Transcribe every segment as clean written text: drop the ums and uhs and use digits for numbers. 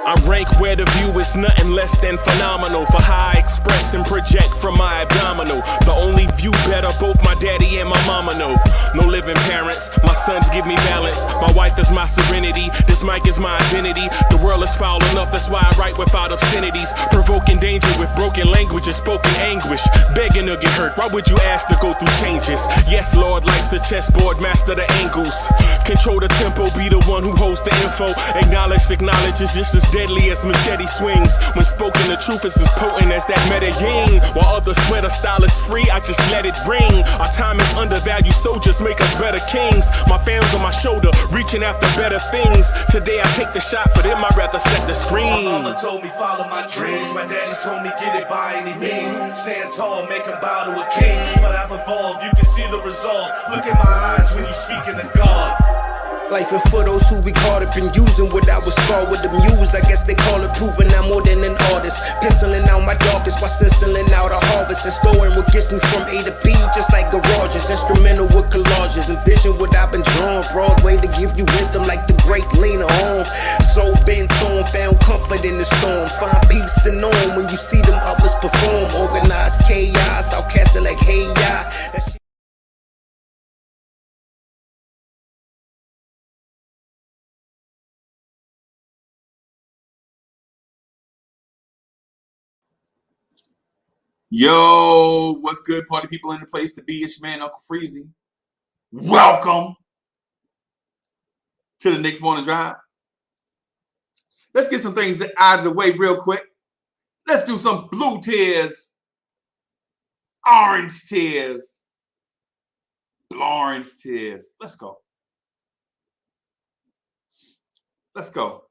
I rank where the view is nothing less than phenomenal. For how I express and project from my abdominal. The only view better, both my daddy and my mama know. No living parents, my sons give me balance. My wife is my serenity, this mic is my identity. The world is foul enough, that's why I write without obscenities. Provoking danger with broken language and spoken anguish. Begging to get hurt, why would you ask to go through changes? Yes, Lord, life's a chessboard, master the angles. Control the tempo, be the one who holds the info. Acknowledge is just as deadly as machete swings. When spoken, the truth is as potent as that Medellin. While others swear the style is free, I just let it ring. Our time is undervalued, soldiers make us better kings. My fam's on my shoulder, reaching after better things. Today I take the shot, for them I'd rather set the screen. My mama told me follow my dreams. My daddy told me get it by any means. Stand tall, make him bow to a king. But I've evolved, you can see the resolve. Look in my eyes when you speaking to God. Life and for those who we caught up in using what I was scarred with the muse. I guess they call it proving I'm more than an artist. Penciling out my darkest while sizzling out a harvest. And storing what gets me from A to B, just like garages. Instrumental with collages. Envision what I've been drawing. Broadway to give you rhythm like the great Lena Horne. So bent on, found comfort in the storm. Find peace and on when you see them others perform. Organized chaos, I'll cast it like hey ya. Yo, what's good, party people in the place to be? It's your man, Uncle Freezy. Welcome to the Knicks Morning Drive. Let's get some things out of the way real quick. Let's do some blue tears, orange tears, Blorange Tears. Let's go. Let's go.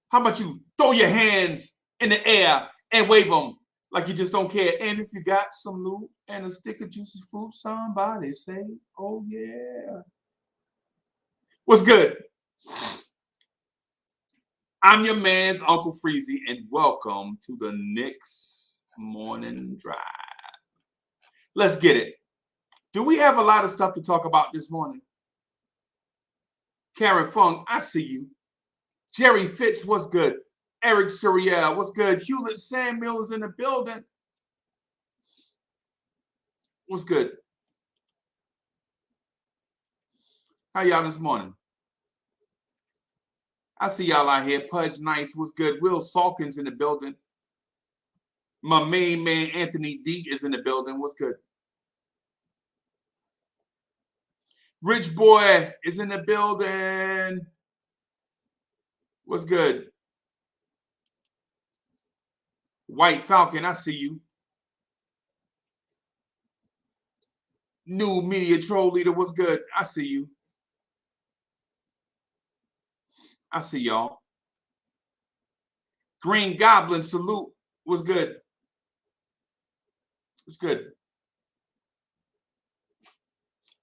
How about you throw your hands in the air and wave them like you just don't care? And if you got some loot and a stick of juicy fruit, somebody say, oh yeah. What's good? I'm your man's Uncle Freezy, and welcome to the Knicks Morning Drive. Let's get it. Do we have a lot of stuff to talk about this morning? Karen Fung, I see you. Jerry Fitz, what's good? Eric Suriel, what's good? Hewlett Samuel is in the building. What's good? How y'all this morning? I see y'all out here. Pudge Nice, what's good? Will Salkins in the building. My main man, Anthony D, is in the building. What's good? Rich Boy is in the building. What's good? White Falcon, I see you. New media troll leader, what's good? I see you. I see y'all. Green Goblin, salute. What's good? What's good?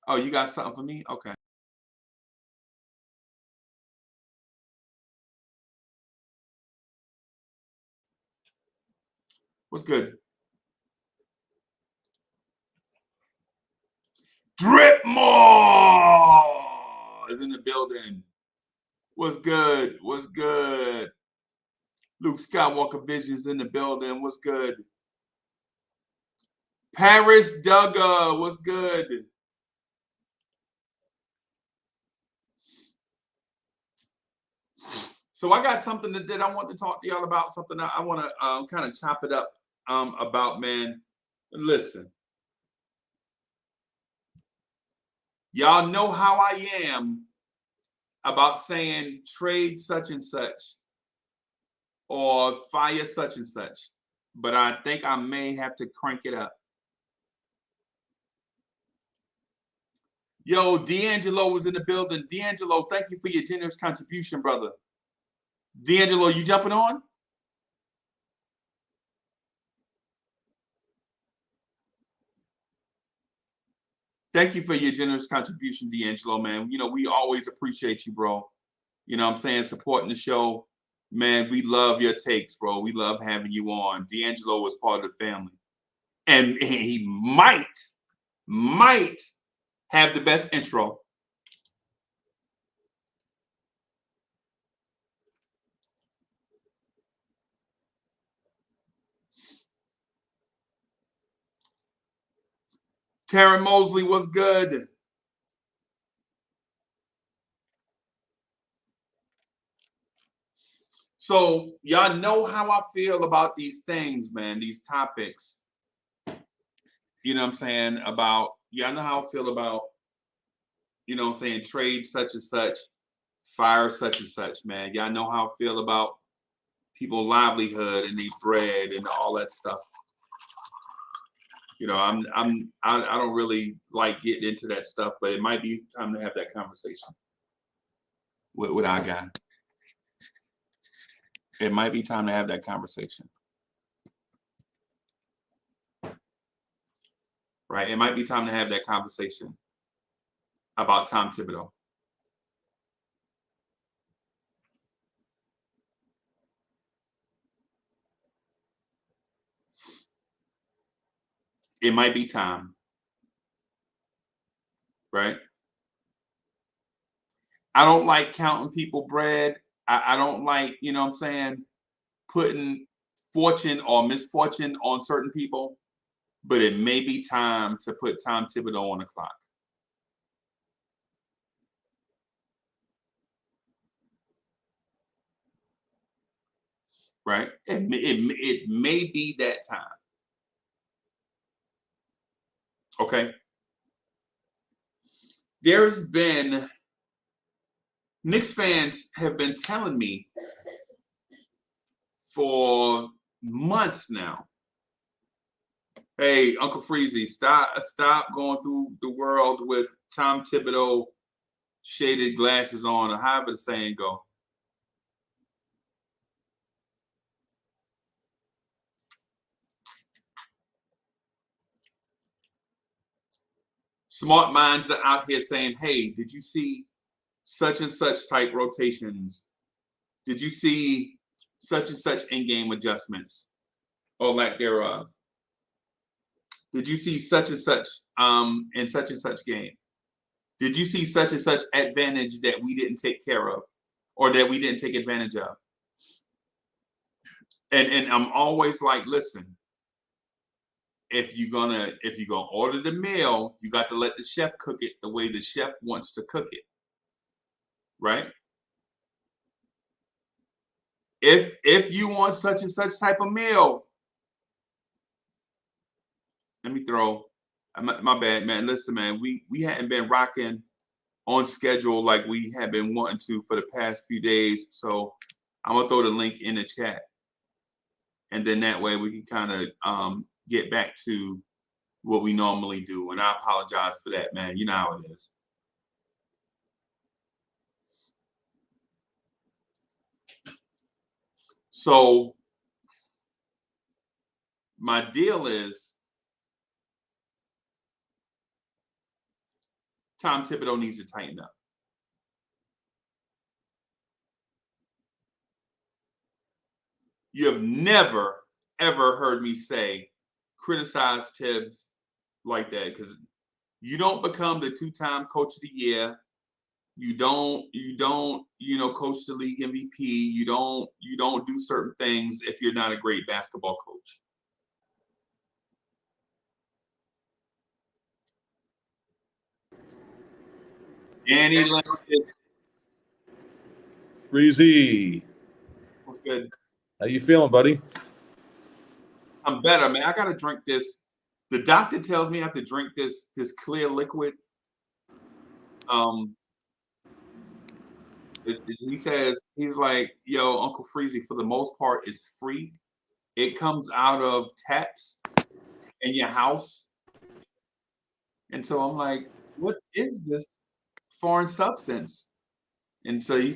Oh, you got something for me? Okay. What's good? Dripmore is in the building. What's good? What's good? Luke Skywalker Vision's in the building. What's good? Paris Duggar, what's good? So I got something that I want to talk to y'all about, something that I want to kind of chop it up about, man. Listen. Y'all know how I am about saying trade such and such or fire such and such, but I think I may have to crank it up. Yo, D'Angelo was in the building. D'Angelo, thank you for your generous contribution, brother. D'Angelo, you jumping on? Thank you for your generous contribution, D'Angelo, man. You know, we always appreciate you, bro. You know what I'm saying? Supporting the show. Man, we love your takes, bro. We love having you on. D'Angelo was part of the family. And he might have the best intro. Taryn Mosley was good. So y'all know how I feel about these things, man, these topics. You know what I'm saying? Y'all know how I feel about, you know what I'm saying, trade such and such, fire such and such, man. Y'all know how I feel about people's livelihood and their bread and all that stuff. You know, I don't really like getting into that stuff, but it might be time to have that conversation with our guy. It might be time to have that conversation. Right? It might be time to have that conversation about Tom Thibodeau. It might be time. Right? I don't like counting people bread. I don't like, you know what I'm saying, putting fortune or misfortune on certain people. But it may be time to put Tom Thibodeau on the clock. Right? It may be that time. Okay? There's been, Knicks fans have been telling me for months now, hey, Uncle Freezy, stop going through the world with Tom Thibodeau shaded glasses on, or however the saying go. Smart minds are out here saying, hey, did you see such and such type rotations? Did you see such and such in-game adjustments or lack thereof? Did you see such and such game? Did you see such and such advantage that we didn't take care of or that we didn't take advantage of? And I'm always like, listen, if you're gonna order the meal, you got to let the chef cook it the way the chef wants to cook it. Right? If you want such and such type of meal, let me throw my bad, man. Listen, man, we hadn't been rocking on schedule like we have been wanting to for the past few days. So I'm gonna throw the link in the chat. And then that way we can kind of get back to what we normally do. And I apologize for that, man. You know how it is. So my deal is Tom Thibodeau needs to tighten up. You have never, ever heard me criticize Tibbs like that, because you don't become the two-time coach of the year. You don't, coach the league MVP. You don't do certain things if you're not a great basketball coach. Danny Leonard. Breezy. What's good? How you feeling, buddy? I'm better, man. I gotta drink this. The doctor tells me I have to drink this clear liquid. He says, he's like, yo, Uncle Freezy, for the most part, is free. It comes out of taps in your house. And so I'm like, what is this foreign substance? And so he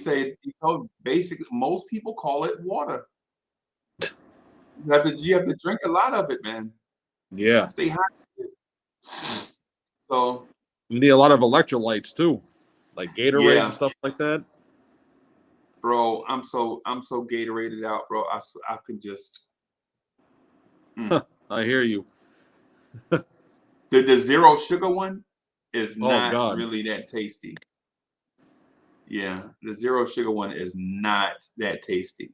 told basically most people call it water. You have to drink a lot of it, man. Yeah. Stay hydrated. So you need a lot of electrolytes too, like Gatorade Yeah. and stuff like that. bro. I'm so Gatorated out, bro. I can just. I hear you. The zero sugar one is Oh, not God. really that tasty. Yeah, the zero sugar one is not that tasty.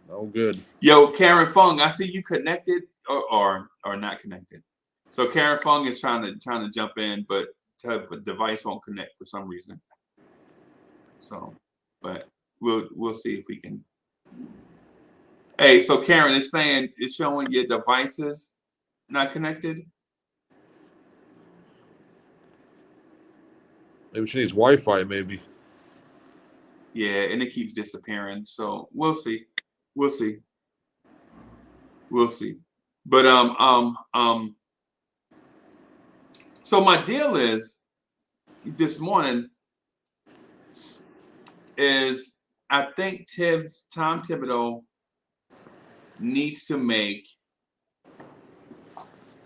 Oh, good. Yo, Karen Fung, I see you connected or not connected. So Karen Fung is trying to jump in, but the device won't connect for some reason. So, but we'll see if we can. Hey, so Karen is saying it's showing your devices not connected. Maybe she needs Wi-Fi, maybe. Yeah, and it keeps disappearing. So we'll see. We'll see. We'll see. But so my deal is this morning is I think Tom Thibodeau needs to make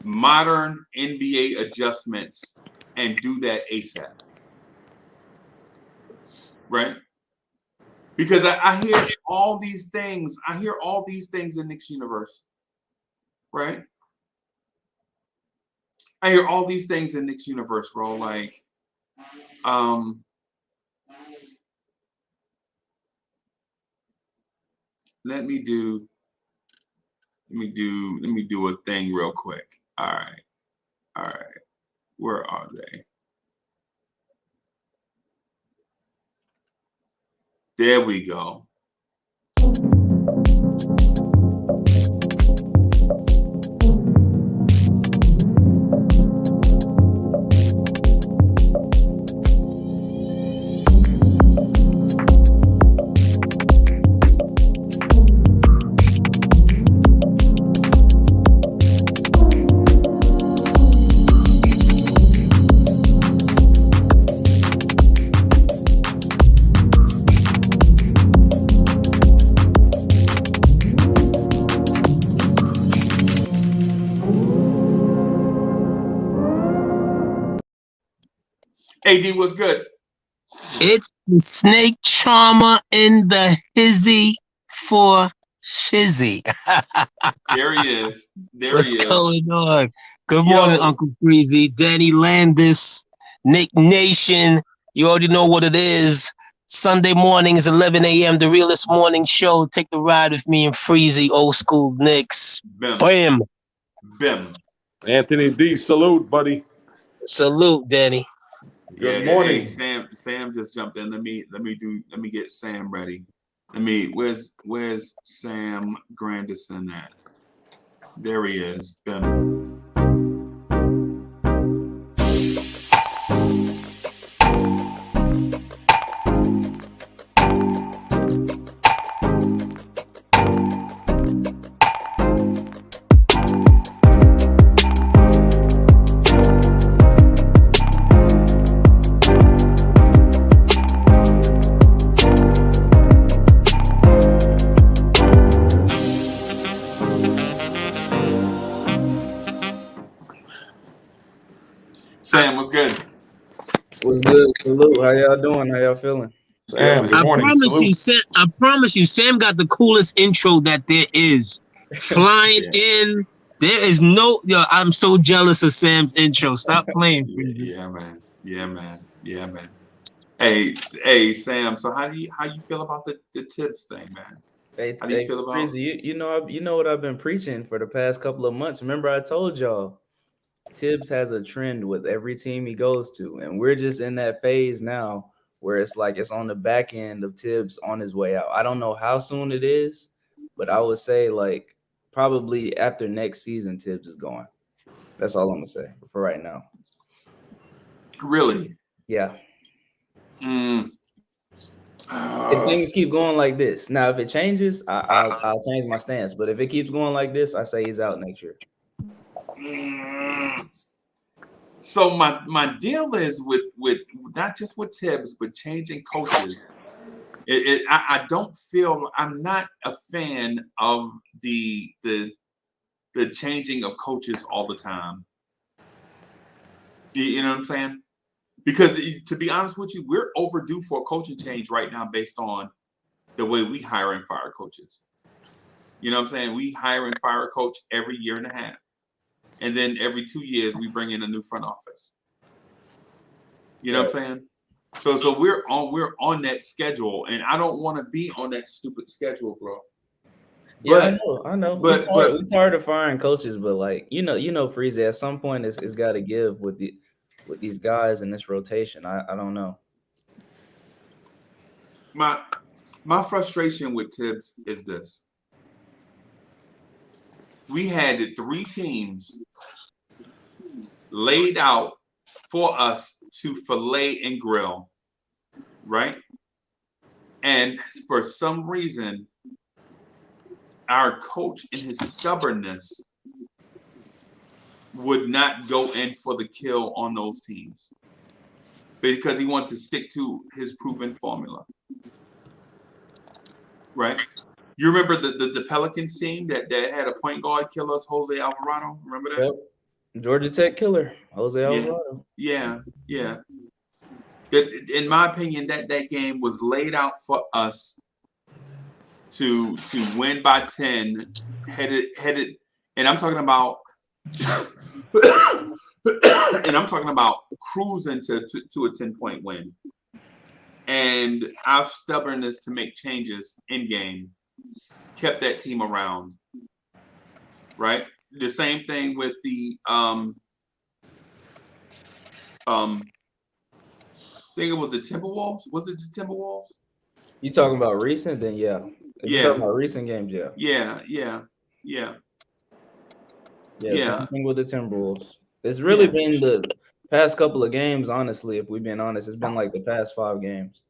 modern NBA adjustments and do that ASAP. Right? Because I hear all these things. I hear all these things in Knicks universe. Right? I hear all these things in Knicks universe, bro. Like, let me do a thing real quick. All right. Where are they? There we go. AD, what's good? It's the snake charmer in the hizzy for shizzy. There he is. What's going on? Good morning, Uncle Freezy, Danny Landis, Nick Nation. You already know what it is. Sunday mornings, 11 a.m., the realest morning show. Take the ride with me and Freezy, old school Knicks. Bam. Anthony D, salute, buddy. Salute, Danny. Good morning. Hey, Sam just jumped in. Let me get Sam ready. Where's Sam Grandison at? There he is. Sam, what's good? What's good? Salute. How y'all doing? How y'all feeling? Sam, good morning. I promise you, Sam got the coolest intro that there is. Flying in. There is no, I'm so jealous of Sam's intro. Stop playing. Yeah, man. Hey, Sam. So how you feel about the tips thing, man? How do you feel about? You know what I've been preaching for the past couple of months. Remember, I told y'all Tibbs has a trend with every team he goes to, and we're just in that phase now where it's like it's on the back end of Tibbs on his way out. I don't know how soon it is, but I would say like probably after next season, Tibbs is going. That's all I'm gonna say for right now. Really? Yeah. If things keep going like this, now if it changes, I'll change my stance. But if it keeps going like this, I say he's out next year. So my deal is with not just with Tibbs, but changing coaches. I don't feel, I'm not a fan of the changing of coaches all the time. You know what I'm saying? Because to be honest with you, we're overdue for a coaching change right now based on the way we hire and fire coaches. You know what I'm saying? We hire and fire a coach every year and a half. And then every 2 years we bring in a new front office. You know what I'm saying? So we're on that schedule, and I don't want to be on that stupid schedule, bro. Yeah, I know. But it's hard to find coaches, but like you know, Freezy, at some point it's got to give with these guys in this rotation. I don't know. My frustration with Tibbs is this. We had 3 teams laid out for us to fillet and grill, right? And for some reason, our coach, in his stubbornness, would not go in for the kill on those teams because he wanted to stick to his proven formula, right? You remember the Pelicans team that had a point guard kill us, Jose Alvarado? Remember that? Yep. Georgia Tech killer, Jose Alvarado. Yeah. That, in my opinion, that game was laid out for us to win by 10, headed, and I'm talking about, cruising to a 10-point win, and our stubbornness to make changes in game kept that team around. Right. The same thing with the I think it was the Timberwolves. Was it the Timberwolves? You talking about recent? Then yeah. You talking about recent games? Yeah. Same thing with the Timberwolves. It's really been the past couple of games. Honestly, if we've been honest, it's been like the past 5 games.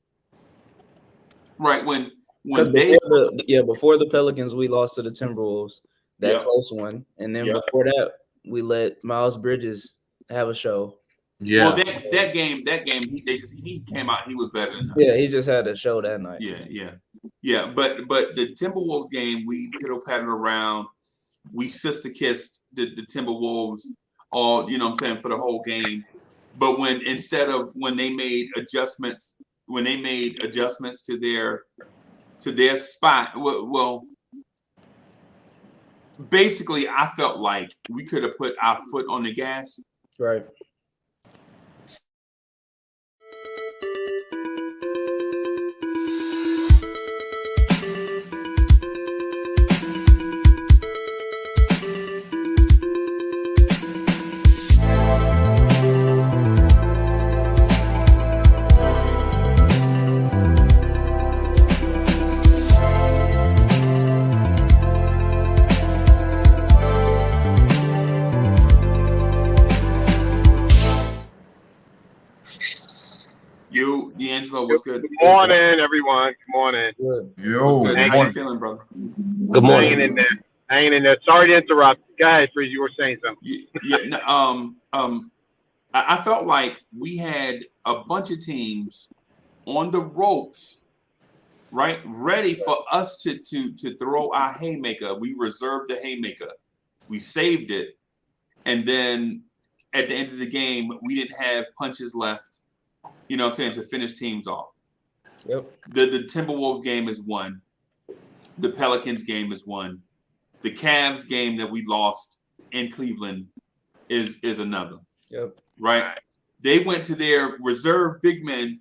Right when before the Pelicans, we lost to the Timberwolves, that close one, and then before that, we let Miles Bridges have a show. Yeah. Well, that game, he came out. He was better than us. Yeah, he just had a show that night. Yeah. But the Timberwolves game, we pitter-pattered around. We sister kissed the Timberwolves all, you know what I'm saying, for the whole game. But when they made adjustments to their spot, well, basically, I felt like we could have put our foot on the gas. Right. D'Angelo, what's good? Good morning, everyone. Good morning. Yo, good. How you feeling, brother? Good morning. Hanging in there. Sorry to interrupt. Go ahead, Freeze. You were saying something. I felt like we had a bunch of teams on the ropes, right, ready for us to throw our haymaker. We reserved the haymaker. We saved it, and then at the end of the game, we didn't have punches left. You know what I'm saying, to finish teams off. Yep. The Timberwolves game is one. The Pelicans game is one. The Cavs game that we lost in Cleveland is another. Yep. Right? They went to their reserve big men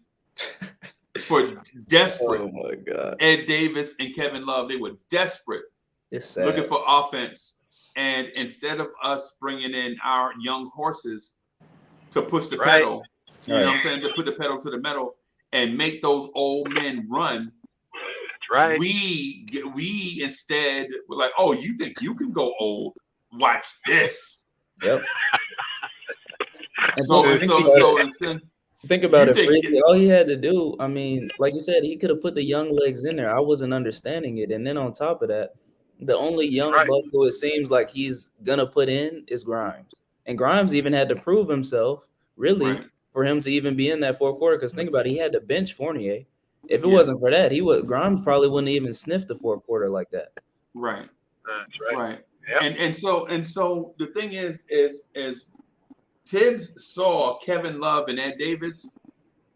for desperate. Oh my God. Ed Davis and Kevin Love, they were desperate, looking for offense. And instead of us bringing in our young horses to push the pedal, you know what I'm saying, to put the pedal to the metal and make those old men run. That's right. We instead were like, oh, you think you can go old? Watch this. Yep. Think about it. All he had to do, I mean, like you said, he could have put the young legs in there. I wasn't understanding it. And then on top of that, the only young buck who it seems like he's gonna put in is Grimes. And Grimes even had to prove himself, really, for him to even be in that fourth quarter. Because think about it, he had to bench Fournier. If it wasn't for that, Grimes probably wouldn't even sniff the fourth quarter like that. Right. That's right. Right. Yep. And so the thing is Tibbs saw Kevin Love and Ed Davis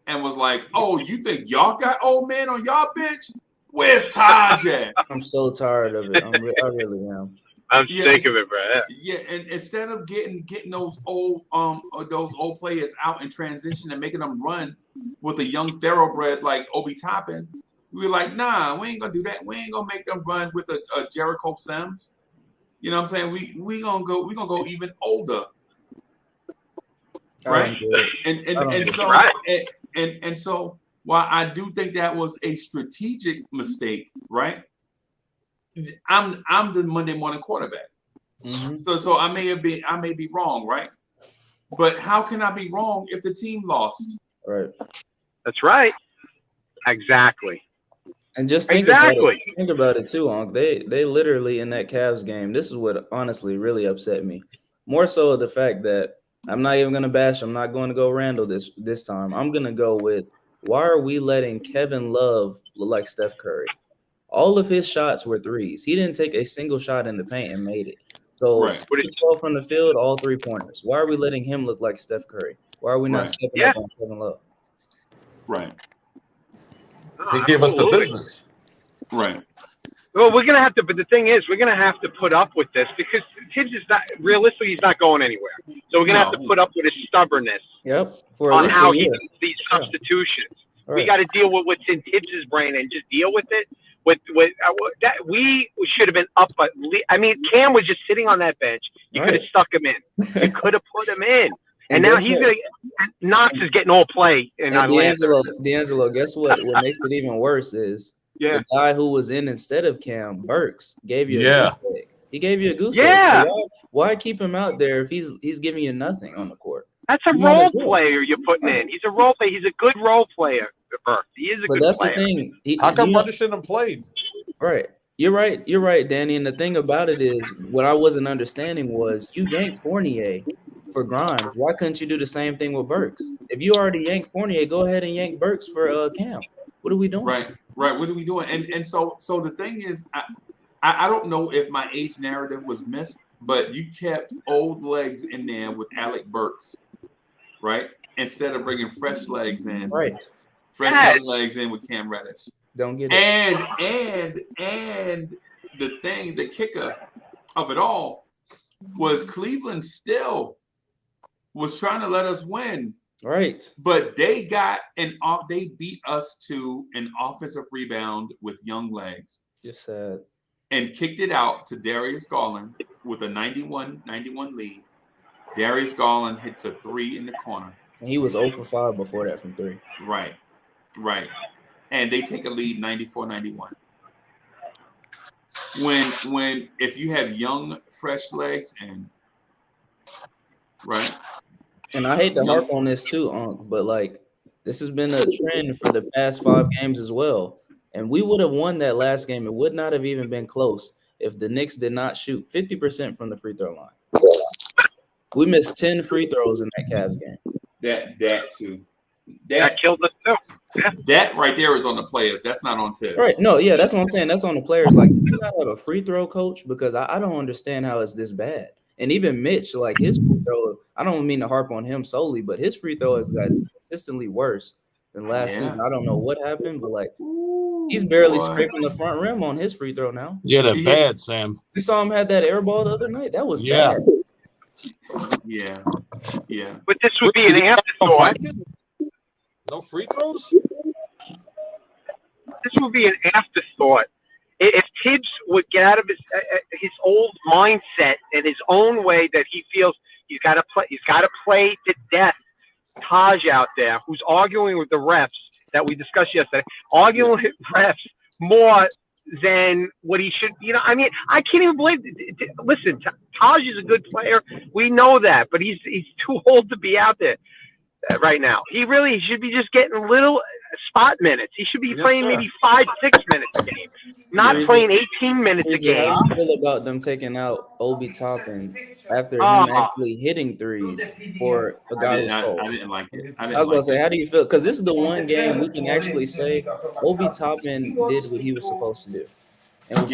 and was like, "Oh, you think y'all got old men on y'all bench? Where's Taj at?" I'm so tired of it. I really am. I'm sick of it, bro. Yeah, and instead of getting those old players out in transition and making them run with a young thoroughbred like Obi Toppin, we were like, nah, we ain't gonna do that. We ain't gonna make them run with a Jericho Sims. You know what I'm saying? We gonna go even older. Right? And so while I do think that was a strategic mistake, right? I'm the Monday morning quarterback. Mm-hmm. So I may be wrong, right? But how can I be wrong if the team lost? Right. That's right. Exactly. And just think about it too, Unc. They literally in that Cavs game, this is what honestly really upset me. More so the fact that I'm not even gonna bash. I'm not going to go Randall this time. I'm gonna go with, why are we letting Kevin Love look like Steph Curry? All of his shots were threes. He didn't take a single shot in the paint and made it. So 12 from the field, all 3-pointers. Why are we letting him look like Steph Curry? Why are we not stepping up on Kevin Love? Right. He gave us the business. Right. Well, we're gonna have to, but the thing is, we're gonna have to put up with this because Tibbs is not realistically. He's not going anywhere. So we're gonna have to put up with his stubbornness. Yep. On how he does these substitutions. Right. We got to deal with what's in Tibbs's brain and just deal with it. With that, we should have been up. I mean, Cam was just sitting on that bench. You could have stuck him in. You could have put him in. And now he's gonna. Knox is getting all play. And D'Angelo, guess what? What makes it even worse is the guy who was in instead of Cam, Burks, gave you a goose egg. He gave you a goose egg. So why keep him out there if he's giving you nothing on the court? That's a role player you're putting in. He's a role player. He's a good role player, Burks. He is a good player. But that's the thing. How come Runner shouldn't have played? Right. You're right, Danny. And the thing about it is, what I wasn't understanding was you yanked Fournier for Grimes. Why couldn't you do the same thing with Burks? If you already yanked Fournier, go ahead and yank Burks for Cam. What are we doing? Right. What are we doing? And so the thing is, I don't know if my age narrative was missed, but you kept old legs in there with Alec Burks, right? Instead of bringing fresh legs in, right? Fresh young legs in with Cam Reddish. Don't get it. And the kicker of it all was Cleveland still was trying to let us win. Right. But they they beat us to an offensive rebound with young legs. Just sad. And kicked it out to Darius Garland with a 91 lead. Darius Garland hits a 3 in the corner. And he was 0 for 5 before that from 3. Right. And they take a lead 94-91. When if you have young, fresh legs and right. And I hate to harp on this too, Unc, but like this has been a trend for the past 5 games as well. And we would have won that last game. It would not have even been close if the Knicks did not shoot 50% from the free throw line. We missed 10 free throws in that Cavs game. That too. That killed us too. That right there is on the players. That's not on Tibbs. Right. No, yeah, that's what I'm saying. That's on the players. Like, you gotta have a free throw coach because I don't understand how it's this bad. And even Mitch, like his free throw, I don't mean to harp on him solely, but his free throw has gotten consistently worse than last season. I don't know what happened, but like he's barely scraping the front rim on his free throw now. Yeah, they're bad, Sam. We saw him had that air ball the other night. That was bad. Yeah. But this would be an afterthought. No free throws? This would be an afterthought. If Tibbs would get out of his old mindset and his own way that he feels he's got to play to death Taj out there, who's arguing with the refs that we discussed yesterday, arguing with refs more than what he should. You know, I mean, I can't even believe. Listen, Taj is a good player. We know that, but he's too old to be out there right now. He should be just getting little spot minutes. He should be playing maybe 5-6 minutes a game, not playing 18 minutes a game. How do you feel about them taking out Obi Toppin after him actually hitting threes for a guy who's cold? I didn't like it. I was gonna say, how do you feel? Because this is the one game we can actually say Obi Toppin did what he was supposed to do. And I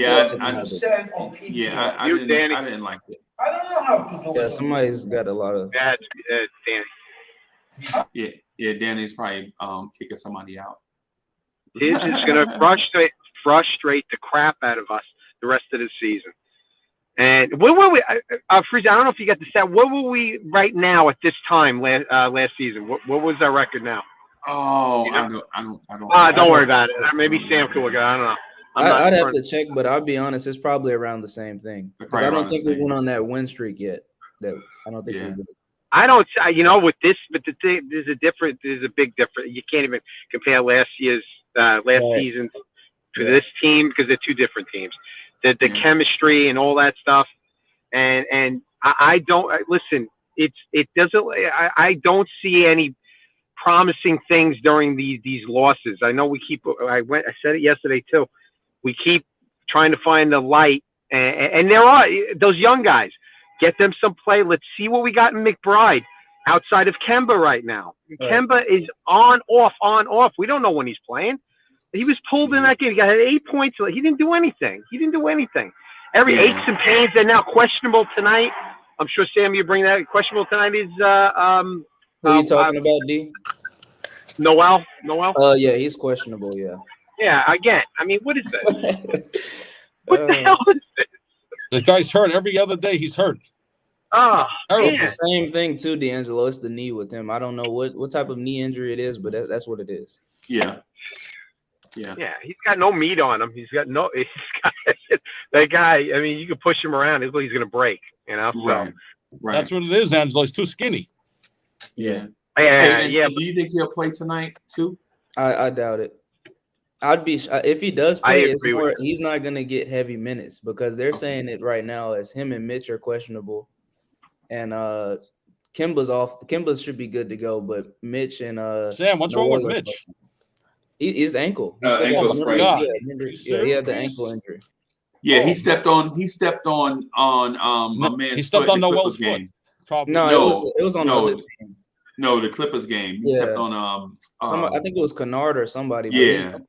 didn't like it. I don't know how people. Yeah, somebody's got a lot of. That's Danny. Yeah, Danny's probably kicking somebody out. Tibbs is going to frustrate the crap out of us the rest of the season. And what were we, Freeze, I don't know if you got the stat. What were we right now at this time last season? What was our record now? Oh, You know? I don't. Don't worry about it. Maybe Sam could look at it. I don't know. I'd have to check, but I'll be honest, it's probably around the same thing. Because I don't think we went on that win streak yet. I don't think we did. I don't, with this, but the thing, there's a big difference. You can't even compare last season to this team because they're two different teams. The chemistry and all that stuff, and I don't listen. It doesn't. I don't see any promising things during these losses. I know we keep. I said it yesterday too. We keep trying to find the light, and there are those young guys. Get them some play. Let's see what we got in McBride outside of Kemba right now. Right. Kemba is on, off. We don't know when he's playing. He was pulled in that game. He got 8 points. He didn't do anything. Every aches and pains. They're now questionable tonight. I'm sure, Sam, you bring that. Questionable tonight is who are you talking about, D? Noel? Yeah, he's questionable, yeah. Yeah, again. I mean, what is this? What the hell is this? The guy's hurt every other day. He's hurt. It's the same thing too, D'Angelo. It's the knee with him. I don't know what type of knee injury it is, but that's what it is. Yeah. He's got no meat on him. That guy. I mean, you can push him around. He's going to break. You know. Right. That's what it is, Angelo. He's too skinny. Yeah. Do you think he'll play tonight too? I doubt it. I'd be if he does play. He's not gonna get heavy minutes because they're saying it right now as him and Mitch are questionable, and Kemba's off. Kemba should be good to go, but Mitch and Sam, what's wrong with Mitch? His ankle. Ankle sprain. He had the ankle injury. Yeah, he stepped on my man's He stepped on Noel's game. Foot. No, it was on the other team. No, the Clippers game. He stepped on I think it was Kennard or somebody.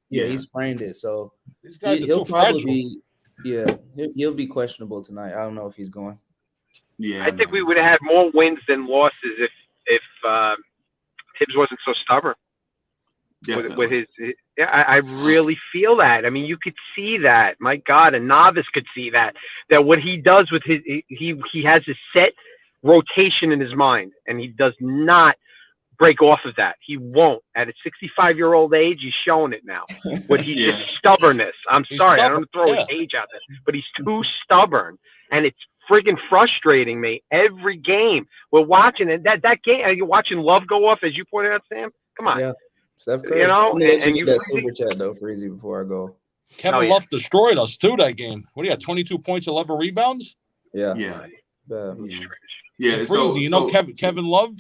He sprained it. So these guys he'll probably he'll be questionable tonight. I don't know if he's going. Yeah, I think we would have had more wins than losses if Tibbs wasn't so stubborn. With his I really feel that. I mean, you could see that. My God, a novice could see that what he does with his he has a set rotation in his mind, and he does not break off of that. He won't. At a 65-year-old age, he's showing it now. But he's just stubbornness. He's sorry, I don't throw his age out there, but he's too stubborn, and it's friggin' frustrating me every game. We're watching it. That game, you're watching Love go off, as you pointed out, Sam. Come on. Yeah. Steph Curry. You know, and you that super chat though, Freezy, before I go. Kevin Love destroyed us too that game. What do you got? 22 points, 11 rebounds. Yeah. Freezy, Kevin Love.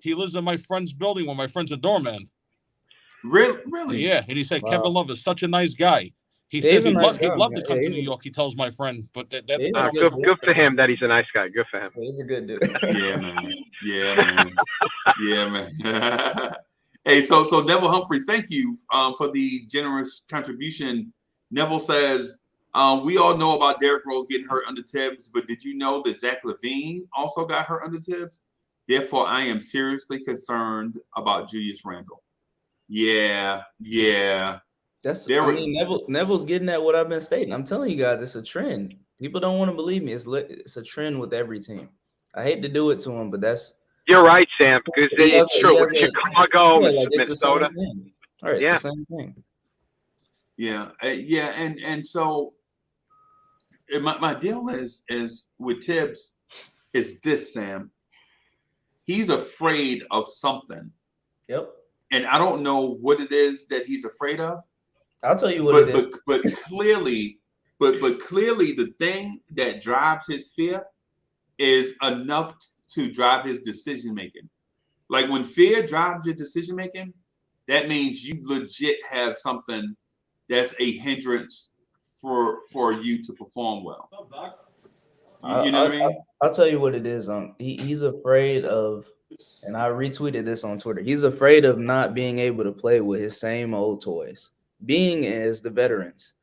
He lives in my friend's building when my friend's a doorman. Really? Yeah. And he said Kevin Love is such a nice guy. He says he'd love to come to New York. He tells my friend, but good for him that he's a nice guy. Good for him. He's a good dude. Yeah, man. Hey, so Neville Humphreys, thank you for the generous contribution. Neville says, we all know about Derrick Rose getting hurt under Tibbs, but did you know that Zach LaVine also got hurt under Tibbs? Therefore, I am seriously concerned about Julius Randle. Yeah. Neville's getting at what I've been stating. I'm telling you guys, it's a trend. People don't want to believe me. It's a trend with every team. I hate to do it to him, but that's. You're right, Sam, because it's true with Chicago, Minnesota. All right, it's the same thing. Yeah, and so my deal is with Tibbs is this, Sam. He's afraid of something. Yep. And I don't know what it is that he's afraid of. I'll tell you what it is. But clearly, the thing that drives his fear is enough to drive his decision making. Like when fear drives your decision making, that means you legit have something that's a hindrance for you to perform well. You know what I mean? I'll tell you what it is. He's afraid of, and I retweeted this on Twitter. He's afraid of not being able to play with his same old toys. Being as the veterans,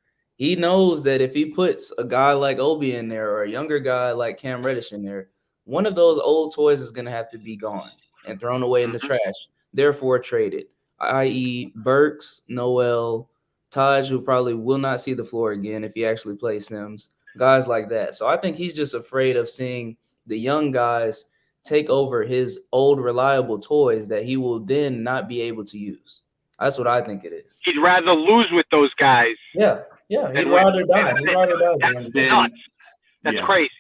He knows that if he puts a guy like Obi in there or a younger guy like Cam Reddish in there, one of those old toys is going to have to be gone and thrown away in the trash, therefore traded, i.e. Burks, Noel, Taj, who probably will not see the floor again if he actually plays Sims, guys like that. So I think he's just afraid of seeing the young guys take over his old reliable toys that he will then not be able to use. That's what I think it is. He'd rather lose with those guys. Yeah, he'd rather die. He'd rather die. That's nuts. That's crazy.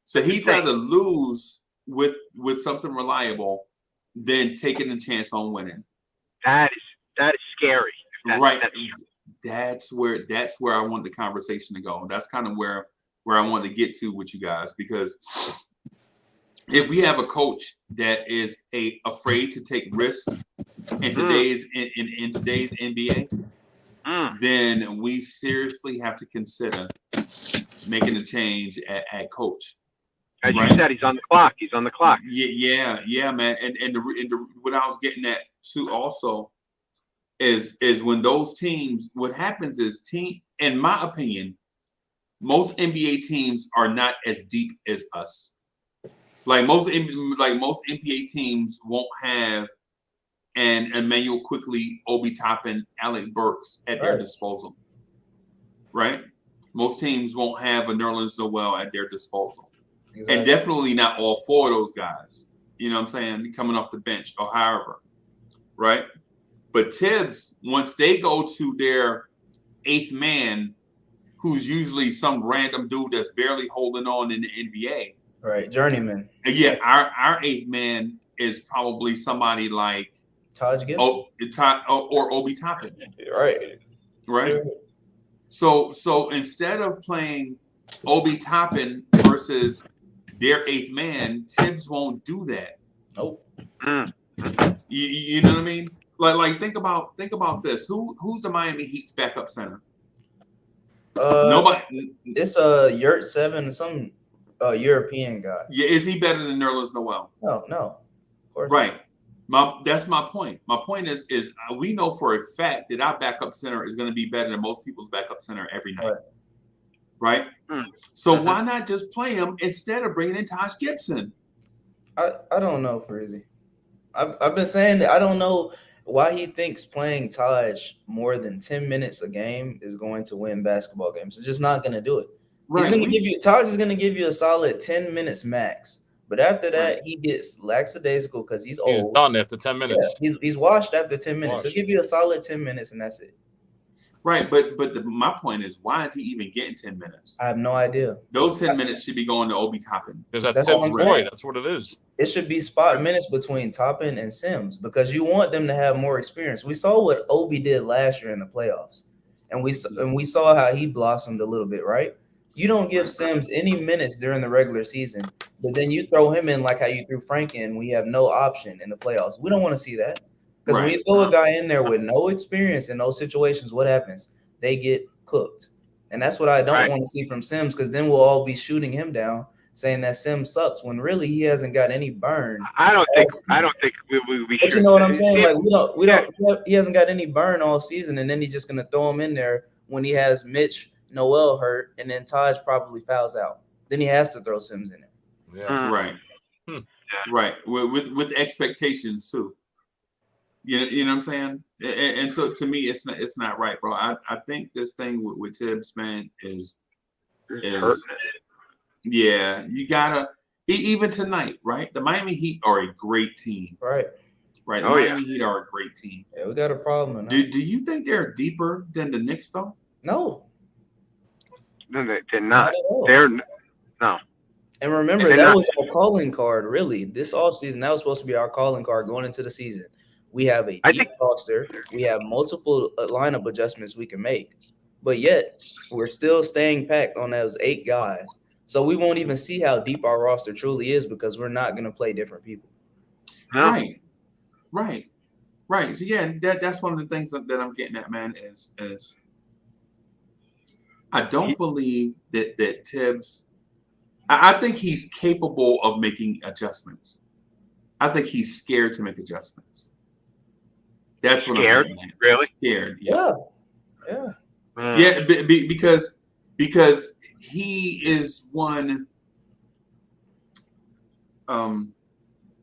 So he'd rather lose with something reliable than taking a chance on winning. That is scary. That's where I want the conversation to go. That's kind of where I want to get to with you guys, because if we have a coach that is afraid to take risks in today's NBA, then we seriously have to consider making a change at coach. As you said, he's on the clock. He's on the clock. Yeah, man. And what I was getting at too also is when those teams, what happens is in my opinion, most NBA teams are not as deep as us. Like most NBA teams won't have an Emmanuel Quickly, Obi Toppin, Alec Burks at their disposal, right? Most teams won't have a Nerlens Noel at their disposal. Exactly. And definitely not all four of those guys, you know what I'm saying, coming off the bench or however, right? But Tibbs, once they go to their eighth man, who's usually some random dude that's barely holding on in the NBA. Right, journeyman. Yeah, our eighth man is probably somebody like Taj Gibson or Obi Toppin. Right. So instead of playing Obi Toppin versus their eighth man, Tibbs won't do that. Nope. You know what I mean? Like think about this. Who's the Miami Heat's backup center? Nobody. It's a Yurt 7, some European guy. Yeah, is he better than Nerlens Noel? No. Of course right. That's my point. My point is we know for a fact that our backup center is going to be better than most people's backup center every night. Right? So why not just play him instead of bringing in Taj Gibson? I don't know, Freezy. I've been saying that I don't know why he thinks playing Taj more than 10 minutes a game is going to win basketball games. It's just not going to do it. Right. Taj is going to give you a solid 10 minutes max. But after that, he gets lackadaisical because he's old. He's done after 10 minutes. Yeah, he's washed after 10 minutes. He'll give you a solid 10 minutes, and that's it. Right, but my point is, why is he even getting 10 minutes? I have no idea. Those 10 minutes should be going to Obi Toppin. Because that's boy. That's what it is. It should be spot minutes between Toppin and Sims because you want them to have more experience. We saw what Obi did last year in the playoffs, and we saw how he blossomed a little bit, right? You don't give Sims any minutes during the regular season, but then you throw him in like how you threw Frank in when you have no option in the playoffs. We don't want to see that. Because when you throw a guy in there with no experience in those situations, what happens? They get cooked. And that's what I don't want to see from Sims, because then we'll all be shooting him down, saying that Sims sucks when really he hasn't got any burn. I don't think we should. But you know what I'm saying? Like he hasn't got any burn all season, and then he's just gonna throw him in there when he has Mitch Noel hurt, and then Taj probably fouls out. Then he has to throw Sims in there. Yeah. Right. Right. With expectations too. You know what I'm saying? And so to me, it's not right, bro. I think this thing with Tibbs, man, is yeah, you gotta even tonight, right? The Miami Heat are a great team. Right. The Miami Heat are a great team. Yeah, we got a problem. Do you think they're deeper than the Knicks though? No. No, they're not. They're no. And remember, that was our calling card, really. This offseason, that was supposed to be our calling card going into the season. We have a deep roster. We have multiple lineup adjustments we can make. But yet, we're still staying packed on those 8 guys. So we won't even see how deep our roster truly is because we're not going to play different people. Right. So, yeah, that's one of the things that I'm getting at, man, is I don't believe that Tibbs – I think he's capable of making adjustments. I think he's scared to make adjustments. That's what scared? I'm getting at. Really? Scared, yeah. Yeah, because he is one.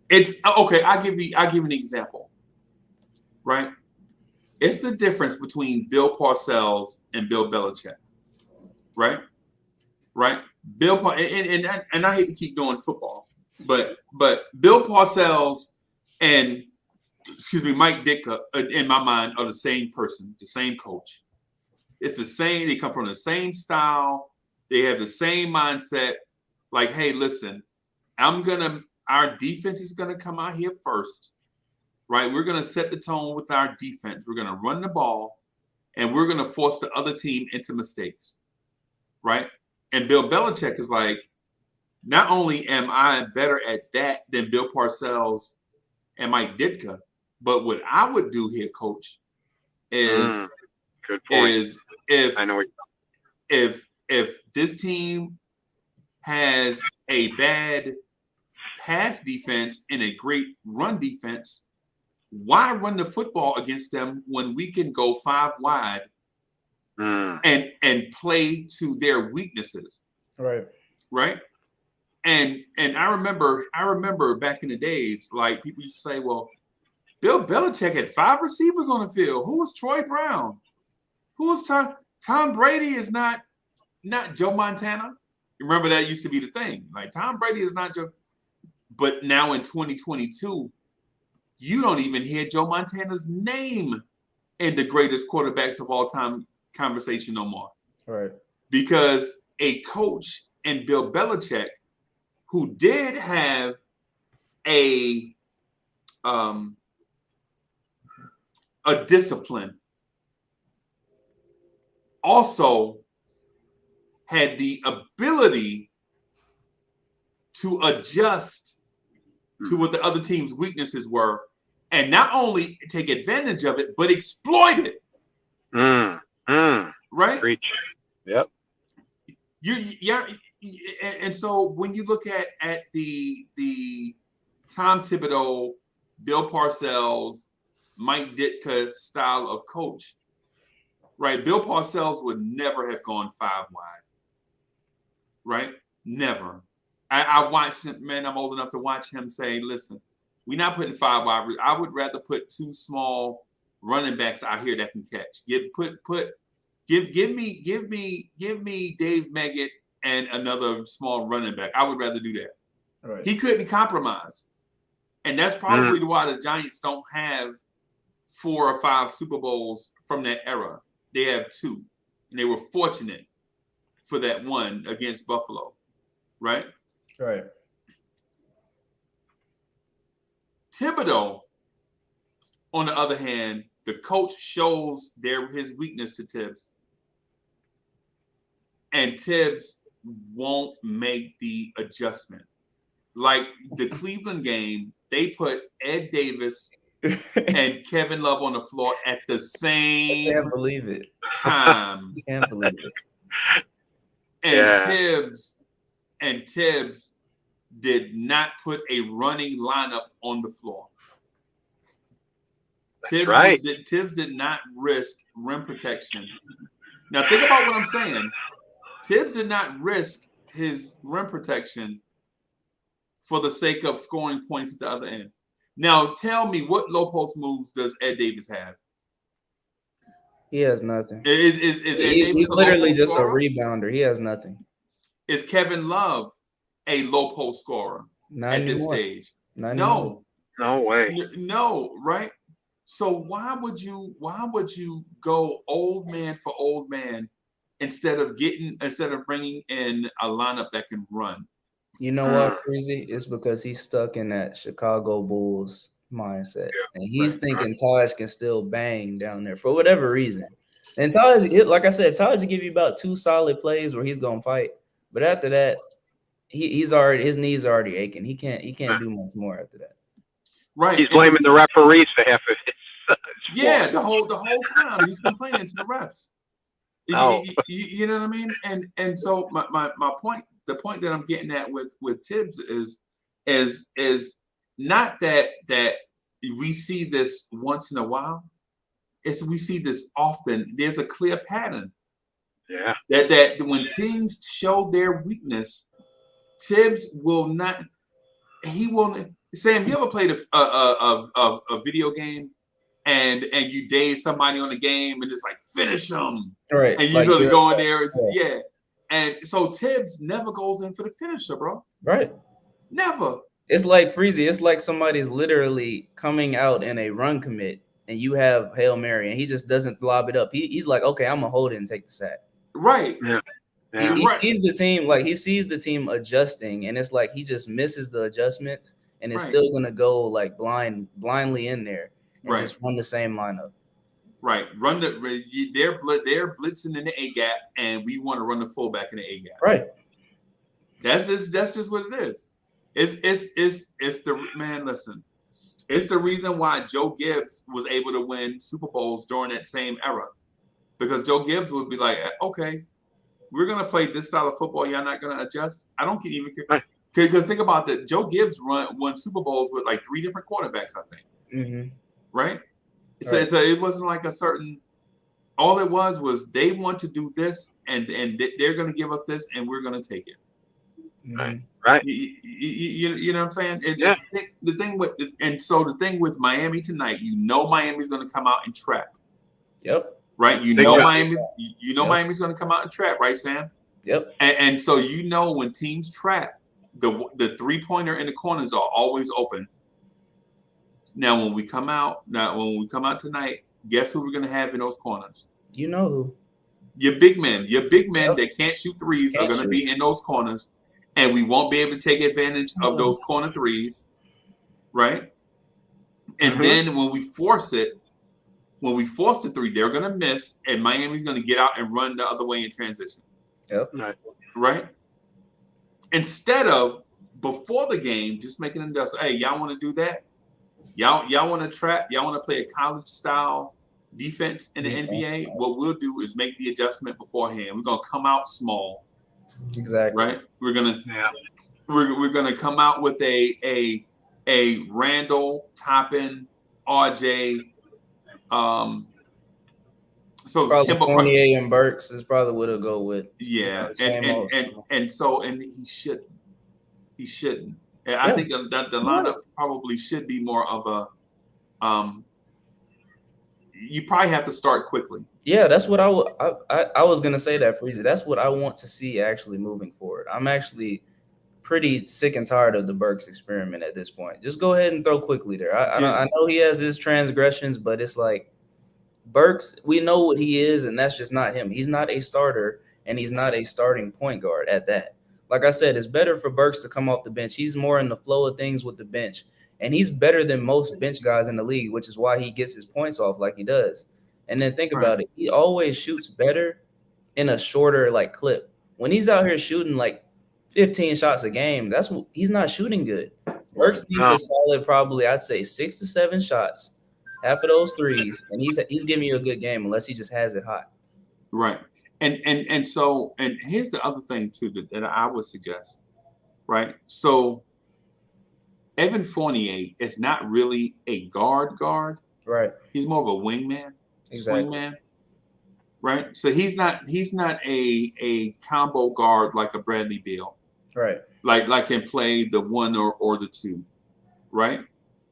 It's okay. I'll give you an example. Right, it's the difference between Bill Parcells and Bill Belichick. Right. Bill and I hate to keep doing football, but Bill Parcells and Mike Ditka in my mind are the same person, the same coach. It's the same. They come from the same style. They have the same mindset. Like, hey, listen, our defense is gonna come out here first, right? We're gonna set the tone with our defense. We're gonna run the ball, and we're gonna force the other team into mistakes, right? And Bill Belichick is like, not only am I better at that than Bill Parcells and Mike Ditka, but what I would do here, Coach, is good point. Is if this team has a bad pass defense and a great run defense, why run the football against them when we can go 5 wide and play to their weaknesses? Right. And I remember back in the days, like people used to say, well, Bill Belichick had 5 receivers on the field. Who was Troy Brown? Who was Tom Brady? Is not Joe Montana. Remember that used to be the thing. Like Tom Brady is not Joe. But now in 2022, you don't even hear Joe Montana's name in the greatest quarterbacks of all time conversation no more. Right. Because a coach in Bill Belichick, who did have a discipline, also had the ability to adjust to what the other team's weaknesses were, and not only take advantage of it, but exploit it. Right? Preach. Yep. And so when you look at the Tom Thibodeau, Bill Parcells, Mike Ditka style of coach, right? Bill Parcells would never have gone 5 wide, right? Never. I watched him, man. I'm old enough to watch him say, "Listen, we're not putting 5 wide. I would rather put 2 small running backs out here that can catch. Give me Dave Meggett and another small running back. I would rather do that." Right. He couldn't compromise, and that's probably why the Giants don't have 4 or 5 Super Bowls from that era. They have 2, and they were fortunate for that one against Buffalo, right? Right. Thibodeau, on the other hand, the coach shows his weakness to Tibbs, and Tibbs won't make the adjustment. Like the Cleveland game, they put Ed Davis and Kevin Love on the floor at the same I can't believe it. time. I can't believe it. And Tibbs did not put a running lineup on the floor. Tibbs did not risk rim protection. Now think about what I'm saying. Tibbs did not risk his rim protection for the sake of scoring points at the other end. Now tell me, what low post moves does Ed Davis have? He has nothing. He's literally just a rebounder. He has nothing. Is Kevin Love a low post scorer at this stage? No way. No, right? So why would you go old man for old man instead of bringing in a lineup that can run? You know what, Freezy? It's because he's stuck in that Chicago Bulls mindset, and he's thinking Taj can still bang down there for whatever reason. And Taj, like I said, Taj will give you about 2 solid plays where he's gonna fight, but after that, his knees are already aching. He can't do much more after that. Right. He's blaming the referees for half of it. Yeah, the whole time he's complaining to the refs. Oh. You know what I mean? And so my point, the point that I'm getting at with Tibbs is not that we see this once in a while. It's we see this often. There's a clear pattern. Yeah. That when teams show their weakness, Tibbs will not. He will. Sam, you ever played a video game and you daze somebody on the game and it's like finish them, Right? and you Like really you're, go in there, yeah. yeah. And so Tibbs never goes in for the finisher, bro. Right. Never. It's like Freezy. It's like somebody's literally coming out in a run commit, and you have Hail Mary, and he just doesn't lob it up. He's like, okay, I'm gonna hold it and take the sack. Right. Yeah. Yeah. He sees the team, like he sees the team adjusting, and it's like he just misses the adjustments, and it's still gonna go like blindly in there and just run the same lineup. Right. Run they're blitzing in the A gap, and we want to run the fullback in the A gap. Right. That's just what it is. It's the man. Listen, it's the reason why Joe Gibbs was able to win Super Bowls during that same era, because Joe Gibbs would be like, okay, we're gonna play this style of football. Y'all not gonna adjust. I don't even care. Because think about that. Joe Gibbs won Super Bowls with like 3 different quarterbacks, I think. Mm-hmm. Right. So it wasn't like a certain. All it was they want to do this, and they're gonna give us this, and we're gonna take it. Right. You know what I'm saying? Yeah. The thing with Miami tonight, Miami's going to come out and trap. Yep. Right. Miami's going to come out and trap, right, Sam? Yep. And so when teams trap, the 3-pointer in the corners are always open. Now when we come out tonight, guess who we're going to have in those corners? You know who? Your big men that can't shoot threes are going to be in those corners. And we won't be able to take advantage of those corner threes, right? And then when we force the 3, they're going to miss, and Miami's going to get out and run the other way in transition. Yep. Right? Instead of, before the game, just making them just, hey, y'all want to do that? Y'all want to trap? Y'all want to play a college-style defense in the NBA? What we'll do is make the adjustment beforehand. We're going to come out small. Exactly. Right. We're gonna come out with a Randall, Toppin, RJ. So probably Fournier and Burks is probably what it'll go with. Yeah, and he shouldn't. And I think that the lineup probably should be more of a. You probably have to start quickly. Yeah, that's what I was gonna say that, Freezy. That's what I want to see actually moving forward. I'm actually pretty sick and tired of the Burks experiment at this point. Just go ahead and throw quickly there. I know he has his transgressions, but it's like Burks, we know what he is, and that's just not him. He's not a starter, and he's not a starting point guard at that. Like I said, it's better for Burks to come off the bench. He's more in the flow of things with the bench, and he's better than most bench guys in the league, which is why he gets his points off like he does. And then think about it. He always shoots better in a shorter like clip. When he's out here shooting like 15 shots a game, he's not shooting good. Burks needs a solid, probably I'd say 6 to 7 shots, half of those threes, and he's giving you a good game unless he just has it hot. Right. And here's the other thing too that I would suggest. Right. So Evan Fournier is not really a guard. Right. He's more of a wingman. Exactly. Swingman, right? So he's not a combo guard like a Bradley Beal, right? Like can play the 1 or the 2, right?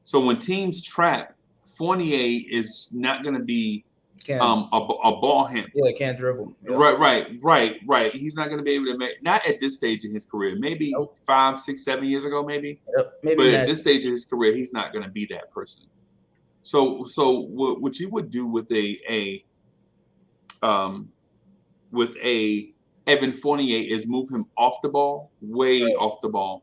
So when teams trap, Fournier is not going to be a ball handler. Yeah, can't dribble. Yep. Right. He's not going to be able to make, not at this stage in his career. Maybe 5, 6, 7 years ago, maybe. Yep, maybe. But at this stage of his career, he's not going to be that person. So what you would do with a Evan Fournier is move him off the ball, off the ball,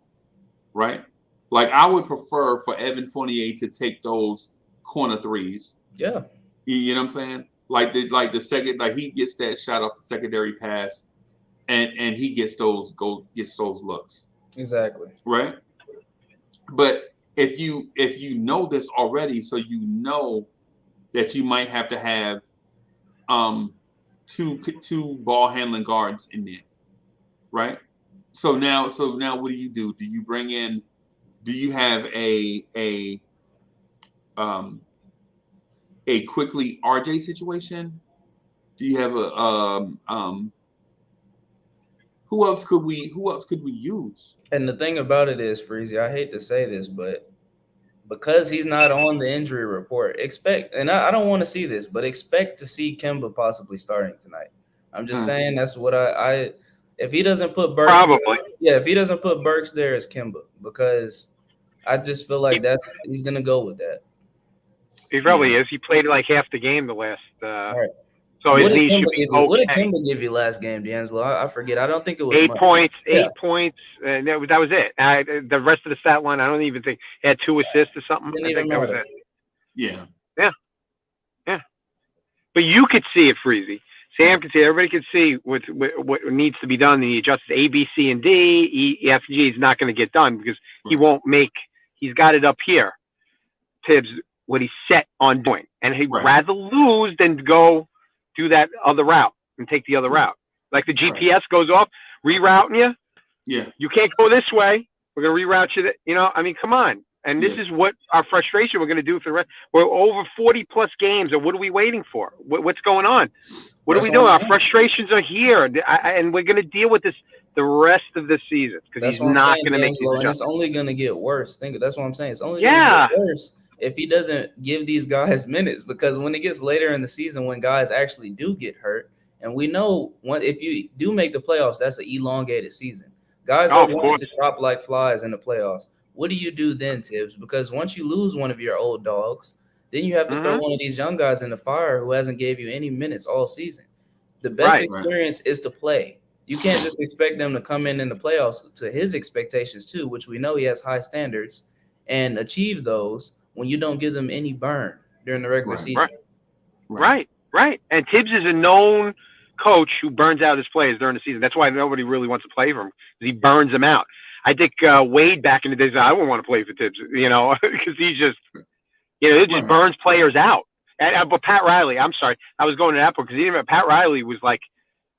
right? Like I would prefer for Evan Fournier to take those corner threes. Yeah. You know what I'm saying? Like the second, like he gets that shot off the secondary pass, and he gets those looks. Exactly. Right. But if you know this already, so you know that you might have to have two ball handling guards in there, right? So now what do? Do you bring in? Do you have a quickly RJ situation? Do you have who else could we use? And the thing about it is, Freezy, I hate to say this, but because he's not on the injury report, and I don't want to see this, but expect to see Kemba possibly starting tonight. I'm just saying that's what I if he doesn't put Burks Probably. if he doesn't put Burks there, it's Kemba, because I just feel like he's gonna go with that. He probably is. He played like half the game the last. Right. So What his did knee should be okay. What did Kemba give you last game, D'Angelo? I forget. I don't think it was 8 much. points. Yeah. 8 points. That was it. The rest of the stat line, I don't even think he had 2 assists or something. Didn't I even think that was matter. it. Yeah. But you could see it, Freezy. Sam can see. Everybody can see what needs to be done. He adjusts A, B, C, and D. E, F, G is not going to get done because he won't make. He's got it up here. Tibbs, what he's set on doing, and he'd rather lose than go do that other route and take the other route. Like the GPS goes off, rerouting you. Yeah. You can't go this way. We're going to reroute you. I mean, come on. And this is what our frustration we're going to do for the rest. We're over 40-plus games, and what are we waiting for? What's going on? What are we doing? Our frustrations are here, and we're going to deal with this the rest of the season because he's not going to make these adjustments. And it's only going to get worse. That's what I'm saying. It's only going to get worse if he doesn't give these guys minutes, because when it gets later in the season, when guys actually do get hurt, and we know if you do make the playoffs, that's an elongated season. Guys are going to drop like flies in the playoffs. What do you do then, Tibbs? Because once you lose one of your old dogs, then you have to throw one of these young guys in the fire who hasn't gave you any minutes all season. The best experience is to play. You can't just expect them to come in the playoffs to his expectations too, which we know he has high standards, and achieve those when you don't give them any burn during the regular season. Right. And Tibbs is a known coach who burns out his players during the season. That's why nobody really wants to play for him, because he burns them out. I think Wade back in the days, I wouldn't want to play for Tibbs, because he just, it just burns players out. But Pat Riley, I'm sorry, I was going to that point because Pat Riley was like,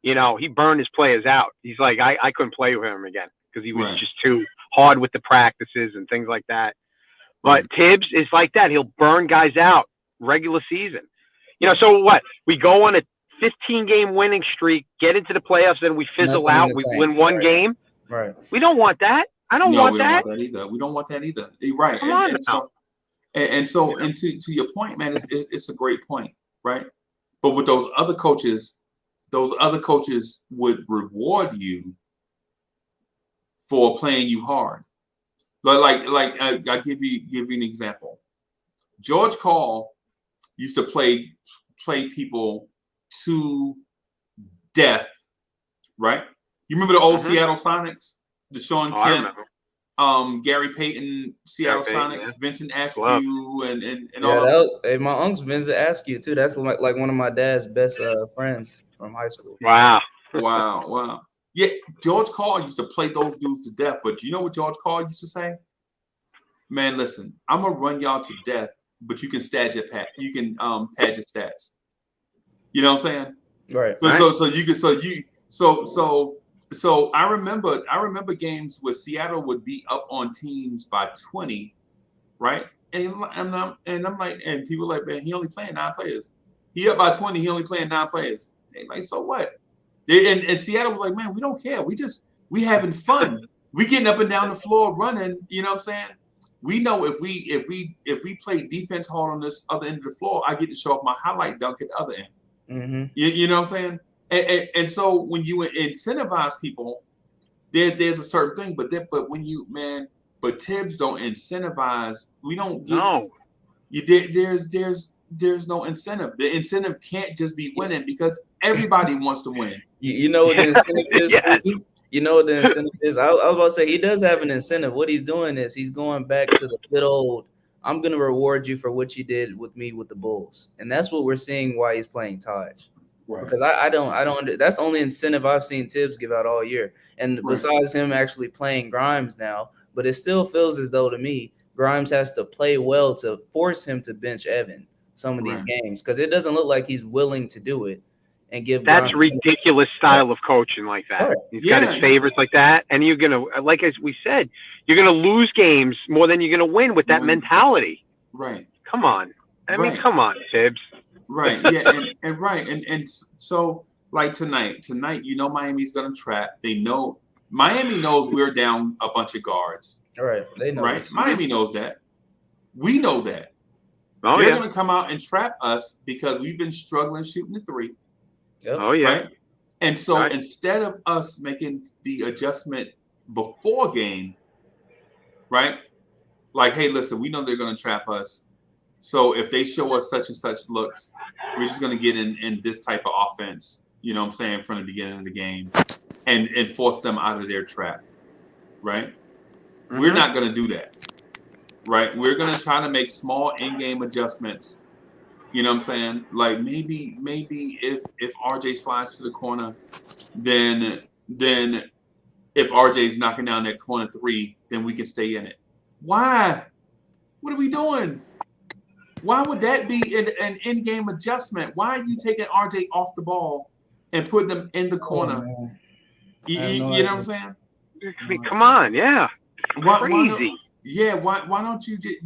he burned his players out. He's like, I couldn't play with him again because he was just too hard with the practices and things like that. But Tibbs is like that. He'll burn guys out regular season. So what? We go on a 15-game winning streak, get into the playoffs, then we fizzle out. We win one game. Right. We don't want that. I don't want that. We don't want that either. Right. Come on now. And to your point, man, it's a great point, right? But with those other coaches would reward you for playing you hard. But like I'll give you an example. George Karl used to play people to death, right? You remember the old Seattle Sonics, the Sean Kemp, Gary Payton, Seattle Sonics, Vincent Askew, and all that. Hey, my uncle's Vincent Askew too. That's like one of my dad's best friends from high school. Wow. Yeah, George Karl used to play those dudes to death. But you know what George Karl used to say? Man, listen, I'm gonna run y'all to death, but you can pad your stats. You know what I'm saying? Right. So I remember games where Seattle would be up on teams by 20, right? And I'm like, and people are like, man, he only playing 9 players. He up by 20, he only playing 9 players. And like, so what? And Seattle was like, man, we don't care. We having fun. We getting up and down the floor running. You know what I'm saying? We know if we play defense hard on this other end of the floor, I get to show off my highlight dunk at the other end. Mm-hmm. You know what I'm saying? And so when you incentivize people, there's a certain thing, but Tibbs don't incentivize. We don't. There's no incentive. The incentive can't just be winning because everybody wants to win. You know what the incentive is? Yes. You know what the incentive is? I was about to say he does have an incentive. What he's doing is he's going back to the good old, I'm going to reward you for what you did with me with the Bulls. And that's what we're seeing why he's playing Taj. Right. Because I don't that's the only incentive I've seen Tibbs give out all year. And besides him actually playing Grimes now, but it still feels as though to me, Grimes has to play well to force him to bench Evan some of these games because it doesn't look like he's willing to do it and give. That's a ridiculous style of coaching like that. Right. He's got his favorites like that, and you're gonna, like as we said, you're gonna lose games more than you're gonna win with that mentality. Right. Come on. I mean, come on, Tibbs. Right. Yeah. And so like tonight, Miami's gonna trap. They know Miami knows we're down a bunch of guards. All right, they know. Right? Miami knows that. We know that. Oh, They're yeah. gonna come out and trap us because we've been struggling shooting the three. Yep. Oh, yeah. Right? And so Right. instead of us making the adjustment before game, right? Like, hey, listen, we know they're gonna trap us. So if they show us such and such looks, we're just gonna get in this type of offense, you know what I'm saying, from the beginning of the game and force them out of their trap. Right? Mm-hmm. We're not gonna do that. Right? We're gonna try to make small in-game adjustments. You know what I'm saying? Like maybe if RJ slides to the corner, then if RJ's knocking down that corner three, then we can stay in it. Why? What are we doing? Why would that be an in-game adjustment? Why are you taking RJ off the ball and putting them in the corner? You know what I'm saying? I mean, come on, yeah. Crazy. Why don't you just,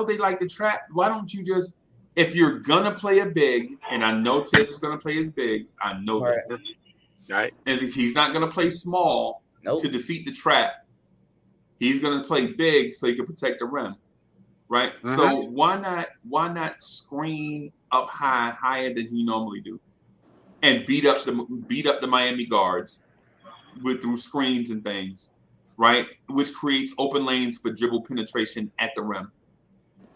they like the trap. Why don't you just, if you're gonna play a big, and I know Tibbs is gonna play his bigs, I know that. Right. And he's not gonna play small to defeat the trap. He's gonna play big so he can protect the rim. Right? Mm-hmm. So why not screen up higher than you normally do? And beat up the Miami guards through screens and things. Right, which creates open lanes for dribble penetration at the rim,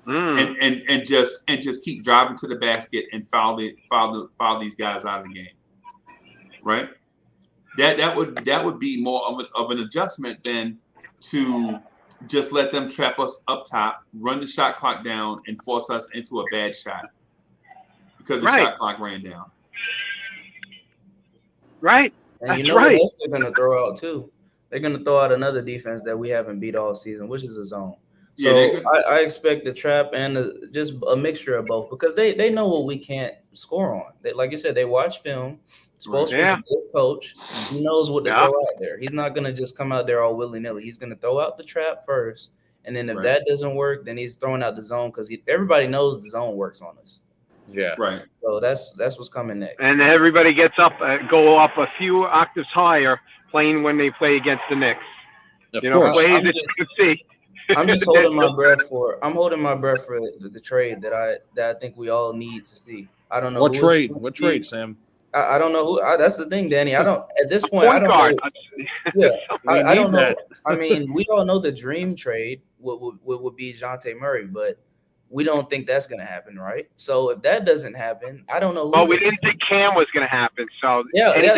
and just keep driving to the basket and foul these guys out of the game. Right, that would be more of an adjustment than to just let them trap us up top, run the shot clock down, and force us into a bad shot because the shot clock ran down. Right, and you know what else they're gonna throw out too. They're going to throw out another defense that we haven't beat all season, which is a zone. So I expect the trap and just a mixture of both because they know what we can't score on. Like you said, they watch film. Spoelstra's a good coach. He knows what to throw out there. He's not going to just come out there all willy-nilly. He's going to throw out the trap first. And then if that doesn't work, then he's throwing out the zone because everybody knows the zone works on us. Yeah. Right. So that's what's coming next. And everybody gets up, go up a few octaves higher playing when they play against the Knicks. Of course. Ways that you can see. I'm just holding my breath for the trade that I think we all need to see. I don't know what trade. What trade, Sam? I don't know who. That's the thing, Danny. I don't at this point. I don't know. I don't know. I mean, we all know the dream trade would be Dejounte Murray, but we don't think that's going to happen, right? So if that doesn't happen, I don't know. Well, we didn't think Cam was going to happen. So yeah,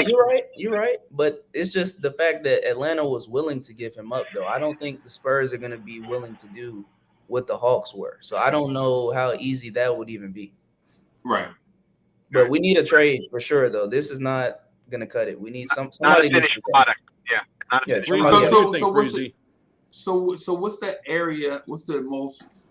you're right. But it's just the fact that Atlanta was willing to give him up, though. I don't think the Spurs are going to be willing to do what the Hawks were. So I don't know how easy that would even be. Right. But we need a trade for sure, though. This is not going to cut it. We need somebody. Not a finished product. Yeah. So what's that area? What's the most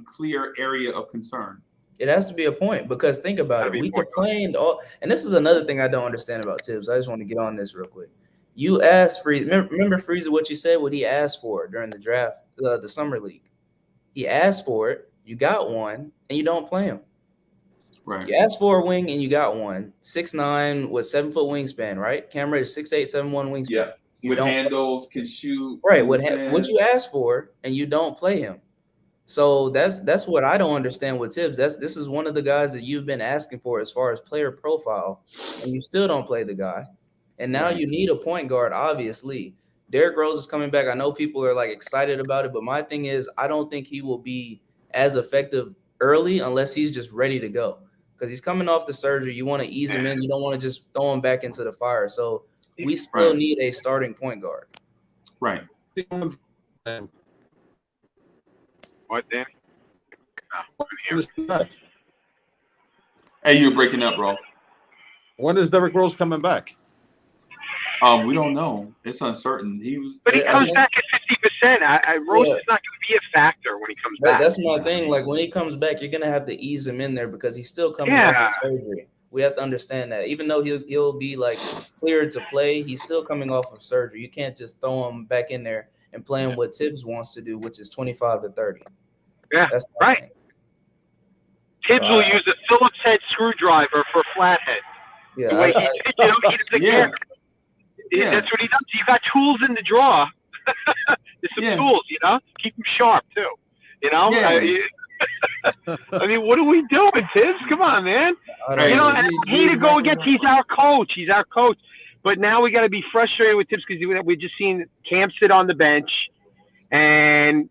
clear area of concern? It has to be a point because think about it. We complained all, and this is another thing I don't understand about Tibbs. I just want to get on this real quick. You asked Freeze. Remember Freeze what you said? What he asked for during the draft, the summer league. He asked for it. You got one, and you don't play him. Right. You asked for a wing, and you got one. 6'9" with 7 foot wingspan. Right. Cam Reddish 6'8", 7'1" wingspan. Yeah. With handles, can shoot. Right. What you asked for, and you don't play him. So that's what I don't understand with Tibbs. This is one of the guys that you've been asking for as far as player profile, and you still don't play the guy. And now you need a point guard, obviously. Derrick Rose is coming back. I know people are like excited about it, but my thing is I don't think he will be as effective early unless he's just ready to go. Because he's coming off the surgery. You want to ease him in. You don't want to just throw him back into the fire. So we still need a starting point guard. Right. What, Danny? Hey, you're breaking up, bro. When is Derrick Rose coming back? We don't know. It's uncertain. But he comes back at 50%. Rose is not going to be a factor when he comes back. That's my thing. Like when he comes back, you're going to have to ease him in there because he's still coming off of surgery. We have to understand that. Even though he'll be like cleared to play, he's still coming off of surgery. You can't just throw him back in there and play him what Tibbs wants to do, which is 25 to 30. Yeah, that's right. Tibbs will use a Phillips head screwdriver for flathead. Yeah, the way he doesn't care. Yeah. That's what he does. You got tools in the drawer. There's some tools, keep them sharp too. I mean, what are we doing, Tibbs? Come on, man. And I hate to go against. He's our coach. But now we got to be frustrated with Tibbs because we just seen Cam sit on the bench and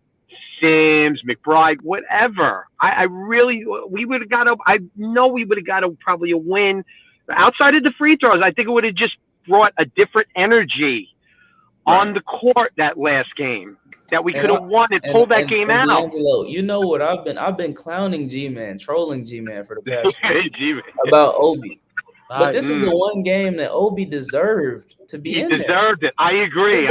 Sims, McBride, whatever. We would have got I know we would have got probably a win outside of the free throws. I think it would have just brought a different energy on the court that last game that we could have won and pulled that game out. D'Angelo, you know what I've been clowning G-Man, trolling G-Man for the past about Obi. But this is the one game that Obi deserved to be in there. He deserved it. I agree.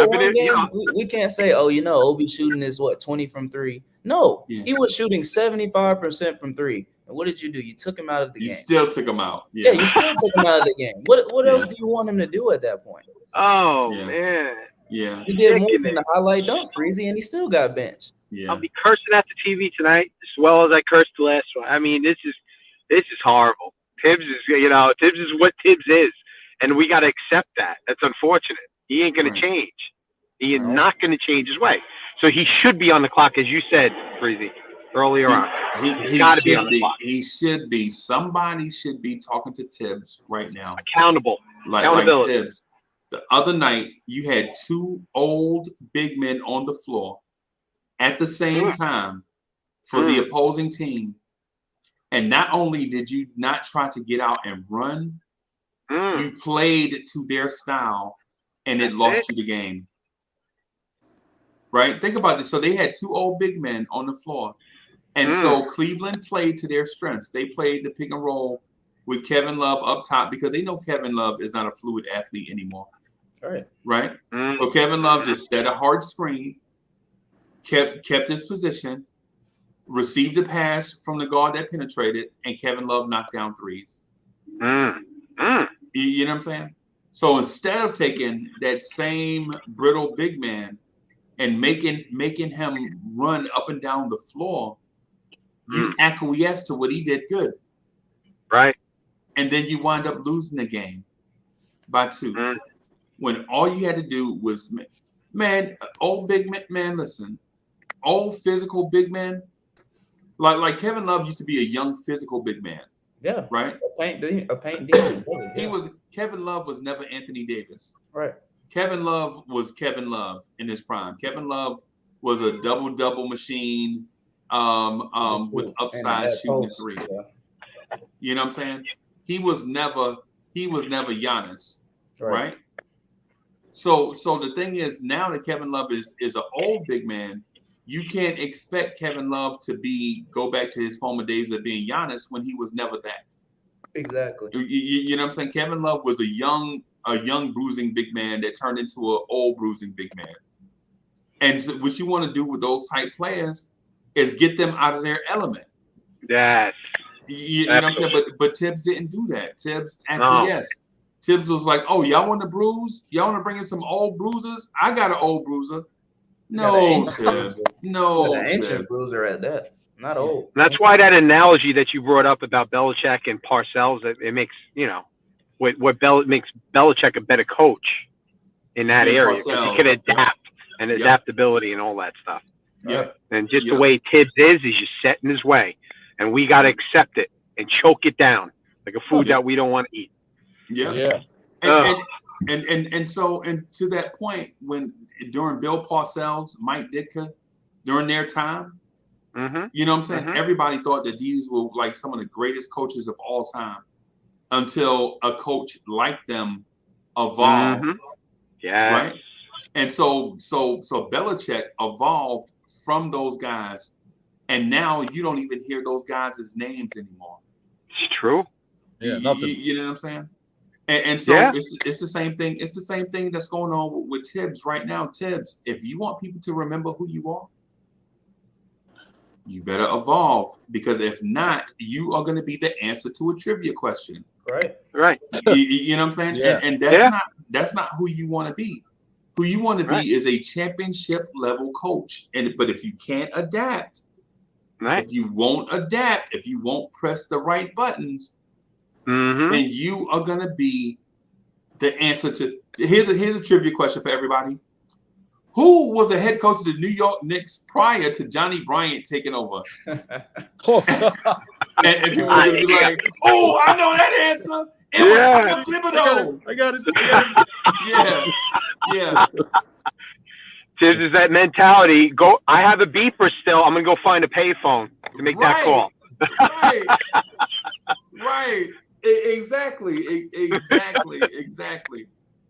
We can't say, Obi shooting is 20 from 3. No, he was shooting 75% from 3. And what did you do? You took him out of the game. You still took him out. Yeah, you still took him out of the game. What else do you want him to do at that point? Oh, man. Yeah. He did more than the highlight dunk, Freezy, and he still got benched. Yeah. I'll be cursing at the TV tonight as well as I cursed the last one. I mean, this is horrible. Tibbs is what Tibbs is, and we got to accept that. That's unfortunate. He ain't going to change. He is not going to change his way. So he should be on the clock, as you said, Freezy, earlier on. He got to be on the clock. He should be. Somebody should be talking to Tibbs right now. Accountable. Accountability. Like Tibbs. The other night, you had 2 old big men on the floor at the same time for the opposing team. And not only did you not try to get out and run, you played to their style, and it lost you the game. Right? Think about this. So they had 2 old big men on the floor. And so Cleveland played to their strengths. They played the pick and roll with Kevin Love up top because they know Kevin Love is not a fluid athlete anymore. All right. Right? So Kevin Love just set a hard screen, kept his position, received a pass from the guard that penetrated, and Kevin Love knocked down threes. You know what I'm saying? So instead of taking that same brittle big man and making him run up and down the floor, you acquiesce to what he did good. Right. And then you wind up losing the game by 2. When all you had to do was, old big man, listen, old physical big man, like Kevin Love used to be a young physical big man. Yeah. Right? A paint demon. Kevin Love was never Anthony Davis. Right. Kevin Love was Kevin Love in his prime. Kevin Love was a double machine with upside shooting 3. Yeah. You know what I'm saying? He was never Giannis. Right? So the thing is, now that Kevin Love is an old big man, you can't expect Kevin Love to go back to his former days of being Giannis when he was never that. Exactly. You know what I'm saying? Kevin Love was a young bruising big man that turned into an old bruising big man. And so what you want to do with those type players is get them out of their element. Yes. You know what I'm saying? But Tibbs didn't do that. Tibbs acquiesced. Tibbs was like, "Oh, y'all want to bruise? Y'all want to bring in some old bruisers? I got an old bruiser." No, Tibbs. No, an ancient bruiser at that. Not old. That's why that analogy that you brought up about Belichick and Parcells, it makes makes Belichick a better coach in that area because he can adapt and adaptability and all that stuff. Yeah. And just the way Tibbs is just set in his way, and we got to accept it and choke it down like a food that we don't want to eat. Yeah. And so to that point, when during Bill Parcells, Mike Ditka, during their time, you know what I'm saying? Everybody thought that these were like some of the greatest coaches of all time until a coach like them evolved. Yeah. Right. And so Belichick evolved from those guys, and now you don't even hear those guys' names anymore. It's true. Yeah. You know what I'm saying? And so it's the same thing. It's the same thing that's going on with Tibbs right now. Tibbs, if you want people to remember who you are, you better evolve, because if not, you are going to be the answer to a trivia question. Right. You know what I'm saying? Yeah. And that's not who you want to be. Who you want to be is a championship level coach. But if you can't adapt, if you won't adapt, if you won't press the right buttons, and you are gonna be the answer to. Here's a trivia question for everybody. Who was the head coach of the New York Knicks prior to Johnny Bryant taking over? And people are gonna be like, "Oh, I know that answer. It was Tom Thibodeau." I got it. Yeah. Tibbs is that mentality. Go. I have a beeper still. I'm gonna go find a payphone to make that call. Right. Exactly.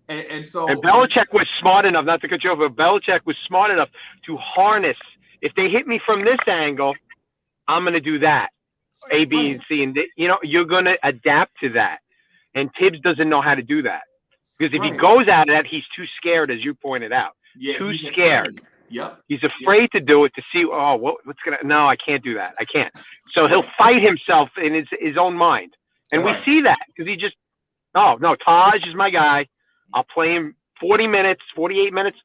And so. And Belichick was smart enough, not to cut you off, but Belichick was smart enough to harness. If they hit me from this angle, I'm gonna do that. A, B, and C, and you're gonna adapt to that. And Tibbs doesn't know how to do that because if he goes at that, he's too scared, as you pointed out. Yeah, too scared. Afraid. Yep. He's afraid to do it to see. Oh, what's gonna? No, I can't do that. I can't. So he'll fight himself in his own mind, and we see that because he just. Oh no, Taj is my guy. I'll play him 40 minutes, 48 minutes.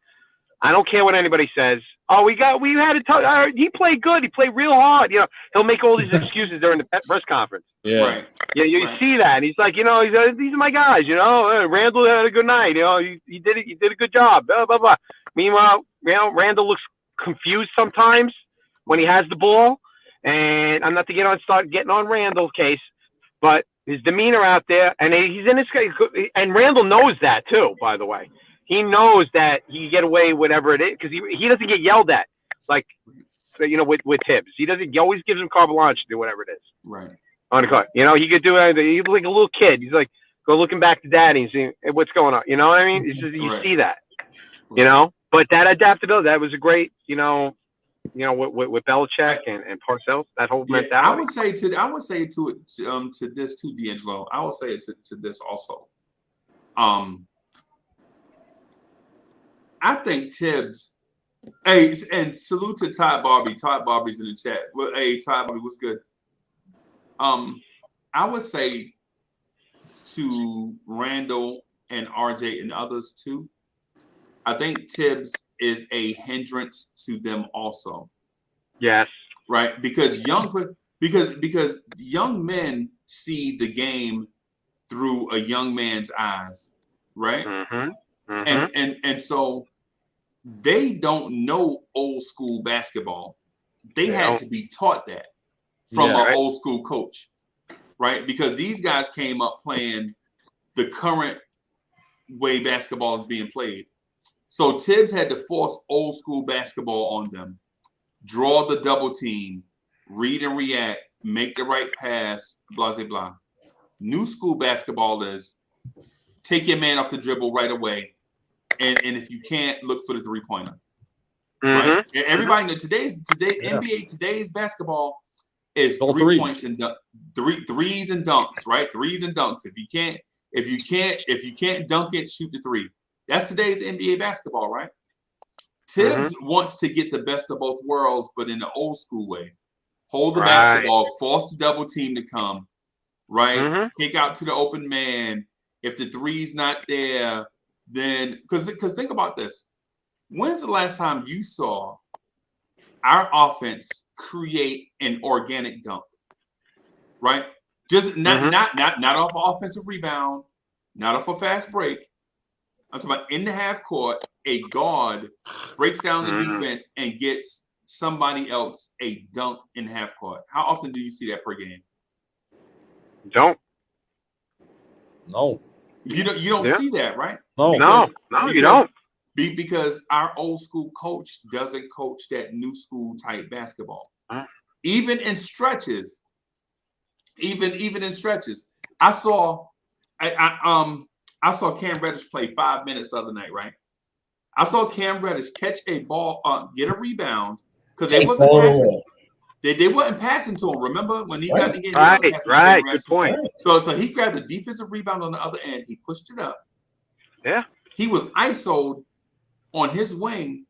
I don't care what anybody says. Oh, we had a tough. He played good. He played real hard. He'll make all these excuses during the press conference. Yeah. Right. Yeah, you see that, and he's like, these are my guys. Randall had a good night. He did it. You did a good job. Blah blah blah. Meanwhile, Randall looks confused sometimes when he has the ball, and I'm not to start getting on Randall's case, but his demeanor out there, and he's in his case, and Randall knows that too. By the way, he knows that he can get away whatever it is because he doesn't get yelled at like with Tibbs. He always gives him carte blanche to do whatever it is. Right. On the court, he could do anything. He's like a little kid. He's like looking back to daddy and seeing what's going on. You know what I mean? It's just you see that. But that adaptability, that was a great, with Belichick and Parcells, that whole mentality. I would say to this too, D'Angelo. I will say it to this also. I think Tibbs. Hey, and salute to Todd Barbie. Todd Barbie's in the chat. Well, hey, Todd Barbie, what's good? I would say to Randall and RJ and others too. I think Tibbs is a hindrance to them also. Yes. Right? Because young men see the game through a young man's eyes, right? And so they don't know old school basketball. They had to be taught that from an old school coach, right? Because these guys came up playing the current way basketball is being played. So Tibbs had to force old school basketball on them, draw the double team, read and react, make the right pass, blah, blah, blah. New school basketball is take your man off the dribble right away. And if you can't, look for the three-pointer. Right? And everybody knows NBA today's basketball is 3 points and threes and dunks, right? Threes and dunks. If you can't dunk it, shoot the three. That's today's NBA basketball, right? Tibbs wants to get the best of both worlds, but in the old school way. Hold the basketball, force the double team to come, right? Kick out to the open man. If the three's not there, then because think about this. When's the last time you saw our offense create an organic dunk? Right? Just not off an offensive rebound, not off a fast break. I'm talking about in the half court, a guard breaks down the defense and gets somebody else a dunk in half court. How often do you see that per game? Don't. No. You don't see that, right? No, you don't. Because our old school coach doesn't coach that new school type basketball. Even in stretches. Even in stretches. I saw Cam Reddish play 5 minutes the other night, right? I saw Cam Reddish catch a ball, get a rebound because they wasn't passing. They wasn't passing to him. Remember when he got in the game? Right. Good point. So he grabbed a defensive rebound on the other end. He pushed it up. Yeah. He was ISO'd on his wing.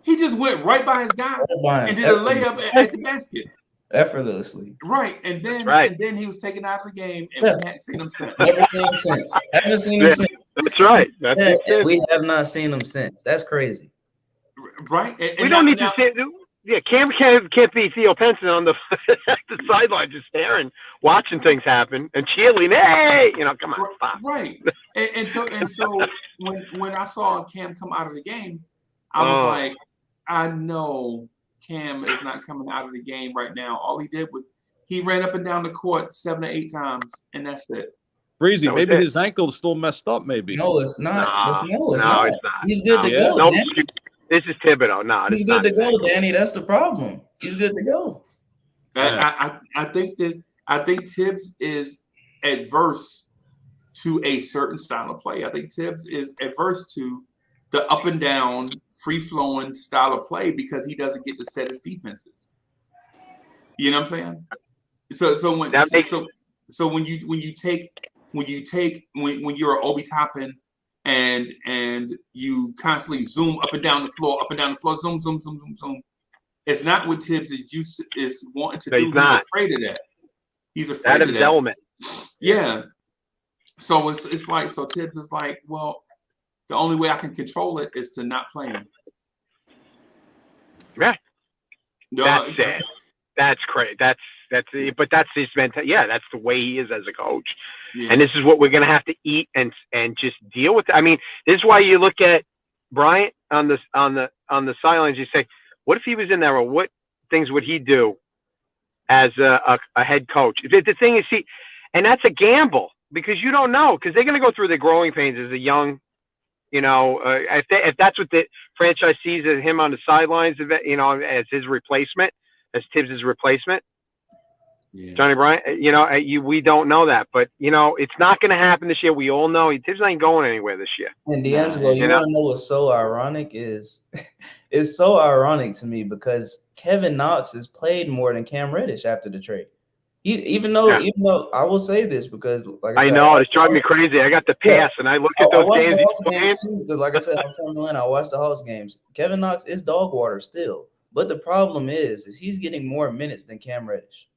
He just went right by his guy and did a layup at the basket. Effortlessly. Right. And then he was taken out of the game and we hadn't seen him since. Never seen him since. Haven't seen him since. That's right. We have not seen him since. That's crazy. Right. We don't need to say Cam can't be Theo Penson on the sideline just staring, watching things happen and cheerleading. Hey, come on, stop. Right. And so when I saw Cam come out of the game, I was like, I know Cam is not coming out of the game right now. All he did was he ran up and down the court 7 or 8 times, and that's it. Breezy, maybe his ankle is still messed up. Maybe. No, it's not. No, it's not. He's good to go. No, this is Thibodeau. No, he's good to go, Danny. That's the problem. He's good to go. I think Tibbs is adverse to a certain style of play. I think Tibbs is adverse to the up and down, free flowing style of play because he doesn't get to set his defenses. You know what I'm saying? So when you're Obi Toppin and you constantly zoom up and down the floor, zoom. It's not what Tibbs is wanting to do. He's afraid of that. He's afraid of that. Element. Yeah. So it's like, so Tibbs is like, well, the only way I can control it is to not play him. Yeah. That's it. That's crazy. But that's his mentality. Yeah, that's the way he is as a coach. Yeah. And this is what we're gonna have to eat and just deal with. I mean, this is why you look at Bryant on the sidelines. You say, what if he was in there, or what things would he do as a head coach? The thing is, and that's a gamble because you don't know, because they're gonna go through the growing pains as a young. If that's what the franchise sees as him on the sidelines, as his replacement, as Tibbs' replacement. Yeah. Johnny Bryant, we don't know that, but it's not going to happen this year. We all know Tibbs ain't going anywhere this year. And D'Angelo, you want to know what's so ironic is, it's so ironic to me because Kevin Knox has played more than Cam Reddish after the trade. Even though I will say this because, like I said, know it's driving me crazy. I got the pass and I look at those games. Because, like I said, I'm from Atlanta. I watch the Hawks games. Kevin Knox is dog water still, but the problem is he's getting more minutes than Cam Reddish.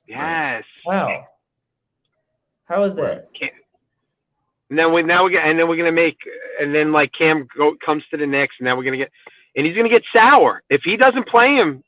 Yes. Wow. How is that? And then we're gonna make, and then like Cam comes to the Knicks, and now we're gonna get, and he's gonna get sour if he doesn't play him,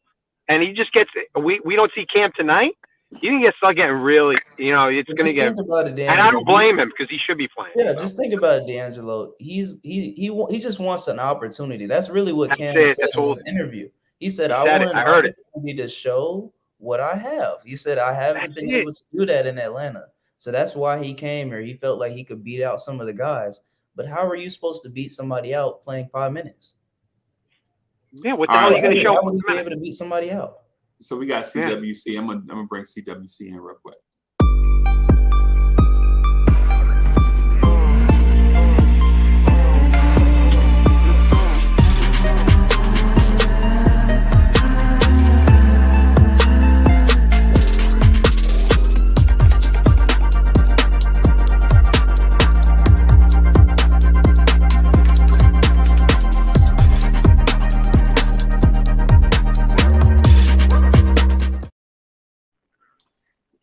and he just gets. We don't see Cam tonight. He's gonna start getting really, it's gonna get. And I don't blame him because he should be playing. Yeah, just think about it, D'Angelo. He just wants an opportunity. That's really what Cam said in his interview. He said, "I want an opportunity to show what I have." He said, "I haven't been able to do that in Atlanta." So that's why he came here. He felt like he could beat out some of the guys. But how are you supposed to beat somebody out playing 5 minutes? Yeah, what the hell are you going to show? How would you be able to beat somebody out? So we got CWC. Yeah. I'm gonna bring CWC in real quick.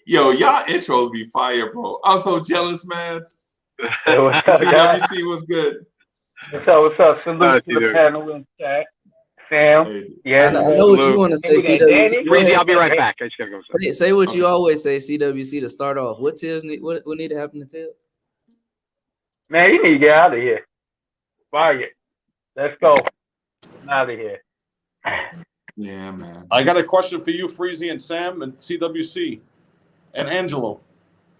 Yo, y'all intros be fire, bro. I'm so jealous, man. CWC was good. What's up? Salute to the panel in chat. Sam. Hey, yeah, I know what you want to say, CWC. Breezy, I'll be right back. I just gotta go. Say what you always say, CWC, to start off. What Tibbs need? What need to happen to Tibbs? Man, you need to get out of here. Fire. Let's go. I'm out of here. Yeah, man. I got a question for you, Freezy and Sam and CWC. And Angelo,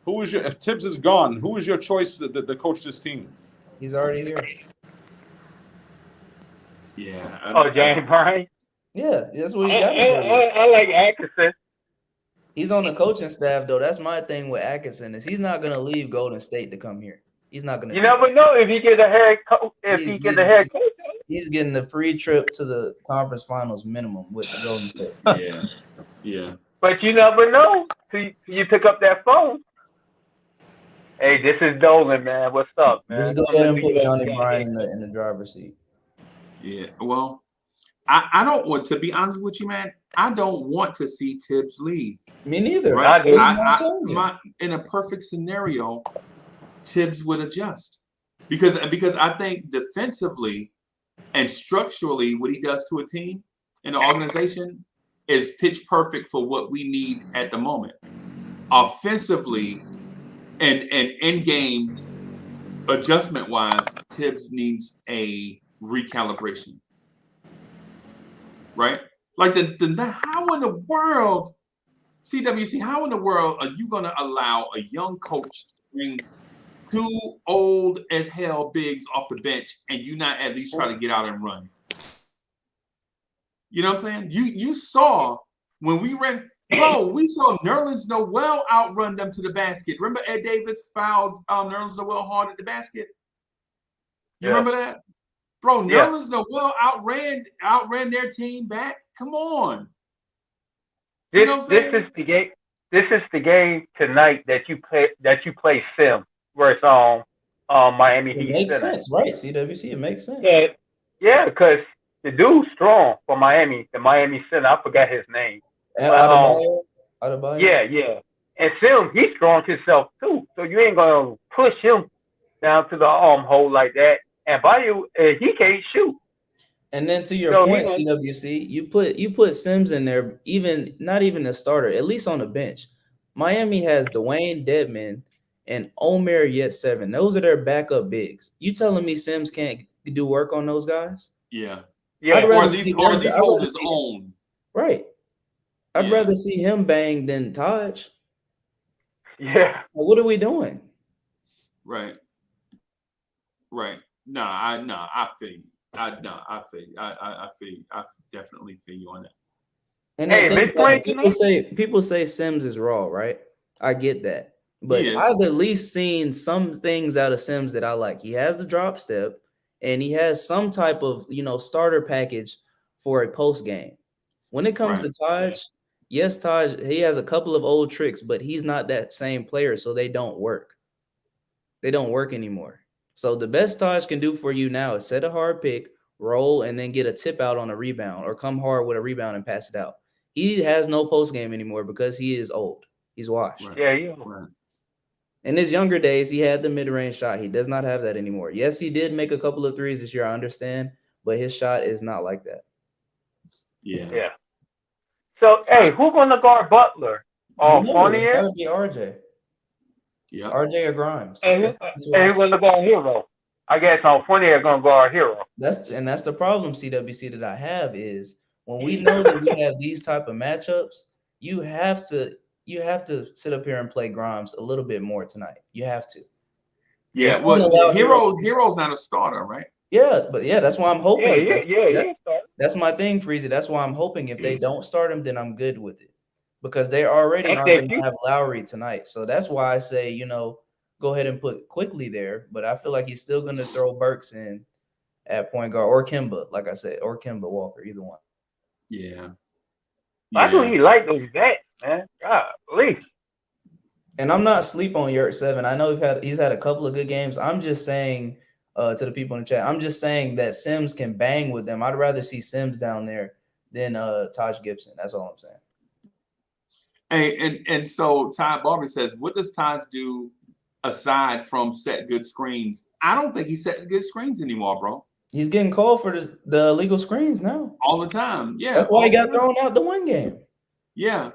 if Tibbs is gone, who is your choice to coach this team? He's already here. Yeah. James Bryant? Yeah, that's what he got. I like Atkinson. He's on the coaching staff, though. That's my thing with Atkinson is he's not going to leave Golden State to come here. He's not going to. You never know if he get a head coach. He's getting the free trip to the conference finals minimum with the Golden State. Yeah. But you never know. You pick up that phone. Hey, this is Dolan, man. What's up, man? Just go ahead and put Johnny Bryant in the driver's seat. Yeah. Well, I don't want to be honest with you, man. I don't want to see Tibbs leave. Me neither. Right? In a perfect scenario, Tibbs would adjust because I think defensively and structurally, what he does to a team in the organization is pitch perfect for what we need at the moment. Offensively and in game adjustment wise, Tibbs needs a recalibration. Right? Like how in the world, CWC, how in the world are you gonna allow a young coach to bring two old as hell bigs off the bench and you not at least try to get out and run? You know what I'm saying? You saw when we ran, bro, we saw Nerlens Noel outrun them to the basket. Remember Ed Davis fouled Nerlens Noel hard at the basket? You remember that? Bro, Nerlens Noel outran their team back. Come on. You know what I'm saying? This is the game. This is the game tonight that you play Sim versus Miami Heat. It makes sense, right? CWC, it makes sense. Yeah, because the dude's strong for Miami. The Miami center, I forgot his name. Adebayo? Yeah. And Sim, he's strong himself too. So you ain't gonna push him down to the hole like that. And Bayou, he can't shoot. And then to your point, CWC, you put Sims in there, not even the starter, at least on the bench. Miami has Dwayne Dedman and Omer Yet7. Those are their backup bigs. You telling me Sims can't do work on those guys? Yeah. Or at least hold his own. Right. I'd rather see him bang than Taj. Yeah. Well, what are we doing? Right. I feel you. I feel you. I definitely feel you on that. And people say Sims is raw, right? I get that. But I've at least seen some things out of Sims that I like. He has the drop step and he has some type of, starter package for a post game. When it comes to Taj, yes, Taj, he has a couple of old tricks, but he's not that same player, so they don't work. They don't work anymore. So the best Taj can do for you now is set a hard pick, roll, and then get a tip out on a rebound or come hard with a rebound and pass it out. He has no post game anymore because he is old. He's washed. Right. In his younger days, he had the mid-range shot. He does not have that anymore. Yes, he did make a couple of threes this year, I understand, but his shot is not like that. Yeah. So, hey, who's going to guard Butler? Fournier? It's got to be RJ. Yeah. RJ or Grimes. And who's going to guard Hero? I guess Fournier going to guard Hero. That's the problem, CWC, that I have is when we know that we have these type of matchups, you have to sit up here and play Grimes a little bit more tonight. You have to. Yeah, well, Hero's not a starter, right? Yeah, but that's why I'm hoping. Yeah. That's my thing, Freezy. That's why I'm hoping if they don't start him, then I'm good with it. Because they already aren't going to have Lowry tonight. So that's why I say, go ahead and put Quickly there. But I feel like he's still going to throw Burks in at point guard or Kemba, like I said, or Kemba Walker, either one. Yeah. I really like those vets, man. Golly. And I'm not sleep on Yurt7. I know he's had a couple of good games. I'm just saying to the people in the chat, I'm just saying that Sims can bang with them. I'd rather see Sims down there than Taj Gibson. That's all I'm saying. Hey, and so Ty Barber says, what does Taj do aside from set good screens? I don't think he sets good screens anymore, bro. He's getting called for the illegal screens now. All the time. Yeah. That's why he got thrown out the one game. Yeah.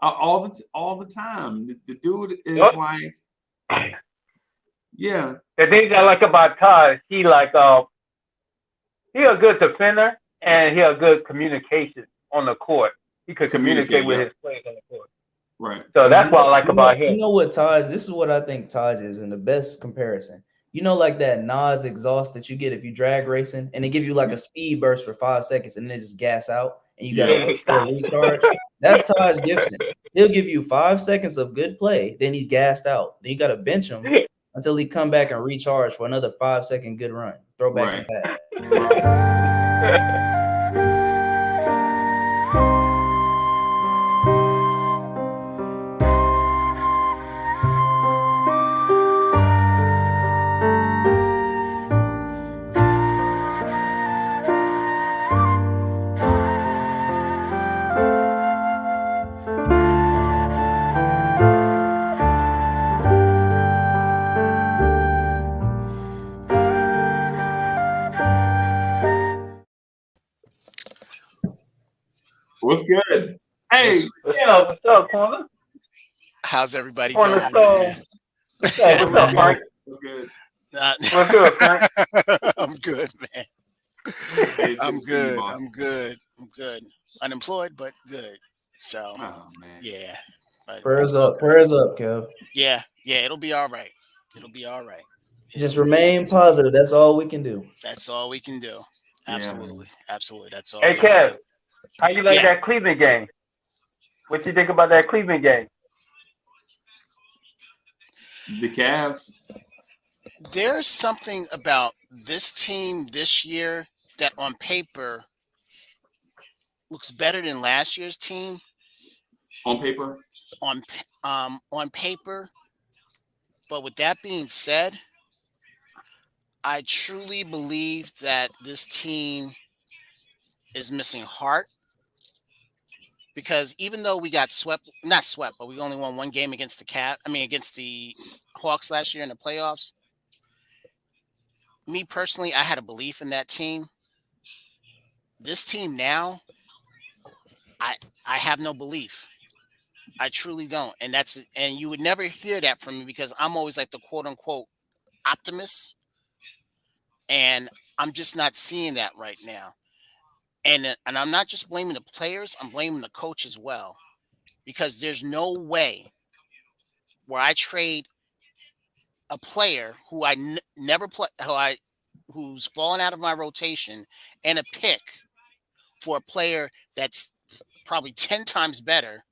All the time. The dude is like, yeah. The thing I like about Todd, he a good defender and he a good communication on the court. He could communicate with his players on the court. Right. So that's what I like about him. You know what, Taj? This is what I think Taj is in the best comparison. Like that Nas exhaust that you get if you drag racing, and they give you like a speed burst for 5 seconds, and then just gas out, and you got to recharge. That's Taj Gibson. He'll give you 5 seconds of good play, then he's gassed out. Then you got to bench him until he come back and recharge for another 5 second good run. Throw back and pass. What's good? Hey, What's up, Corner? How's everybody Corner doing? Stone. Hey, what's up, Frank? what's good? What's good, Frank? I'm good, man. Hey, it's good I'm to see you, good. boss. I'm good. I'm good. Unemployed, but good. So, Oh man. yeah. But Prayers it's all up, good. prayers up, Kev. Yeah. Yeah. It'll be all right. It'll be all right. Just remain positive. That's all we can do. That's all we can do. Absolutely. Absolutely. That's all. Hey, we can Kev, do. how you like Yeah. that Cleveland game? What you think about that Cleveland game? The Cavs. There's something about this team this year that on paper looks better than last year's team. On paper. On paper. But with that being said, I truly believe that this team is missing heart, because even though we got not swept, but we only won one game against against the Hawks last year in the playoffs. Me personally, I had a belief in that team. This team now, I have no belief. I truly don't. And you would never hear that from me, because I'm always like the quote unquote optimist. And I'm just not seeing that right now. And I'm not just blaming the players, I'm blaming the coach as well. Because there's no way where I trade a player who I never play, who's fallen out of my rotation, and a pick for a player that's probably 10 times better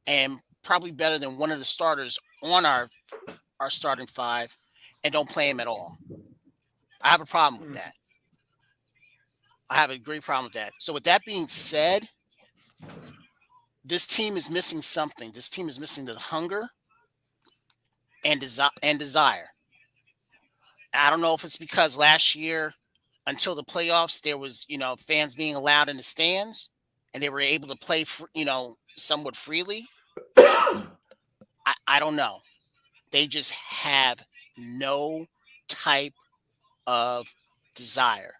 and probably better than one of the starters on our starting five, and don't play him at all. I have a problem with that. I have a great problem with that. So with that being said, this team is missing something. This team is missing the hunger and desire. I don't know if it's because last year, until the playoffs, there was, fans being allowed in the stands, and they were able to play, somewhat freely. I don't know. They just have no type of desire.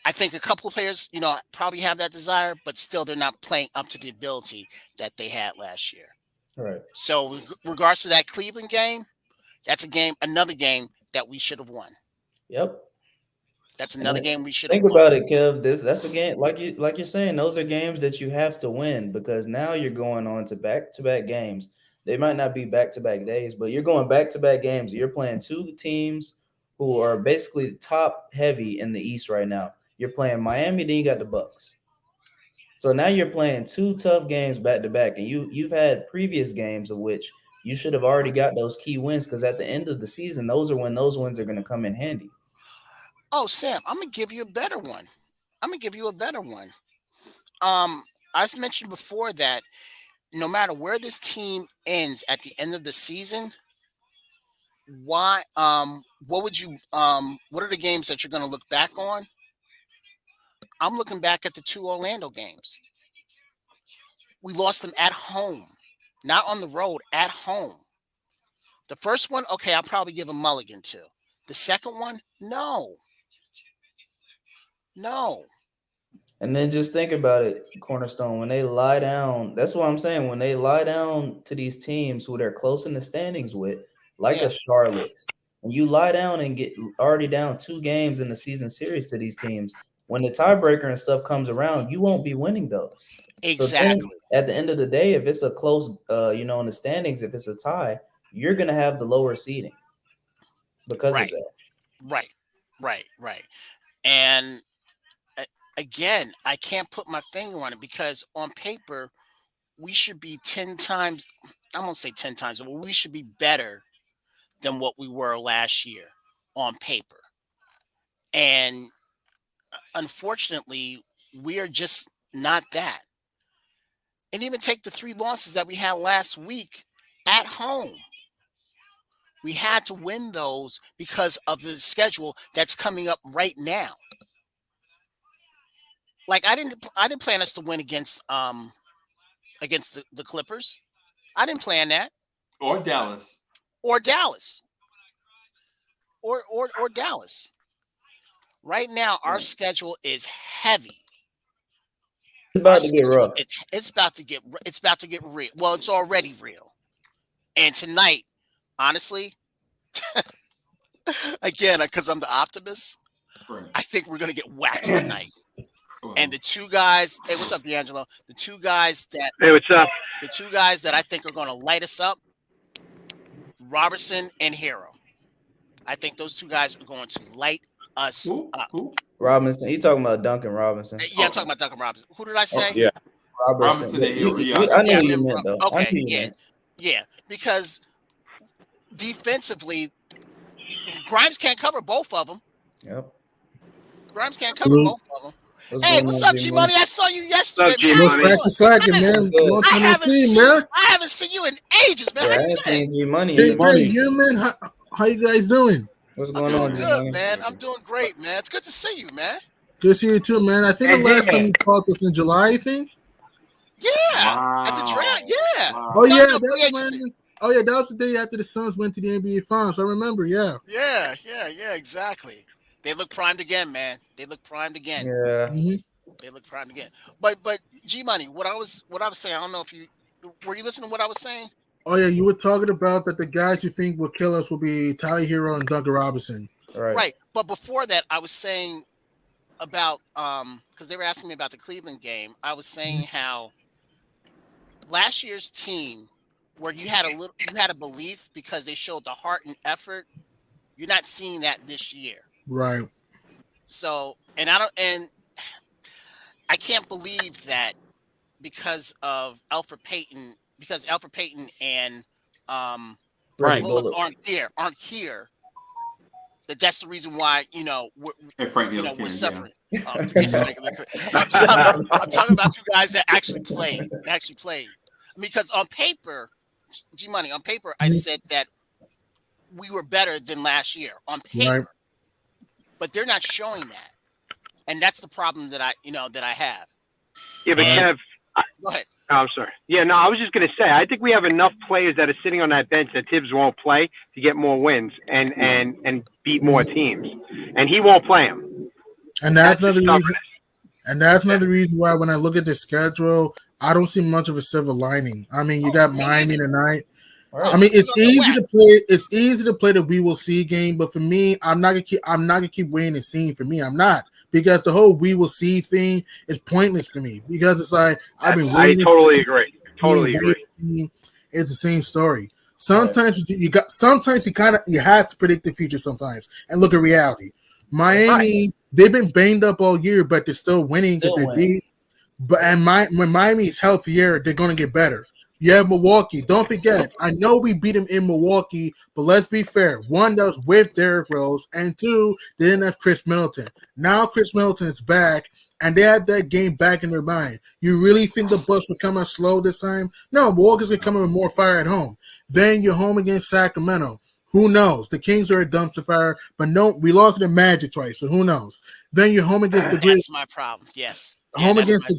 I think a couple of players, probably have that desire, but still they're not playing up to the ability that they had last year. Right. So with regards to that Cleveland game, that's another game that we should have won. Yep. That's another game we should have won. Think about it, Kev. That's a game like you're saying. Those are games that you have to win, because now you're going on to back-to-back games. They might not be back-to-back days, but you're going back-to-back games. You're playing two teams who are basically top heavy in the East right now. You're playing Miami, then you got the Bucks. So now you're playing two tough games back-to-back, and you've had previous games of which you should have already got those key wins, because at the end of the season, those are when those wins are going to come in handy. Oh, Sam, I'm going to give you a better one. I mentioned before that no matter where this team ends at the end of the season, what would you what are the games that you're going to look back on? I'm looking back at the two Orlando games. We lost them at home, not on the road, at home. The first one, okay, I'll probably give a mulligan to. The second one, no. And then just think about it, Cornerstone, when they lie down, that's what I'm saying. When they lie down to these teams who they're close in the standings with, like a Charlotte, and you lie down and get already down 2 games in the season series to these teams, when the tiebreaker and stuff comes around, you won't be winning those. Exactly. So at the end of the day, if it's a close, in the standings, if it's a tie, you're going to have the lower seeding because of that. Right. And again, I can't put my finger on it, because on paper, we should be 10 times, I won't say 10 times, but we should be better than what we were last year on paper. And unfortunately, we are just not that. And even take the 3 losses that we had last week at home. We had to win those because of the schedule that's coming up right now. Like I didn't plan us to win against the Clippers. I didn't plan that. Or Dallas. Or Dallas. Right now, our schedule is heavy. about to get rough. It's about to get real. Well, it's already real. And tonight, honestly, again, because I'm the optimist, I think we're gonna get waxed tonight. And the two guys, hey, what's up, D'Angelo? The two guys that I think are gonna light us up, Robertson and Hero. I think those two guys are going to light us up. Robinson, you talking about Duncan Robinson? Yeah, I'm talking about Duncan Robinson. Who did I say? Yeah, Robinson and Hero. I know you meant though. Okay, yeah, because defensively, Grimes can't cover both of them. Yep. Grimes can't cover both of them. Hey, what's up, G Money? I saw you yesterday. Slacking, man. I haven't seen you in ages, man. Yeah, I ain't seen G Money. Yeah, man. How you guys doing? What's going on, G Money? Good, man. I'm doing great, man. It's good to see you, man. Good to see you too, man. I think the last time we talked was in July, I think. Yeah, at the draft. Yeah. Oh yeah, that was the day after the Suns went to the NBA Finals. I remember. Yeah. Yeah, exactly. They look primed again, man. They look primed again. Yeah. They look primed again. But G Money, what I was saying, I don't know if you were you listening to what I was saying? Oh yeah, you were talking about that the guys you think will kill us will be Tyler Hero and Duncan Robinson. Right. But before that, I was saying about because they were asking me about the Cleveland game. I was saying how last year's team, where you had a belief because they showed the heart and effort. You're not seeing that this year. Right. So, and I can't believe that because Alfred Payton and Bullock aren't here. That's the reason why we're suffering. I'm talking about two guys that actually played. Because on paper, G Money, I said that we were better than last year on paper. Right. But they're not showing that, and that's the problem that I have. Yeah, but Kev, go ahead. Oh, I'm sorry. Yeah, no, I was just going to say, I think we have enough players that are sitting on that bench that Tibbs won't play to get more wins and beat more teams, and he won't play them. And that's another reason. And that's another reason why when I look at the schedule, I don't see much of a silver lining. I mean, you got Miami tonight. I mean, it's easy to play. It's easy to play the we will see game, but for me, I'm not gonna keep waiting and seeing. For me, I'm not, because the whole we will see thing is pointless to me, because it's like I totally agree. It's the same story. Sometimes you have to predict the future sometimes and look at reality. Miami, they've been banged up all year, but they're still winning because they're deep. But when Miami is healthier, they're gonna get better. You have Milwaukee. Don't forget, I know we beat them in Milwaukee, but let's be fair. One, that was with Derrick Rose, and two, they didn't have Chris Middleton. Now Chris Middleton is back, and they had that game back in their mind. You really think the Bucks would come out slow this time? No, Milwaukee's going to come in with more fire at home. Then you're home against Sacramento. Who knows? The Kings are a dumpster fire, but no, we lost to the Magic twice, so who knows? Then you're home against the Grizzlies. That's my problem, yes. Home against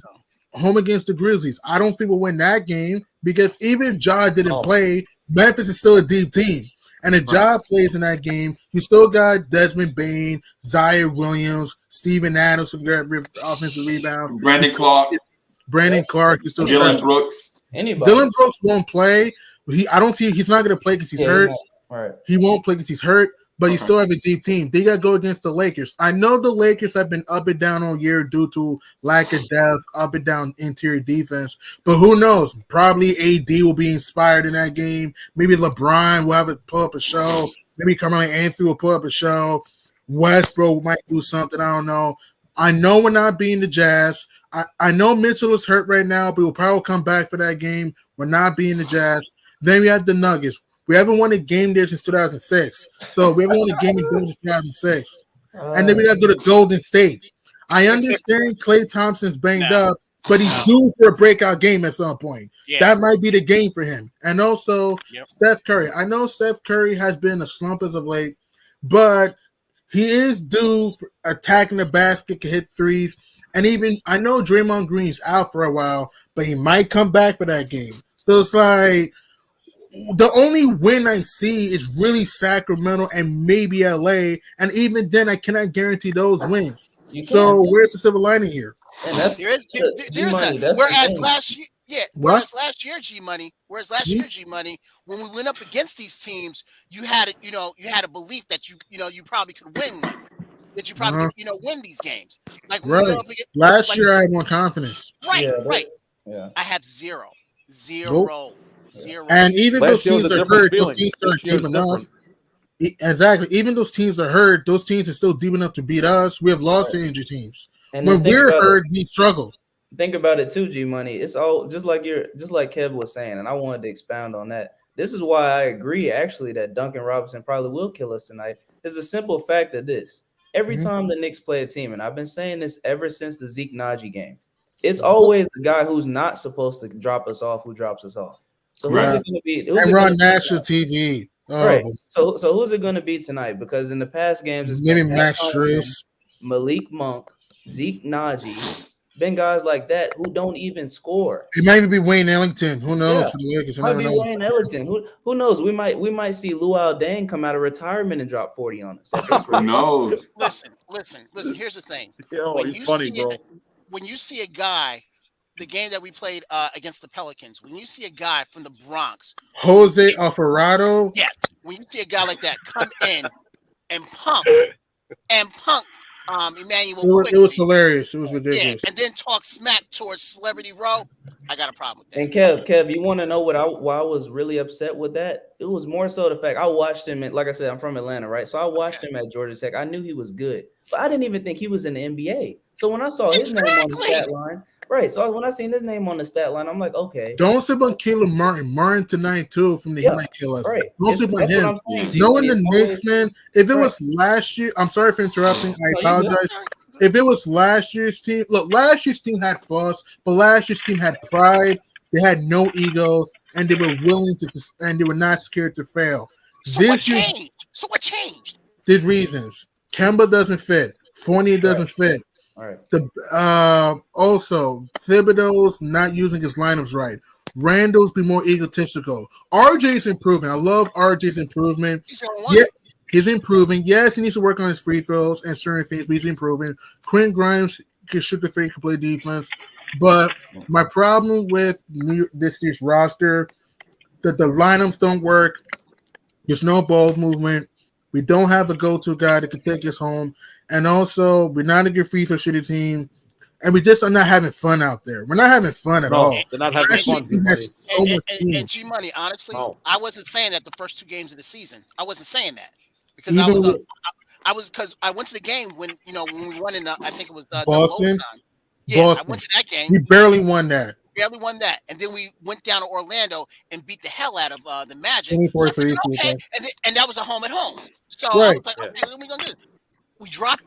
the Grizzlies. I don't think we'll win that game, because even if Ja didn't play, Memphis is still a deep team. And if Ja plays in that game, you still got Desmond Bane, Zaire Williams, Steven Adams who got offensive rebound. Brandon Clark is still Dylan Brooks. Dylan Brooks won't play. I don't think he's not going to play because he's hurt. Right. He won't play because he's hurt. But you still have a deep team. They got to go against the Lakers. I know the Lakers have been up and down all year due to lack of depth, up and down interior defense. But who knows? Probably AD will be inspired in that game. Maybe LeBron will have it pull up a show. Maybe Carmelo Anthony will pull up a show. Westbrook might do something. I don't know. I know we're not beating the Jazz. I know Mitchell is hurt right now, but he'll probably come back for that game. We're not beating the Jazz. Then we have the Nuggets. We haven't won a game there since 2006. So we haven't won a game there since 2006. And then we got to go to Golden State. I understand Klay Thompson's banged up, but he's due for a breakout game at some point. Yeah. That might be the game for him. And also Steph Curry. I know Steph Curry has been a slump as of late, but he is due for attacking the basket, can hit threes. And even I know Draymond Green's out for a while, but he might come back for that game. So it's like the only win I see is really Sacramento and maybe LA, and even then I cannot guarantee those wins. So where's the silver lining here? And that's There is G-Money, that. that's the Whereas thing. last year, What? G Money, when we went up against these teams, you had a belief that you probably could win one. That you probably could, win these games. Like when we Right. went up against, Last year I had more confidence. right. Yeah. I have zero. Nope. And even those Last year was teams a are different hurt, those feeling. teams This aren't year deep is enough. different. Exactly. Even those teams are hurt, those teams are still deep enough to beat us. We have lost to injured teams. And When then we're hurt, we struggle. Think about it too, G Money. It's all just like Kev was saying, and I wanted to expound on that. This is why I agree actually that Duncan Robinson probably will kill us tonight. Is the simple fact of this. Every time the Knicks play a team, and I've been saying this ever since the Zeke Naji game, it's always the guy who's not supposed to drop us off who drops us off. So who's it going to be? And we're on national TV. Oh, right. So who's it going to be tonight? Because in the past games, it's maybe been Max Strus, Malik Monk, Zeke Naji, been guys like that who don't even score. It might even be Wayne Ellington. Who knows? Yeah. For the Lakers, Might be Wayne Ellington. Who knows? We might see Luau Deng come out of retirement and drop 40 on us. Who knows? Listen. Here's the thing. Yo, he's funny, bro. When you see a guy, the game that we played against the Pelicans, when you see a guy from the Bronx, Jose Alvarado. Yes, when you see a guy like that come in and punk Emmanuel. It was hilarious. It was ridiculous. Yeah, and then talk smack towards Celebrity Row. I got a problem with that. And Kev, you want to know why I was really upset with that? It was more so the fact I watched him, and like I said, I'm from Atlanta, right? So I watched him at Georgia Tech. I knew he was good, but I didn't even think he was in the NBA. So when I saw his name on the stat line, right? So when I seen his name on the stat line, I'm like, okay. Don't sleep on Caleb Martin. Martin tonight too from the He Might Kill Us. Right. Don't sleep on him. Knowing the Knicks, man. If it was last year, I'm sorry for interrupting. I apologize. If it was last year's team, look, last year's team had flaws, but last year's team had pride. They had no egos, and they were willing to, and they were not scared to fail. So what changed? There's reasons. Kemba doesn't fit. Fournier doesn't fit. All right. Also, Thibodeau's not using his lineups right. Randall's be more egotistical. RJ's improving. I love RJ's improvement. Yeah, he's improving. Yes, he needs to work on his free throws and certain things, but he's improving. Quinn Grimes can shoot the free, can play defense. But my problem with this year's roster, that the lineups don't work. There's no ball movement. We don't have a go-to guy that can take us home. And also, we're not a good free throw shooting team. And we just are not having fun out there. We're not having fun at all. They're not having fun. And G Money, honestly, I wasn't saying that the first 2 games of the season. I wasn't saying that because I went to the game when we won in I think it was Boston. Yeah, Boston. I went to that game. We barely won that. And then we went down to Orlando and beat the hell out of the Magic. 24 So okay, and that was a home at home. So right. I was like, okay, what are we gonna do? We dropped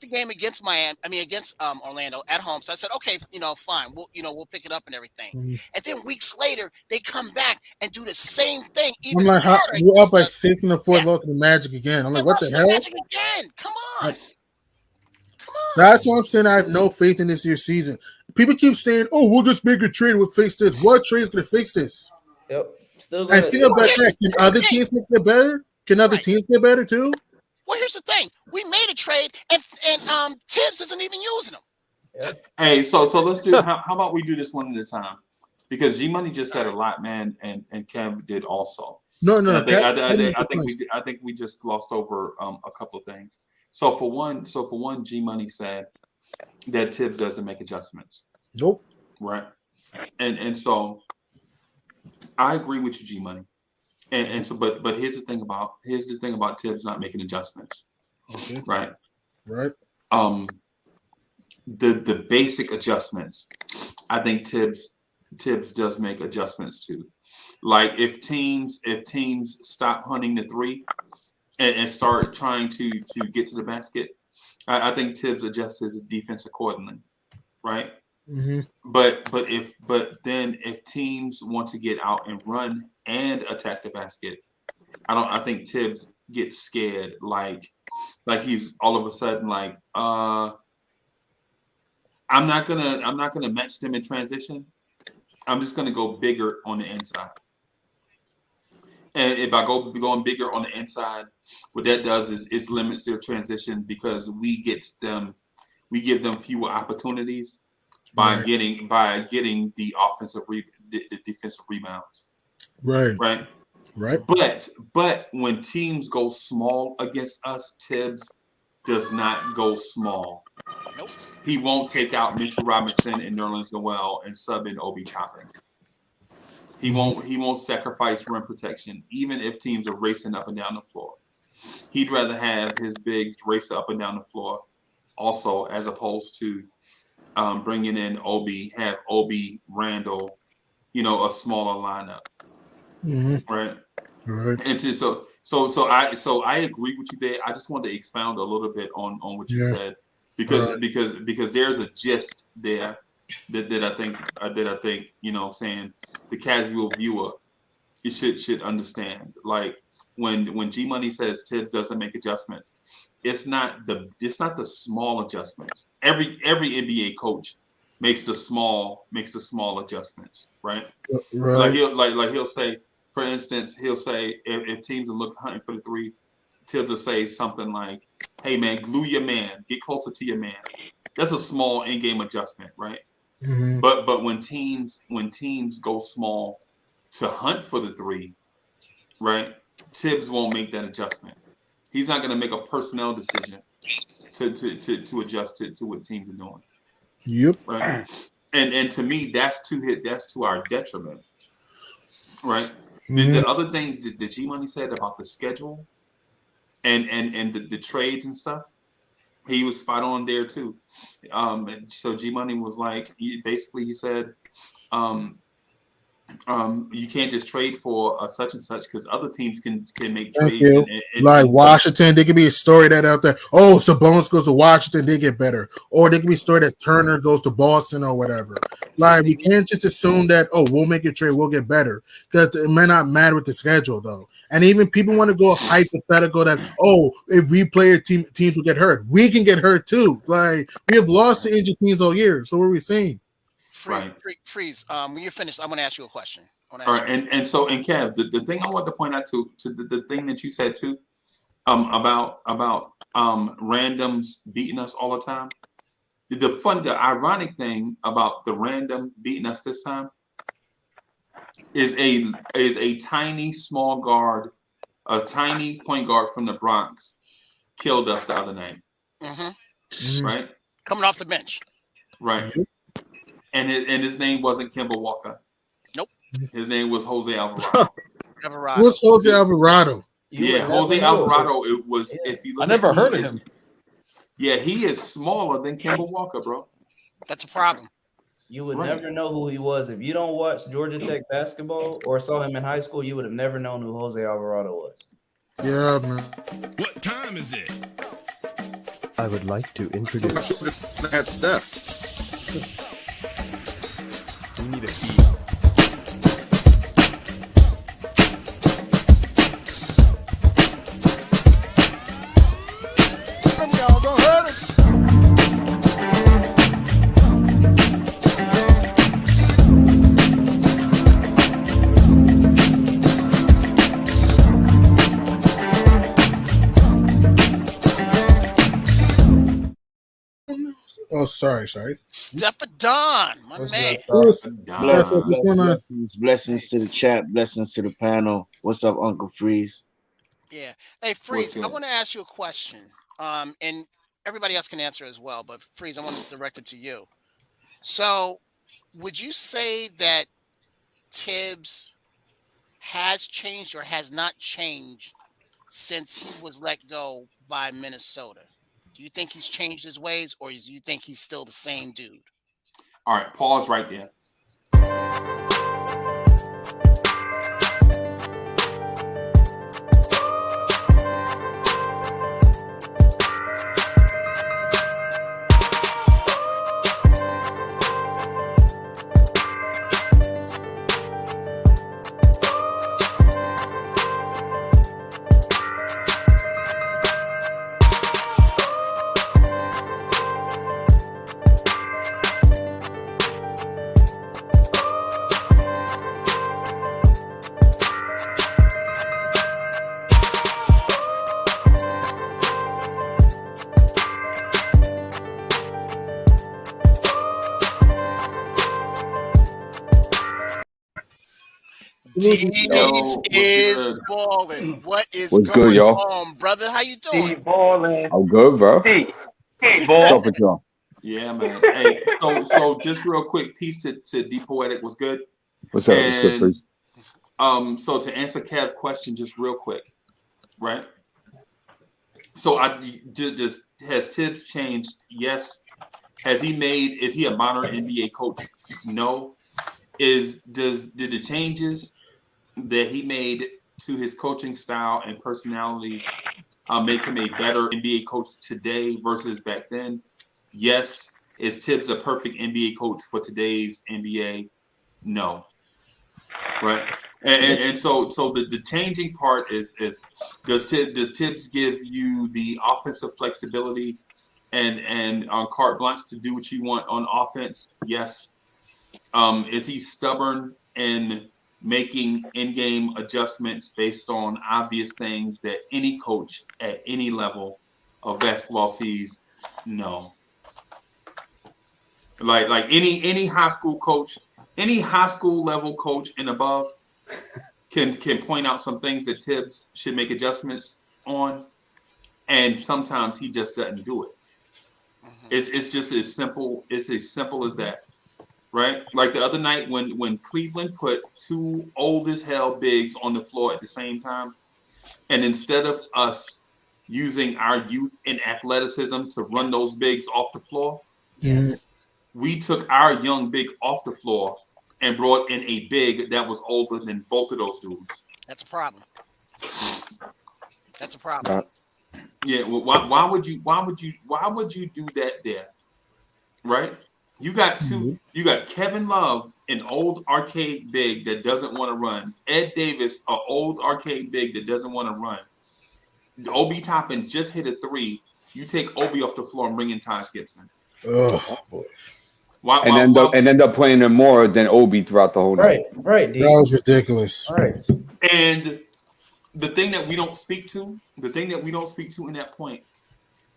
the game against Orlando at home. So I said, okay, fine, we'll pick it up and everything. Mm-hmm. And then weeks later, they come back and do the same thing. I'm like, we're up by 6 in the fourth, lost to the Magic again. I'm like, what the hell? Magic again? Come on. That's why I'm saying I have no faith in this year's season. People keep saying, "Oh, we'll just make a trade. We'll fix this." What trade is going to fix this? Yep. I think about that. Can other teams make it better? Can other teams get better too? Well, here's the thing: we made a trade, and Tibbs isn't even using them. Yep. Hey, so let's do. How about we do this one at a time? Because G Money just said a lot, man, and Kev did also. No. I think we just glossed over a couple of things. So for one, G Money said that Tibbs doesn't make adjustments. Nope. Right. And so I agree with you, G Money. And so but here's the thing about Tibbs not making adjustments. Okay. Right. Right. The basic adjustments, I think Tibbs does make adjustments too. Like if teams stop hunting the three and start trying to get to the basket, I think Tibbs adjusts his defense accordingly, right? Mm-hmm. But then if teams want to get out and run and attack the basket, I think Tibbs gets scared, like he's all of a sudden like, I'm not gonna match them in transition. I'm just gonna go bigger on the inside. And if I go going bigger on the inside, what that does is limits their transition because we gets them we give them fewer opportunities by getting the defensive rebounds. Right. But when teams go small against us, Tibbs does not go small. Nope. He won't take out Mitchell Robinson and Nerlens Noel and sub in Obi Toppin. He won't sacrifice rim protection, even if teams are racing up and down the floor. He'd rather have his bigs race up and down the floor also, as opposed to bringing in Obi, have Obi, Randall, a smaller lineup. Right. And so I agree with you there. I just wanted to expound a little bit on what you said because there's a gist there that I think saying the casual viewer should understand. Like when G Money says Tibbs doesn't make adjustments, it's not the small adjustments. Every NBA coach makes the small adjustments, right? Like he'll say, for instance, if teams are hunting for the three, Tibbs will say something like, "Hey man, glue your man, get closer to your man." That's a small in-game adjustment, right? But when teams go small to hunt for the three, right? Tibbs won't make that adjustment. He's not going to make a personnel decision to adjust it to what teams are doing. Yep. Right. And to me, that's to our detriment. Right. The other thing that G Money said about the schedule and the trades and stuff, he was spot on there too. So G Money was like, he said, you can't just trade for a such and such because other teams can make trades. Like Washington, there could be a story that out there. Oh, Sabonis goes to Washington, they get better. Or there could be a story that Turner goes to Boston or whatever. Like we can't just assume that we'll make a trade, we'll get better because it may not matter with the schedule though. And even people want to go hypothetical that if we play teams will get hurt, we can get hurt too. Like we have lost to injured teams all year. So what are we saying? Freeze. When you're finished, I want to ask you a question. All right, and Kev, the thing I want to point out to the thing that you said too, about randoms beating us all the time. The ironic thing about the random beating us this time is a tiny small guard, a tiny point guard from the Bronx killed us the other night. Right, coming off the bench. Right. And his name wasn't Kemba Walker. Nope. His name was Jose Alvarado. What's Jose Alvarado? Jose Alvarado. It was. If you look, I never heard of him. Yeah, he is smaller than Kemba Walker, bro. That's a problem. You would never know who he was if you don't watch Georgia Tech basketball or saw him in high school. You would have never known who Jose Alvarado was. Yeah, man. What time is it? I would like to introduce. That's Steph. We need a key. Oh, sorry. Stubbornness, my man. Blessings to the chat, blessings to the panel. What's up, Uncle Freeze? Yeah. Hey, Freeze, I want to ask you a question. And everybody else can answer as well, but Freeze, I want to direct it to you. So, would you say that Tibbs has changed or has not changed since he was let go by Minnesota? Do you think he's changed his ways, or do you think he's still the same dude? All right, pause right there. Teammates is balling. What is What's going good, y'all? on, brother? How you doing? Balling. I'm good, bro. What's up with y'all? Yeah, man. Hey, so just real quick, piece to D Poetic was good. What's up? What's good, please? So to answer Kev's question, just real quick, right? So I just has Tibbs changed? Yes. Is he a modern NBA coach? No. Did the changes that he made to his coaching style and personality make him a better NBA coach today versus back then? Yes. Is Tibbs a perfect NBA coach for today's NBA? No. Right. And so the changing part is does Tibbs give you the offensive flexibility and on carte blanche to do what you want on offense? Yes. Is he stubborn in making in-game adjustments based on obvious things that any coach at any level of basketball sees? No. Like any high school coach, any high school level coach and above can point out some things that Tibbs should make adjustments on, and sometimes he just doesn't do it. It's just as simple. It's as simple as that, right? Like the other night when Cleveland put two old as hell bigs on the floor at the same time, and instead of us using our youth and athleticism to run those bigs off the floor, we took our young big off the floor and brought in a big that was older than both of those dudes. That's a problem. That's a problem. Yeah. Well, why would you do that there? Right? You got Kevin Love, an old arcade big that doesn't want to run. Ed Davis, an old arcade big that doesn't want to run. Obi Toppin just hit a three. You take Obi off the floor and bring in Taj Gibson. Oh boy. And end up playing him more than Obi throughout the whole night. Right. That was ridiculous. Right. And the thing that we don't speak to in that point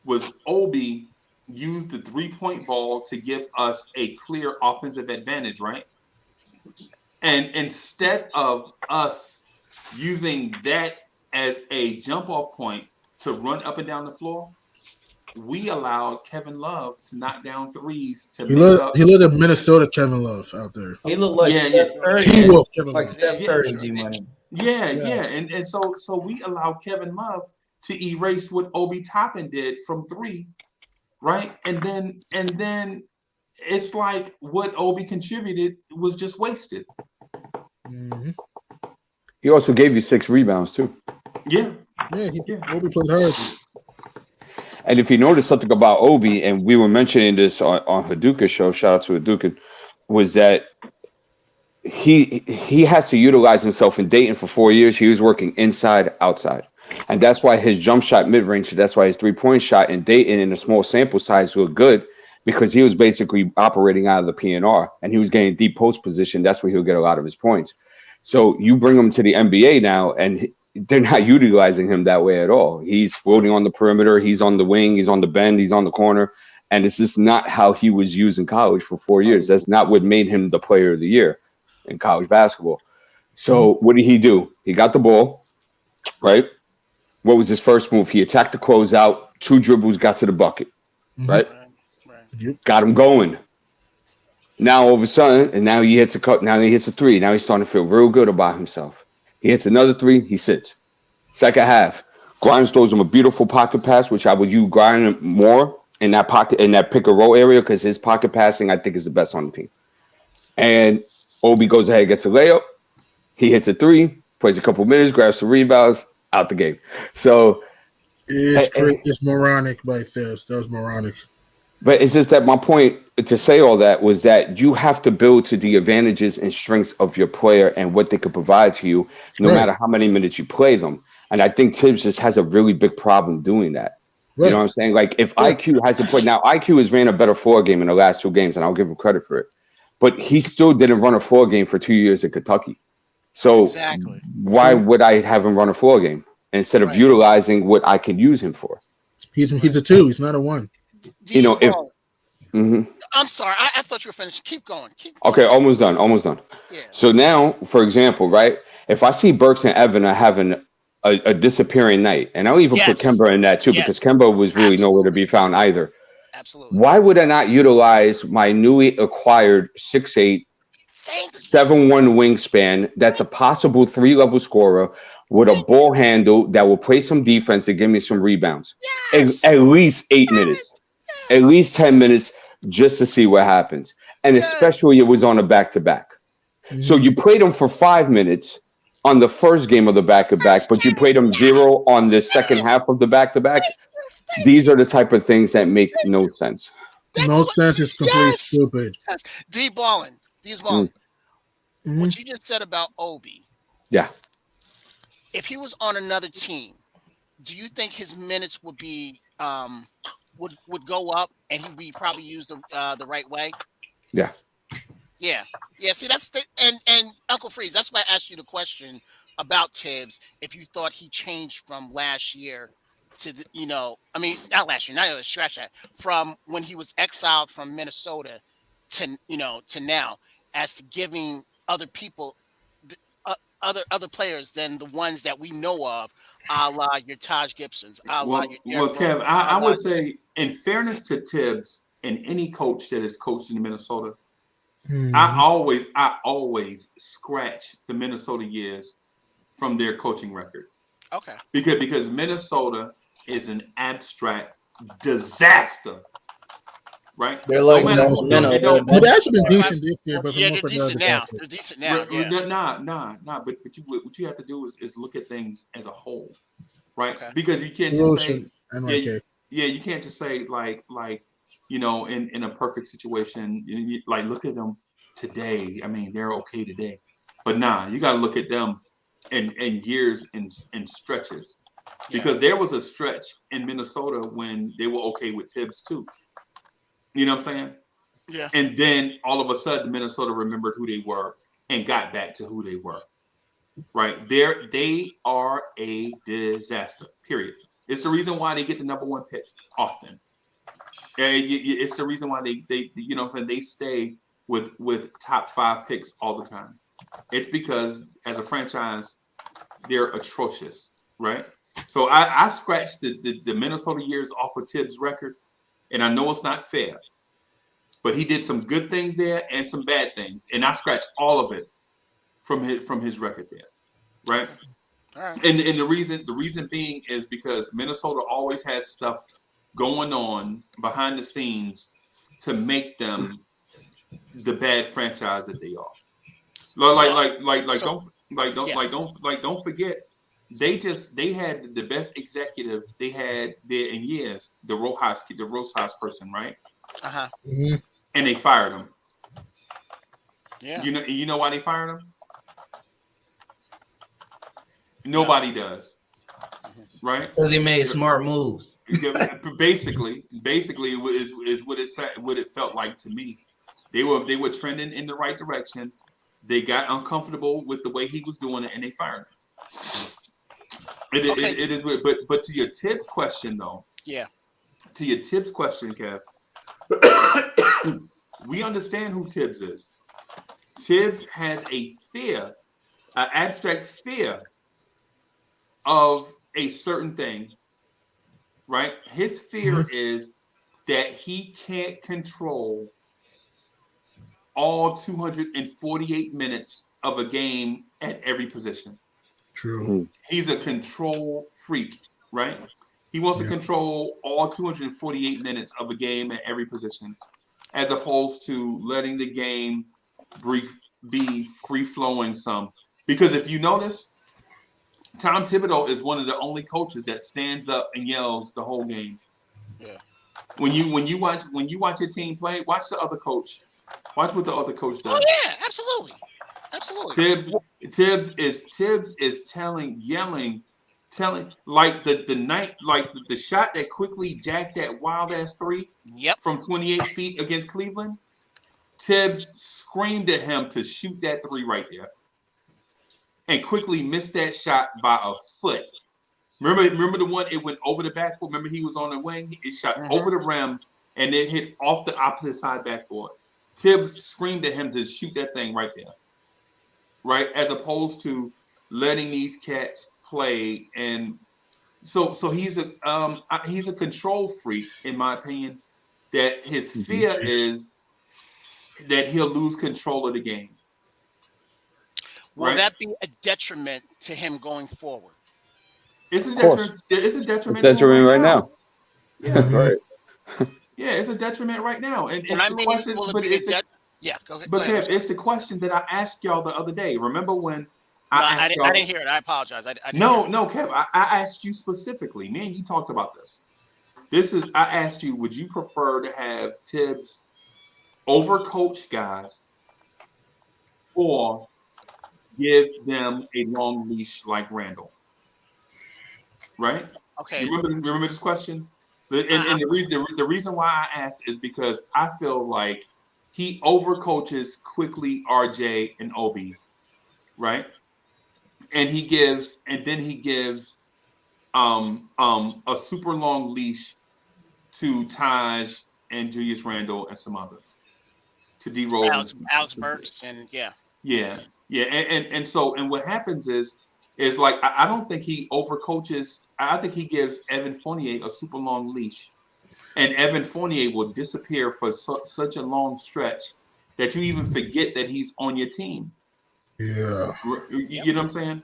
was Obi used the 3-point ball to give us a clear offensive advantage, right? And instead of us using that as a jump off point to run up and down the floor, we allowed Kevin Love to knock down threes to He lit a Minnesota Kevin Steph out there. He looked like T-Wolf Kevin like Love. Steph Curry, G-Money. Yeah. And so we allowed Kevin Love to erase what Obi Toppin did from three, right? And then it's like what Obi contributed was just wasted. Mm-hmm. He also gave you 6 rebounds too. Yeah. Obi played hard. And if you notice something about Obi, and we were mentioning this on Haduka's show, shout out to Haduka, was that he has to utilize himself in Dayton for 4 years. He was working inside, outside. And that's why his jump shot mid-range, that's why his 3-point shot in Dayton in a small sample size looked good, because he was basically operating out of the PNR and he was getting deep post position. That's where he'll get a lot of his points. So you bring him to the NBA now, and they're not utilizing him that way at all. He's floating on the perimeter. He's on the wing. He's on the bend. He's on the corner. And it's just not how he was used in college for 4 years. That's not what made him the player of the year in college basketball. So what did he do? He got the ball, right? What was his first move? He attacked the closeout, 2 dribbles, got to the bucket, right? Got him going. Now all of a sudden, and now he hits a 3. Now he's starting to feel real good about himself. He hits another 3. He sits. Second half, Grimes throws him a beautiful pocket pass, which I would use Grimes more in that pocket, in that pick and roll area, because his pocket passing, I think, is the best on the team. And Obi goes ahead, gets a layup. He hits a 3, plays a couple minutes, grabs some rebounds, out the game. So it's moronic by Fez. That was moronic. But it's just that my point to say all that was that you have to build to the advantages and strengths of your player and what they could provide to you, no matter how many minutes you play them. And I think Tibbs just has a really big problem doing that. You know what I'm saying? Like if IQ has to play now, IQ has ran a better floor game in the last 2 games, and I'll give him credit for it. But he still didn't run a floor game for 2 years in Kentucky. So why would I have him run a floor game instead of utilizing what I can use him for? He's a 2. He's not a 1. You know, if I'm sorry, I thought you were finished. Keep going. Okay, almost done. Yeah. So now, for example, right, If I see Burks and Evan are having a disappearing night, and I'll even put Kemba in that too, because Kemba was really nowhere to be found either. Absolutely. Why would I not utilize my newly acquired 6'8", 7'1" wingspan that's a possible 3-level scorer with a ball handle that will play some defense and give me some rebounds? At least 8 minutes, at least 10 minutes, just to see what happens. And especially it was on a back-to-back. So you played him for 5 minutes on the first game of the back-to-back, but you played him 0 on the second half of the back-to-back. These are the type of things that make no sense. No sense is completely stupid. D Ballin. What you just said about Obi. Yeah. If he was on another team, do you think his minutes would be would go up and he'd be probably used the right way? Yeah. Yeah. See, that's and Uncle Freeze. That's why I asked you the question about Tibbs. If you thought he changed from last year to not last year, not stretch that, from when he was exiled from Minnesota to to now, as to giving other people, other players than the ones that we know of, a la your Taj Gibsons, Well, Kev, I would say, in fairness to Tibbs and any coach that has coached in Minnesota, I always scratch the Minnesota years from their coaching record. Okay. Because Minnesota is an abstract disaster, right? They're like they've actually been decent this year, but they're decent now. They're decent now. Nah. But what you have to do is look at things as a whole, right? Okay. Because you can't just say, you can't just say like in a perfect situation, like look at them today. I mean, they're okay today, but you got to look at them in years and stretches, because there was a stretch in Minnesota when they were okay with Tibbs too. You know what I'm saying? Yeah. And then all of a sudden, Minnesota remembered who they were and got back to who they were. Right? They are a disaster. Period. It's the reason why they get the number 1 pick often. It's the reason why they you know what I'm saying, they stay with top 5 picks all the time. It's because as a franchise, they're atrocious, right? So I scratched the Minnesota years off of Tibbs' record, and I know it's not fair, but he did some good things there and some bad things, and I scratched all of it from his record there, right? All right. And the reason being is because Minnesota always has stuff going on behind the scenes to make them the bad franchise that they are. Don't forget, they had the best executive they had there in years, the Rojas person, right? Uh-huh. And they fired him. Yeah. You know why they fired him? Nobody does. Right? Because he made smart moves. Basically is what it felt like to me. They were trending in the right direction. They got uncomfortable with the way he was doing it, and they fired him. It is weird. But to your Tibbs question though. Yeah. To your Tibbs question, Kev, we understand who Tibbs is. Tibbs has a fear, an abstract fear of a certain thing, right? His fear is that he can't control all 248 minutes of a game at every position. True. He's a control freak, right? He wants to control all 248 minutes of a game at every position, as opposed to letting the game be free-flowing some. Because if you notice, Tom Thibodeau is one of the only coaches that stands up and yells the whole game. Yeah. When you watch your team play, watch the other coach. Watch what the other coach does. Oh yeah, absolutely. Tibbs is yelling, like the shot that quickly jacked that wild ass 3 from 28 feet against Cleveland. Tibbs screamed at him to shoot that 3 right there, and quickly missed that shot by a foot. Remember the one, it went over the backboard. Remember he was on the wing. It shot over the rim and then hit off the opposite side backboard. Tibbs screamed at him to shoot that thing right there, right? As opposed to letting these cats play, and so he's a control freak, in my opinion. That his fear is that he'll lose control of the game. Will that be a detriment to him going forward? It's a detriment. It's a detriment. It's detriment right now. Yeah, right. Yeah, it's a detriment right now, and And it's I the mean, question. will it But be it's yeah, go ahead. but Go ahead. Kev, it's the question that I asked y'all the other day. Remember when No, I asked y'all? I didn't hear it. I apologize. I didn't No, hear it. no, Kev. I asked you specifically. Me and you talked about this. I asked you, would you prefer to have Tibbs overcoach guys or give them a long leash like Randall? Right? Okay. You remember this question? And the reason why I asked is because I feel like he overcoaches quickly RJ and Obi, right? And then he gives a super long leash to Taj and Julius Randle and some others, to D Rose, Alex Burks, and yeah. Yeah. And what happens is like I don't think he overcoaches. I think he gives Evan Fournier a super long leash, and Evan Fournier will disappear for such a long stretch that you even forget that he's on your team. Yeah. You know what I'm saying?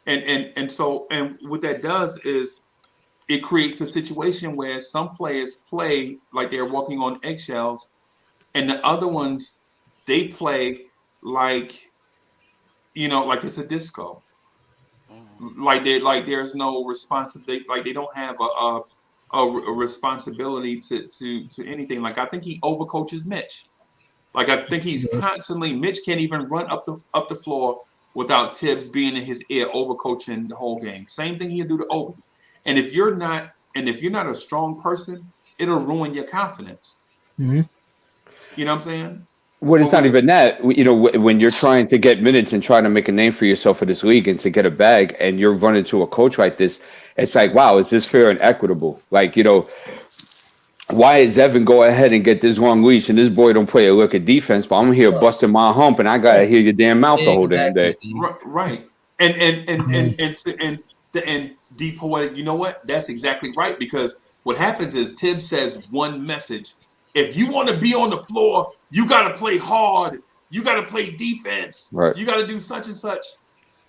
And so what that does is it creates a situation where some players play like they're walking on eggshells, and the other ones, they play like, like it's a disco. Like there's no responsibility. Like they don't have a responsibility to anything. Like I think he overcoaches Mitch. Like I think he's constantly. Mitch can't even run up the floor without Tibbs being in his ear, overcoaching the whole game. Same thing he'll do to Obi. And if you're not a strong person, it'll ruin your confidence. Mm-hmm. You know what I'm saying? Well, it's not even that. When you're trying to get minutes and trying to make a name for yourself for this league and to get a bag, and you're running to a coach like this, it's like, wow, is this fair and equitable? Like, why is Evan go ahead and get this long leash and this boy don't play a look at defense, but I'm here busting my hump and I gotta hear your damn mouth the whole damn day. Right. And D Poetic, you know what? That's exactly right, because what happens is Tibbs says one message. If you want to be on the floor, you got to play hard. You got to play defense. Right. You got to do such and such.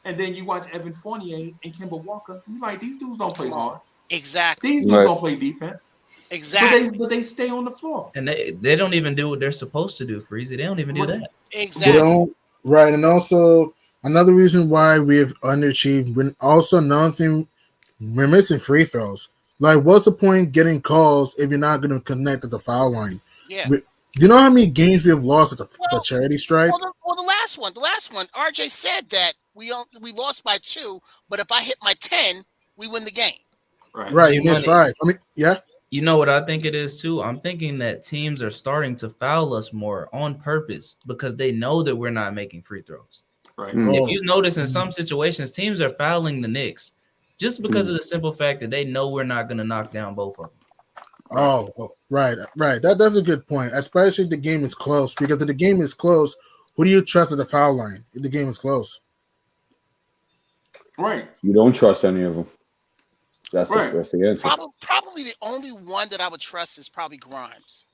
And then you watch Evan Fournier and Kemba Walker. You're like, these dudes don't play hard. Exactly. These dudes don't play defense. Exactly. But they stay on the floor. And they don't even do what they're supposed to do, Freezy. They don't even do that. Exactly. Right. And also, another reason why we've underachieved, another thing, we're missing free throws. Like, what's the point getting calls if you're not going to connect at the foul line? Yeah. Do you know how many games we have lost at the charity stripe? The last one, RJ said that we lost by 2, but if I hit my 10, we win the game. Right. You missed 5. I mean, yeah. You know what I think it is too? I'm thinking that teams are starting to foul us more on purpose because they know that we're not making free throws. Right. If you notice in some situations, teams are fouling the Knicks just because of the simple fact that they know we're not going to knock down both of them. Oh, right. That's a good point. Especially if the game is close, because if the game is close, who do you trust at the foul line if the game is close? Right. You don't trust any of them. That's the answer. Probably the only one that I would trust is probably Grimes.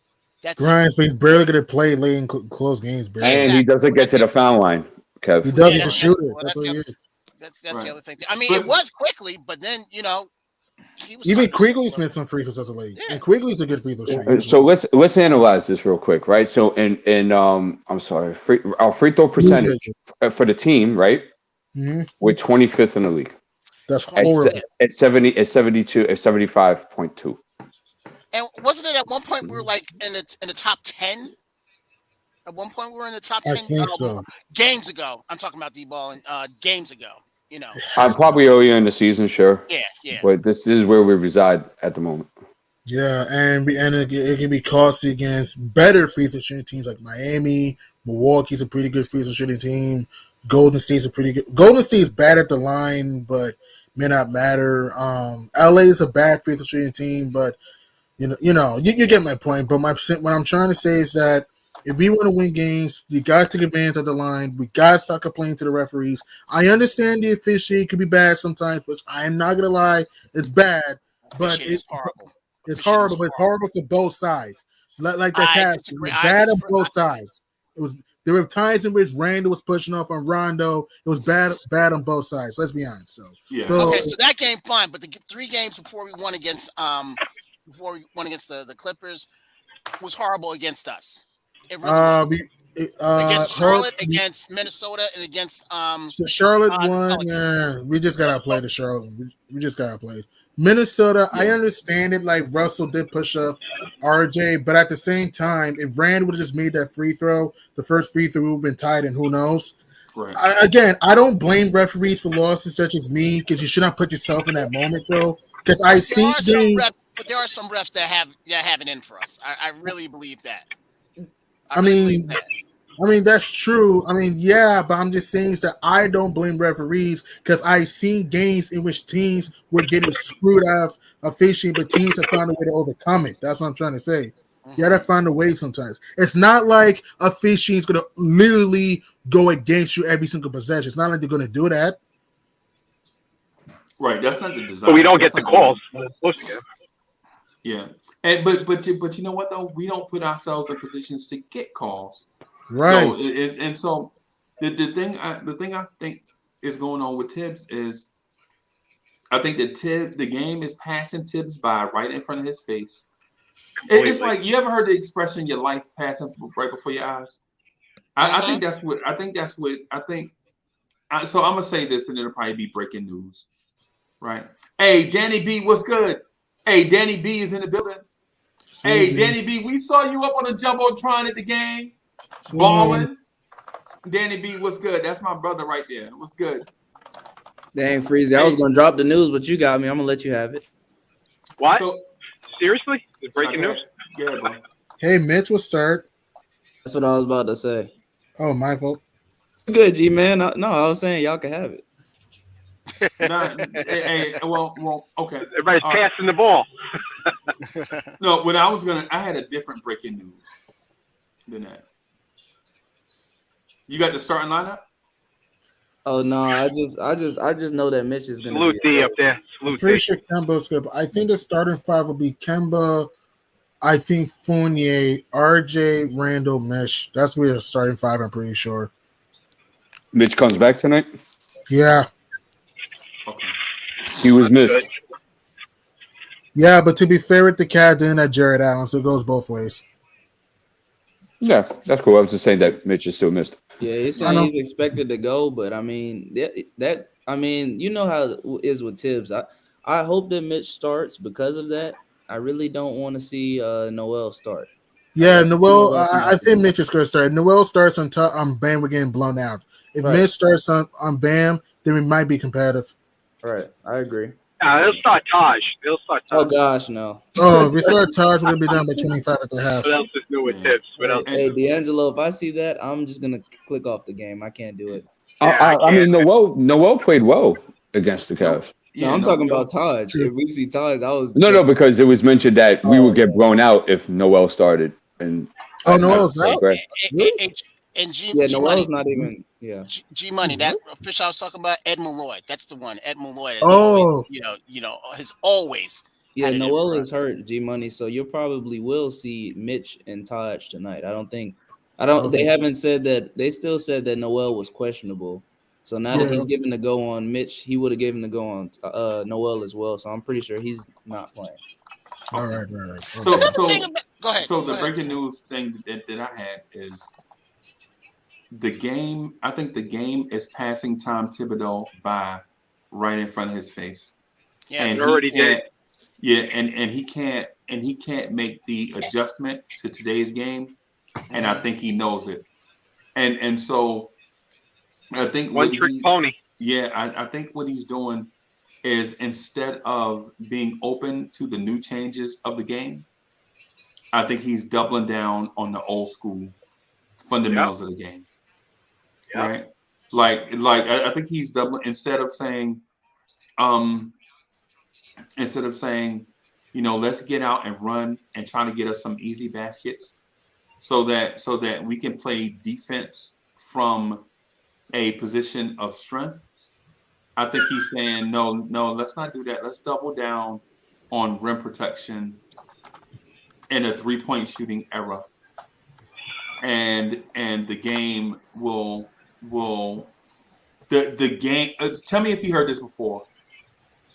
Grimes, but he's barely going to play late in close games. Barely. And he doesnn't get to the foul line, Kev. He doesn't just shoot it. That's what he is. That's the other thing. I mean, it was quickly, but then he was even Quigley's made some free throws as a late, and Quigley's a good free throw shooter. So let's analyze this real quick, right? So I'm sorry, our free throw percentage for the team, right? Mm-hmm. We're 25th in the league. That's horrible. At 75.2. And wasn't it at one point we were like in the top 10? At one point we were in the top 10 games ago. I'm talking about D-ball and games ago. Probably earlier in the season, sure. Yeah. But this is where we reside at the moment. Yeah, and it can be costly against better free throw shooting teams like Miami. Milwaukee's a pretty good free throw shooting team. Golden State's a pretty good. Golden State's bad at the line, but may not matter. LA is a bad free throw shooting team, but you get my point. But what I'm trying to say is that If we want to win games, you guys take advantage of the line. We gotta start complaining to the referees. I understand the officiating could be bad sometimes, which I am not gonna lie, it's bad, but Officiating is horrible. It's Officiating is horrible. But it's horrible for both sides. Like that I cast, disagree. bad on both sides. It was. There were times in which Randall was pushing off on Rondo. It was bad on both sides. Let's be honest. So Okay, so that game fine, but the 3 games before we won against the Clippers was horrible against us. It really against Charlotte, against Minnesota, and against Charlotte won. We just gotta play the Charlotte. We just gotta play Minnesota. I understand it. Like Russell did push up RJ, but at the same time, if Rand would have just made that free throw, the first free throw would have been tied, and who knows. Right. I don't blame referees for losses such as me, because you should not put yourself in that moment though. Because I see but there are some refs that have it in for us. I really believe that. I mean, that's true. I mean, yeah, but I'm just saying that I don't blame referees, because I've seen games in which teams were getting screwed out of officiating, but teams have found a way to overcome it. That's what I'm trying to say. You gotta find a way sometimes. It's not like officiating is gonna literally go against you every single possession. It's not like they're gonna do that. Right, that's not the design. But we don't get the calls. We're supposed to get. Yeah, and but you know what though? We don't put ourselves in positions to get calls. Right. So the thing I think is going on with Tibbs is, I think that the game is passing Tibbs by right in front of his face. It's like, you ever heard the expression "your life passing right before your eyes"? I think that's what I think. So I'm gonna say this, and it'll probably be breaking news, right? Hey, Danny B, what's good? Hey, Danny B is in the building. Hey, Danny B, we saw you up on the jumbotron at the game, balling. Danny B, what's good? That's my brother right there. What's good? Dang, Freezy, I was gonna drop the news, but you got me. I'm gonna let you have it. What? Seriously? Is it breaking news? Yeah, bro. Hey, Mitch will start. That's what I was about to say. Oh, my fault. Good, G man. No, I was saying y'all can have it. Well, okay. Everybody's passing the ball. No, I had a different breaking news than that. You got the starting lineup? Oh no, I just know that Mitch is gonna salute D up there. Salute Pretty sure Kemba's good. I think the starting 5 will be Kemba. I think Fournier, RJ, Randall, Mitch. That's where the starting 5. I'm pretty sure. Mitch comes back tonight. Yeah. Okay. He was missed. Yeah, but to be fair with the cat, then at Jared Allen, so it goes both ways. Yeah, that's cool. I was just saying that Mitch is still missed. Yeah, he's saying he's expected to go, but I mean you know how it is with Tibbs. I hope that Mitch starts because of that. I really don't want to see Noel start. Yeah, Noel. I think Mitch is going to start. Noel starts on Bam. We're getting blown out. If Mitch starts on Bam, then we might be competitive. Right, I agree. They'll start Taj. Oh gosh, no. Oh, if we start Taj, we're gonna be done by 25 at the half. What else is new with Tibbs? What else? Hey, D'Angelo, if I see that, I'm just gonna click off the game. I can't do it. I mean, Noel played well against the Cavs. No, I'm talking about Taj. If we see Taj, No, because it was mentioned that we would get blown out if Noel started. And Noel's out. And G Noel's Money, not even. Yeah, G Money. That official I was talking about, Ed Malloy. That's the one. Ed Malloy. Oh, has always. Yeah, Noel is hurt, G Money. So you probably will see Mitch and Taj tonight. They haven't said that. They still said that Noel was questionable. So now that he's given the go on Mitch, he would have given the go on Noel as well. So I'm pretty sure he's not playing. All right. Okay. Go ahead. So the breaking news thing that I had is the game. I think the game is passing Tom Thibodeau by right in front of his face. Yeah, and he already did. Yeah, and he can't make the adjustment to today's game, and I think he knows it. And so I think one trick pony. Yeah, I think what he's doing is, instead of being open to the new changes of the game, I think he's doubling down on the old school fundamentals of the game. Right? Like I think he's doubling, instead of saying, let's get out and run and try to get us some easy baskets. so that we can play defense from a position of strength. I think he's saying, no, let's not do that. Let's double down on rim protection in a 3-point shooting era. And the game will the game. Tell me if you heard this before.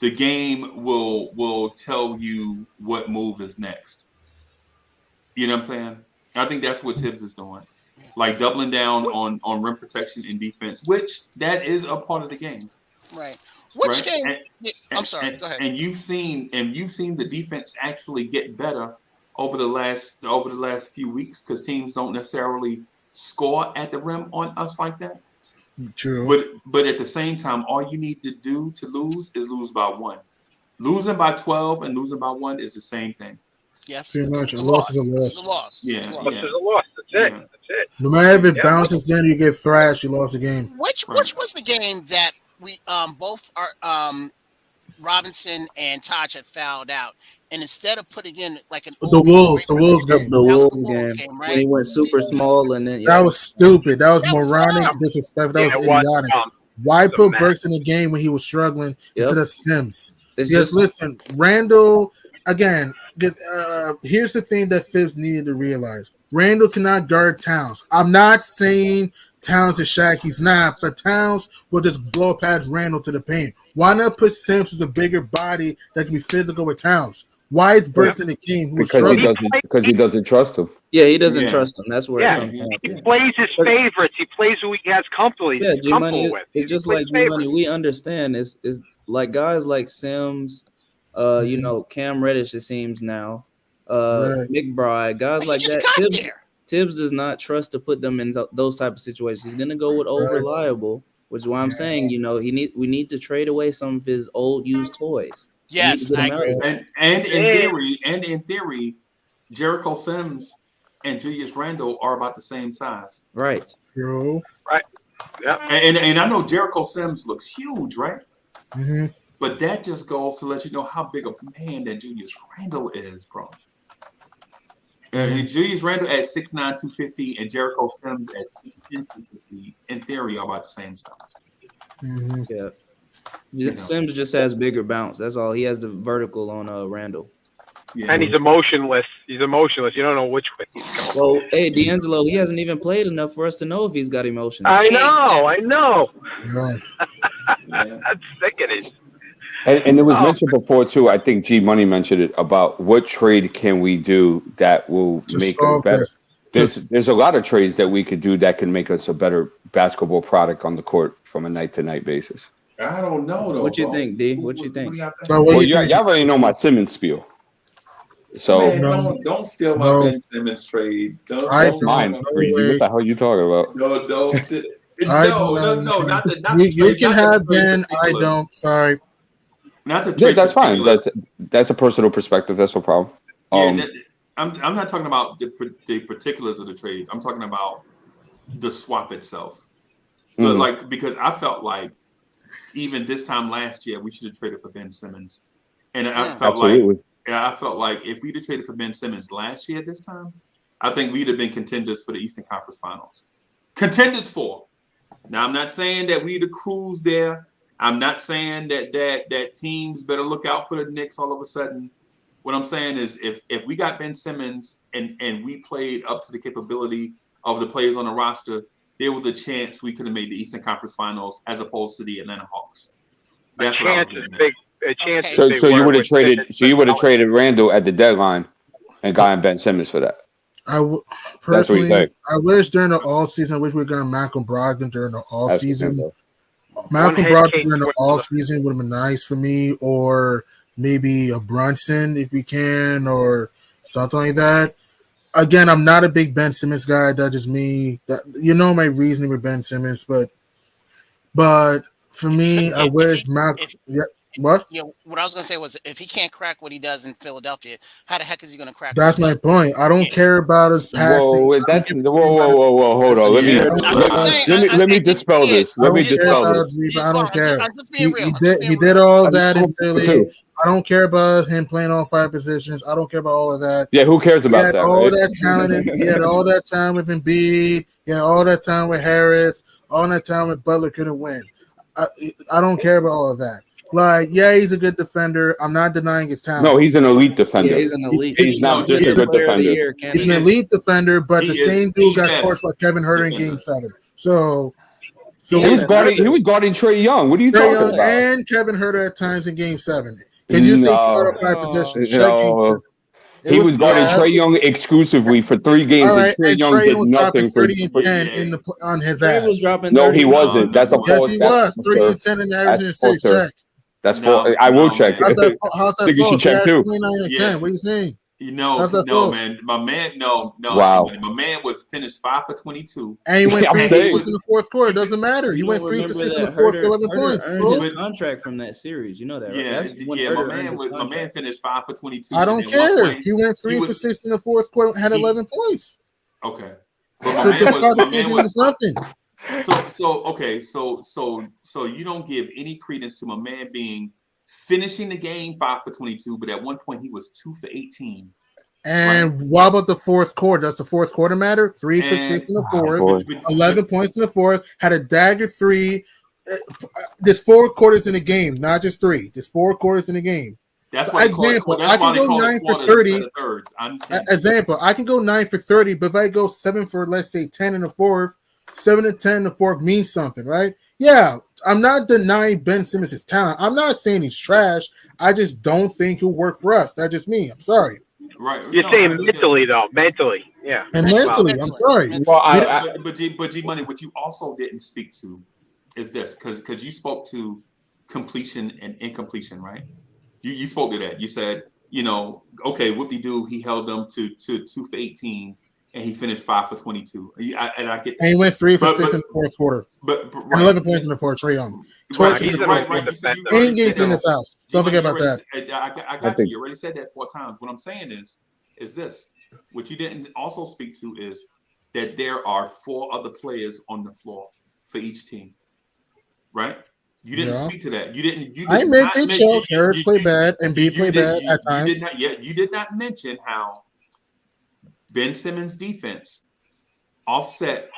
The game will tell you what move is next. You know what I'm saying? I think that's what Tibbs is doing, like doubling down on rim protection and defense, which that is a part of the game. Right. Which right? game? I'm sorry. Go ahead. And you've seen the defense actually get better over the last few weeks because teams don't necessarily score at the rim on us like that. True. But at the same time, all you need to do to lose is lose by 1. Losing by 12 and losing by 1 is the same thing. Yes. Pretty much. It's A loss is a loss. It's a loss. Yeah. It's a loss. It's a loss. That's it. Yeah. That's it. No matter if it bounces in, you get thrashed, you lost the game. Which was the game that we both are Robinson and Taj had fouled out, and instead of putting in like an The Wolves game. The Wolves game, right? when he went super small and then That was stupid. That was moronic dumb. disrespect. That Yeah, was it was idiotic. dumb. Why It was put a mess. Burks in the game when he was struggling instead of Sims? It's Yes, just- listen, Randall, again, here's the thing that Phipps needed to realize. Randall cannot guard Towns. I'm not saying Towns is Shaq. He's not. But Towns will just blow past Randall to the paint. Why not put Sims as a bigger body that can be physical with Towns? Why is Burks in the game? Who's Because he doesn't trust him. Yeah, he doesn't trust him. That's where it Yeah, comes from. he plays his favorites. He plays who he has comfortable. Yeah, He's G Money. comfortable with. It's He just plays like G favorites. Money. We understand is like guys like Sims, you know, Cam Reddish. It seems now, McBride, guys like that. Tibbs does not trust to put them in those type of situations. He's gonna go with old reliable, which is why I'm saying, you know, we need to trade away some of his old used toys. Yes, I agree. And in theory, Jericho Sims and Julius Randle are about the same size. Right. True. Right. Yeah. And I know Jericho Sims looks huge, right? Mm-hmm. But that just goes to let you know how big a man that Julius Randle is, bro. And Julius Randle at 6'9", 250, and Jericho Sims at 6'10", 250, in theory, are about the same size. Mm-hmm. Yeah. Sims just has bigger bounce. That's all. He has the vertical on Randall. Yeah. And he's emotionless. He's emotionless. You don't know which way he's going. Well, hey, D'Angelo, he hasn't even played enough for us to know if he's got emotions. I know. Yeah. I'm sick of it. And it was mentioned before too. I think G Money mentioned it about what trade can we do that will make us better. There's a lot of trades that we could do that can make us a better basketball product on the court from a night to night basis. I don't know though. What you think, D? What you think? Well, y'all already know my Simmons spiel. So Man, don't steal my Ben Simmons trade. That's mine, Freezy. What the hell are you talking about? No, don't. No, not the You can not have the Ben. I particular. don't. Sorry. Not to Yeah, trade that's fine. particular. That's a personal perspective. That's no problem. I'm not talking about the particulars of the trade. I'm talking about the swap itself. But like, because I felt like even this time last year we should have traded for Ben Simmons, and I felt like if we'd have traded for Ben Simmons last year at this time, I think we'd have been contenders for the Eastern Conference Finals. Contenders for. Now I'm not saying that we'd have cruised there. I'm not saying that teams better look out for the Knicks all of a sudden. What I'm saying is if we got Ben Simmons and we played up to the capability of the players on the roster, there was a chance we could have made the Eastern Conference Finals as opposed to the Atlanta Hawks. That's what I was getting at. So you would have traded. So you would have traded Randall at the deadline and gotten Ben Simmons for that. Personally, I wish during the all season. I wish we got Malcolm Brogdon during the all season. Malcolm Brogdon during the all season would have been nice for me, or maybe a Brunson if we can, or something like that. Again, I'm not a big Ben Simmons guy. That's just me. You know my reasoning with Ben Simmons, but for me, I wish Malcolm. What? Yeah, what I was gonna say was if he can't crack what he does in Philadelphia, how the heck is he gonna crack? That's my point. I don't care about his passing. Whoa! Hold on. Let me dispel this. Let me dispel this. I don't care. He did all that in Philly. I don't care about him playing all 5 positions. I don't care about all of that. Yeah, who cares about that? All Right? that talent. He had all that time with Embiid. He had all that time with Harris. All that time with Butler couldn't win. I don't care about all of that. Like, yeah, he's a good defender. I'm not denying his talent. No, he's an elite defender. Yeah, he's an elite. He's not just a good defender. He's an elite defender, but the same dude got torched like Kevin Herter in Game 7. So he was guarding Trae Young. What are you talking about? And Kevin Herter at times in Game 7. Because you say start 5 positions. No. He was guarding Trae Young exclusively for 3 games, and Trae Young did nothing for 30 and 10 on his ass. Was dropping no, he wasn't. That's a false. Yes, he was 30 and 10 in the average in the series. Check. That's false. I will check. How's that I think you should check too. 29 and 10. What are you saying? No, man. My man, no. Wow. My man was finished 5 for 22. And he went 3 for 6 in the fourth quarter. It doesn't matter. He went 3 for 6 in the fourth for 11 points. Earned his contract from that series. You know that, right? Yeah, my man finished 5 for 22. I don't care. He went 3 for 6 in the fourth quarter and had 11 points. Okay. So my man was nothing. So you don't give any credence to my man finishing the game 5 for 22, but at one point he was 2 for 18. And what about the fourth quarter? Does the fourth quarter matter? 3 for 6 in the fourth, 11 points in the fourth, had a dagger 3. There's 4 quarters in the game, not just 3. There's 4 quarters in the game. That's why I can go 9 for 30. Example, I can go 9 for 30, but if I go 7 for, let's say, 10 in the fourth, 7 to 10 in the fourth means something, right? Yeah, I'm not denying Ben Simmons' talent. I'm not saying he's trash. I just don't think he'll work for us. That's just me. I'm sorry. Right. You're saying mentally, though. Mentally, yeah. And mentally, I'm sorry. Well, but G Money, what you also didn't speak to is this, because you spoke to completion and incompletion, right? You spoke to that. You said, okay, whoop-de-doo, he held them to 2 for 18. And he finished 5 for 22. And I get that. And he went 3 for 6 in the fourth quarter. But 11 points in the fourth. Trae Young. Eight games in his house. Don't forget about that. I got you. You already said that 4 times. What I'm saying is this. What you didn't also speak to is that there are 4 other players on the floor for each team. Right? You didn't speak to that. You didn't. I meant they showed Harris play bad and B play bad at times. You did not mention how Ben Simmons' defense offset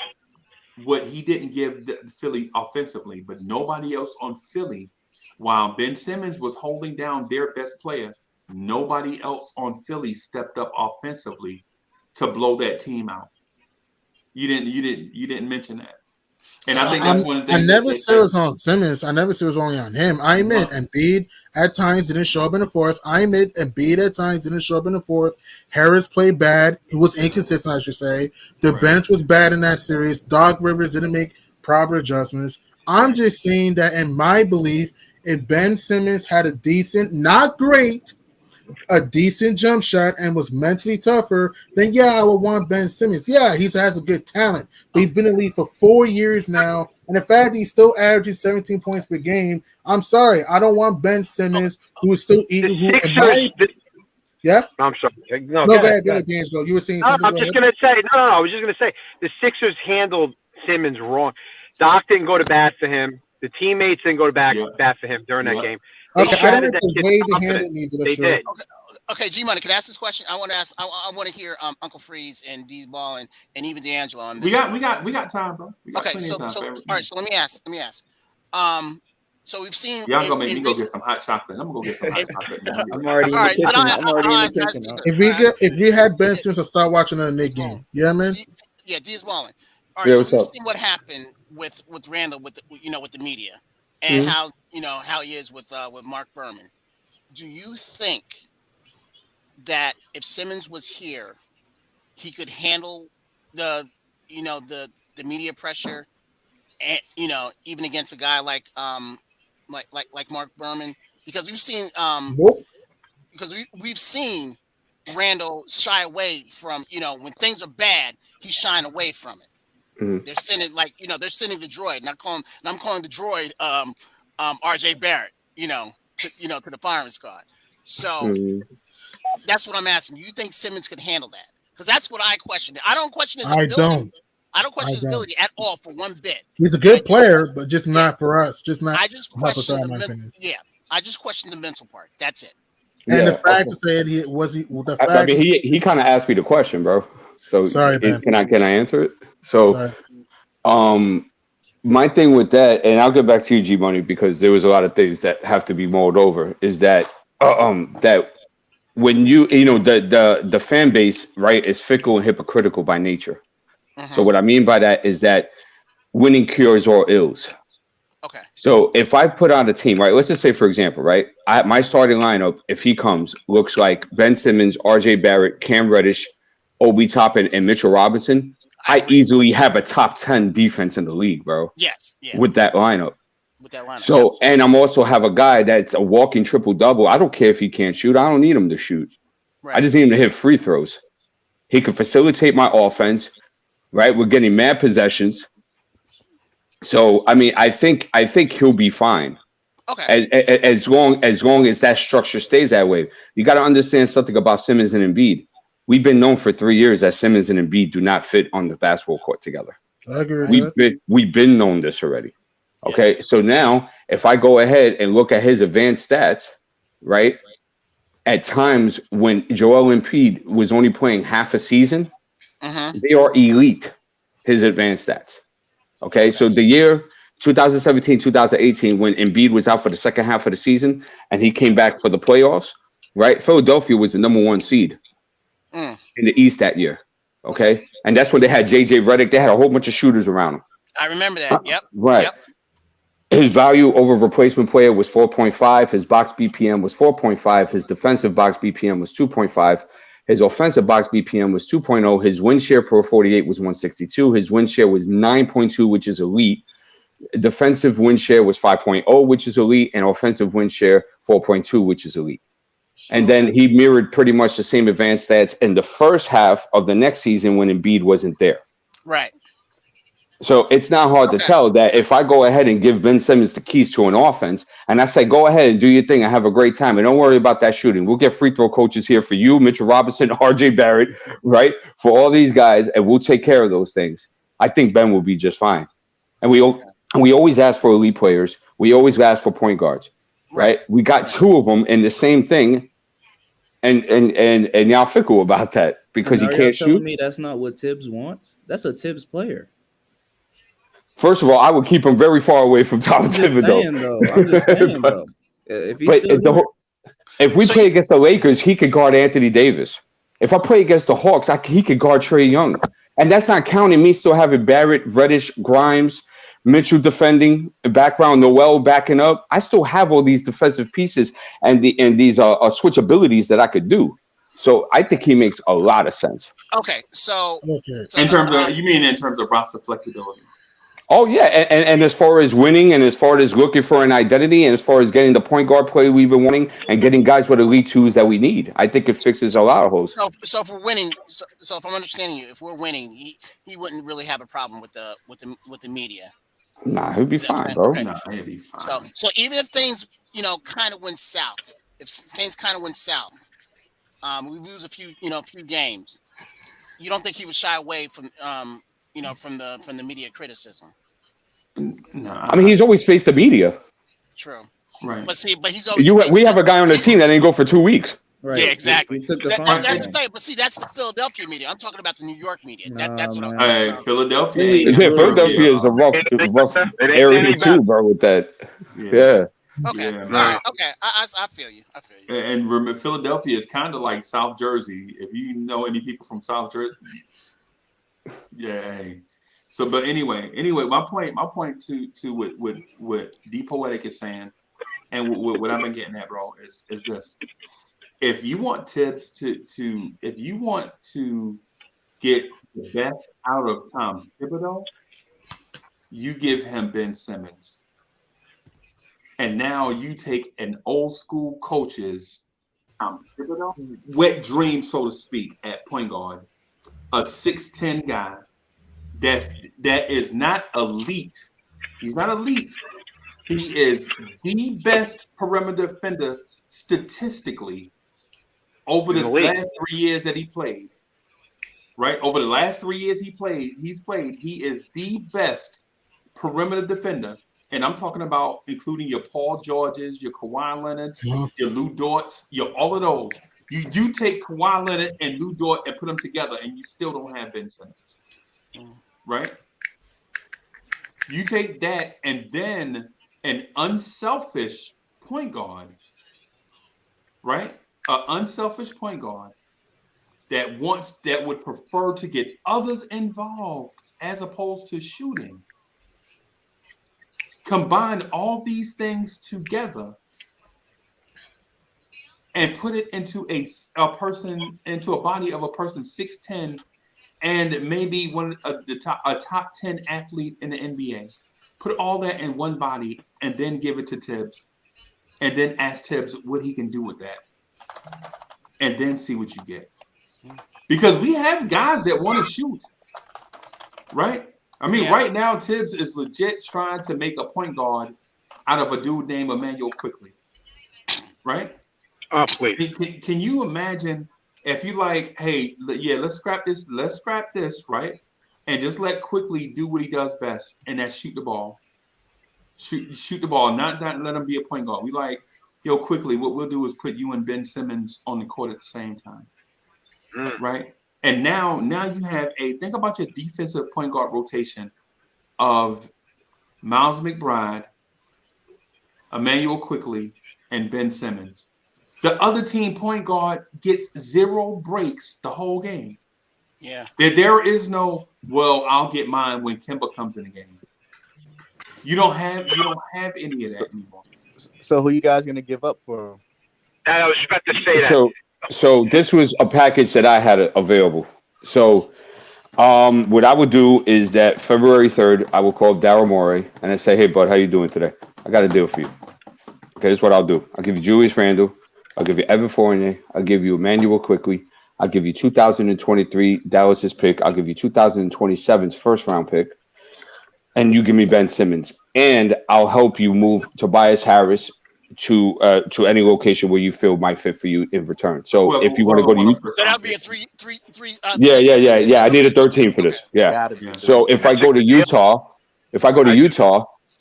what he didn't give Philly offensively, but nobody else on Philly, while Ben Simmons was holding down their best player, nobody else on Philly stepped up offensively to blow that team out. You didn't mention that. And I think that's one of the things. I never said it was on Simmons. I never said it was only on him. I admit Embiid at times didn't show up in the fourth. I admit Embiid at times didn't show up in the fourth. Harris played bad. It was inconsistent, I should say. The bench was bad in that series. Doc Rivers didn't make proper adjustments. I'm just saying that in my belief, if Ben Simmons had a decent, not great, a decent jump shot and was mentally tougher, then I would want Ben Simmons. Yeah, he has a good talent, but he's been in the league for 4 years now, and the fact that he's still averaging 17 points per game, I'm sorry, I don't want Ben Simmons, who is still eating. Yeah, I'm sorry. No, go ahead, D'Angelo. You were saying something. I'm just gonna say no. I was just gonna say the Sixers handled Simmons wrong. Doc didn't go to bat for him. The teammates didn't go to bat for him during that game. Okay, I don't know the way they handled me. They did. Okay, G Money, can I ask this question? I want to ask. I want to hear Uncle Freeze and D Ball and even D'Angelo on this. We got time, bro. Okay, so all right. So let me ask. So we've seen. Y'all gonna make me go get some hot chocolate. I'm gonna go get some hot chocolate. I'm already in the kitchen. If we had Ben Simmons, I'd start watching a Knicks game. Yeah, man. Yeah, D's Wallen. All right, so we've seen what happened with Randall with the media and how he is with Mark Berman. Do you think that if Simmons was here, he could handle the media pressure, and even against a guy like Mark Berman? Because we've seen we've seen Randall shy away from when things are bad, he's shying away from it. Mm-hmm. They're sending the droid, and I'm calling the droid RJ Barrett, to the firing squad. So that's what I'm asking. Do you think Simmons could handle that? Because that's what I question. I don't question his ability. I don't question his ability at all for one bit. He's a good player, but just not for us. I I just questioned the mental part. That's it. And the fact that the fact. I mean, he kind of asked me the question, bro. So Sorry, man. can I answer it? So, my thing with that, and I'll get back to you, G Money, because there was a lot of things that have to be mulled over. Is that that when you know the fan base, right, is fickle and hypocritical by nature. So what I mean by that is that winning cures all ills. Okay. So if I put on a team, right, let's just say, for example, right, my starting lineup, if he comes, looks like Ben Simmons, RJ Barrett, Cam Reddish, Obi Toppin, and Mitchell Robinson. I easily have a top 10 defense in the league, bro. Yes. Yeah. With that lineup. So, yep. and I'm also have a guy that's a walking triple double. I don't care if he can't shoot. I don't need him to shoot. Right. I just need him to hit free throws. He can facilitate my offense, right? We're getting mad possessions. So, I mean, I think he'll be fine. Okay. As long as that structure stays that way. You got to understand something about Simmons and Embiid. We've been known for 3 years that Simmons and Embiid do not fit on the basketball court together. I agree. We've been known this already. Okay, so now if I go ahead and look at his advanced stats, right? At times when Joel Embiid was only playing half a season, they are elite. His advanced stats. Okay, so the year 2017, 2018, when Embiid was out for the second half of the season and he came back for the playoffs, right? Philadelphia was the #1 seed in the East that year. Okay, and that's when they had JJ Redick. They had a whole bunch of shooters around him. I remember that. Yep. Right. Yep. His value over replacement player was 4.5. His box BPM was 4.5. His defensive box BPM was 2.5. His offensive box BPM was 2.0. His win share per 48 was 162. His win share was 9.2, which is elite. Defensive win share was 5.0, which is elite. And offensive win share 4.2, which is elite. And then he mirrored pretty much the same advanced stats in the first half of the next season when Embiid wasn't there. Right. So it's not hard to tell that if I go ahead and give Ben Simmons the keys to an offense and I say, go ahead and do your thing and have a great time and don't worry about that shooting. We'll get free throw coaches here for you, Mitchell Robinson, RJ Barrett, right? For all these guys, and we'll take care of those things. I think Ben will be just fine. And we always ask for elite players. We always ask for point guards, right? We got two of them in the same thing. And y'all fickle about that because he can't shoot. Me that's not what Tibbs wants. That's a Tibbs player. First of all, I would keep him very far away from Tom Thibodeau. I'm just saying, though. If we play against the Lakers, he could guard Anthony Davis. If I play against the Hawks, he could guard Trae Young. And that's not counting me still having Barrett, Reddish, Grimes, Mitchell defending, background, Noel backing up. I still have all these defensive pieces and these switch abilities that I could do. So I think he makes a lot of sense. Okay, so in terms of roster flexibility. Oh yeah, and as far as winning, and as far as looking for an identity, and as far as getting the point guard play we've been wanting, and getting guys with elite twos that we need, I think it fixes a lot of holes. So if we're winning, so if I'm understanding you, if we're winning, he wouldn't really have a problem with the media. Nah, he'd be fine, bro. Okay. Nah, he'd be fine. So even if things kind of went south, we lose a few games, you don't think he would shy away from from the media criticism? No, I mean, he's always faced the media. True. Right. But he's always. We have a guy on the team that didn't go for 2 weeks. Right. Yeah, exactly. But see, that's the Philadelphia media. I'm talking about the New York media. That's what I'm. Hey, Philadelphia. Philadelphia is a rough area too, bro. With that, yeah. Okay. Yeah, right. Okay. I feel you. And remember, Philadelphia is kind of like South Jersey. If you know any people from South Jersey, yeah. So, but anyway, my point to what D Poetic is saying, and what I've been getting at, bro, is this: if you want Tibbs if you want to get the best out of Tom Thibodeau, you give him Ben Simmons. And now you take an old school coach's wet dream, so to speak, at point guard, a 6'10" guy that is not elite. He's not elite. He is the best perimeter defender statistically over the last 3 years that he played. Right? Over the last 3 years he is the best perimeter defender and I'm talking about including your Paul Georges, your Kawhi Leonards, Mhm. your Lou Dorts, all of those. You take Kawhi Leonard and Lou Dort and put them together, and you still don't have Ben Simmons, right? You take that and then an unselfish point guard, right? An unselfish point guard that would prefer to get others involved as opposed to shooting. Combine all these things together and put it into a body of a person 6'10" and maybe a top 10 athlete in the NBA. Put all that in one body and then give it to Tibbs, and then ask Tibbs what he can do with that, and then see what you get. Because we have guys that want to shoot, right? I mean, right now Tibbs is legit trying to make a point guard out of a dude named Emmanuel Quickly, right? Oh, please. Can you imagine if you like, hey, yeah, let's scrap this, right? And just let Quickly do what he does best, and that's shoot the ball. Shoot the ball, not let him be a point guard. We like, yo, Quickly, what we'll do is put you and Ben Simmons on the court at the same time, right? And now you have think about your defensive point guard rotation of Miles McBride, Emmanuel Quickly, and Ben Simmons. The other team point guard gets 0 breaks the whole game. Yeah. There is no, well, I'll get mine when Kemba comes in the game. You don't have any of that anymore. So who you guys gonna give up for him? I was about to say that. So this was a package that I had available. So what I would do is that February 3rd, I will call Daryl Morey and I say, hey, bud, how you doing today? I got a deal for you. Okay, this is what I'll do. I'll give you Julius Randle. I'll give you Evan Fournier. I'll give you Emmanuel Quickly. I'll give you 2023 Dallas's pick. I'll give you 2027's first round pick. And you give me Ben Simmons. And I'll help you move Tobias Harris to any location where you feel might fit for you in return. So if you want to go to Utah. So that'll be a three. Yeah. I need a 13 for this. Yeah. So if I go to Utah,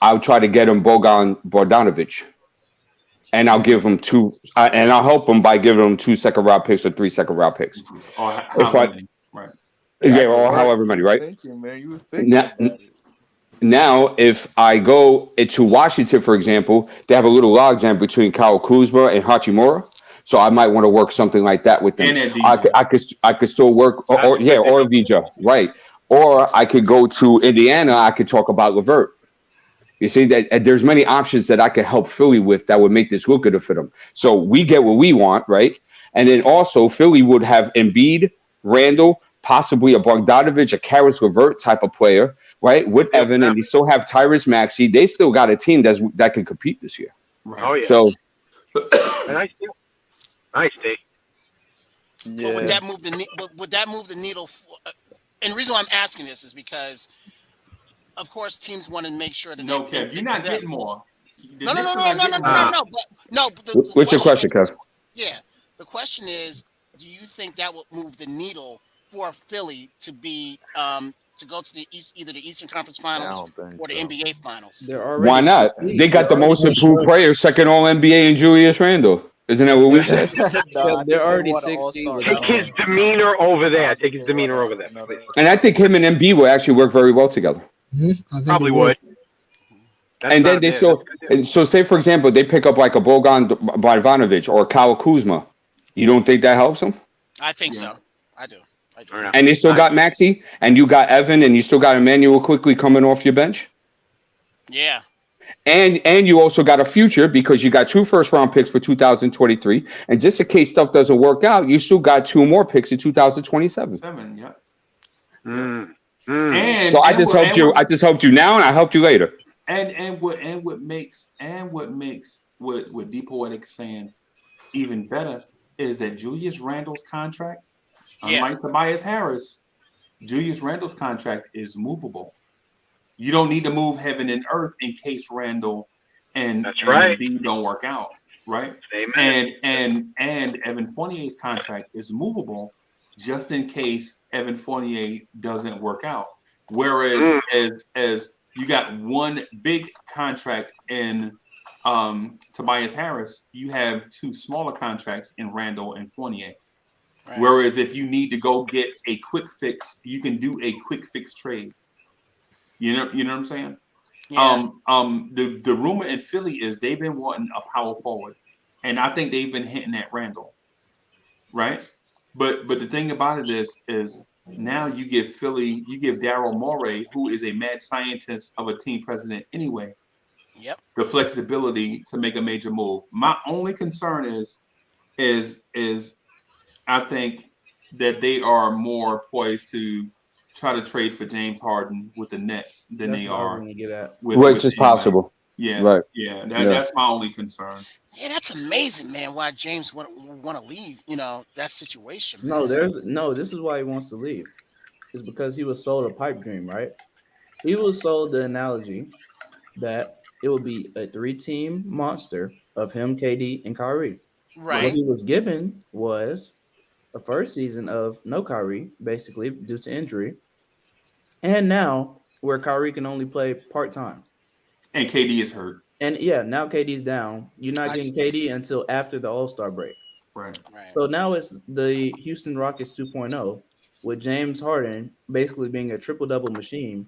I'll try to get him Bogdanovich. And I'll give him and I'll help him by giving him 2 second round picks or 3 second round picks. Right. Yeah, or however many, right? Thinking, man. You was thinking Now, if I go to Washington, for example, they have a little logjam between Kyle Kuzma and Hachimura. So I might want to work something like that with them. I could still work, or Vija, right? Or I could go to Indiana. I could talk about LeVert. You see that there's many options that I could help Philly with that would make this lucrative for them. So we get what we want, right? And then also Philly would have Embiid, Randall, possibly a Bogdanovich, a Karis LeVert type of player, right? With Evan, and they still have Tyrese Maxey. They still got a team that can compete this year. Right. Oh yeah. So nice day. Yeah. But would that move the needle? And the reason why I'm asking this is because, of course, teams want to make sure that Kev, you're not getting more. No. What's your question, Kev? Yeah, the question is, do you think that would move the needle for Philly to be to go to either the Eastern Conference Finals or the NBA Finals? Why not? They got the most improved player, second All NBA, in Julius Randle. Isn't that what we said? They're already 16. Take his demeanor over there. And I think him and Embiid will actually work very well together. Probably would. And then so say for example they pick up like a Bogdanovich or Kyle Kuzma. You don't think that helps them? I think so. I do. And they still got Maxey, and you got Evan, and you still got Emmanuel Quickly coming off your bench. Yeah. And you also got a future because you got 2 first-round picks for 2023, and just in case stuff doesn't work out, you still got 2 more picks in 2027. And so I just helped you now, and I helped you later. And what makes what Deep Poetic saying even better is that Julius Randle's contract, unlike Tobias Harris, Julius Randle's contract is movable. You don't need to move heaven and earth in case Randle and Embiid don't work out, right? Amen. And Evan Fournier's contract is movable just in case Evan Fournier doesn't work out. Whereas as You got one big contract in Tobias Harris. You have two smaller contracts in Randall and Fournier. Right. Whereas if you need to go get a quick fix, you can do a quick fix trade. You know what I'm saying? Yeah. The rumor in Philly is they've been wanting a power forward, and I think they've been hitting at Randall, right? But the thing about it is now you give Daryl Morey, who is a mad scientist of a team president anyway, Yep. the flexibility to make a major move. My only concern is I think that they are more poised to try to trade for James Harden with the Nets than That's they what I was are gonna get at. Which is possible. Yeah, Right. yeah. Yeah. That's my only concern. Yeah, that's amazing, man. Why James want to leave? You know that situation. Man. No, this is why he wants to leave. It's because he was sold a pipe dream, right? He was sold the analogy that it would be a 3-team monster of him, KD, and Kyrie. Right. What he was given was a first season of no Kyrie, basically due to injury, and now where Kyrie can only play part-time. And KD is hurt. And yeah, now KD's down. You're not getting KD until after the All-Star break. Right. So now it's the Houston Rockets 2.0 with James Harden basically being a triple-double machine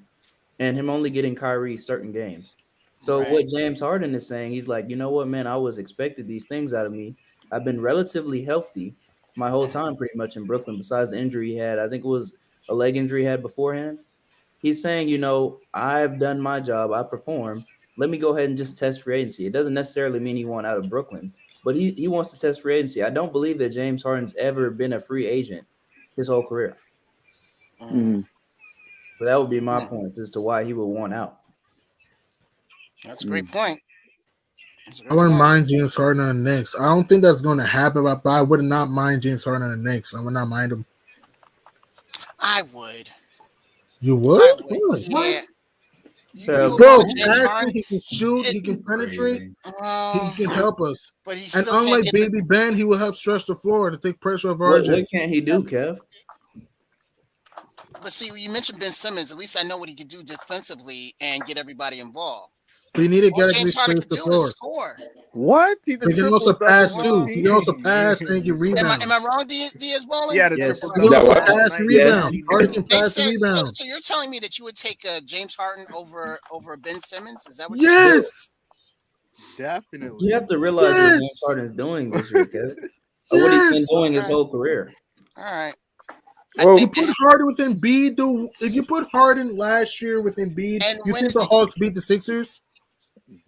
and him only getting Kyrie certain games. So what James Harden is saying, he's like, you know what, man, I was expected these things out of me. I've been relatively healthy my whole time pretty much in Brooklyn besides the injury he had. I think it was a leg injury he had beforehand. He's saying, you know, I've done my job. I performed. Let me go ahead and just test free agency. It doesn't necessarily mean he wants out of Brooklyn, but he wants to test free agency. I don't believe that James Harden's ever been a free agent his whole career. Mm-hmm. But that would be my points as to why he would want out. That's a great point. I wouldn't mind James Harden on the Knicks. I don't think that's going to happen, but I would not mind James Harden on the Knicks. I would not mind him. I would. You would? Really? Yeah. Bro, he can shoot, he can penetrate, he can help us. But he and still unlike can't Baby Ben, he will help stretch the floor to take pressure off What RJ. can he do, Kev? But see, you mentioned Ben Simmons. At least I know what he can do defensively and get everybody involved. We need to All get James Harden space the can do is floor. score. What? He can also pass too. He can also pass and get rebound. Am I wrong, Diaz Bowling? Yeah, the He triple can also pass and rebound. Yes. Harden can pass and rebound. So you're telling me that you would take James Harden over Ben Simmons? Is that what? Yes. Definitely. You have to realize what James Harden's doing this year, Kev. Or what he's been doing his whole career. All right. Well, you put Harden with Embiid. If you put Harden last year with Embiid, you think the Hawks beat the Sixers?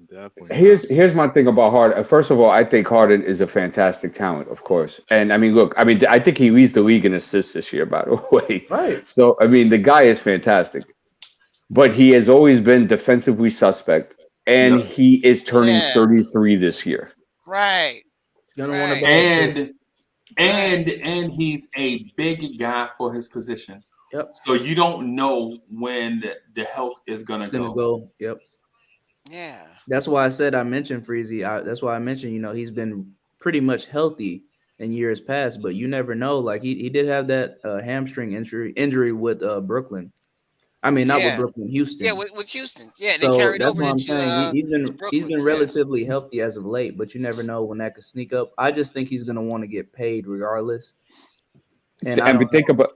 Definitely. Here's my thing about Harden. First of all, I think Harden is a fantastic talent, of course. And I mean, look, I think he leads the league in assists this year, by the way. Right. So I mean, the guy is fantastic, but he has always been defensively suspect, and he is turning 33 this year. Right. And he's a big guy for his position. Yep. So you don't know when the health is gonna go. Yep. Yeah. That's why I said I mentioned Freezy. That's why I mentioned, you know, he's been pretty much healthy in years past, but you never know. Like he did have that hamstring injury with Brooklyn. I mean, not with Brooklyn, Houston. Yeah, with Houston. Yeah, so they carried that's over what I'm into saying. He's been Brooklyn, relatively healthy as of late, but you never know when that could sneak up. I just think he's gonna want to get paid regardless. And I mean, think about.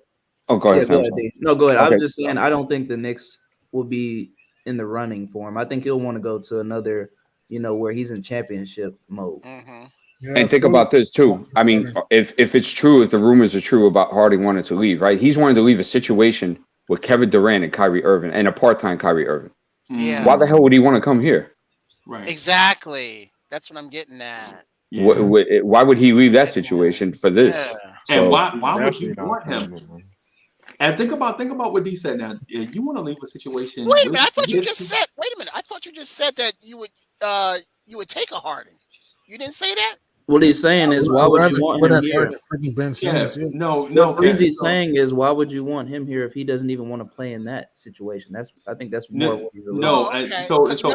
Oh, go ahead. Go ahead, D. No, go ahead. Okay. I was just saying I don't think the Knicks will be in the running for him. I think he'll want to go to another, you know, where he's in championship mode. Mm-hmm. And think about this too. I mean, if it's true, if the rumors are true about Harden wanting to leave, right? He's wanting to leave a situation with Kevin Durant and Kyrie Irving and a part-time Kyrie Irving. Yeah. Why the hell would he want to come here? Right. Exactly. That's what I'm getting at. Yeah. Why would he leave that situation for this? And So- why would you want him? And think about what D said. Now, you want to leave a situation. Wait a minute. I thought you just said. Wait a minute. I thought you just said that you would take a Harden. You didn't say that. What he's saying is, why would you want him here? Ben Simmons, No. What Freezy's saying is, why would you want him here if he doesn't even want to play in that situation? I think that's more what he's First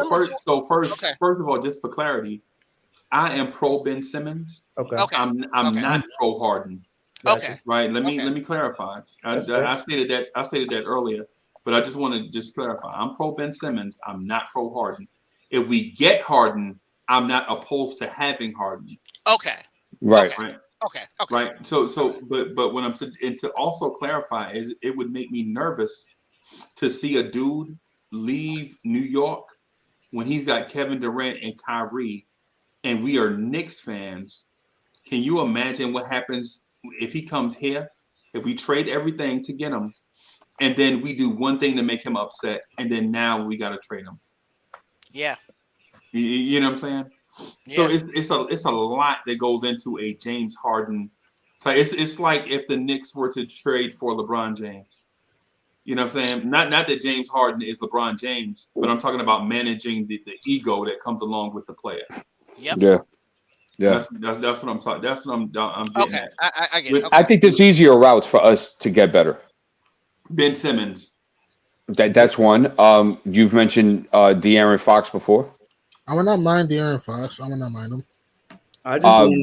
of all, just for clarity, I am pro Ben Simmons. Okay. I'm not pro Harden. Okay. Right. Let me clarify. I stated that earlier. But I just want to just clarify. I'm pro Ben Simmons. I'm not pro Harden. If we get Harden, I'm not opposed to having Harden. Okay. Right. Okay. Right. Okay. Right. But when I'm and to also clarify is it would make me nervous to see a dude leave New York when he's got Kevin Durant and Kyrie, and we are Knicks fans. Can you imagine what happens if he comes here? If we trade everything to get him, and then we do one thing to make him upset, and then now we got to trade him. Yeah. You know what I'm saying? So it's a lot that goes into a James Harden. So it's like if the Knicks were to trade for LeBron James. You know what I'm saying? Not that James Harden is LeBron James, but I'm talking about managing the ego that comes along with the player. Yep. Yeah. That's what I'm talking. That's what I'm getting Okay. at. I get it. Okay. I think there's easier routes for us to get better. Ben Simmons. That's one. You've mentioned De'Aaron Fox before. I would not mind De'Aaron Fox. I would not mind him. I just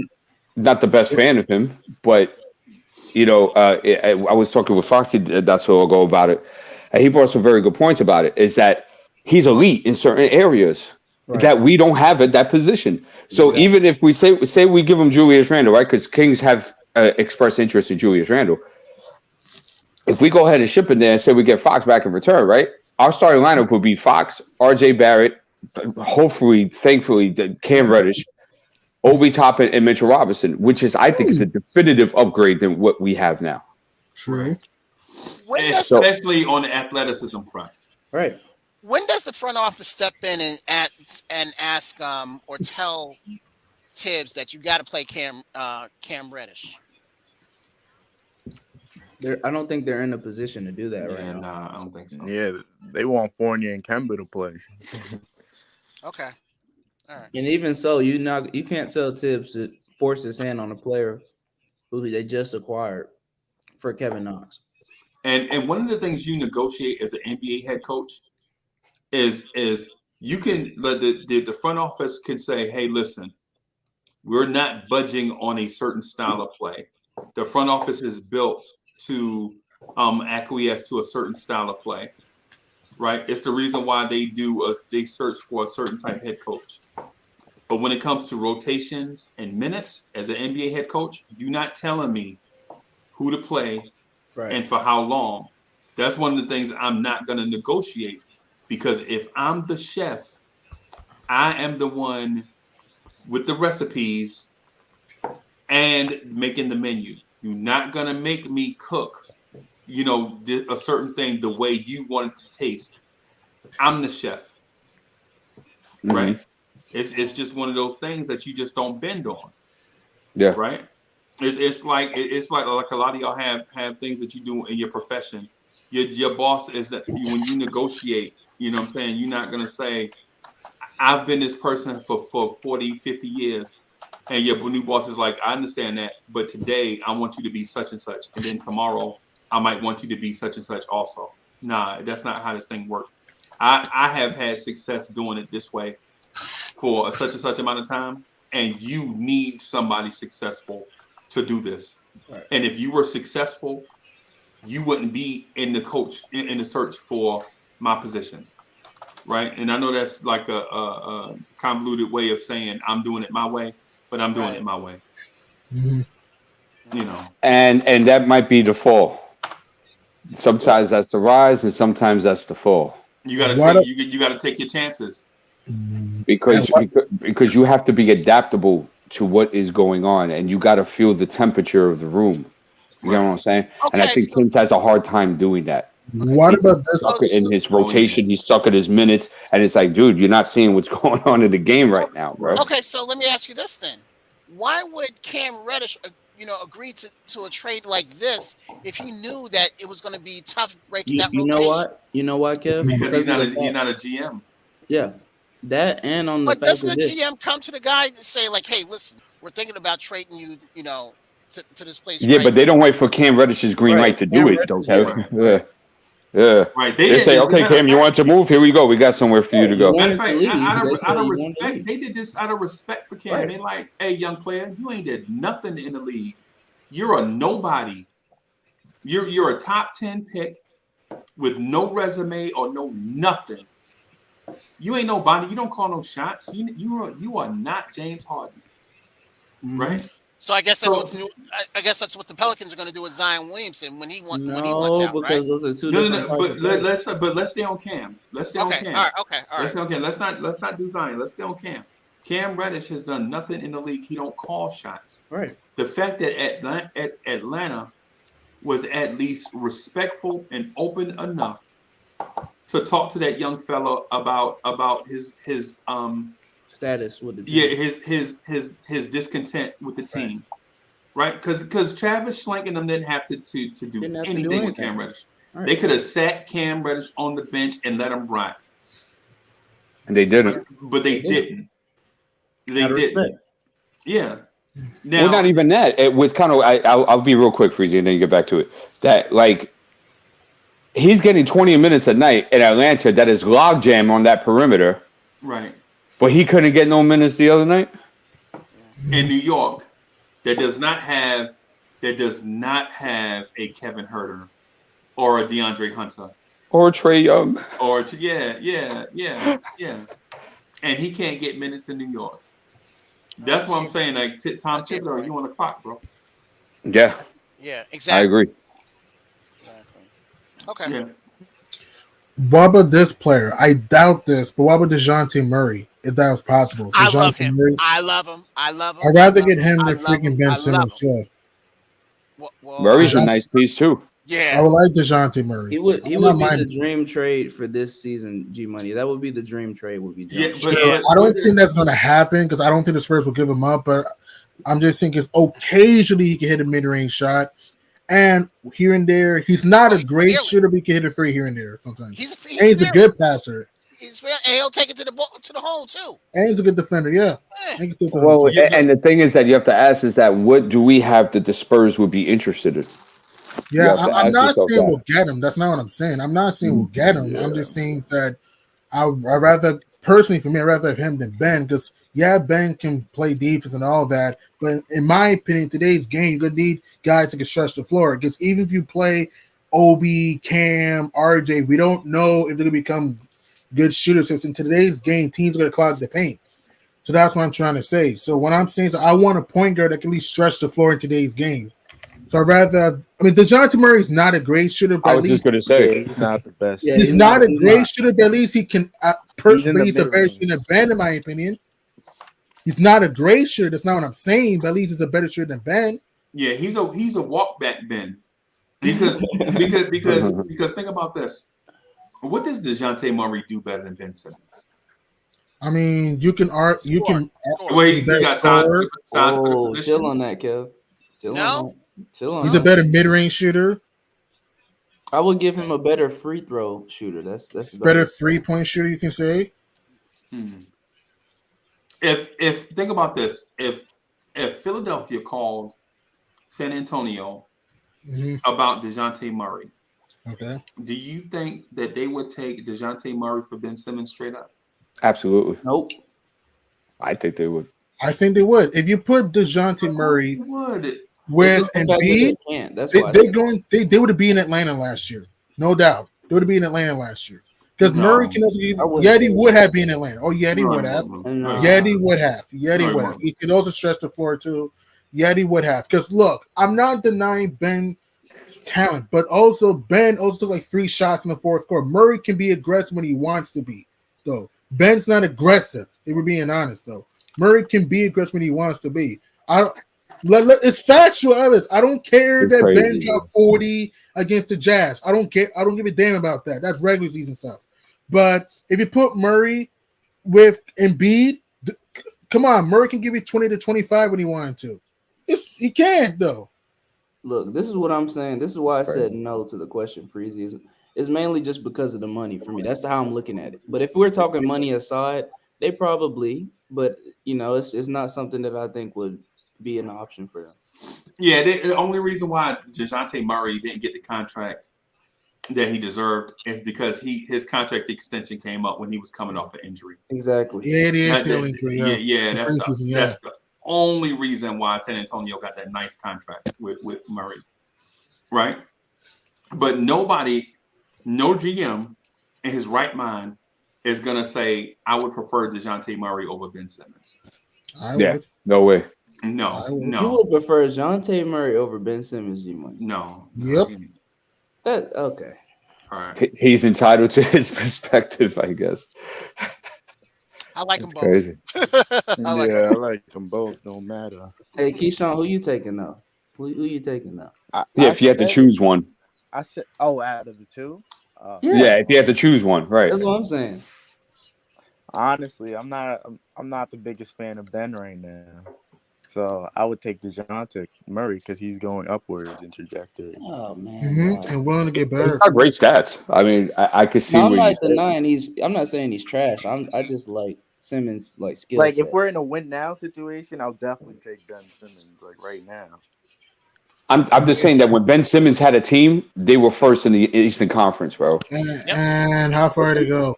not the best fan of him, but you know, I was talking with Foxy not so long ago about it, and he brought some very good points about it. Is that he's elite in certain areas that we don't have at that position. So even if we say we give him Julius Randle, right? Because Kings have expressed interest in Julius Randle. If we go ahead and ship in there and say we get Fox back in return, right? Our starting lineup would be Fox, R.J. Barrett, hopefully, thankfully, Cam Reddish, Obi Toppin, and Mitchell Robinson, which is, I think, is a definitive upgrade than what we have now. True. Especially on the athleticism front. Right. When does the front office step in and ask or tell Tibbs that you got to play Cam Reddish? I don't think they're in a position to do that right now. Nah, I don't think so. Yeah, they want Fournier and Kemba to play. Okay. All right. And even so, you can't tell Tibbs to force his hand on a player who they just acquired for Kevin Knox. And one of the things you negotiate as an NBA head coach is you can let the front office can say, hey, listen, we're not budging on a certain style of play. The front office is built to acquiesce to a certain style of play, right? It's the reason why they search for a certain type of head coach. But when it comes to rotations and minutes as an NBA head coach, you're not telling me who to play and for how long. That's one of the things I'm not going to negotiate, because if I'm the chef, I am the one with the recipes and making the menu. You're not going to make me cook, a certain thing the way you want it to taste. I'm the chef, right? It's just one of those things that you just don't bend on. Yeah. Right. It's like a lot of y'all have things that you do in your profession. Your boss is that when you negotiate, you know what I'm saying? You're not going to say, I've been this person for 40, 50 years. And your new boss is like, I understand that, but today I want you to be such and such. And then tomorrow I might want you to be such and such also. Nah, that's not how this thing works. I have had success doing it this way for such and such amount of time. And you need somebody successful to do this. Right. And if you were successful, you wouldn't be in the search for my position. Right. And I know that's like a convoluted way of saying I'm doing it my way. But I'm doing it my way. Mm-hmm. And that might be the fall. Sometimes that's the rise, and sometimes that's the fall. You gotta take your chances. Because you have to be adaptable to what is going on, and you got to feel the temperature of the room. You know what I'm saying? Okay, and I think Tibbs has a hard time doing that. What about this? Stuck in his rotation, he's stuck at his minutes, and it's like, dude, you're not seeing what's going on in the game right now, bro. Okay, so let me ask you this then: why would Cam Reddish, agree to a trade like this if he knew that it was going to be tough breaking that rotation? You know what, Kev? Because he's not a GM. Yeah, that and on the but doesn't the GM come to the guy and say like, hey, listen, we're thinking about trading you, to this place? Yeah, but they don't wait for Cam Reddish's green light to do it, don't they? Yeah. Right. They say, okay, Cam, you want to move? Here we go. We got somewhere for you to go. Matter of fact, out of respect, they did this out of respect for Cam. Right. They like, hey, young player, you ain't did nothing in the league. You're a nobody. You're a top 10 pick. with no resume or no nothing. You ain't nobody. You don't call no shots. You are not James Harden, right? So I guess that's I guess that's what the Pelicans are going to do with Zion Williamson when he wants out, because right? those are two different. But let's stay on Cam. Let's stay on Cam. All right. Let's stay on Cam. Let's not do Zion. Let's stay on Cam. Cam Reddish has done nothing in the league. He don't call shots. Right. The fact that Atlanta was at least respectful and open enough to talk to that young fella about his status with the team. his discontent with the team, right? Because Travis Schlenk and them didn't have to do anything with Cam Reddish. Right. They could have sat Cam Reddish on the bench and let him ride, and they didn't. But they didn't. They didn't. Yeah. Now, well, not even that. It was kind of. I'll be real quick, Freezy, and then you get back to it. That he's getting 20 minutes a night in Atlanta. That is logjam on that perimeter. Right. But he couldn't get no minutes the other night. In New York, that does not have a Kevin Huerter or a DeAndre Hunter or Trae Young or yeah. And he can't get minutes in New York. That's what I'm saying. Like Tom Thibodeau, you on the clock, bro. Yeah. Yeah, exactly. I agree. Exactly. Okay. Yeah. What about this player? I doubt this, but what about DeJounte Murray, if that was possible? I love him. Murray, I love him. I'd rather get him than freaking Ben Simmons. Yeah. Well, Murray's a nice piece too. Yeah. I would like DeJounte Murray. He would be the dream trade for this season, G Money. That would be the dream trade. Would be I don't think that's going to happen because I don't think the Spurs will give him up. But I'm just thinking occasionally he can hit a mid-range shot, and here and there he's not a great shooter, but he can hit a free here and there sometimes. He's a good passer. And he'll take it to the hole too. And he's a good defender. Yeah. Well, and the thing is that you have to ask is that what do we have that the Spurs would be interested in? Yeah, I'm not saying we'll get him. That's not what I'm saying. I'm not saying we'll get him. I'm just saying that I'd rather, personally for me, I'd rather have him than Ben because, Ben can play defense and all that. But in my opinion, today's game, you're going to need guys that can stretch the floor because even if you play Obi, Cam, RJ, we don't know if they're going to become good shooters. Since in today's game, teams are going to clog the paint. So that's what I'm trying to say. So what I'm saying is I want a point guard that can at least stretch the floor in today's game. So I'd rather, DeJounte Murray is not a great shooter, but I was just going to say he's not the best. Yeah, he's not a great shooter, but at least he can. Personally, he's a better shooter than Ben, in my opinion. He's not a great shooter. That's not what I'm saying, but at least he's a better shooter than Ben. Yeah, he's a walk back Ben. Because think about this. What does DeJounte Murray do better than Ben Simmons? I mean, you can. Well, he got size for the position. Chill on that, Kev. Chill on. He's a better mid-range shooter. I would give him a better free throw shooter. That's better 3-point shooter. You can say. If think about this, if Philadelphia called San Antonio about DeJounte Murray, okay, do you think that they would take DeJounte Murray for Ben Simmons straight up? Absolutely. Nope. I think they would. I think they would. If you put DeJounte Murray with Embiid, they would have been in Atlanta last year, no doubt. They would have been in Atlanta last year because Murray can also. Yeti would have been in Atlanta. Oh, Yeti would have. Yeti would have. Yeti would have. He could also stretch the floor too. Yeti would have. Because look, I'm not denying Ben's talent, but also Ben also took like 3 shots in the fourth quarter. Murray can be aggressive when he wants to be, though. Ben's not aggressive. If we're being honest, though. Murray can be aggressive when he wants to be. It's factual evidence. I don't care that Ben dropped 40 against the Jazz. I don't care. I don't give a damn about that. That's regular season stuff. But if you put Murray with Embiid, come on, Murray can give you 20 to 25 when he wanted to. He can't, though. Look, this is what I'm saying. This is why I said no to the question, Freezy. It's mainly just because of the money for me. That's how I'm looking at it. But if we're talking money aside, they probably, but it's not something that I think would be an option for them. Yeah, the only reason why DeJounte Murray didn't get the contract that he deserved is because his contract extension came up when he was coming off an injury. Exactly. Yeah, it is the injury. Yeah, that's the only reason why San Antonio got that nice contract with Murray, right? But nobody No GM in his right mind is gonna say, "I would prefer DeJounte Murray over Ben Simmons." I Yeah, would. no way. No, You no, would prefer Jonte Murray over Ben Simmons, G-Money. no. Yep. That okay. All right. He's entitled to his perspective, I guess. I like them both. Crazy. I like them both. Don't matter. Hey, Keyshawn, who you taking now? Who you taking now? Yeah, if you had to choose one. I said, out of the two. Yeah, if you had to choose one, right? That's what I'm saying. Honestly, I'm not the biggest fan of Ben right now. So I would take DeJounte Murray because he's going upwards in trajectory. Oh man, and willing to get He's better. got great stats. I mean, I could see No, I'm where not you said. denying I'm not saying he's trash. I just like Simmons like skill Like set. if we're in a win now situation, I'll definitely take Ben Simmons like right now. I'm just saying that when Ben Simmons had a team, they were first in the Eastern Conference, bro. And how far did it go?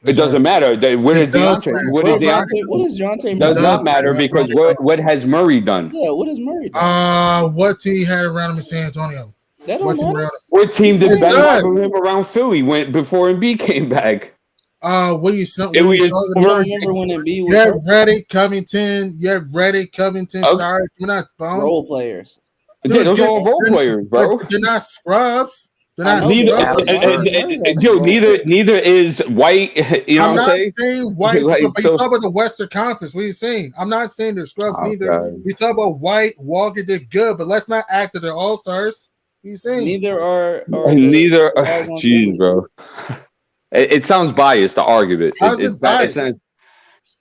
It doesn't matter. What is does DeAndre? matter. What is DeAndre? What is Jonte? Does It not does matter matter. because what has Murray done? Yeah, what is Murray done? What team he had around him in San Antonio? That What don't team matter. around him? What team did It Ben does. have him around Philly before Embiid came back? What you It was You don't remember when Embiid You was have hurt? Reddick, Covington. You have Reddick, Covington. Okay. Sorry, we're not bums. Role players. Yeah, those are all role players, bro. They're not scrubs. They're I not know, scrubs. Neither is White. You know I'm what I'm not saying? saying White, Like, but so- you talk about the Western Conference. What are you saying? I'm not saying they're scrubs Oh, neither. God. We talk about White, Walker, they're good, but let's not act that they're all stars. What are you saying? Neither are Neither. the guys on Jeez, Philly. bro. It sounds biased. The argument. How's it It's not. biased?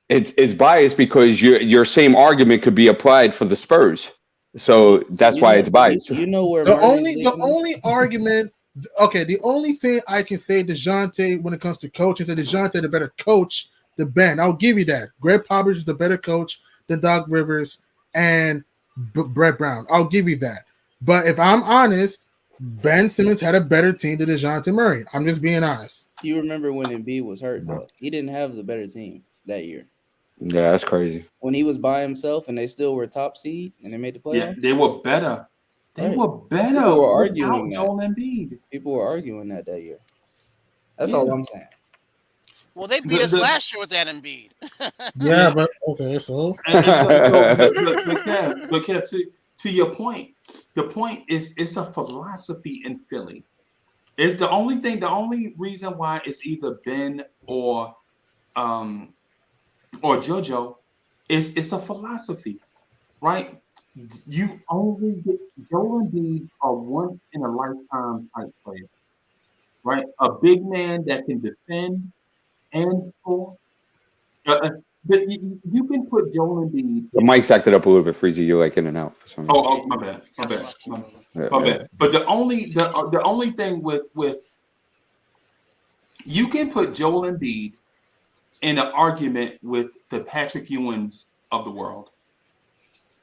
It's biased because your same argument could be applied for the Spurs. So that's why it's biased. You know where The Murray's only argument. Okay, the only thing I can say DeJounte when it comes to coaching is that DeJounte the better coach than Ben. I'll give you that. Greg Popovich is a better coach than Doc Rivers and Brett Brown. I'll give you that. But if I'm honest, Ben Simmons had a better team than DeJounte Murray. I'm just being honest. You remember when Embiid was hurt though? He didn't have the better team that year. Yeah, that's crazy. When he was by himself and they still were top seed and they made the playoffs. Yeah, they were better. They Right. were better People were without arguing that. Joel Embiid. People were arguing that year. That's Yeah. all I'm saying. Well, they beat us last year with that Embiid. Yeah, but okay, so But Kev, to your point, the point is it's a philosophy in Philly. It's the only reason why it's either Ben or JoJo is it's a philosophy, right? You only get Joel Embiid are once in a lifetime type player, right? A big man that can defend and score. But you can put Joel Embiid. The mic's acted up a little bit, Freezy. You're like in and out for some reason. Oh, my bad. Yeah, My yeah. bad. But the only thing with you can put Joel Embiid in an argument with the Patrick Ewings of the world,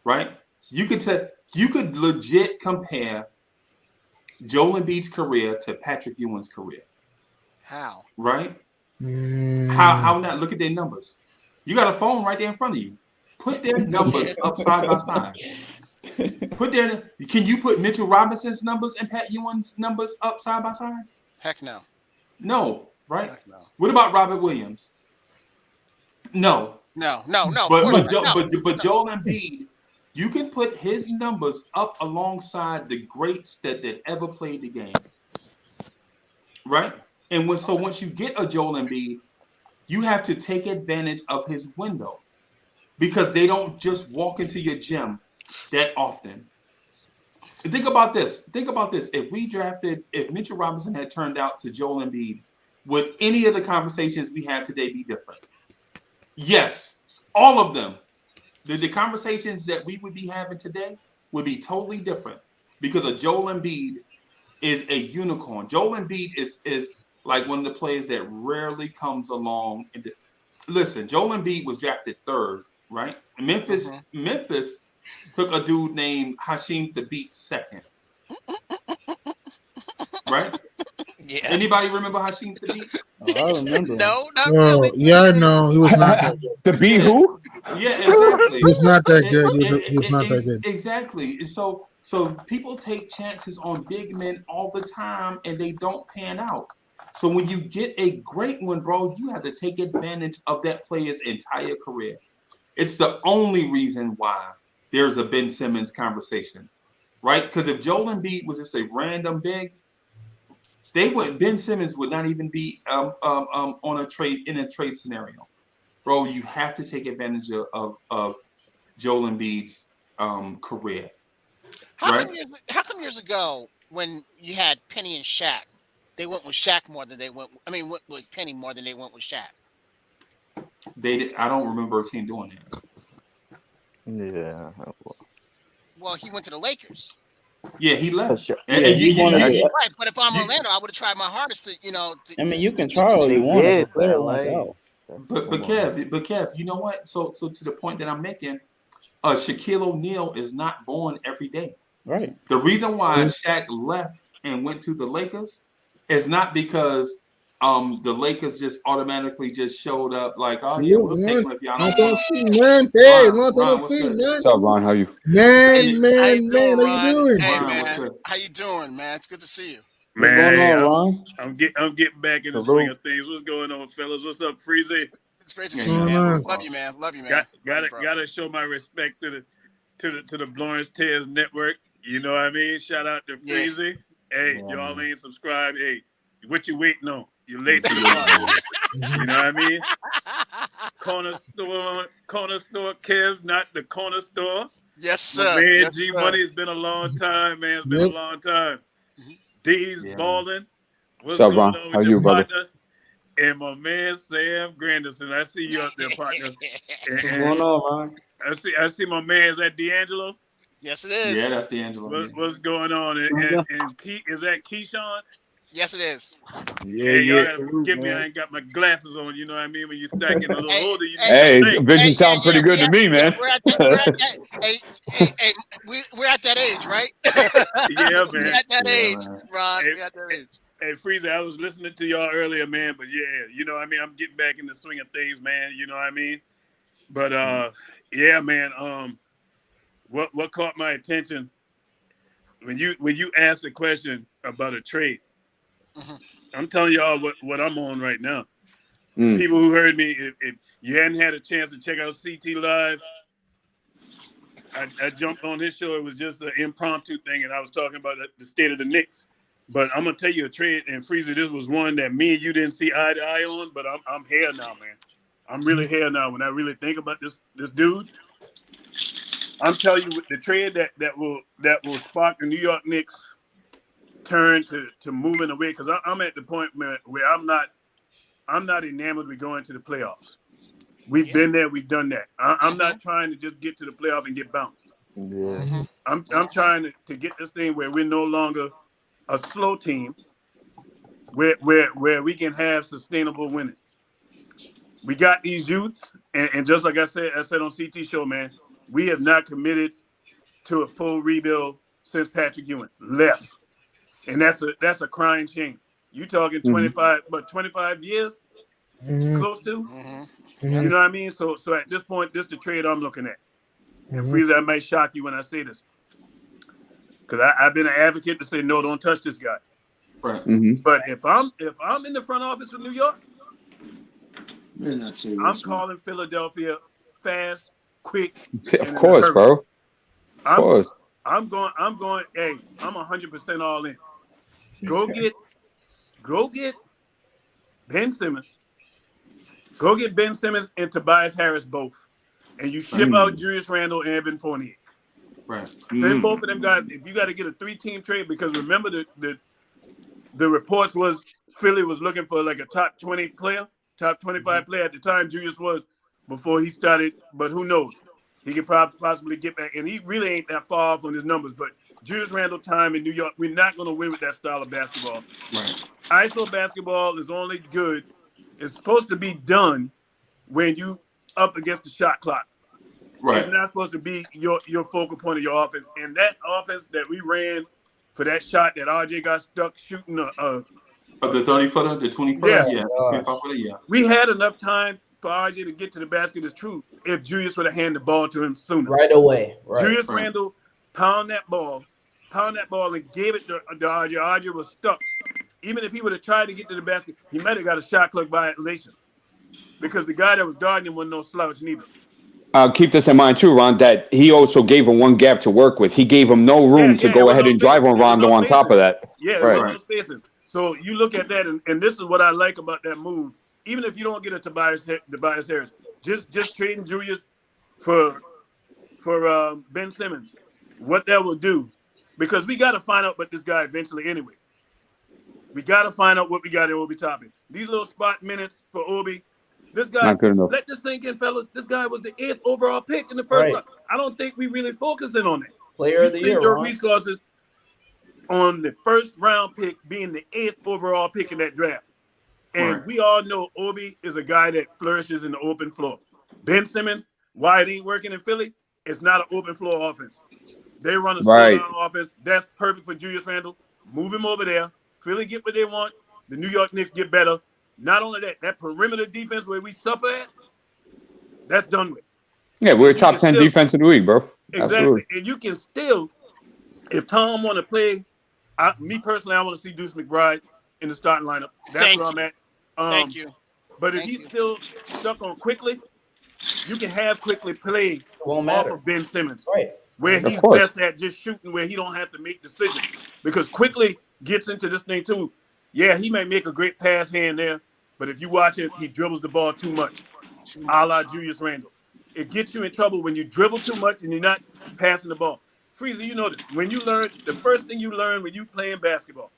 right? You could legit compare Joel Embiid's career to Patrick Ewing's career. How? Right? How not? Look at their numbers. You got a phone right there in front of you. Put their numbers up side by side. Can you put Mitchell Robinson's numbers and Pat Ewing's numbers up side by side? Heck no. No, right? Heck no. What about Robert Williams? No. No. But Joel Embiid, you can put his numbers up alongside the greats that ever played the game. Right? And once you get a Joel Embiid, you have to take advantage of his window because they don't just walk into your gym that often. Think about this. If Mitchell Robinson had turned out to Joel Embiid, would any of the conversations we have today be different? Yes, all of them. The conversations that we would be having today would be totally different because a Joel Embiid is a unicorn. Joel Embiid is like one of the players that rarely comes along. Listen, Joel Embiid was drafted third, right? Memphis took a dude named Hasheem Thabeet second. Right? Yeah. Anybody remember Hasheem Thabeet? I remember. No, not well, really. yeah, no, he was not that good. The B who? Yeah, exactly. He was not that good. He was not that good. Exactly. So So people take chances on big men all the time, and they don't pan out. So when you get a great one, bro, you have to take advantage of that player's entire career. It's the only reason why there's a Ben Simmons conversation, right? Because if Joel Embiid was just a random big, Ben Simmons would not even be on a trade scenario, bro. You have to take advantage of Joel Embiid's career. How come years ago when you had Penny and Shaq, they went with Shaq more than they went? I mean, went with Penny more than they went with Shaq. I don't remember a team doing that. Yeah. Well, he went to the Lakers. Yeah, he left. Right, but if I'm Orlando, I would have tried my hardest to, I mean, you can try all you want. If a player wants out. But Kev, you know what? So to the point that I'm making, Shaquille O'Neal is not born every day. Right. The reason why Shaq left and went to the Lakers is not because the Lakers just automatically just showed up like, oh yeah, we'll take one if y'all don't want. What's up, Ron? How you? Man, how you doing? Hey, man, how you doing, man? It's good to see you. What's going on, Ron? I'm getting back in the swing of things. What's going on, fellas? What's up, Freezy? It's great to see you, man. Love you, man. Love you, man. Gotta show my respect to the Blorange Tears network. You know what I mean? Shout out to Freezy. Hey, y'all ain't subscribed. Hey, what you waiting on? You're late to the party. You know what I mean? Corner store, Kev, not the corner store. Yes, sir. My man, yes, G sir. Money, it's been a long time, man. It's been a long time. D's balling. What's up, going Ron? on How with you, your brother? partner? And my man Sam Granderson. I see you up there, partner. What's going on, Ron? I see my man. Is that D'Angelo? Yes, it is. Yeah, that's D'Angelo. What's going on? And is that Keyshawn? Yes, it is. Hey, y'all gotta forgive me. I ain't got my glasses on. You know what I mean? When you're stacking a little older, you Hey, vision sound pretty good to me, man. We're at that, we're at that age, right? Yeah, man. We're at that age, Ron. We're at that age. Hey, Freezer, I was listening to y'all earlier, man. But yeah, you know what I mean? I'm getting back in the swing of things, man. You know what I mean? But yeah, man. What caught my attention when you asked the question about a trade? I'm telling y'all what I'm on right now. People who heard me, if you hadn't had a chance to check out CT Live, I jumped on his show. It was just an impromptu thing, and I was talking about the state of the Knicks. But I'm gonna tell you a trade, and Freezer, this was one that me and you didn't see eye to eye on. But I'm here now, man. I'm really here now. When I really think about this dude, I'm telling you, the trade that will spark the New York Knicks turn to moving away, because I'm at the point where I'm not enamored with going to the playoffs. We've been there, we've done that. I'm not trying to just get to the playoff and get bounced. Yeah. I'm trying to get this thing where we're no longer a slow team, where we can have sustainable winning. We got these youths, and just like I said on CT show, man, we have not committed to a full rebuild since Patrick Ewing left. And that's a crying shame. You talking 25 years, close to? You know what I mean? So at this point, this is the trade I'm looking at. And Freezer, I might shock you when I say this, because I've been an advocate to say no, don't touch this guy. Right. But if I'm in the front office of New York, I'm calling Philadelphia fast, quick. Of course, bro. Of course. I'm going. Hey, I'm 100% all in. Go get Ben Simmons. Go get Ben Simmons and Tobias Harris both, and you ship out Julius Randle and Evan Fournier. Right. Send both of them guys. If you got to get a 3-team trade, because remember the reports was Philly was looking for like a top 20 player, top 25 player at the time. Julius was before he started, but who knows? He could possibly get back, and he really ain't that far off on his numbers. But Julius Randle time in New York, we're not going to win with that style of basketball. Right. ISO basketball is only good. It's supposed to be done when you up against the shot clock. Right. It's not supposed to be your focal point of your offense. And that offense that we ran for that shot that RJ got stuck shooting of the 30-footer, the 20-footer, yeah. 25-footer, yeah. We had enough time for RJ to get to the basket. It's true if Julius would have handed the ball to him sooner. Right away. Right. Julius Randle pound that ball, and gave it to RJ. RJ was stuck. Even if he would have tried to get to the basket, he might have got a shot clock violation because the guy that was guarding him wasn't no slouch neither. Keep this in mind too, Ron, that he also gave him one gap to work with. He gave him no room to go ahead and drive on Rondo on top of that. Yeah, there was no spacing. So you look at that, and this is what I like about that move. Even if you don't get a Tobias Harris, just trading Julius for Ben Simmons, what that will do, because we got to find out what this guy eventually anyway. We got to find out what we got in Obi Toppin. These little spot minutes for Obi. This guy, not good enough. Let this sink in, fellas. This guy was the 8th overall pick in the first round. I don't think we really focusing on that. Player of the year, your Ron. resources on the first round pick being the 8th overall pick in that draft. And we all know Obi is a guy that flourishes in the open floor. Ben Simmons, why it ain't working in Philly, it's not an open floor offense. They run a slow down offense. That's perfect for Julius Randle. Move him over there. Philly get what they want. The New York Knicks get better. Not only that, that perimeter defense where we suffer at, that's done with. Yeah, we're a top 10 defense in the league, bro. Exactly. Absolutely. And you can still, if Tom want to play, me personally, I want to see Deuce McBride in the starting lineup. That's where I'm at. Thank you. But if he's still stuck on Quickly, you can have Quickly play off of Ben Simmons. Where he's best at just shooting, where he don't have to make decisions. Because Quickly gets into this thing too. Yeah, he may make a great pass here and there, but if you watch it, he dribbles the ball too much, a la Julius Randle. It gets you in trouble when you dribble too much and you're not passing the ball. Freezer, you know this. When you learn, the first thing you learn when you playing basketball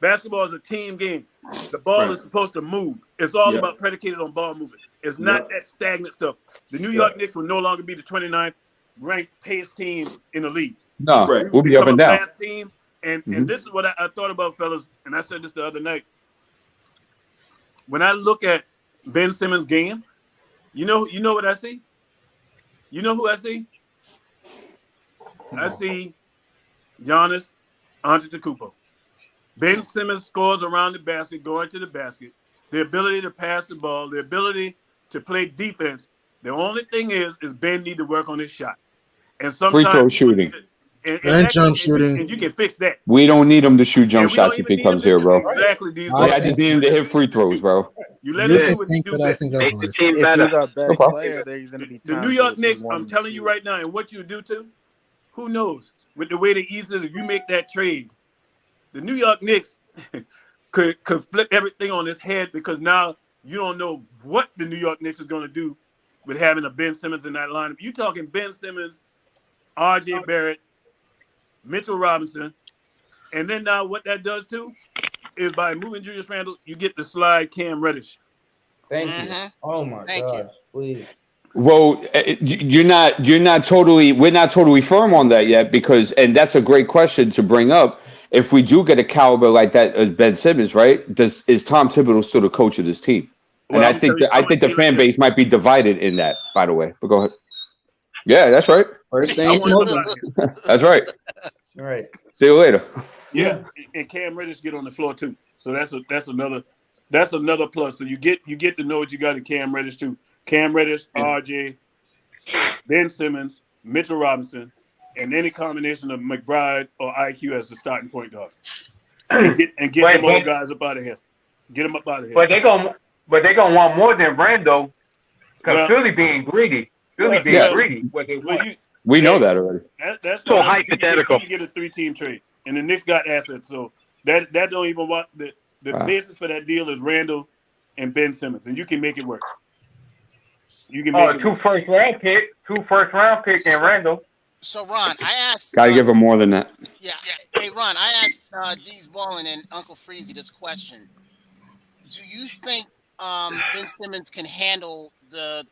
is a team game. The ball is supposed to move. It's all about predicated on ball movement. It's not that stagnant stuff. The New York Knicks will no longer be the 29th ranked pace team in the league. No, we'll be up and down. Fast team. And this is what I thought about, fellas, and I said this the other night. When I look at Ben Simmons' game, you know what I see? You know who I see? I see Giannis Antetokounmpo. Ben Simmons scores around the basket, going to the basket. The ability to pass the ball, the ability to play defense. The only thing is Ben need to work on his shot. And sometimes free throw shooting. And jump shooting. And you can fix that. We don't need him to shoot jump shots if he comes here, bro. Exactly. I just need him to hit free throws, bro. You let him do what he do best. Make the team better. The New York Knicks, I'm telling you right now, and what you do too, who knows? With the way the East is, if you make that trade, the New York Knicks could flip everything on its head because now you don't know what the New York Knicks is going to do with having a Ben Simmons in that lineup. You talking Ben Simmons, R.J. Barrett, Mitchell Robinson, and then now what that does too is by moving Julius Randle, you get the slide Cam Reddish. Thank you. Oh my God, please. Well, we're not totally firm on that yet and that's a great question to bring up. If we do get a caliber like that as Ben Simmons, right? Is Tom Thibodeau still the coach of this team? And I think the fan base might be divided in that. By the way, but go ahead. Yeah, that's right. First thing that's right. All right. See you later. Yeah, and Cam Reddish get on the floor too. So that's another plus. So you get to know what you got in Cam Reddish too. Cam Reddish, RJ, Ben Simmons, Mitchell Robinson, and any combination of McBride or IQ as the starting point guard. And get them old guys up out of here. Get them up out of here. But they're gonna want more than Randall because Philly being greedy. Greedy. What they want. We know that already. That's so hypothetical. You get a 3-team trade, and the Knicks got assets, so that don't even want the basis for that deal is Randall and Ben Simmons, and you can make it work. You can make it two first round pick, and Randall. So Ron, I asked. Gotta give him more than that. Yeah. Hey Ron, I asked Deez Ballin and Uncle Freezy this question. Do you think Ben Simmons can handle the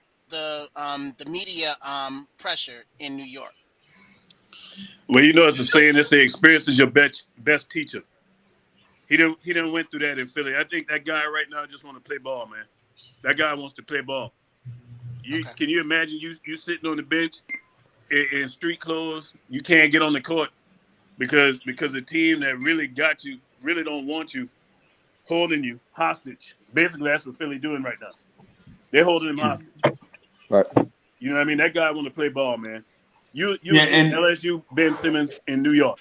media pressure in New York? Well, it's a saying. They say experience is your best teacher. He didn't went through that in Philly. I think that guy right now just want to play ball, man. That guy wants to play ball. Can you imagine you sitting on the bench in street clothes? You can't get on the court because the team that really got you really don't want you, holding you hostage. Basically, that's what Philly doing right now. They're holding him hostage. Right. You know what I mean? That guy want to play ball, man. You Yeah, see and LSU Ben Simmons in New York.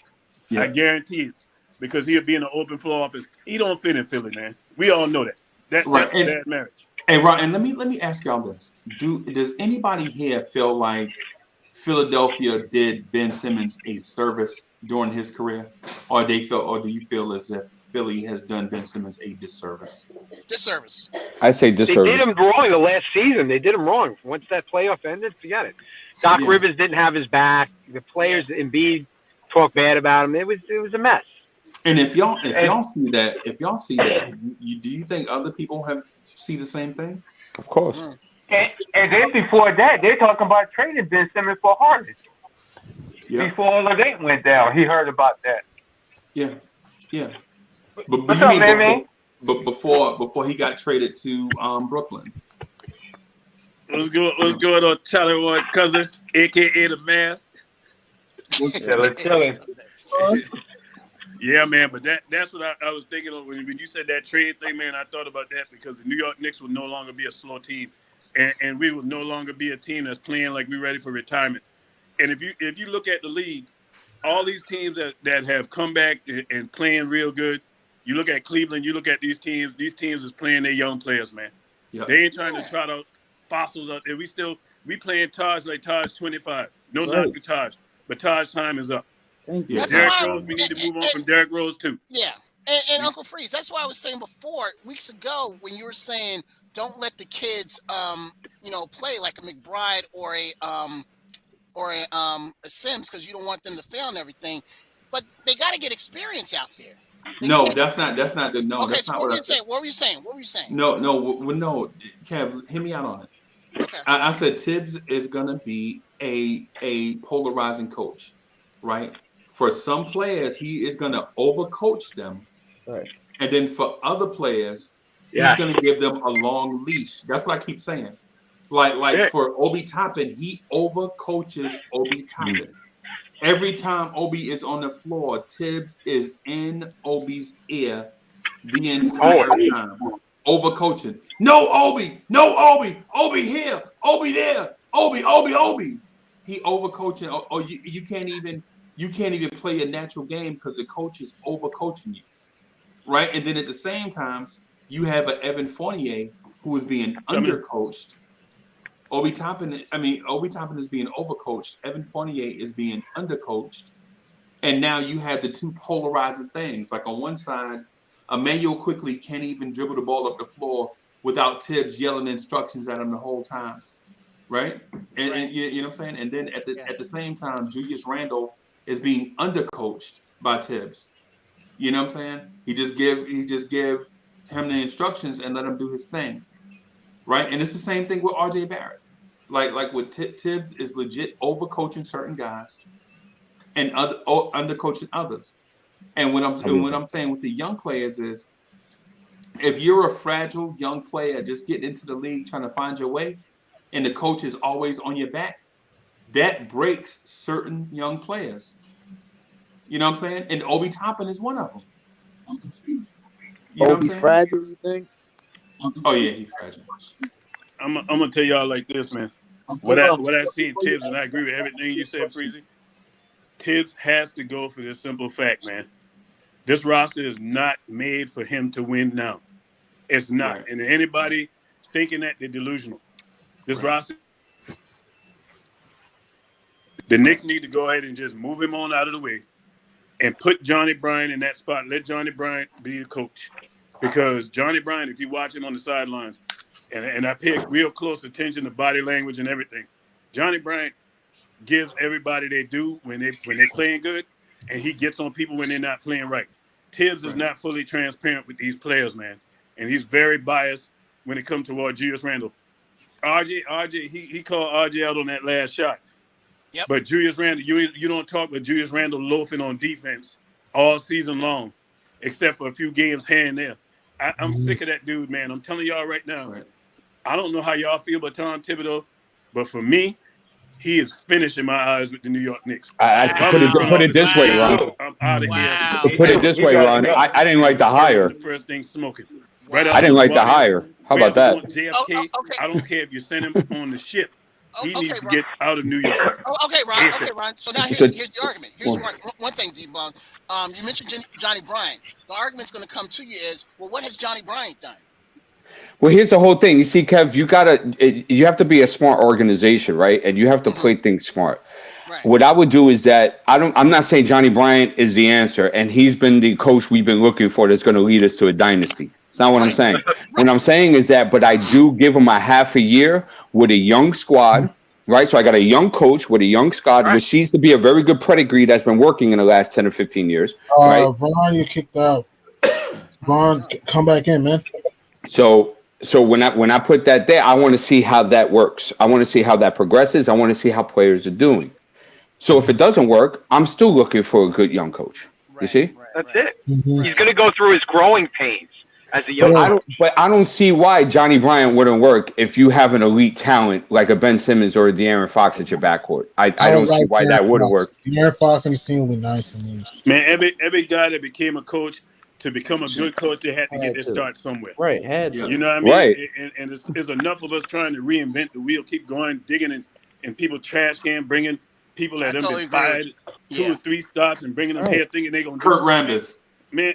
yeah, I guarantee it, because he'll be in an open floor office. He don't fit in Philly, man. We all know that. right. That's a bad marriage. Hey, Ron, and let me ask y'all this: does anybody here feel like Philadelphia did Ben Simmons a service during his career, or do you feel as if Philly has done Ben Simmons a disservice? Disservice. I say They did disservice. him wrong the last season. They did him wrong. Once that playoff ended, forget it. Doc Yeah. Rivers didn't have his back. The players, Embiid, talked bad about him. It was a mess. And if y'all see that, do you think other people see the same thing? Of course. And then before that, they're talking about trading Ben Simmons for Harden. Yeah, Before all of that went down, he heard about that. yeah, yeah. But What's you up, mean man? but before he got traded to Brooklyn? What's going on, Charlie Ward cousin, aka the Mask? Chilling. Yeah, man, but that's what I was thinking of when you said that trade thing, man. I thought about that because the New York Knicks would no longer be a slow team, and we would no longer be a team that's playing like we're ready for retirement. And if you look at the league, all these teams that have come back and playing real good, you look at Cleveland, you look at these teams is playing their young players, man. Yep. They ain't trying to trot out fossils out there. We playing Taj like Taj 25. No knock to Taj, but Taj time is up. Thank you. Derrick Rose, we need to move on from Derrick Rose too. Yeah, and Uncle Freeze, that's why I was saying before weeks ago when you were saying don't let the kids, play like a McBride or a Sims because you don't want them to fail and everything. But they got to get experience out there. No, that's not the no. Okay, That's so not what what were I you said. saying? What were you saying? What were you saying? No, Kev, hear me out on it. Okay. I said Tibbs is gonna be a polarizing coach, right? For some players, he is gonna overcoach them, Right. and then for other players, Yeah. he's gonna give them a long leash. That's what I keep saying. Like for Obi Toppin, he overcoaches Obi Toppin. Every time Obi is on the floor, Tibbs is in Obi's ear the entire time. Overcoaching. No Obi, Obi here, Obi there, Obi. He overcoaching. Oh, you can't even play a natural game because the coach is overcoaching you. Right? And then at the same time, you have an Evan Fournier who is being undercoached. Obi Toppin is being overcoached. Evan Fournier is being undercoached. And now you have the two polarizing things. Like on one side, Emmanuel quickly can't even dribble the ball up the floor without Tibbs yelling instructions at him the whole time. Right? And you know what I'm saying? And then at the same time, Julius Randle is being undercoached by Tibbs. You know what I'm saying? He just give him the instructions and let him do his thing. Right? And it's the same thing with RJ Barrett. Like with Tibbs is legit overcoaching certain guys and undercoaching others. And what I'm saying with the young players is if you're a fragile young player just getting into the league trying to find your way and the coach is always on your back, that breaks certain young players. You know what I'm saying? And Obi Toppin is one of them. You know what I'm Obi's saying? fragile, you think? Oh yeah, he's fragile. I'm gonna tell y'all like this, man. What I see in Tibbs, and I agree with everything you said, Freezy. Tibbs has to go for this simple fact, man. This roster is not made for him to win now. It's not. Right. And anybody thinking that, they're delusional. This roster, the Knicks need to go ahead and just move him on out of the way and put Johnny Bryant in that spot. Let Johnny Bryant be the coach. Because Johnny Bryant, if you watch him on the sidelines, and I pay real close attention to body language and everything, Johnny Bryant gives everybody their due when they're playing good, and he gets on people when they're not playing right. Tibbs is not fully transparent with these players, man, and he's very biased when it comes toward Julius Randle. RJ, he called RJ out on that last shot. Yep. But Julius Randle, you don't talk with Julius Randle loafing on defense all season long, except for a few games here and there. I'm sick of that dude, man. I'm telling y'all right now. Right. I don't know how y'all feel about Tom Thibodeau, but for me, he is finished in my eyes with the New York Knicks. Put it this way, Ron. I'm out of here. Put it this way, Ron. I didn't like the hire. The first thing smoking. I didn't like the hire. How about that? JFK, I don't care if you send him on the ship. He Okay, needs to Ron. get out of New York. Oh, okay, Ron. ASAP. Okay, Ron. So now here's So- the argument. Here's one thing, D-Bug. You mentioned Johnny Bryant. The argument's going to come to you is, well, what has Johnny Bryant done? Well, here's the whole thing. You see, Kev, you have to be a smart organization, right? And you have to play things smart. Right. What I would do is that I'm not saying Johnny Bryant is the answer, and he's been the coach we've been looking for that's going to lead us to a dynasty. It's not what I'm saying. What I'm saying is that, but I do give him a half a year with a young squad, right? So I got a young coach with a young squad, which seems to be a very good pedigree that's been working in the last 10 or 15 years, right? Ron, you kicked out. Ron, come back in, man. So when I put that there, I want to see how that works. I want to see how that progresses. I want to see how players are doing. So if it doesn't work, I'm still looking for a good young coach. You see? That's it. He's going to go through his growing pains as a young coach. But I don't see why Johnny Bryant wouldn't work if you have an elite talent like a Ben Simmons or a De'Aaron Fox at your backcourt. I don't see why that wouldn't work. De'Aaron Fox and his team would be nice to me. Man, every guy that became a coach, to become a good coach, they had to get their start somewhere. Right, had to. You know what I mean? Right. And there's enough of us trying to reinvent the wheel, keep going, digging in people's trash can, bringing people that have been fired 2 or 3 stops and bringing them here thinking they're going to Kurt Rambis. Man,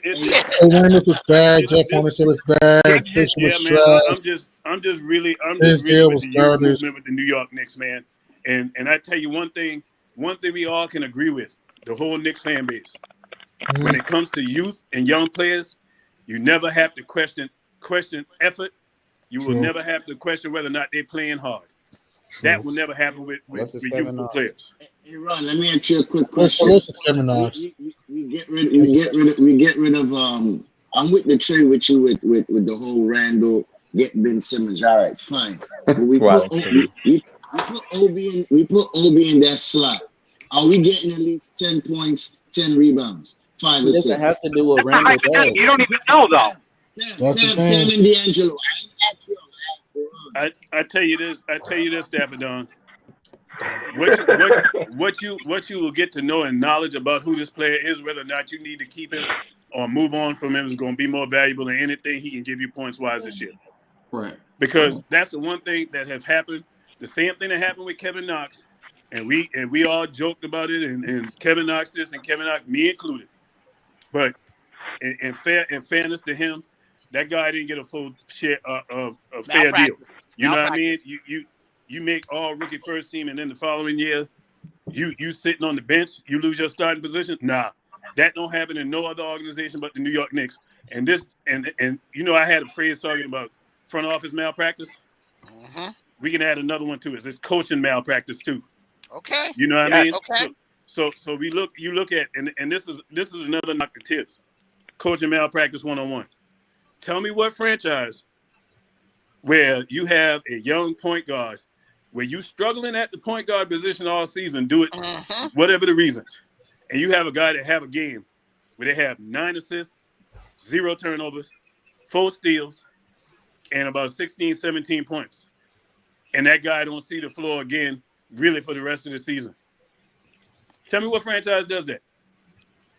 Randall was bad. Jeff Hornacek was bad. Fisher was trash. I'm just really His with deal was the youth garbage. movement with the New York Knicks, man. And I tell you one thing we all can agree with, the whole Knicks fan base. When it comes to youth and young players, you never have to question effort. You will never have to question whether or not they're playing hard. That will never happen with youthful players. Hey Ron, let me ask you a quick question. We get rid of I'm with the trade with you with the whole Randall get Ben Simmons. All right, fine. But we put Obi in that slot. Are we getting at least 10 points, 10 rebounds, 5 It assists? doesn't have to do what Randall does. You don't even know, though. Sam and D'Angelo. I tell you this, Thibodeau. What you will get to know and knowledge about who this player is, whether or not you need to keep him or move on from him, is going to be more valuable than anything he can give you points wise this year. Right. Because that's the one thing that has happened. The same thing that happened with Kevin Knox, and we all joked about it, and Kevin Knox this and Kevin Knox, me included. But in fairness to him, that guy didn't get a full share of fair deal. You know what I mean? You make all rookie first team, and then the following year, you sitting on the bench, you lose your starting position. Nah, that don't happen in no other organization but the New York Knicks. And this, and you know, I had a phrase talking about front office malpractice. Mm-hmm. We can add another one too. It's coaching malpractice too. Okay. You know what I mean? Okay. So you look at, and this is another knock to Tibbs. Coaching malpractice 101. Tell me what franchise where you have a young point guard, where you struggling at the point guard position all season, do it, whatever the reasons, and you have a guy that have a game where they have 9 assists, 0 turnovers, 4 steals, and about 16, 17 points. And that guy don't see the floor again really for the rest of the season. Tell me what franchise does that?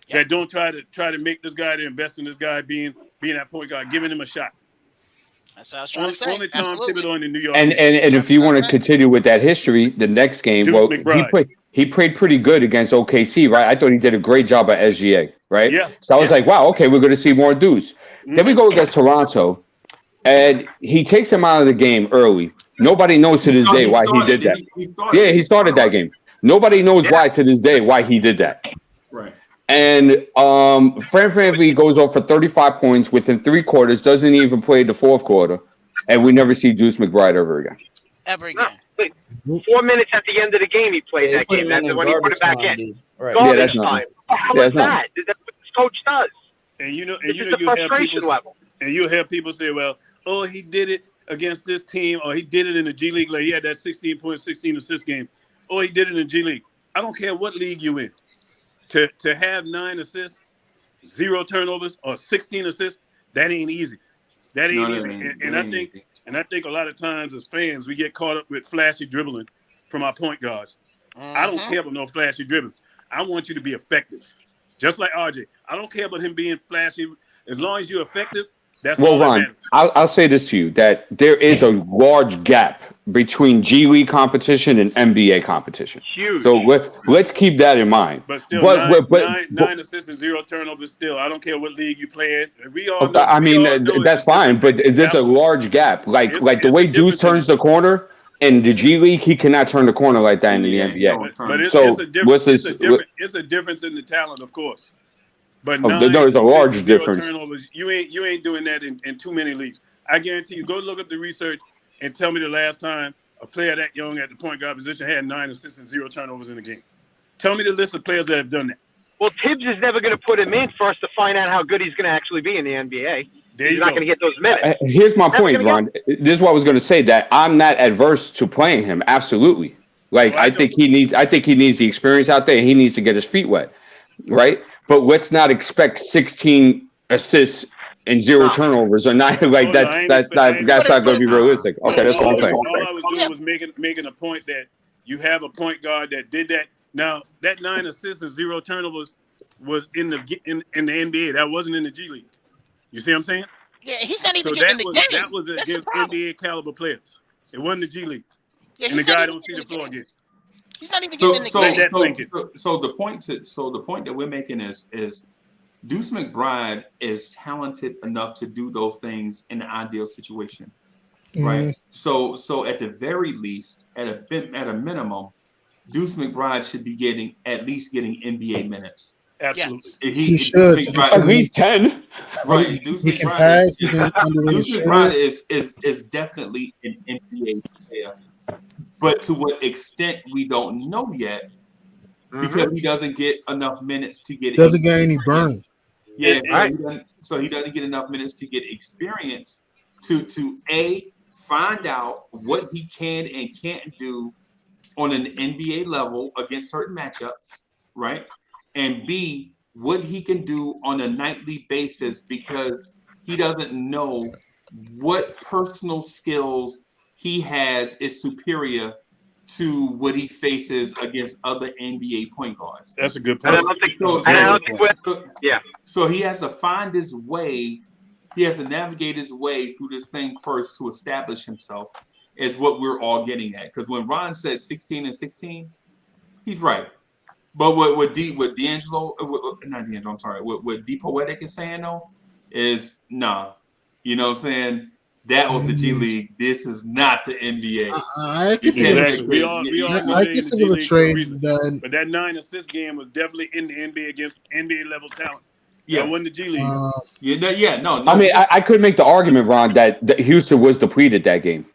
Yeah. That don't try to make this guy, to invest in this guy being that point guard, giving him a shot. That's what I was trying to say. Only Tom Thibodeau in New York. And if you want to continue with that history, the next game, he played pretty good against OKC, right? I thought he did a great job at SGA, right? Yeah. So I was like, wow, okay, we're going to see more Deuce. Then we go against Toronto, and he takes him out of the game early. Nobody knows to this day why he did that. He started that game. Nobody knows why to this day why he did that. Right. And Fran VanVleet goes off for 35 points within 3 quarters, doesn't even play the 4th quarter, and we never see Deuce McBride ever again. Ever again. No, 4 minutes at the end of the game he played that game. That's when he put it back in. Right. Garbage time. How is that? That's what this coach does. And you know, you have people say, well, oh, he did it against this team, or he did it in the G League. Like he had that 16 point, 16 assist game. Oh, he did it in the G League. I don't care what league you in. To have 9 assists, 0 turnovers, or 16 assists, that ain't easy. That ain't easy. And I think a lot of times as fans, we get caught up with flashy dribbling from our point guards. I don't care about no flashy dribbling. I want you to be effective. Just like RJ. I don't care about him being flashy. As long as you're effective, That's Well, all that Ron, matters. I'll say this to you, that there is a large gap between G League competition and NBA competition. Huge. So let's keep that in mind. But still, But nine assists and 0 turnovers. Still, I don't care what league you play in. We all know. I mean, that's fine, but there's a large gap. Like the way Deuce turns the corner in the G League, he cannot turn the corner like that in the NBA. But it's So a difference. It's a difference in the talent, of course. But there's a large difference. Turnovers, you ain't doing that in too many leagues. I guarantee you. Go look up the research and tell me the last time a player that young at the point guard position had 9 assists and 0 turnovers in a game. Tell me the list of players that have done that. Well, Tibbs is never going to put him in for us to find out how good he's going to actually be in the NBA. He's not going to get those minutes. Here's my point, Ron. This is what I was going to say, that I'm not adverse to playing him. Absolutely. Like, I think he needs the experience out there. He needs to get his feet wet, right? But let's not expect 16 assists and 0 turnovers, or not. Like that's not going to be realistic. Okay, that's what I'm saying. All I was doing was making a point that you have a point guard that did that. Now that 9 assists and 0 turnovers was in the NBA. That wasn't in the G League. You see what I'm saying? Yeah, he's not even getting the game. That was against NBA caliber players. It wasn't the G League. Yeah, and the guy don't see the floor again. He's not even getting the game. So the point that we're making is Deuce McBride is talented enough to do those things in the ideal situation, right? So at the very least, at a minimum, Deuce McBride should be at least getting NBA minutes. Absolutely, he should at least 10. Right, Deuce McBride is definitely an NBA player, but to what extent we don't know yet, because he doesn't get enough minutes to get. Doesn't get any burn. Yeah, so he doesn't get enough minutes to get experience to find out what he can and can't do on an NBA level against certain matchups, right? And B, what he can do on a nightly basis, because he doesn't know what personal skills he has is superior to what he faces against other NBA point guards. That's a good point. So he has to find his way. He has to navigate his way through this thing first to establish himself, is what we're all getting at. Because when Ron said 16 and 16, he's right. But what D'Angelo, not D'Angelo, I'm sorry, what D Poetic is saying though is nah. You know what I'm saying? That was the G League. This is not the NBA. I can think of a trade but that 9 assist game was definitely in the NBA against NBA level talent. Yeah, that wasn't the G League. No. I mean, I could make the argument, Ron, that Houston was depleted that game.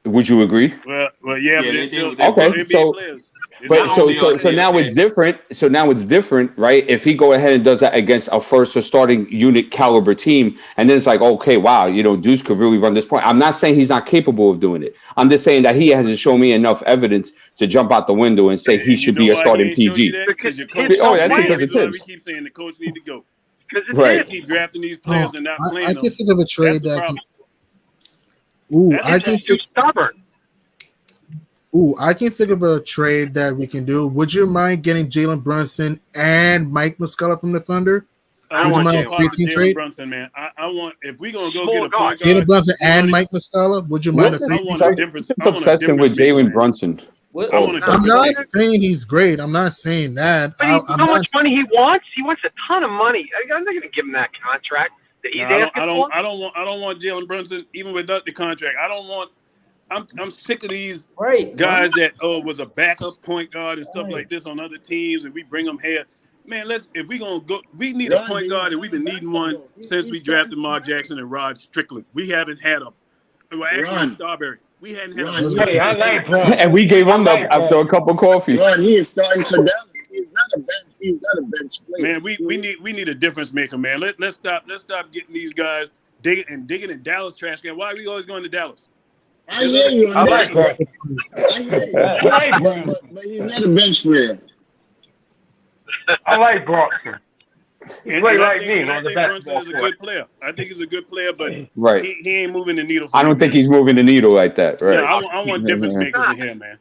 Would you agree? Well, yeah, but they're still okay. NBA players. But so now it's different. So now it's different, right? If he go ahead and does that against a first or starting unit caliber team, and then it's like, okay, wow, Deuce could really run this point. I'm not saying he's not capable of doing it. I'm just saying that he hasn't shown me enough evidence to jump out the window and say he should be a starting PG. That's because it's Tibbs. We keep saying the coach need to go. Right. Keep drafting these players and not playing I them. can think of a trade that can. I can think of a trade that we can do. Would you mind getting Jalen Brunson and Mike Muscala from the Thunder? I don't want Jalen Brunson, man. I want, if we're gonna go get a point guard, Jalen Brunson and Mike Muscala. Would you mind? What's obsession with Jalen Brunson? I'm not saying he's great. I'm not saying that. But how much money he wants? He wants a ton of money. I'm not going to give him that contract that he's asking for. I don't want Jalen Brunson even without the contract. I don't want. I'm sick of these guys that was a backup point guard and stuff like this on other teams, and we bring them here. Man, if we gonna go, we need a point guard, and we've been needing one since we drafted Mark Jackson and Rod Strickland. We haven't had a. Well, actually, Starberry. We hadn't had a. And we gave him up after a cup of coffee. He is starting for them. He's not a bench player. Man, we need a difference maker, man. Let's stop getting these guys digging in Dallas trash can. Why are we always going to Dallas? I hear you. I like that. But he's not a bench player. I like Bronson. He's great like me. I think Brunson is a good player. I think he's a good player, but he ain't moving the needle. I don't think he's moving the needle like that. Right? Yeah, I want difference makers in here, man.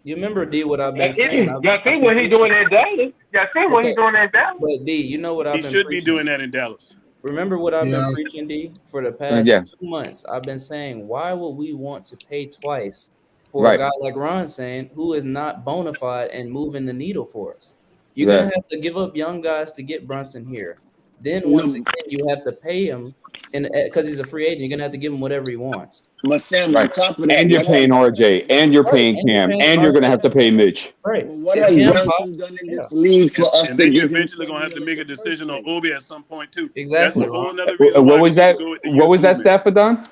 You remember D what I've been saying? Y'all see what he's doing in Dallas. Y'all see what he's doing in Dallas. But D, you know what I've been. He should be doing that in Dallas. Remember what I've Yeah. been preaching, D? For the past Yeah. 2 months, I've been saying, why would we want to pay twice for a Right. guy like Ron saying who is not bona fide and moving the needle for us? You're Yeah. gonna have to give up young guys to get Brunson here. Then No, once again, you have to pay him, and because he's a free agent, you're gonna have to give him whatever he wants. but Sam, on Right. top of that, And you're paying RJ, and you're Right, paying and you're Cam, paying and you're gonna have to pay Mitch. Right. what It's has Cam Brunson Pop. done in Yeah. this league for us And to then you're give him eventually gonna have to 20 make a in the first decision on place? Obi at some point too. Exactly. That's a whole nother reason What why was we that? need to go with the What youth was that movement. Stafford done?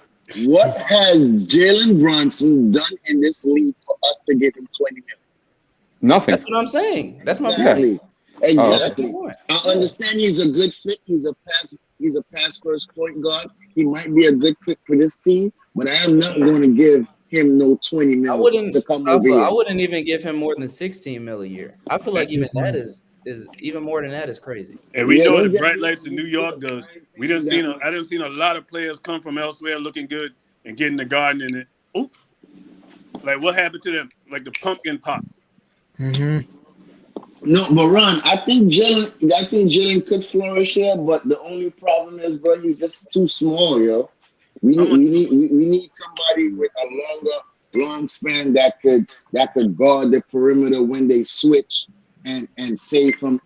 What has Jalen Brunson done in this league for us to give him 20 million? Nothing. That's what I'm saying. That's my point. Exactly. Oh, Exactly. I understand he's a good fit. He's a pass first point guard. He might be a good fit for this team, but I am not going to give him no 20 I mil wouldn't. to come Safa, over here. I wouldn't even give him more than 16 mil a year. I feel like even that is even more than that is crazy. And we Yeah, know don't the get bright me lights wrong. in New York does. We done That seen much. I done seen a lot of players come from elsewhere looking good and getting the garden in it. Oops. Like what happened to them? Like the pumpkin pop. Mm-hmm. No, but Ron, I think Jalen could flourish here, but the only problem is, bro, he's just too small, yo. We need somebody with a long span that could guard the perimeter when they switch and save from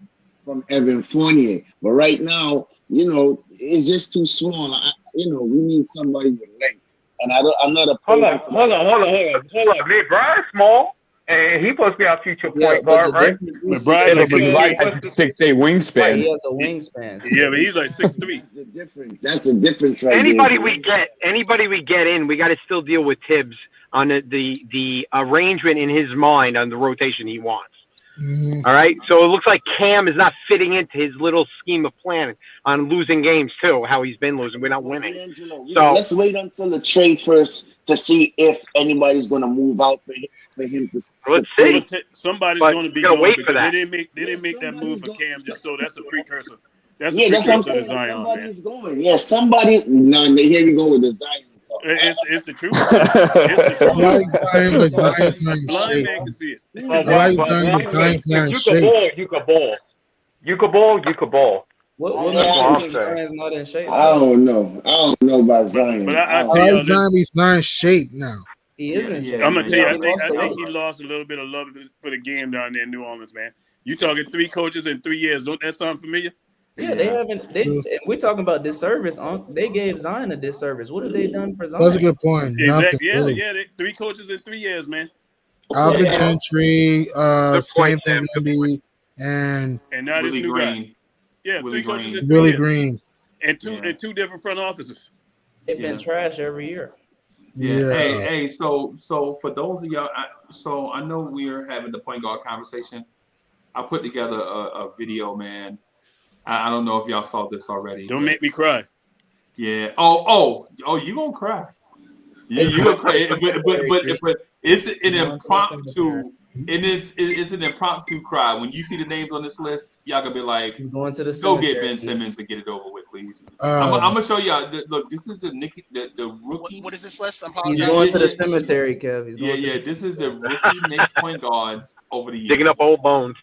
Evan Fournier. But right now, it's just too small. We need somebody with length. And I'm not Hold opposed on. Man, Brian's small, and he's supposed to be our future point guard, right? But Brian But like Brian has a 6'8" wingspan. Right, he has a wingspan. Yeah, but he's like 6'3". That's the difference. That's the difference right Anybody there. we get in, we got to still deal with Tibbs on the arrangement in his mind on the rotation he wants. Mm-hmm. All right, so it looks like Cam is not fitting into his little scheme of planning on losing games too. How he's been losing, we're not winning. So Let's wait until the trade first to see if anybody's going to move out for him to. let's see. Somebody's But going to be you gotta gone wait for because that. they didn't make that move for Cam just so that's a precursor. That's a Yeah, that's what I'm precursor to saying. Zion, man. Somebody's going. Yeah, somebody. No, here we go with the Zion talk. It's the truth. It's the I like truth. Zion, but Zion's not in Blind shape. man can see it. I like Zion, but Zion's not in shape. You could ball. You could ball. What Yeah, makes I'm you think saying. Zion's not in shape? I don't know about Zion. But I I tell y'all like this. Zion, but he's not in shape now. He is in shape. I'm gonna tell you, He I lost think the he lost a little bit of love for the game down there in New Orleans, man. You talking 3 coaches in 3 years? Don't that sound familiar? Yeah, they haven't. And we're talking about disservice. They gave Zion a disservice. What have they done for Zion? That's a good point. Nothing. Exactly. Really. Yeah. 3 coaches in 3 years, man. Alvin Gentry, Sam Sam. Embiid, and now this Willie new Green. guy. Yeah, Willie 3 coaches Green. in 3 Willie years. Green. And two different front offices. They've been trash every year. Yeah. Hey. So for those of y'all, I know we're having the point guard conversation. I put together a video, man. I don't know if y'all saw this already. Don't make me cry. Yeah. Oh, you gonna cry? You gonna cry? But it's an impromptu. It's an impromptu cry. When you see the names on this list, y'all gonna be like, He's going to the "Go get cemetery. Ben Simmons and get it over with, please." I'm gonna show y'all. Look, this is the rookie. What is this list? I'm He's apologizing. going to the cemetery, Kev. He's going to the This is the rookie Knicks point guards over the years. Digging up old bones.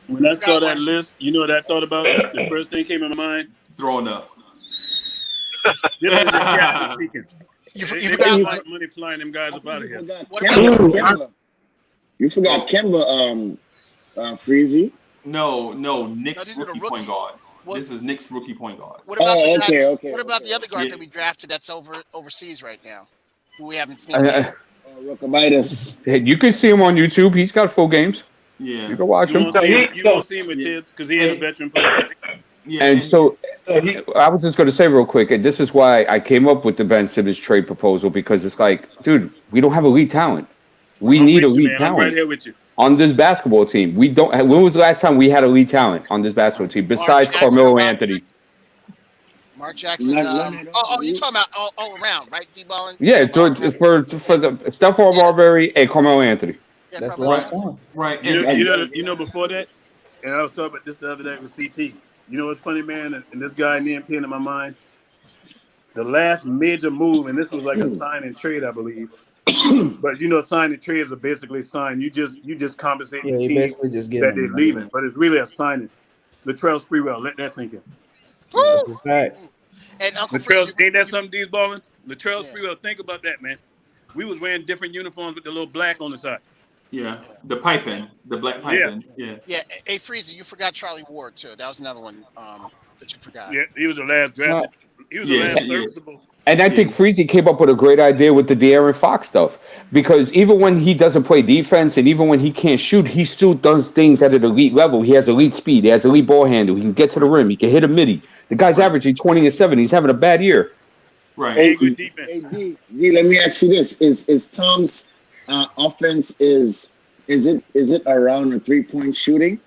When I saw that list, you know what I thought about? The first thing came in my mind? Throwing up. This is a captain speaking. You They forgot got one. money flying them guys up out of here. You forgot Kemba, Freezy. No, Knicks rookie point guards. This is Knicks rookie point guards. What about the guy, okay. What about the other guard Yeah. that we drafted that's overseas right now, who we haven't seen yet? Rookabitis. You can see him on YouTube. He's got full games. Yeah. You can watch him. You won't see him with Tibbs because he ain't a veteran player. Yeah. And so I was just going to say real quick, and this is why I came up with the Ben Simmons trade proposal, because it's like, dude, we don't have elite talent. We need elite talent. I'm right here with you. On this basketball team. We don't. When was the last time we had elite talent on this basketball team besides Carmelo Anthony? Mark Jackson. You talking about all around, right? D-balling. Yeah, for the Stephon Marbury and Carmelo Anthony. That's the last time. Right. You know, before that, and I was talking about this the other day with CT. You know what's funny, man? And this guy name came to my mind. The last major move, and this was like a sign and trade, I believe. But you know, sign and trades are basically sign. You just compensate the team just that they're leaving, but it's really a signing. Latrell Sprewell, let that sink in. Right. And Uncle Latrell, ain't that something? These balling. Latrell Sprewell, think about that, man. We was wearing different uniforms with the little black on the side. Yeah, the piping, the black piping. Yeah. Hey, Freezy, you forgot Charlie Ward too. That was another one that you forgot. Yeah, he was the last draft. He was the last serviceable. And I think Freezy came up with a great idea with the De'Aaron Fox stuff, because even when he doesn't play defense and even when he can't shoot, he still does things at an elite level. He has elite speed. He has elite ball handle. He can get to the rim. He can hit a midi. The guy's averaging 20 and 7. He's having a bad year. Right. Hey, good defense. Hey, D, let me ask you this: Is Tom's offense is it around a 3-point shooting?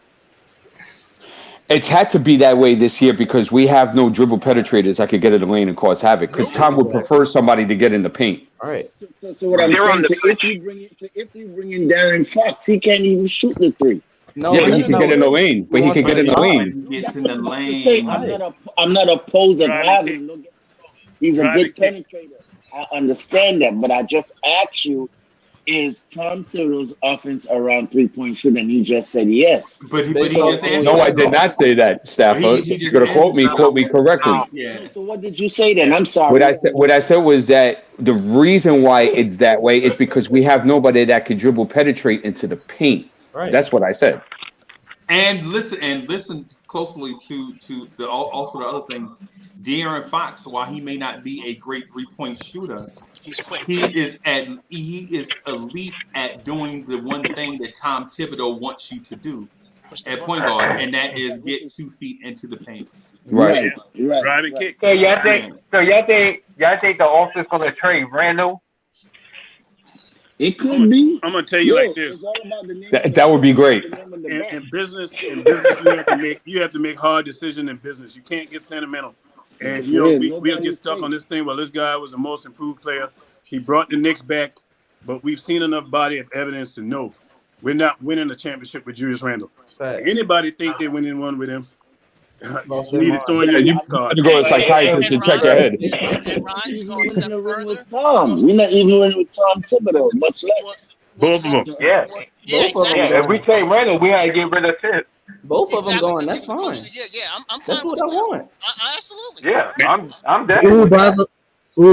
It's had to be that way this year because we have no dribble penetrators that could get in the lane and cause havoc. Because Tom would prefer somebody to get in the paint. All right. So what I'm saying, if you bring in Darren Fox, he can't even shoot the three. No, yeah, but he can get in the lane. But he can get in the lane. He gets in the lane. I'm not opposed to having him. He's a good penetrator. I understand that, but I just asked you, is Tom Thibodeau's offense around 3-point shooting? And he just said yes. But he just answered. No, I did not say that, Stafford. You're gonna quote me correctly. Yeah. So what did you say then? I'm sorry. What I said was that the reason why it's that way is because we have nobody that can dribble penetrate into the paint. Right. That's what I said. And listen closely to the also the other thing. De'Aaron Fox, while he may not be a great 3-point shooter, he's quick. He is elite at doing the one thing that Tom Thibodeau wants you to do at point guard, and that is get 2 feet into the paint. Right. Drive and kick. So y'all think the offense gonna trade Randall? It could be. I'm gonna tell you like this. That would be great. In business, you have to make hard decisions in business. You can't get sentimental. And we'll get stuck on this thing. Well, this guy was the most improved player. He brought the Knicks back, but we've seen enough body of evidence to know we're not winning the championship with Julius Randle. Anybody think they're winning one with him? You need to throw in your card. You go to a psychiatrist and check your head. Tom, we're not even winning with Tom Thibodeau, much less. Both of them. Yeah. Exactly. If we trade Randall, we gotta get rid of Tibbs. Both of them going. That's fine. I'm That's what I want. Absolutely. Yeah, I'm definitely. But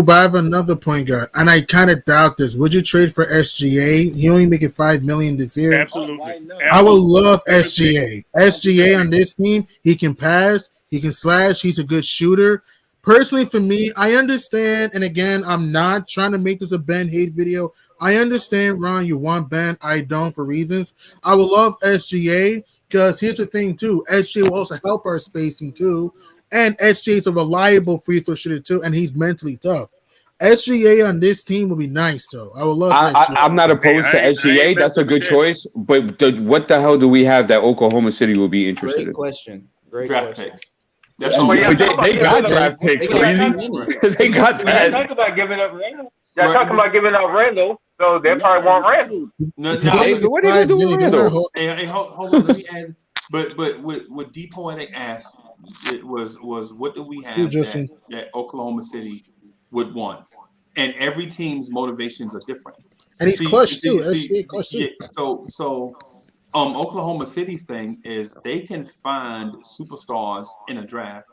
I have another point guard, and I kind of doubt this. Would you trade for SGA? He only making $5 million this year. Absolutely. I would love SGA. SGA on this team, he can pass, he can slash, he's a good shooter. Personally, for me, I understand, and again, I'm not trying to make this a Ben hate video. I understand, Ron, you want Ben. I don't for reasons. I would love SGA because here's the thing, too. SGA will also help our spacing, too. And SGA is a reliable free throw shooter, too, and he's mentally tough. SGA on this team would be nice, though. I would love SGA. I'm not opposed to SGA. That's a good choice. But what the hell do we have that Oklahoma City will be interested in? Question. Great draft question. picks. That's they got draft picks, crazy. They got that. Y'all talking about giving up Randall. Y'all talking about giving up Randall, so they probably want Randall. No, what are they doing with Randall? Hey, hold on. Let me add. But what D Poetic asked it was what do we have that Oklahoma City would want? And every team's motivations are different. And he's clutch too. So Oklahoma City's thing is they can find superstars in a draft.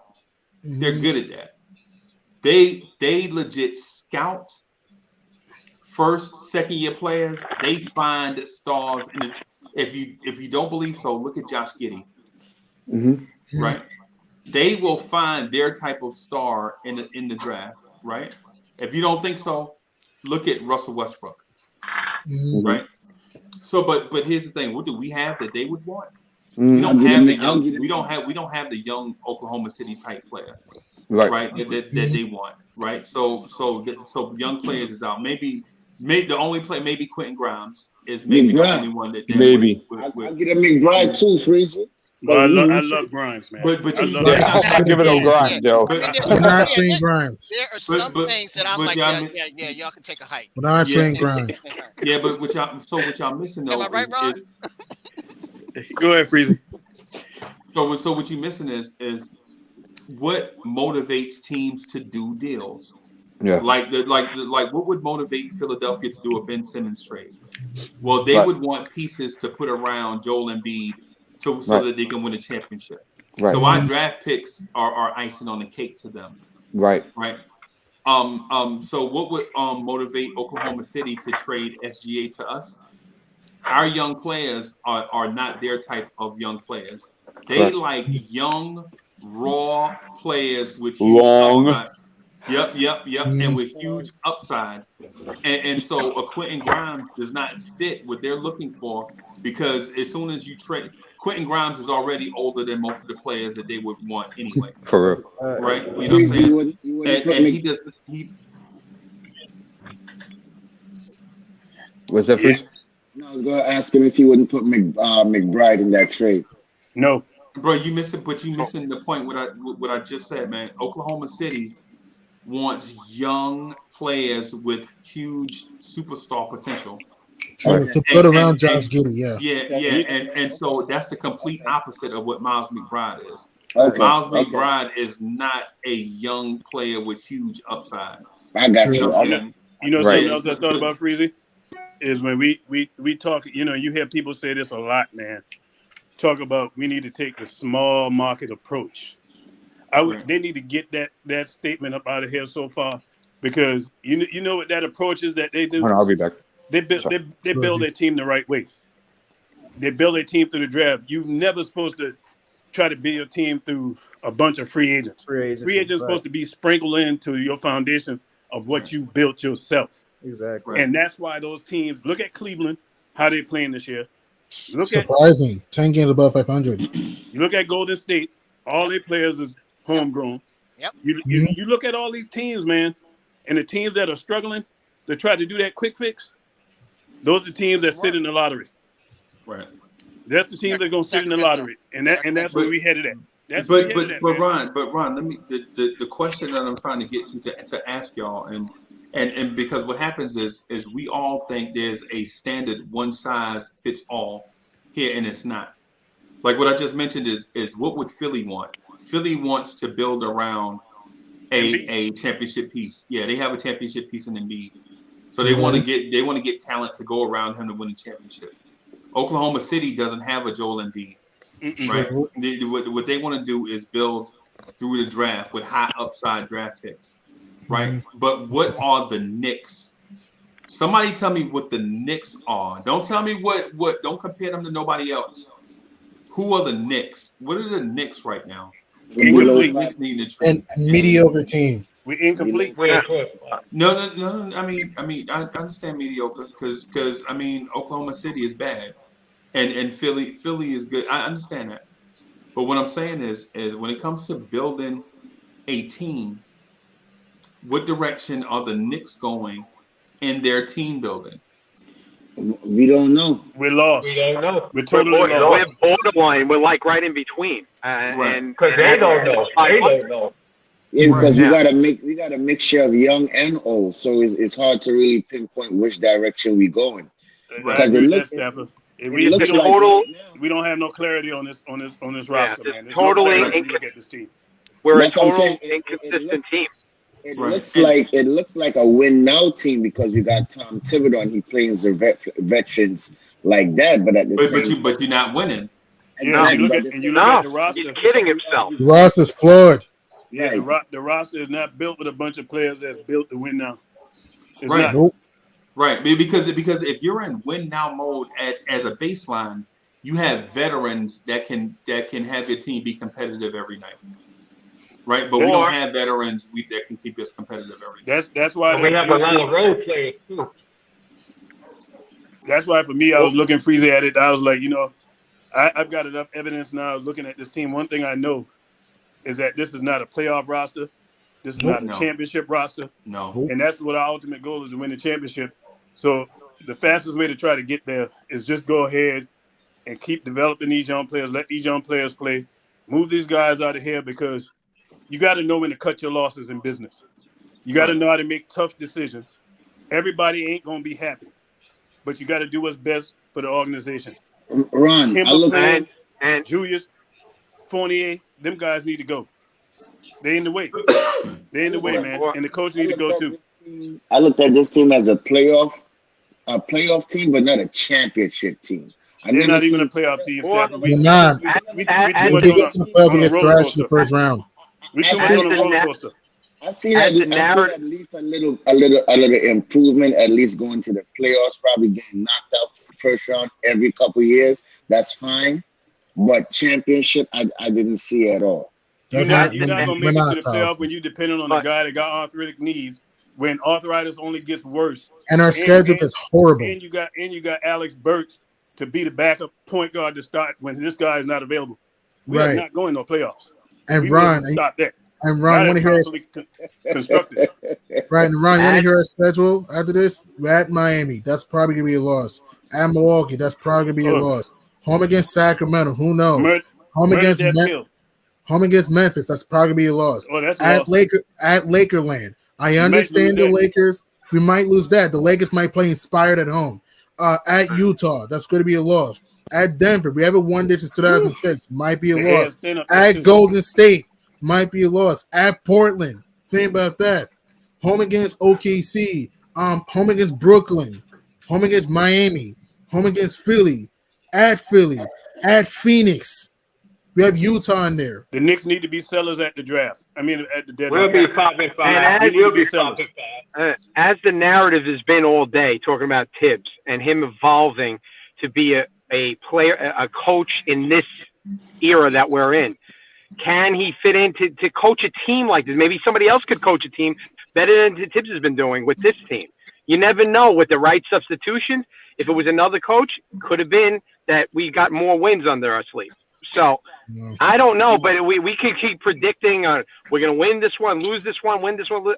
They're good at that. They legit scout first, second year players, they find stars. If you don't believe so, look at Josh Giddey. Mm-hmm. Right? They will find their type of star in the draft. Right? If you don't think so, look at Russell Westbrook. Mm-hmm. Right? So, but here's the thing: what do we have that they would want? Mm-hmm. We don't have the young. We don't have the young Oklahoma City type player. Right? That they want. Right? So young players is out. Maybe the only play, maybe Quentin Grimes is maybe the only one that maybe. I'll get a McBride too, Freezy. But I love Grimes, man. But I'm giving him Grimes, Joe. We're not saying Grimes. There are some things that I'm like, yeah, y'all can take a hike. We're not saying Grimes. Yeah, but what y'all missing though? Am I right, Ron? Go ahead, Freezy. So what you're missing is what motivates teams to do deals. Yeah. Like what would motivate Philadelphia to do a Ben Simmons trade? Well, they would want pieces to put around Joel Embiid so that they can win a championship. Right. So our draft picks are icing on the cake to them. Right. Right. So what would motivate Oklahoma City to trade SGA to us? Our young players are not their type of young players. They like young, raw players with huge upside. Yep. And with huge upside. And so a Quentin Grimes does not fit what they're looking for, because as soon as you trade, Quentin Grimes is already older than most of the players that they would want anyway. For real. Right? You know what I'm saying? And he does. Was that Freeze? No, I was going to ask him if he wouldn't put McBride in that trade. No. Bro, you missing the point what I just said, man. Oklahoma City wants young players with huge superstar potential. To put around Josh Giddey, and so that's the complete opposite of what Miles McBride is. Okay. Miles McBride is not a young player with huge upside. I got you. You know something else I thought about, Freezy? Is when we talk, you hear people say this a lot, man. Talk about we need to take the small market approach. They need to get that statement up out of here so far, because you know what that approach is that they do. I'll be back. They build their team the right way. They build their team through the draft. You're never supposed to try to build your team through a bunch of free agents. Free agents are supposed to be sprinkled into your foundation of what you built yourself. Exactly. And that's why those teams, look at Cleveland, how they playing this year. Surprising. 10 games above 500. You look at Golden State, all their players is homegrown. Yep. You look at all these teams, man, and the teams that are struggling to try to do that quick fix, those are teams that sit in the lottery. Right. That's the teams that are going to sit in the lottery, and that's where we headed at. But Ron, let me the question that I'm trying to get to ask y'all, and because what happens is we all think there's a standard one size fits all here, and it's not. Like what I just mentioned is what would Philly want? Philly wants to build around a championship piece. Yeah, they have a championship piece in Embiid. So they want to get talent to go around him to win a championship. Oklahoma City doesn't have a Joel Embiid, right? What they want to do is build through the draft with high upside draft picks, right? But what are the Knicks? Somebody tell me what the Knicks are. Don't tell me what. Don't compare them to nobody else. Who are the Knicks? What are the Knicks right now? Incomplete. And mediocre team. We're incomplete. No. I mean, I understand mediocre because I mean, Oklahoma City is bad, and Philly is good. I understand that, but what I'm saying is when it comes to building a team, what direction are the Knicks going in their team building? We don't know. We're lost. We don't know. We're totally lost. We're borderline. We're like right in between. And because they don't know. They don't know. Yeah, because we got a mixture of young and old, so it's hard to really pinpoint which direction we going. Because it looks we don't have no clarity on this roster, man. There's totally no clarity. Look at this team. We're a total inconsistent team. It looks like a win now team because you got Tom Thibodeau and he plays the veterans like that, but at the same but you're not winning. Exactly. You look at the roster. He's kidding himself. The roster's flawed. Yeah, the roster is not built with a bunch of players that's built to win now. It's right. not. Right, because if you're in win now mode as a baseline, you have veterans that can have your team be competitive every night. Right, but we don't have veterans that can keep us competitive every night. That's why we have a lot of role players too. That's why for me, I was looking Freezy at it. I was like, I've got enough evidence now looking at this team. One thing I know is that this is not a playoff roster. This is not a championship roster. No. And that's what our ultimate goal is, to win the championship. So the fastest way to try to get there is just go ahead and keep developing these young players. Let these young players play. Move these guys out of here, because you got to know when to cut your losses in business. You got to know how to make tough decisions. Everybody ain't going to be happy, but you got to do what's best for the organization. Ron, Kimber and Julius, Fournier, them guys need to go. They in the way. They in the way, man. And the coach need to go too. I looked at this team as a playoff team, but not a championship team. They're not even a playoff team. They're not. We get to the playoffs and get thrashed in the first round. We too much on a roller coaster. I see at least a little improvement, at least going to the playoffs, probably getting knocked out first round every couple of years. That's fine. But championship, I didn't see at all. You're not going to make it to the playoff when you're depending on a guy that got arthritic knees, when arthritis only gets worse. And our schedule is horrible. And you got Alex Burks to be the backup point guard to start when this guy is not available. We are not going no playoffs. And Ron, stop that. And Ron, want to hear constructed. Right, and Ron, want to hear our schedule after this? We're at Miami. That's probably gonna be a loss. At Milwaukee, that's probably gonna be a loss. Home against Sacramento, who knows? Home against Memphis, that's probably gonna be a loss. At Lakerland, I understand the Lakers. We might lose that. The Lakers might play inspired at home. At Utah, that's going to be a loss. At Denver, we haven't won this since 2006. Might be a loss. At Golden State, might be a loss. At Portland, think about that. Home against OKC. Home against Brooklyn. Home against Miami. Home against Philly. At Phoenix. We have Utah in there. The Knicks need to be sellers at the draft. I mean, at the deadline. We'll be 5-5. As the narrative has been all day, talking about Tibbs and him evolving to be a player, a coach in this era that we're in. Can he fit in to coach a team like this? Maybe somebody else could coach a team better than Tibbs has been doing with this team. You never know with the right substitutions. If it was another coach, could have been that we got more wins under our sleeve. So I don't know, but we could keep predicting we're going to win this one, lose this one, win this one.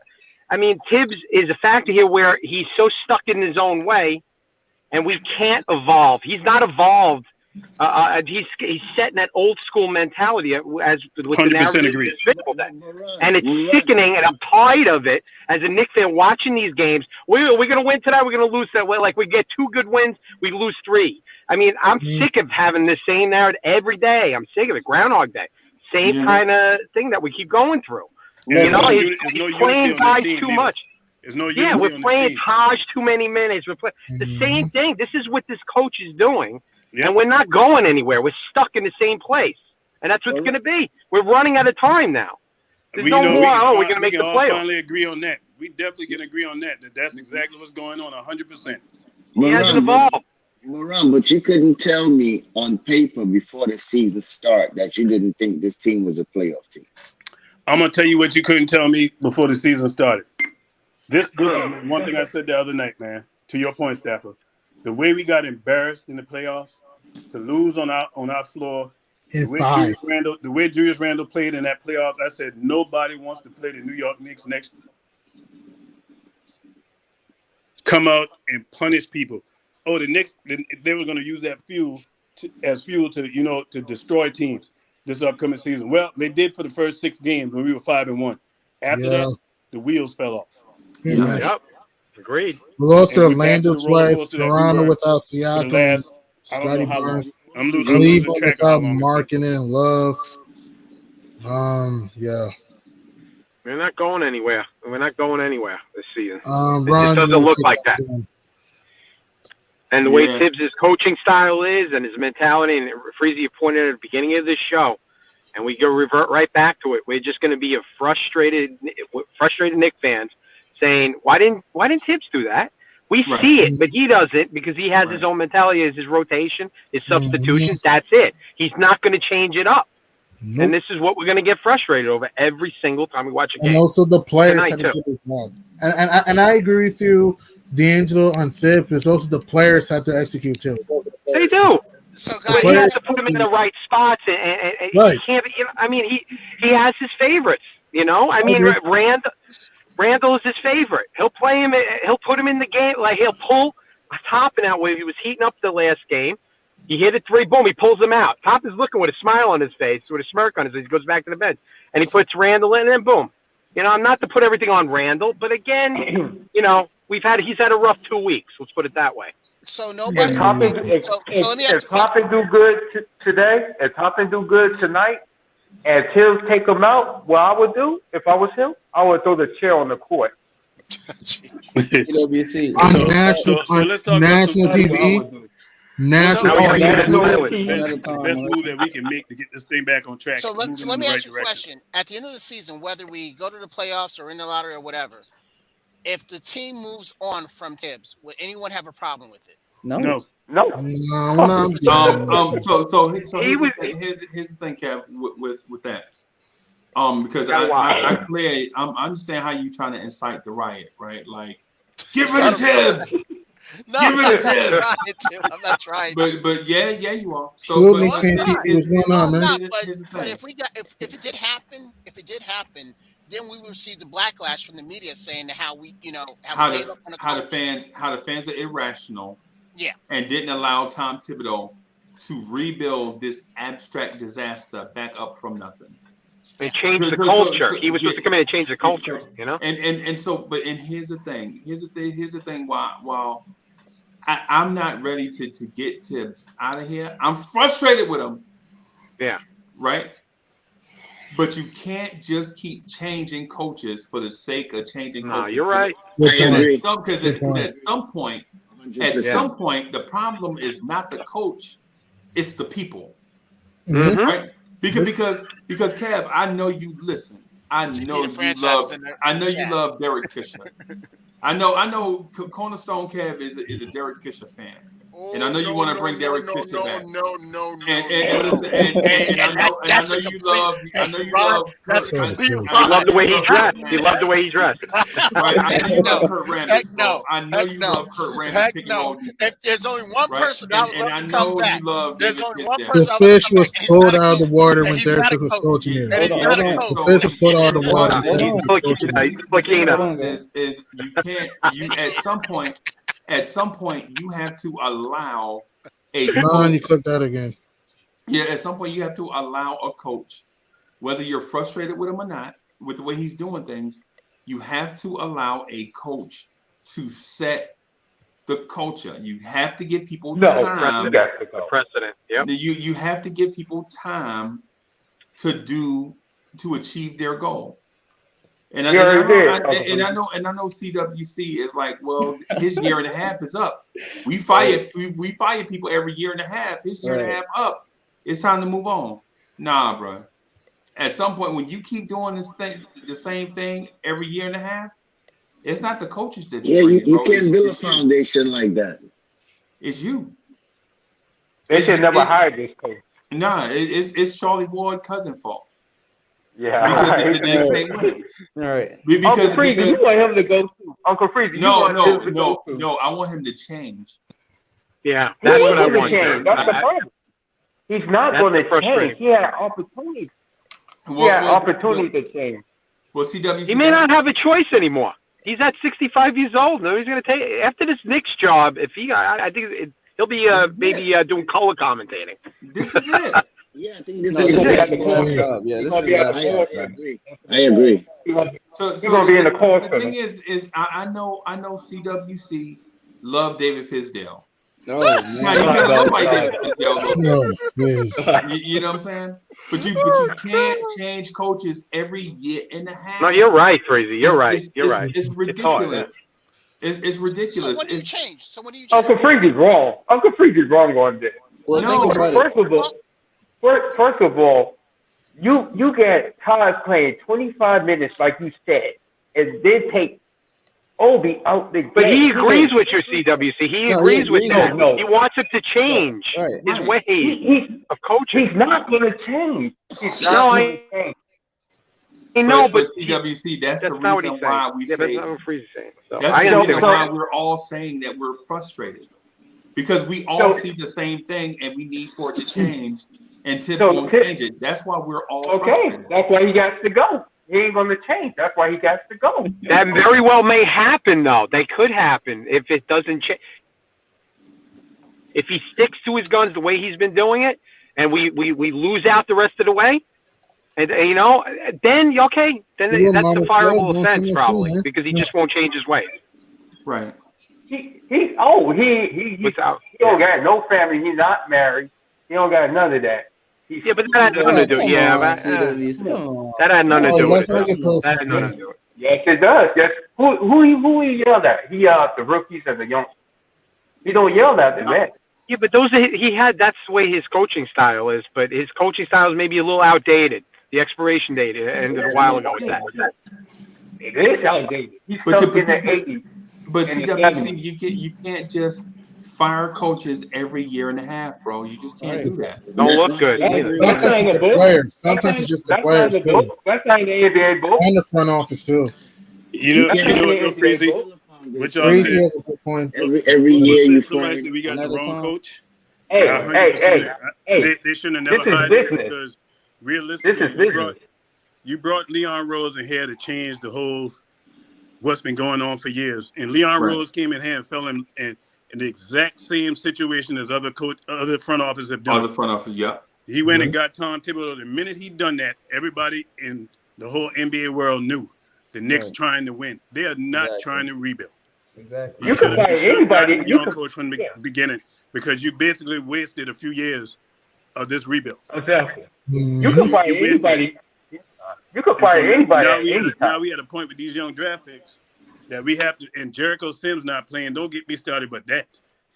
I mean, Tibbs is a factor here where he's so stuck in his own way, and we can't evolve. He's not evolved. He's set in that old school mentality as with the narrative. Agree. And it's sickening, and I'm tired of it as a Knicks fan watching these games. We're going to win tonight. We're going to lose that way. Like we get 2 good wins, we lose 3. I mean, I'm sick of having the same narrative every day. I'm sick of it. Groundhog Day. Same kind of thing that we keep going through. He's playing guys too much. We're playing Taj too many minutes. We're playing the same thing. This is what this coach is doing. And we're not going anywhere. We're stuck in the same place. And that's what's going to be. We're running out of time now. There's no more, we're going to make the playoffs. Finally agree on that. We definitely can agree on that. That's exactly what's going on 100%. He hasn't evolved. Moran, but you couldn't tell me on paper before the season start that you didn't think this team was a playoff team. I'm going to tell you what you couldn't tell me before the season started. This is one thing I said the other night, man, to your point, Stafford. The way we got embarrassed in the playoffs, to lose on our floor, the way Julius Randle played in that playoffs, I said nobody wants to play the New York Knicks next year. Come out and punish people. Oh, the Knicks, they were going to use that as fuel to destroy teams this upcoming season. Well, they did for the first 6 games when we were 5-1. After that, the wheels fell off. Yep. Agreed. We lost to Orlando twice, Toronto without Siakam, Scotty Barnes, Cleveland without Markkanen and Love. We're not going anywhere. We're not going anywhere this season. Ron, it doesn't look like that. And the way Tibbs' coaching style is and his mentality, and Freezy, you pointed at the beginning of this show, and we go revert right back to it. We're just going to be frustrated Knicks fans saying, why didn't Tibbs do that? We see it, but he doesn't because he has his own mentality, his rotation, his substitutions. That's it. He's not going to change it up. Nope. And this is what we're going to get frustrated over every single time we watch a game. And also the players Tonight, have to do this job. And I agree with you, D'Angelo and Thibs. It's also the players have to execute too. They do. So But he has to put them in the right spots, and Right. he can't. I mean, he has his favorites. You know, I mean, Randall is his favorite. He'll play him. He'll put him in the game. Like he'll pull Toppin out where he was heating up the last game. He hit a three, boom. He pulls him out. Toppin's looking with a smile on his face, with a smirk on his face. He goes back to the bench, and he puts Randall in, and then boom. You know, I'm not to put everything on Randall, but again, you know, he's had a rough 2 weeks. Let's put it that way. So nobody. If Toppin do good today, if Toppin do good tonight, and Tibbs take him out, what I would do if I was him, I would throw the chair on the court. PwC. On national TV. National Best move that we can make to get this thing back on track. So let me ask you a question. At the end of the season, whether we go to the playoffs or in the lottery or whatever, if the team moves on from Tibbs, would anyone have a problem with it? No. So here's the thing, Kev, with that. Because I understand how you trying to incite the riot, right? Like, get rid of Tibbs. No, Get rid of Tibbs. I'm not trying. But yeah, you are. So but if it did happen, then we would receive the backlash from the media saying how we, you know, how the fans are irrational. Yeah. And didn't allow Tom Thibodeau to rebuild this abstract disaster back up from nothing. And change the culture. He was supposed to come in and change the culture, you know? And here's the thing. Here's the thing. While I'm not ready to get Tibbs out of here, I'm frustrated with him. Yeah. Right? But you can't just keep changing coaches for the sake of changing coaches. No, you're right. Because at some point, the problem is not the coach, it's the people. Mm-hmm. Right? Because Kev, I know you listen. I know you love Derek Fisher. I know Cornerstone Kev is a Derek Fisher fan. And I know you want to bring Derek Fisher back. No. And listen, and I know you love. I love the way he's dressed. You love the way he's dressed. Right? I know you love Kurt Rambis. I know you love Kurt Rambis. If there's only one person I would love to come back, there's only one person. The fish was pulled out of the water when Derek Fisher was coaching him. The fish was pulled out of the water. You can't. At some point, you have to allow you click that again. Yeah, at some point, you have to allow a coach, whether you're frustrated with him or not, with the way he's doing things, you have to allow a coach to set the culture. You have to give people time. Precedent. Yep. You have to give people time to achieve their goal. And I know CWC is like, well, his year and a half is up. We fire people every year and a half. His year and a half up. It's time to move on. Nah, bro. At some point, when you keep doing the same thing every year and a half, it's not the coaches that you can't build a foundation like that. It's you. They should never hire this coach. Nah, it's Charlie Ward's cousin fault. Yeah. All right. Uncle Freezy, you want him to go too. Uncle Freezy, No. I want him to change. Yeah, that's what I want. That's the problem. He's not going to change. He had opportunities. To change. Well, CWC. He may not have a choice anymore. He's at 65 years old. No, he's going to take after this Knicks job. If I think he'll be doing color commentating. This is it. Yeah, I think this is it. I agree. So he's going to be in the call. The thing is I know CWC love David Fisdale. No, you know what I'm saying? But you can't change coaches every year and a half. No, you're right, Freezy. You're right. It's ridiculous. It's ridiculous. So what do you change? Uncle Freezy's wrong. Uncle Freezy's wrong on this. Well, First of all, you get Todd playing 25 minutes, like you said, and then take Obi out the But gate. he agrees with your CWC. He agrees with that. He wants him to change his ways of coaching. He's not going to change. He's No, not going to change. I know, but CWC, that's the not what reason he's why saying. we Yeah, say that's not what Freezy's saying. So that's I the reason understand. why we're all saying that we're frustrated. Because we all see the same thing and we need for it to change. And Tibbs won't change it. That's why we're all frustrated. That's why he got to go. He ain't going to change. That's why he got to go. That very well may happen, though. They could happen if it doesn't change. If he sticks to his guns the way he's been doing it, and we lose out the rest of the way, and you know, then okay, then that's a fireable offense probably because he just won't change his ways. Right. He don't got no family. He's not married. He don't got none of that. Yeah, but that had nothing to do. Yeah, that had nothing to do with it. That had nothing to do with it. Yes, it does. Yes. Who he yelled at? He yelled at the rookies and the young. He don't yell at the men. Yeah, but that's the way his coaching style is. But his coaching style is maybe a little outdated. The expiration date ended a while ago with that. It is outdated. He's stuck in the 80s. But CWC, you can't just fire coaches every year and a half, bro. You just can't do that. Don't look good. Sometimes it's the players. Sometimes it's just the players too. That's not in the NBA book. And the front office too. You know what, Freezy? What y'all Freezy said? has a good point. Every year you somebody said we got the wrong coach. Hey. They shouldn't have never hired him because realistically, you brought Leon Rose in here to change the whole what's been going on for years. And Leon Rose came in here and fell in the exact same situation as other front offices have done. Other front office, yeah. He went and got Tom Thibodeau. The minute he done that, everybody in the whole NBA world knew the Knicks trying to win. They are not trying to rebuild. Exactly. You can fire anybody. You can coach from the beginning because you basically wasted a few years of this rebuild. Exactly. You can fire anybody. You can fire anybody. Now we at a point with these young draft picks that we have to. And Jericho Sims not playing. Don't get me started, but that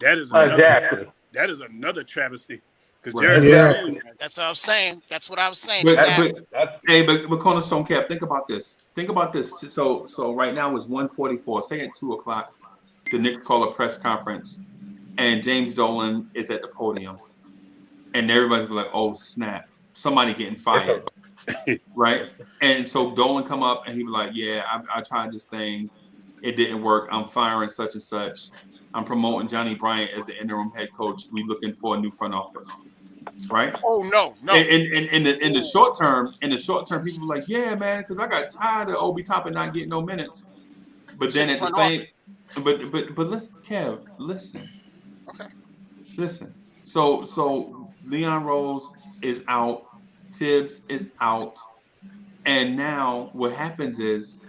is another travesty. Because that's what I was saying. That's what I was saying. But Cornerstone Cap, think about this. Think about this. So right now it's 1:44. Say at 2:00, the Knicks call a press conference, and James Dolan is at the podium, and everybody's like, "Oh snap! Somebody getting fired." Right? And so Dolan come up and he be like, "Yeah, I tried this thing. It didn't work. I'm firing such and such. I'm promoting Johnny Bryant as the interim head coach. We looking for a new front office." Right? Oh no. In the short term, people were like, "Yeah, man," because I got tired of Obi Toppin not getting no minutes. But then at the same, but listen, Kev, listen. Okay. Listen. So Leon Rose is out, Tibbs is out, and now what happens is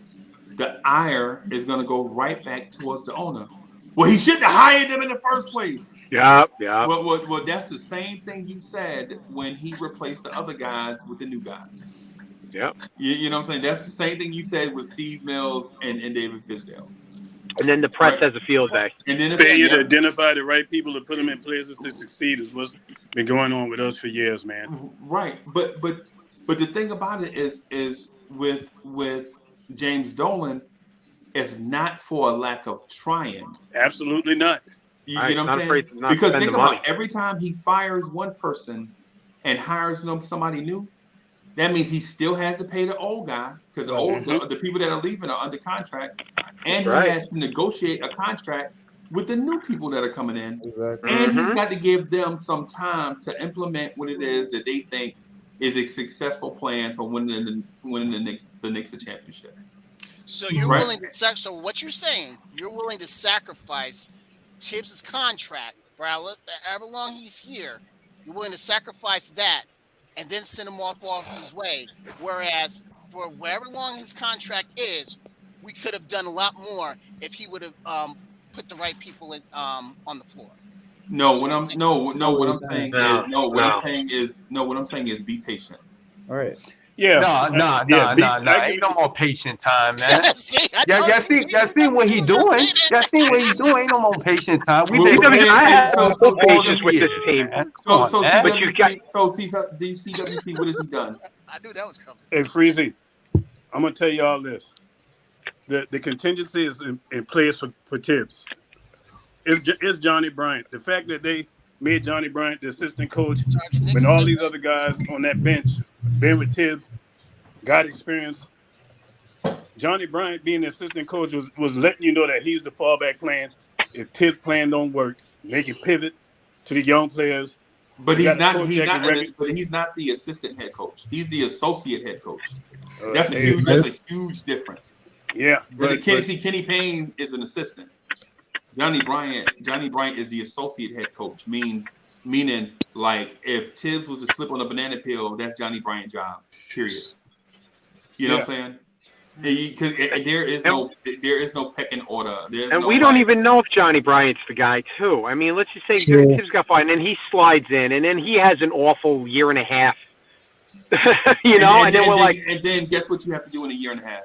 the ire is going to go right back towards the owner. Well, he shouldn't have hired them in the first place. Yeah. Well, that's the same thing you said when he replaced the other guys with the new guys. Yeah. You know what I'm saying? That's the same thing you said with Steve Mills and David Fizdale. And then the press has a field day. And then failure to identify the right people to put them in places to succeed is what's been going on with us for years, man. Right. But the thing about it is with James Dolan, it's not for a lack of trying. Absolutely not. You know what I'm saying? Because think about every time he fires one person and hires somebody new, that means he still has to pay the old guy because the people that are leaving are under contract, and he has to negotiate a contract with the new people that are coming in. Exactly. And he's got to give them some time to implement what it is that they think is a successful plan for winning the Knicks a championship. So you're willing to so what you're saying, you're willing to sacrifice Tibbs' contract, bro, however long he's here, you're willing to sacrifice that and then send him off his way. Whereas for whatever long his contract is, we could have done a lot more if he would have put the right people in, on the floor. What I'm saying is be patient. All right. Yeah. No. Ain't no more patient time, man. Y'all see what he doing. Y'all see what he doing. Ain't no more patient time. I have patience with this team. CWC, what has he done? I knew that was coming. Hey, Freezy, I'm gonna tell you all this. the contingency is in place for Tibbs. It's Johnny Bryant. The fact that they made Johnny Bryant the assistant coach when all these other guys on that bench been with Tibbs, got experience. Johnny Bryant being the assistant coach was letting you know that he's the fallback plan. If Tibbs' plan don't work, they can pivot to the young players. But he's not the assistant head coach. He's the associate head coach. That's a huge difference. Yeah. But Kenny Payne is an assistant. Johnny Bryant is the associate head coach, meaning like if Tibbs was to slip on a banana peel, that's Johnny Bryant's job. Period. You know what I'm saying? Because there is no pecking order. We don't even know if Johnny Bryant's the guy too. I mean, let's just say Tibbs got fired, and then he slides in, and then he has an awful year and a half. And then guess what you have to do in a year and a half?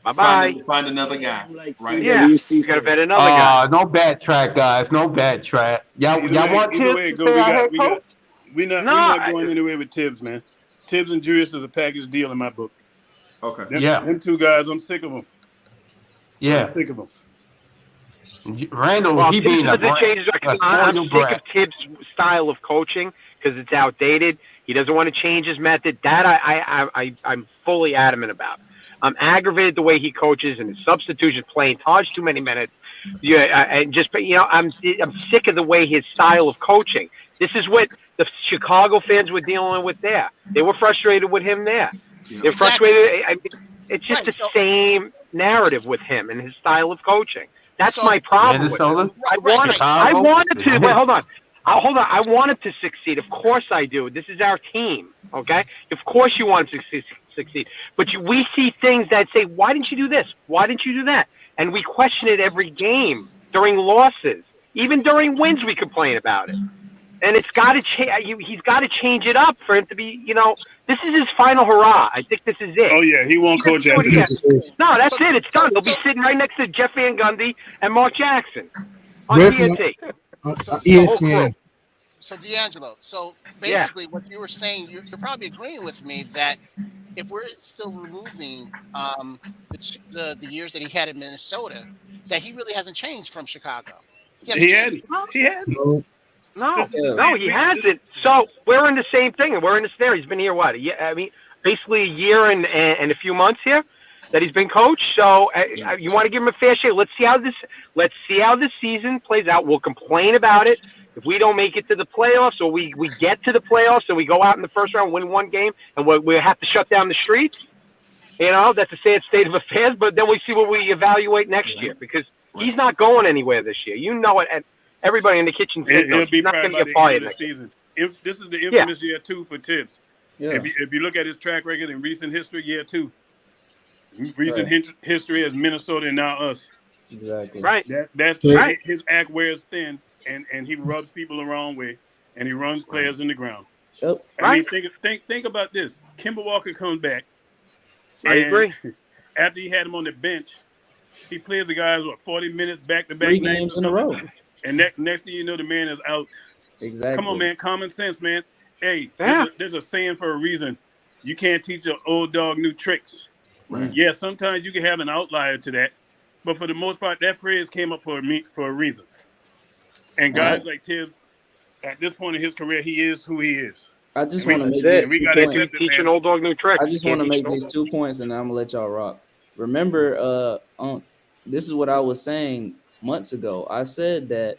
Bye-bye. Find another guy. Right? Yeah. You got to bet another guy. No bad track, guys. No bad track. Y'all want Tibbs to stay our head coach? We're not going anywhere with Tibbs, man. Tibbs and Julius is a package deal in my book. Okay. Them two guys, I'm sick of them. Yeah. I'm sick of them. Randall, he being I'm sick of Tibbs' style of coaching because it's outdated. He doesn't want to change his method. That I'm fully adamant about. I'm aggravated the way he coaches and his substitution playing Taj too many minutes. And just I'm sick of the way his style of coaching. This is what the Chicago fans were dealing with there. They were frustrated with him there. They're frustrated. It's just the same narrative with him and his style of coaching. That's my problem with him. I wanted to. Wait, hold on. I wanted to succeed. Of course I do. This is our team. Okay. Of course you want to succeed. But we see things that say, why didn't you do this? Why didn't you do that? And we question it every game during losses. Even during wins, we complain about it. And it's got to change. He's got to change it up for him to be, this is his final hurrah. I think this is it. Oh, yeah. He won't coach after this. No, that's it. It's done. He'll be sitting right next to Jeff Van Gundy and Mark Jackson on TNT. ESPN. So, D'Angelo, basically what you were saying, you're probably agreeing with me that if we're still removing the years that he had in Minnesota, that he really hasn't changed from Chicago. He hadn't. No, he hasn't. So we're in the same thing, and we're in the scenario. He's been here basically a year and a few months here that he's been coached. So you want to give him a fair shake. Let's see how this season plays out. We'll complain about it if we don't make it to the playoffs, or we get to the playoffs and we go out in the first round, win one game, and we have to shut down the streets. That's a sad state of affairs. But then we see what we evaluate next year, because he's not going anywhere this year. You know it. And everybody in the kitchen knows he's not going to get fired next season. If this is the infamous year 2 for Tibbs. Yeah. If you look at his track record in recent history, year 2. Recent history as Minnesota and now us. Exactly. Right. That's right. His act wears thin, and he rubs people the wrong way, and he runs players in the ground. Yep. I mean, think about this. Kemba Walker comes back. I agree. After he had him on the bench, he plays the guys 40 minutes back-to-back 3 games in a row. And next thing you know, the man is out. Exactly. Come on, man. Common sense, man. Hey, there's a saying for a reason. You can't teach an old dog new tricks. Right. Yeah, sometimes you can have an outlier to that. But for the most part, that phrase came up for a reason. And guys like Tibbs, at this point in his career, he is who he is. I just want to make this. We got to teach an old dog new tricks. I just want to make these 2 points, and I'm going to let y'all rock. Remember, this is what I was saying months ago. I said that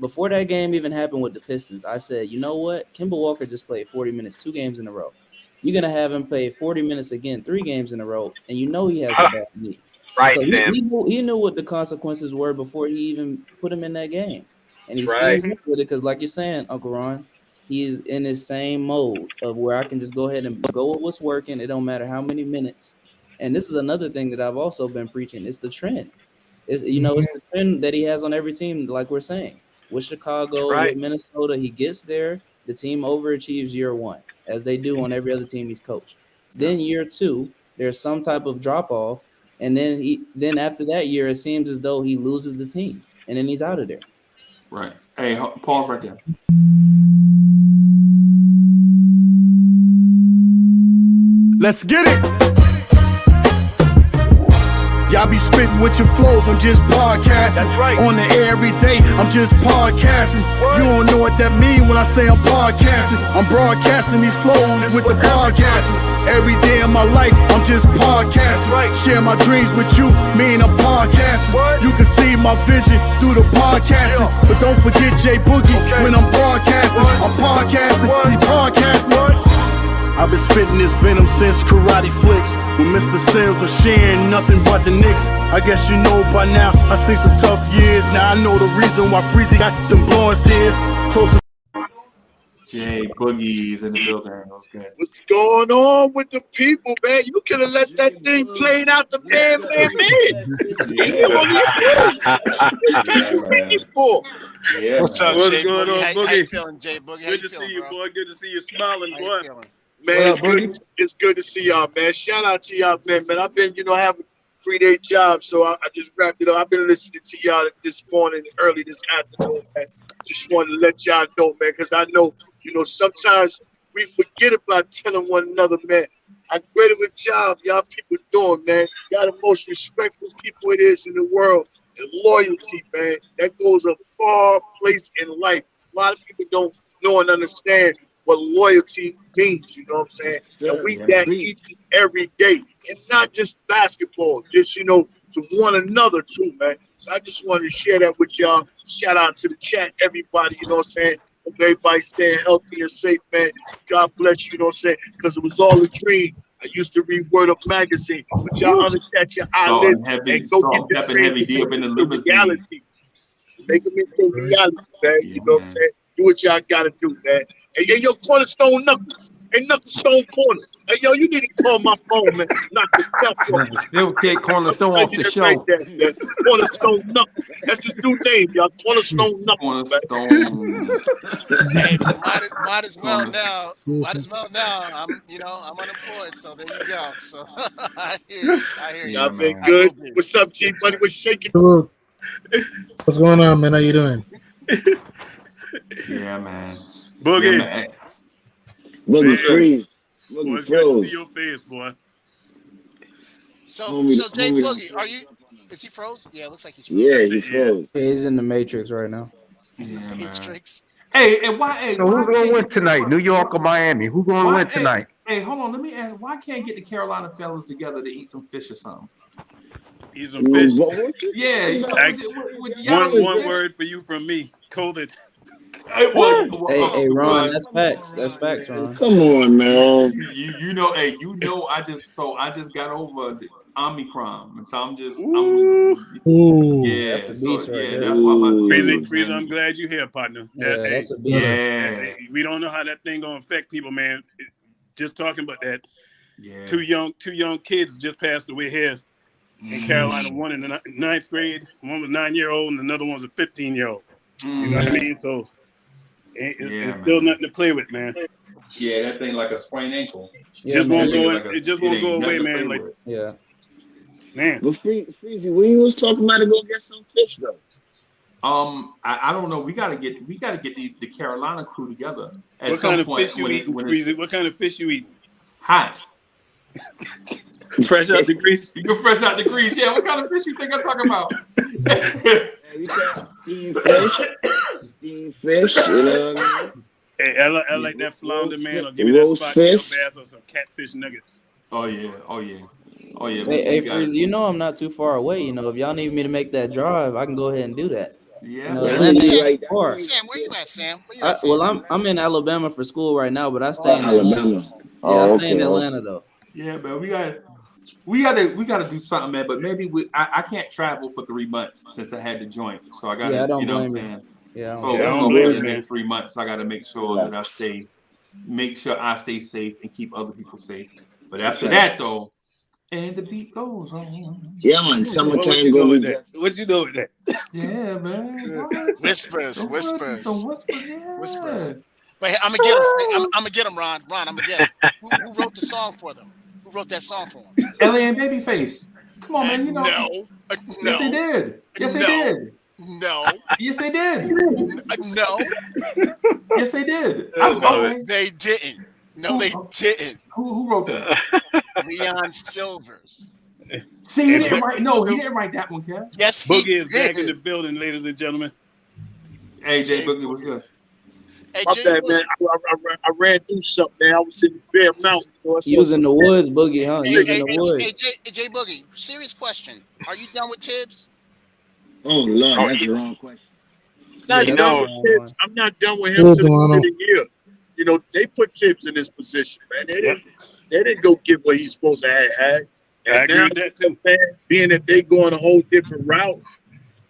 before that game even happened with the Pistons, I said, you know what? Kemba Walker just played 40 minutes 2 games in a row. You're going to have him play 40 minutes again 3 games in a row, and you know he has a bad knee. Right, so he knew what the consequences were before he even put him in that game. And he's still with it because, like you're saying, Uncle Ron, he's in his same mode of where I can just go ahead and go with what's working. It don't matter how many minutes. And this is another thing that I've also been preaching. It's the trend. It's the trend that he has on every team, like we're saying. With Chicago, with Minnesota, he gets there. The team overachieves year 1, as they do on every other team he's coached. Then year 2, there's some type of drop-off. And then after that year, it seems as though he loses the team. And then he's out of there. Right. Hey, pause right there. Let's get it. I be spitting with your flows, I'm just podcasting. That's right. On the air every day, I'm just podcasting. You don't know what that mean when I say I'm podcasting. I'm broadcasting these flows with the podcasting. Every day of my life, I'm just podcasting. Share my dreams with you, mean I'm podcasting. You can see my vision through the podcasting. But don't forget J Boogie when I'm broadcasting. I'm podcasting, he's podcasting. I've been spitting this venom since Karate Flicks. When Mr. Sims was sharing nothing but the Knicks. I guess you know by now, I seen some tough years. Now I know the reason why Freezy got them Blorange Tears. Close. Jay Boogie's in the building. What's good? What's going on with the people, man? You could have let that thing play out the man. Yeah. What's up, What's Jay going Boogie? on, How Boogie? you feeling, Jay Boogie? Good to see you, boy. Good to see you smiling, boy. Man, it's good to see y'all, man. Shout out to y'all, man. I've been, having a 3-day job, so I just wrapped it up. I've been listening to y'all this morning, early this afternoon, man. Just wanted to let y'all know, man, because I know, sometimes we forget about telling one another, man, how great of a job y'all people doing, man. Y'all the most respectful people it is in the world. And loyalty, man, that goes a far place in life. A lot of people don't know and understand what loyalty means, you know what I'm saying? And we that each and every day. And not just basketball, just, to one another too, man. So I just wanted to share that with y'all. Shout out to the chat, everybody, you know what I'm saying? Hope everybody staying healthy and safe, man. God bless you, know what I'm saying? Because it was all a dream. I used to read Word Up magazine, but y'all unattach your eyelids and go get the heavy D up in the limousine. reality. Make them into reality, man. You know what I'm saying? Do what y'all gotta do, man. Hey, yo, Cornerstone Knuckles. Hey, Knucklestone Corner. Hey, yo, you need to call my phone, man. Knock the stuff off. Still kick Cornerstone off the show. Cornerstone Knuckles. That's his new name, y'all. Cornerstone Knuckles. Hey, might as well now. Might as well now. I'm unemployed, so there you go. So I hear you. Y'all been good. What's up, G buddy? What's shaking? What's going on, man? How you doing? Yeah, man. Boogie. Yeah, man. Boogie freeze. Boy, Boogie it's good to froze. see your face, boy. So Homie- Jay homie- Boogie, are you? Is he froze? Yeah, it looks like he's froze. Yeah, he froze. He's in the Matrix right now. Matrix. Hey, and why? Hey, So who's gonna win tonight? New York or Miami? Who's gonna win tonight? Hey, hold on. Let me ask. Why can't get the Carolina fellas together to eat some fish or something? Eat some fish. Yeah. One word for you from me. COVID. Hey, Ron, that's facts. That's facts, Ron. Come on, man. You know, I just got over the Omicron, and so I'm just, yeah, That's a beast right there. that's why my Freezer, I'm glad you're here, partner. That's a beast. Yeah. We don't know how that thing gonna affect people, man. Just talking about that. Yeah. Two young kids just passed away here in Carolina. One in the 9th grade. One was 9-year-old, and another one was a 15-year-old. You know what I mean? So it's still nothing to play with, man. Yeah, that thing like a sprained ankle. It just won't go away, man. Like, yeah. Man. But Freezy, when you was talking about to go get some fish though. I don't know. We gotta get the Carolina crew together at what some kind of point. fish you eating, Freezy? What kind of fish you eating? Hot. Fresh out the grease. You go fresh out the grease. Yeah. What kind of fish you think I'm talking about? Steam fish. You know what I mean? Hey, I like that flounder, man. Or give me that spot bass or some catfish nuggets. Oh yeah. Hey, Freezy, I'm not too far away. If y'all need me to make that drive, I can go ahead and do that. Yeah. Sam, where you at, Sam? Well, I'm in Alabama for school right now, but I stay in Alabama. I stay in Atlanta though. Yeah, man. We gotta do something, man. But maybe I can't travel for 3 months since I had the joint, so I gotta. Yeah, I don't you know what I'm blame you. saying? Yeah. So in the next 3 months, I gotta make sure that I stay safe and keep other people safe. But after that, though, and the beat goes on. Yeah, man. Summertime go with that. What you do with that? Yeah, man. Whispers. Some whispers. Yeah. Whispers. But I'm gonna get him, Ron. I'm gonna get him. Who wrote the song for them? Who wrote that song for them? LA and Babyface. Come on, man. No. Yes, they did. Yes, they did. No. Yes, they did. No. Yes, they did. They didn't. No, they didn't. Who wrote that? Leon Silvers. See, he didn't write. No, he didn't write that one, Kev. Yes, Boogie is back in the building, ladies and gentlemen. Hey, Jay Boogie, what's good? Hey, My bad, man. I ran through something, man. I was in the Bear Mountain. He was in the woods, Boogie, huh? He was in the woods. Hey, Jay Boogie, serious question. Are you done with Tibbs? Oh Lord, that's the wrong question. I'm not done with him to the end of the year. You know, they put Tibbs in this position, man. They didn't go get what he's supposed to have had. And I agree with that too. Being that they going a whole different route,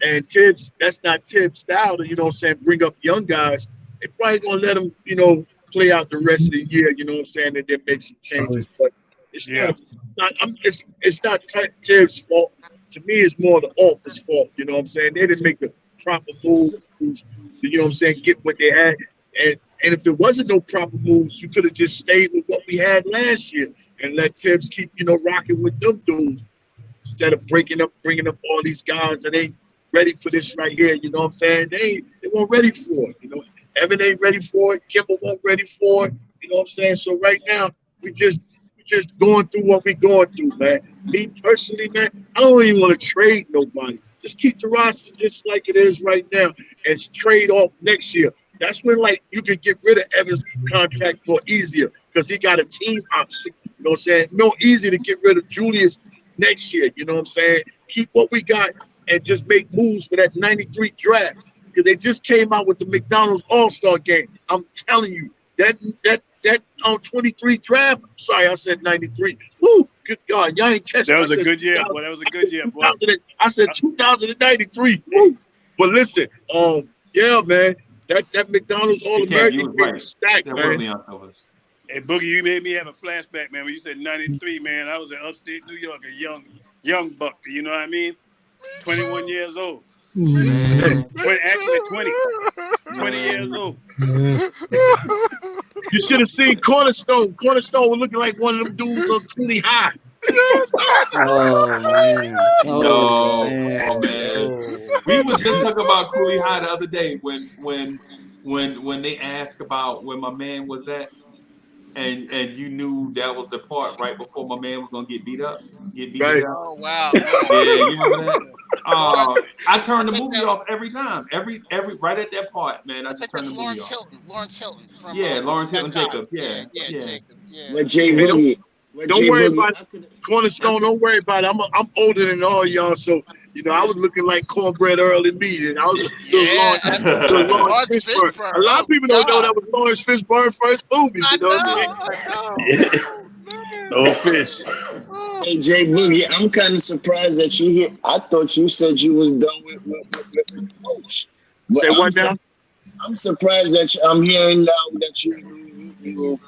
and Tibbs, that's not Tibbs' style to, you know what I'm saying, bring up young guys. They probably gonna let them, you know, play out the rest of the year, you know what I'm saying, and then make some changes. But it's not Tibbs' fault. To me, it's more the office fault, you know what I'm saying? They didn't make the proper moves, you know what I'm saying, get what they had. And if there wasn't no proper moves, you could have just stayed with what we had last year and let Tibbs keep, you know, rocking with them dudes instead of bringing up all these guys that ain't ready for this right here. You know what I'm saying? They weren't ready for it. You know, Evan ain't ready for it. Kimball wasn't ready for it. You know what I'm saying? So right now, we just going through what we going through, man. Me personally, man, I don't even want to trade nobody. Just keep the roster just like it is right now and trade off next year. That's when, like, you could get rid of Evans' contract more easier because he got a team option. You know what I'm saying? No easy to get rid of Julius next year. You know what I'm saying? Keep what we got and just make moves for that 93 draft because they just came out with the McDonald's All-Star game. I'm telling you, that 23 draft. Sorry, I said 93. Woo! Good God, y'all ain't catch that. Was a good year, boy. That was a good year, boy. I said 2093. Woo! But listen, yeah, man. That McDonald's All-American game is stacked, man. Hey, Boogie, you made me have a flashback, man. When you said 93, man, I was in upstate New York, a young buck. You know what I mean? 21 years old. Actually 20 years old. You should have seen Cornerstone. Cornerstone was looking like one of them dudes on Cooley High. Oh man! Oh man! We was just talking about Cooley High the other day when they asked about where my man was at, and you knew that was the part right before my man was gonna get beat up. Right. Oh wow! Yeah, you remember that? I turned the movie off every time. Every right at that part, man. I just turned the movie off. Lawrence Hilton. From, Lawrence Hilton Jacob. Yeah. Jacob. Yeah. But Jay Boogie. Don't worry about it. Cornerstone. Don't worry about it. I'm older than all y'all, so you know I was looking like Cornbread Earl and me, and I was Lawrence Fishburne. A lot of people don't know that was Lawrence Fishburne's first movie. You know what I mean? No fish. Hey Jay Boogie, I'm kind of surprised that you hit. I thought you said you was done with the coach. But say what now? I'm surprised that I'm hearing now that you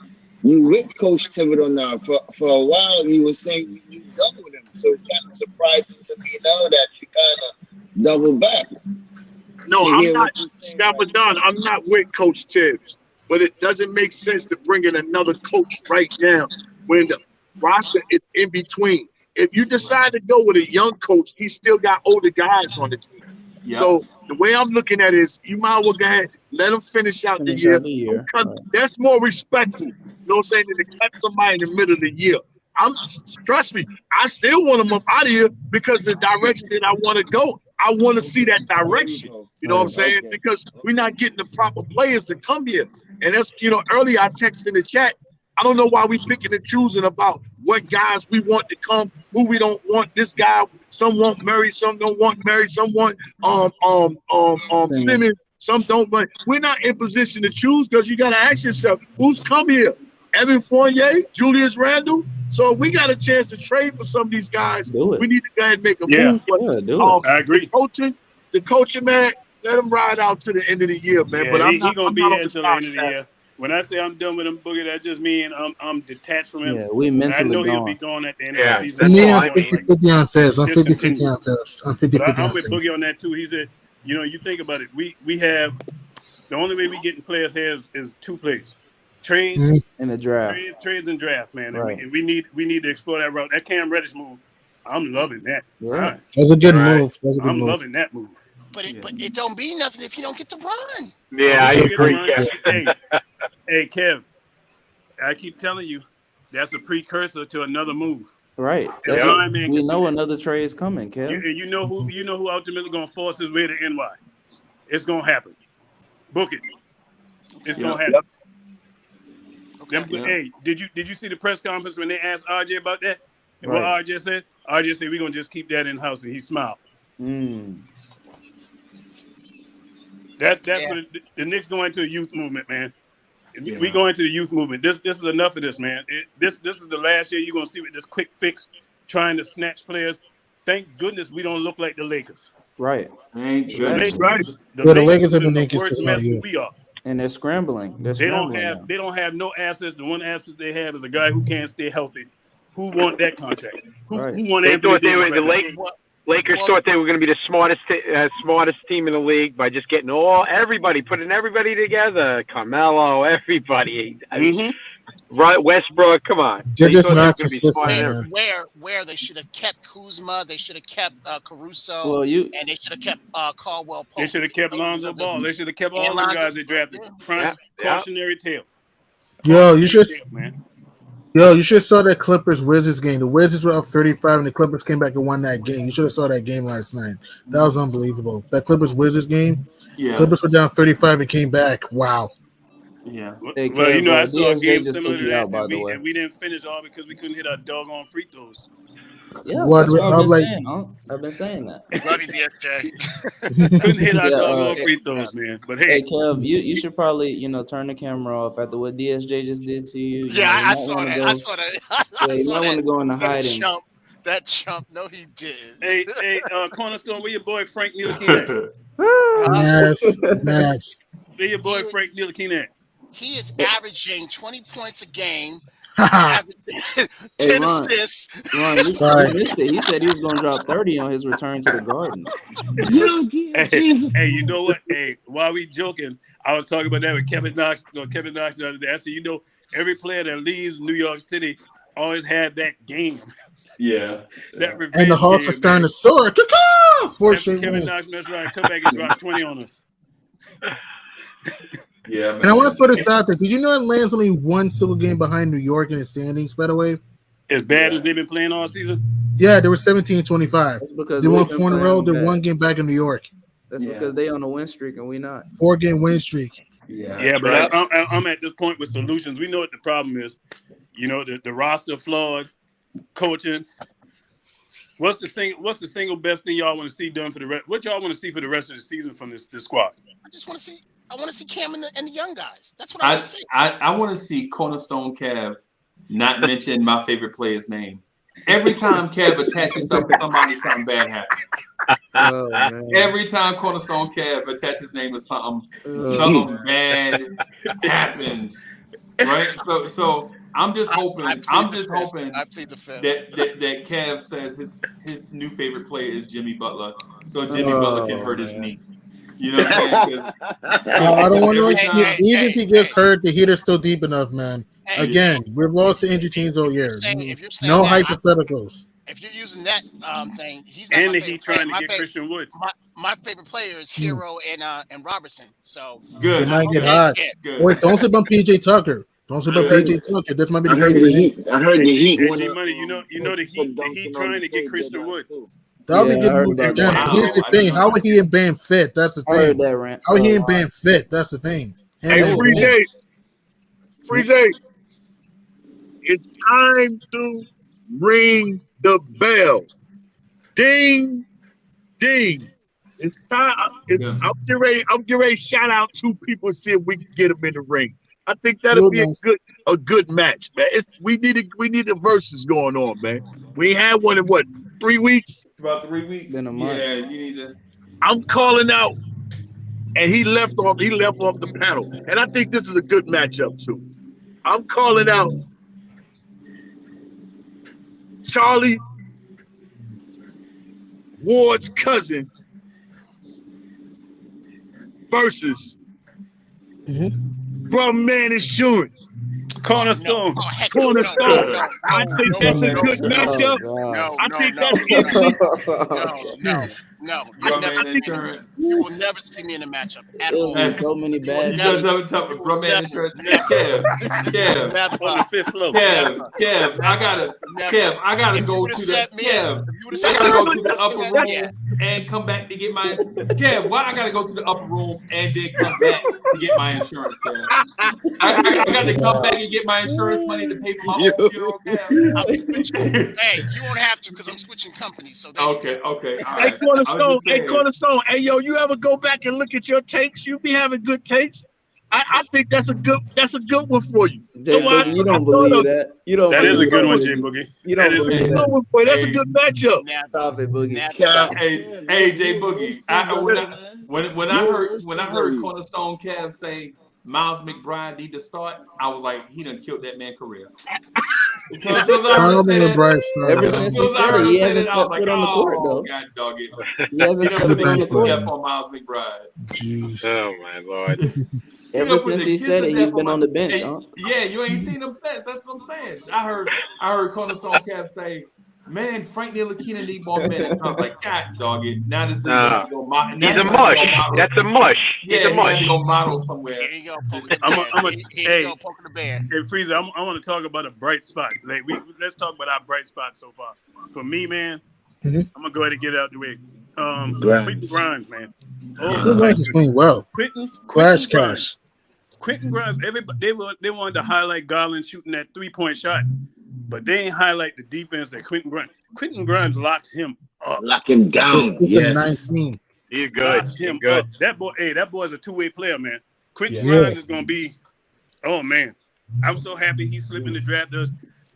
with Coach Thibodeau now. For a while, you were saying you done with him, so it's kind of surprising to me now that you kind of double back. No, I'm not. Stubbornness. I'm not with Coach Tibbs, but it doesn't make sense to bring in another coach right now when the roster is in between. If you decide to go with a young coach, he's still got older guys on the team. Yep. So the way I'm looking at it is, you might as well go ahead, let him finish out the year. That's more respectful. You know what I'm saying? Than to cut somebody in the middle of the year. Trust me, I still want him up out of here because the direction that I want to go, I want to see that direction. You know what I'm saying? Okay. Because we're not getting the proper players to come here. And that's, you know, earlier I texted in the chat, I don't know why we picking and choosing about what guys we want to come, who we don't want. This guy, some want Murray, some don't want Murray, some want Simmons, some don't. But we're not in position to choose because you got to ask yourself, who's come here? Evan Fournier, Julius Randle. So if we got a chance to trade for some of these guys, we need to go ahead and make a move. But, I agree. The coaching, man, let him ride out to the end of the year, man. Yeah, but I'm not going to be here until the end of the year. year. When I say I'm done with him, Boogie, that just means I'm detached from him. Yeah, we mentally I know gone. he'll be gone at the end of the season. For me, I'm 50-50 on Tibbs. I'm 50-50 on Tibbs. I'm 50-50 I'm with Boogie on that, too. He said, you know, you think about it. We have – the only way we getting players here is two plays. Trades and the draft. Trades and drafts, man. Right. And we need to explore that route. That Cam Reddish move, I'm loving that. Right. That's a good move. That's a good I'm move. loving that move. But it don't mean nothing if you don't get the run. Yeah, I agree, Kev. Hey, Kev, I keep telling you, that's a precursor to another move. Right. If That's blind man we can see know that. another trade is coming, Kev. You know who ultimately gonna force his way to NY. It's gonna happen. Book it. It's gonna happen. Hey, did you see the press conference when they asked RJ about that? And what RJ said? RJ said we're gonna just keep that in house, and he smiled. That's what the Knicks going to a youth movement, man. We going to the youth movement. This is enough of this, man. This is the last year you're gonna see with this quick fix trying to snatch players. Thank goodness we don't look like the Lakers. Right. Thank goodness. The Lakers have been inconsistent all year. We are. And they're scrambling. They don't have no assets. The one asset they have is a guy who can't stay healthy. Who want that contract? Who want They Anthony thought they Davis were right Lakers thought they were going to be the smartest team in the league by just getting putting everybody together. Carmelo, everybody. I mean, right, Westbrook. Come on. They're just thought they were not gonna be consistent, smart. man. Where they should have kept Kuzma, they should have kept Caruso, Well, and they should have kept Caldwell Pope. They should have kept Lonzo Ball. They should have kept all the guys they drafted. Cautionary tale. Yo, you should. Man. Yo, you should have saw that Clippers Wizards game. The Wizards were up 35, and the Clippers came back and won that game. You should have saw that game last night. That was unbelievable. That Clippers Wizards game. Yeah. Clippers were down 35 and came back. Wow. Yeah. Hey, Well, Kev, I saw a DSJ game just similar took to you that, out, by the way. and we didn't finish all because we couldn't hit our doggone free throws. Yeah, What, that's what I've been like- saying, huh? I've been saying that. Love you, DSJ. Couldn't hit our Yeah, doggone free throws, man. But hey, Hey, Kev, you should probably turn the camera off after what DSJ just did to you. Yeah, I might saw wanna that. go- I saw that. Yeah, you might want to go into hiding. That chump. No, he didn't. hey, Cornerstone, where your boy Frank Ntilikina Yes. Where your boy Frank Ntilikina at? He is averaging 20 points a game. Hey, 10 Ron, assists. Ron, you missed it. He said he was going to drop 30 on his return to the Garden. Hey, you know what? Hey, while we joking, I was talking about that with Kevin Knox the other day. I said, every player that leaves New York City always had that game. Yeah. That revenge And the Hawks game, are starting man. to soar. Caw-caw! Four straight Kevin wins. Knox messed around, come back and drop 20 on us. Yeah, man. And I want to throw this out there. Did you know Atlanta's only one single game behind New York in the standings, by the way? As bad as they've been playing all season? Yeah, they were 17-25. That's because They won we've been 4 in a playing row. They're bad. 1 game back in New York. That's because they on a win streak and we not. 4-game win streak. Yeah, but I'm at this point with solutions. We know what the problem is. The roster flawed, coaching. What's the single best thing y'all want to see done for the rest? What y'all want to see for the rest of the season from this squad? I want to see Cam and the young guys. That's what I want to see. I want to see Cornerstone Cav not mention my favorite player's name. Every time Cav attaches himself to somebody, something bad happens. Oh, man. Every time Cornerstone Cav attaches his name to something bad happens. Right? So I'm just hoping. I'm just hoping I plead the fifth. that Cav says his new favorite player is Jimmy Butler, so Jimmy Butler can hurt his knee. You know what I'm saying? I don't want to know. Hey, Even if he gets hurt, the heater's still deep enough, man. Again, we've lost to injury teams all year. If you're saying No that, hypotheticals. If you're using that thing, he's not And my he favorite trying player. to get Christian Wood. My favorite player is Hero and Robertson. So They might get hot. Wait, don't sleep on PJ Tucker. Don't sleep on PJ Tucker. This might be the great thing. I heard the Heat. Hey, G-Money, the Heat trying to get Christian Wood. That'll be I good heard news for about them. that. Here's the thing: how are he and Bam fit? That's the I heard thing. that rant. How are he and Bam fit? That's the thing. Hey, Freeze, it's time to ring the bell. Ding, ding. It's time. I'm getting ready to shout out 2 people, see if we can get them in the ring. I think that'll be a good match, man. We need the verses going on, man. We ain't had one in 3 weeks? About 3 weeks. Been a month. Yeah, you need to. I'm calling out, and he left off the panel, and I think this is a good matchup too. I'm calling out Charlie Ward's cousin versus Brother Man Insurance. Cornerstone. Cornerstone. I think that's a good matchup. I think that's easily. No. You will never see me in a matchup at There'll all. be so many bad. Bro, man, insurance. Kev, on the 5th floor. Kev, I gotta go to the upper room and come back to get my. Kev, why I gotta go to the upper room and then come back to get my insurance, Kev? I got to come back and get my insurance money to pay for my own funeral, Kev. I'm switching. Hey, you won't have to because I'm switching companies. So okay. All Hey, right. Cornerstone. Hey, yo, you ever go back and look at your takes? You be having good takes. I think that's a good one for you. Jay Boogie, you don't believe that. You don't. That is a good one, Jay Boogie. Boogie. You don't believe that. That's a good matchup. Stop it, Boogie. Hey, Jay Boogie. When I heard Cornerstone Kev say Miles McBride need to start, I was like, he done killed that man's career. Ever since he said he hasn't stepped foot on the court, though. God dog it. He hasn't stepped foot on the court. For Miles McBride. Jeez. Oh my Lord. Ever since he said it, he's been on the bench. Yeah, you ain't seen him since. That's what I'm saying. I heard Cornerstone Kev say, man, Frank Ntilikina need more minutes. I was like, God dog it. Now this dude go model. He's a mush. That's a mush. Yeah, He's a mush. Go model somewhere. Here you go, poking the bear. Hey, Freezer, I want to talk about a bright spot. Like let's talk about our bright spot so far. For me, man, I'm gonna go ahead and get it out the way. Quentin Grimes, man. Grimes is playing well. Crash cash. Quentin Grimes. Everybody they wanted to highlight Garland shooting that 3-point shot, but they ain't highlight the defense that Quentin Grimes locked him up. Lock him down. Yes. He's good. Him up. That boy's a two-way player, man. Quentin Grimes is gonna be. Oh man, I'm so happy he slipped in the draft.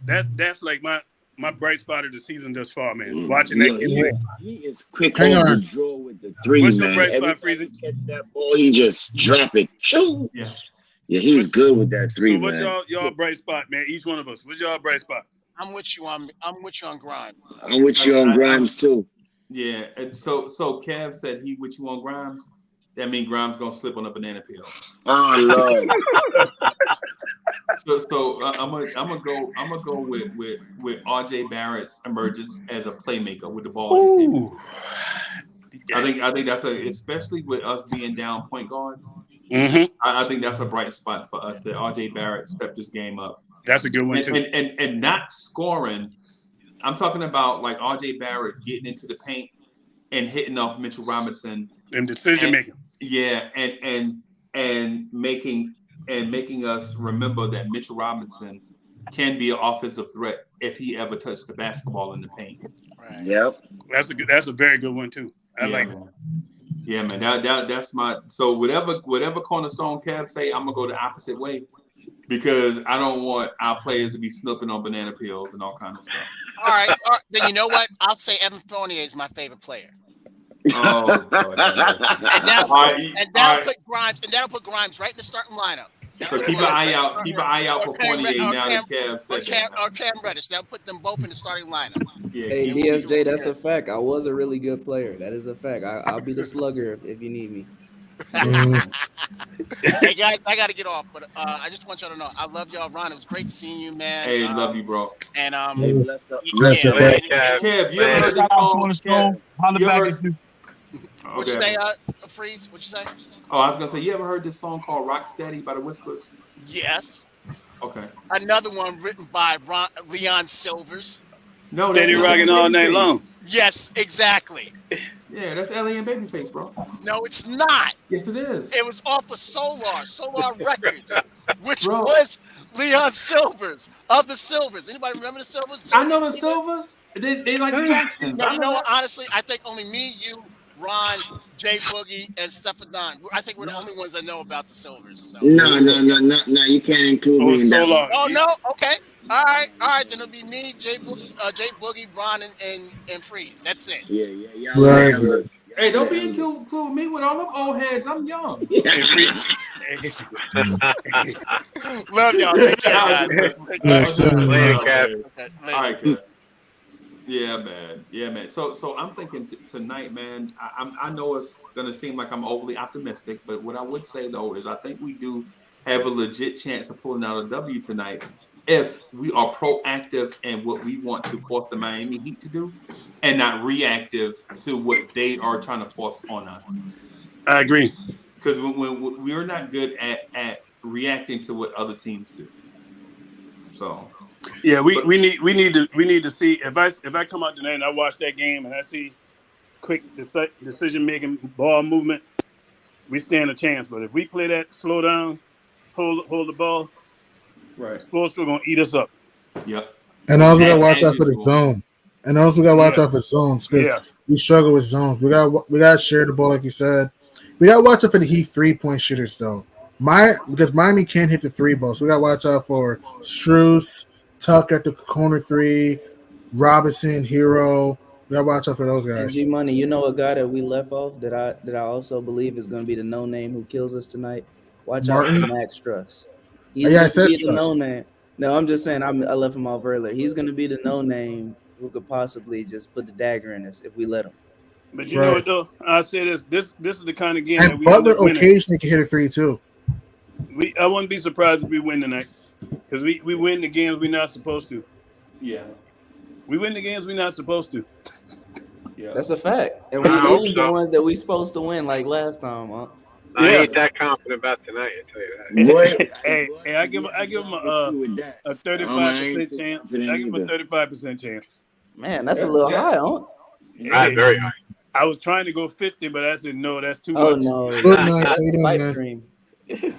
That's like my bright spot of the season thus far, man. Watching that kid. He is quick on the draw with the three, What's man. your bright spot, Every time he catch that ball, he just drop it. Shoo. Yeah, he's good with that three, so what's man. y'all bright spot, man? Each one of us. What's y'all bright spot? I'm with you on Grimes. I'm with you on Grimes too. Yeah, and so Kev said he with you on Grimes. That means Grimes gonna slip on a banana peel. Oh Lord. so I'm gonna go with RJ Barrett's emergence as a playmaker with the ball in his hand. I think that's especially with us being down point guards. Mm-hmm. I think that's a bright spot for us that RJ Barrett stepped his game up. That's a good one too. And not scoring. I'm talking about like RJ Barrett getting into the paint and hitting off Mitchell Robinson and decision making. Yeah, and making us remember that Mitchell Robinson can be an offensive threat if he ever touched the basketball in the paint. Right. Yep. That's a very good one too. I like it. Yeah, man. That's my so whatever Cornerstone Kev say, I'm gonna go the opposite way because I don't want our players to be slipping on banana peels and all kinds of stuff. All right. Then you know what? I'll say Evan Fournier is my favorite player. Oh, that'll put Grimes right in the starting lineup. So keep an eye out for Fournier now that Kev said that. Or Cam Reddish. That'll put them both in the starting lineup. Yeah. Hey, DSJ, that's a fact. I was a really good player. That is a fact. I'll be the slugger if you need me. Hey, guys, I got to get off, but I just want y'all to know I love y'all, Ron. It was great seeing you, man. Hey, love you, bro. And Kev, you ever heard this song? What'd you say, Freeze? What'd you say? Oh, I was gonna say, you ever heard this song called "Rocksteady" by the Whispers? Yes. Okay. Another one written by Leon Silvers. No, Steady rocking all night long. Yes, exactly. Yeah, that's Ellie and Babyface, bro. No, it's not. Yes, it is. It was off of Solar Records, which was Leon Silvers of the Silvers. Anybody remember the Silvers? I know the Silvers. They like the Jacksons. No, you know what? Honestly, I think only me, you, Ron, Jay Boogie, and Stefan. I think we're the only ones that know about the Silvers. So. No. You can't include me in that. Oh no. Okay. All right. Then it'll be me, Jay Boogie, Ron, and Freeze. That's it. Yeah. Right. Hey, don't be include me with all them old heads. I'm young. Love y'all. Take care, guys. Later, Kev. All right, Kev. Yeah, man. So I'm thinking tonight, man. I know it's gonna seem like I'm overly optimistic, but what I would say though is I think we do have a legit chance of pulling out a W tonight if we are proactive in what we want to force the Miami Heat to do and not reactive to what they are trying to force on us. I agree. Because when we're not good at reacting to what other teams do. So yeah, we need to see if I come out tonight and I watch that game and I see quick decision making, ball movement, we stand a chance. But if we play that slow down, hold the ball, right, Spoelstra gonna eat us up. Yep. And also we gotta watch out for the zone. And also we gotta watch out for zones because we struggle with zones. We gotta share the ball like you said. We gotta watch out for the Heat 3-point shooters though. Because Miami can't hit the 3 ball, so we gotta watch out for Strus, Tuck at the corner 3, Robinson, Hero. We gotta watch out for those guys. And G Money, you know a guy that we left off that I also believe is going to be the no name who kills us tonight. Watch out for Max Struss. He's going to be the no name. No, I'm just saying I left him off earlier. He's going to be the no name who could possibly just put the dagger in us if we let him. But you know what though? I say this is the kind of game and that we Butler end up winning. occasionally can hit a 3 too. I wouldn't be surprised if we win tonight because we win the games we're not supposed to. Yeah, we win the games we're not supposed to. Yeah, that's a fact. And we lose the ones that we supposed to win, like last time. Huh? I ain't that confident about tonight. I tell you that. Hey, I give him a 35% chance. I give him a 35% chance. Man, that's a little high, huh? Yeah, very high. I was trying to go 50, but I said no. That's too Oh much. no, Pipe dream. This is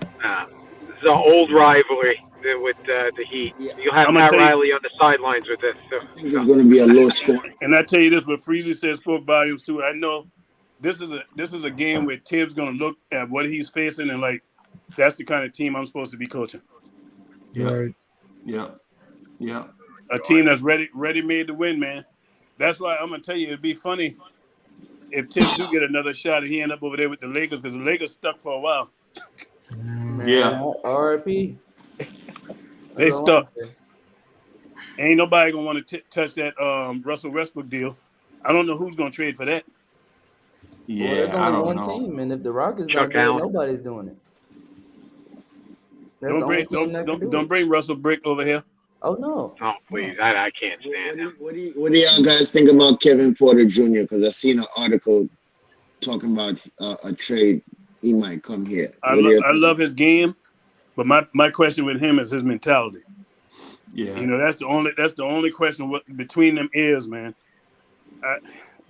an old rivalry with the Heat. You'll have Pat Riley on the sidelines with this. So. I think it's going to be a low score. And I tell you this, what Freezy said spoke volumes too. I know this is a game where Tibbs going to look at what he's facing and like that's the kind of team I'm supposed to be coaching. Right. Yeah. Yeah. A team that's ready made to win, man. That's why I'm gonna tell you it'd be funny if Tibbs do get another shot and he end up over there with the Lakers because the Lakers stuck for a while. Yeah. RIP. They stuck. Ain't nobody gonna want to touch that Russell Westbrook deal. I don't know who's gonna trade for that. Yeah, well, there's only I don't one know. team, and if the Rockets don't do it, nobody's doing it. Don't bring Russell Brick over here. Oh no! Oh please, I can't stand him. What do y'all guys think about Kevin Porter Jr.? Because I seen an article talking about a trade. He might come here. I love his game, but my question with him is his mentality. Yeah, you know that's the only question what between them is, man.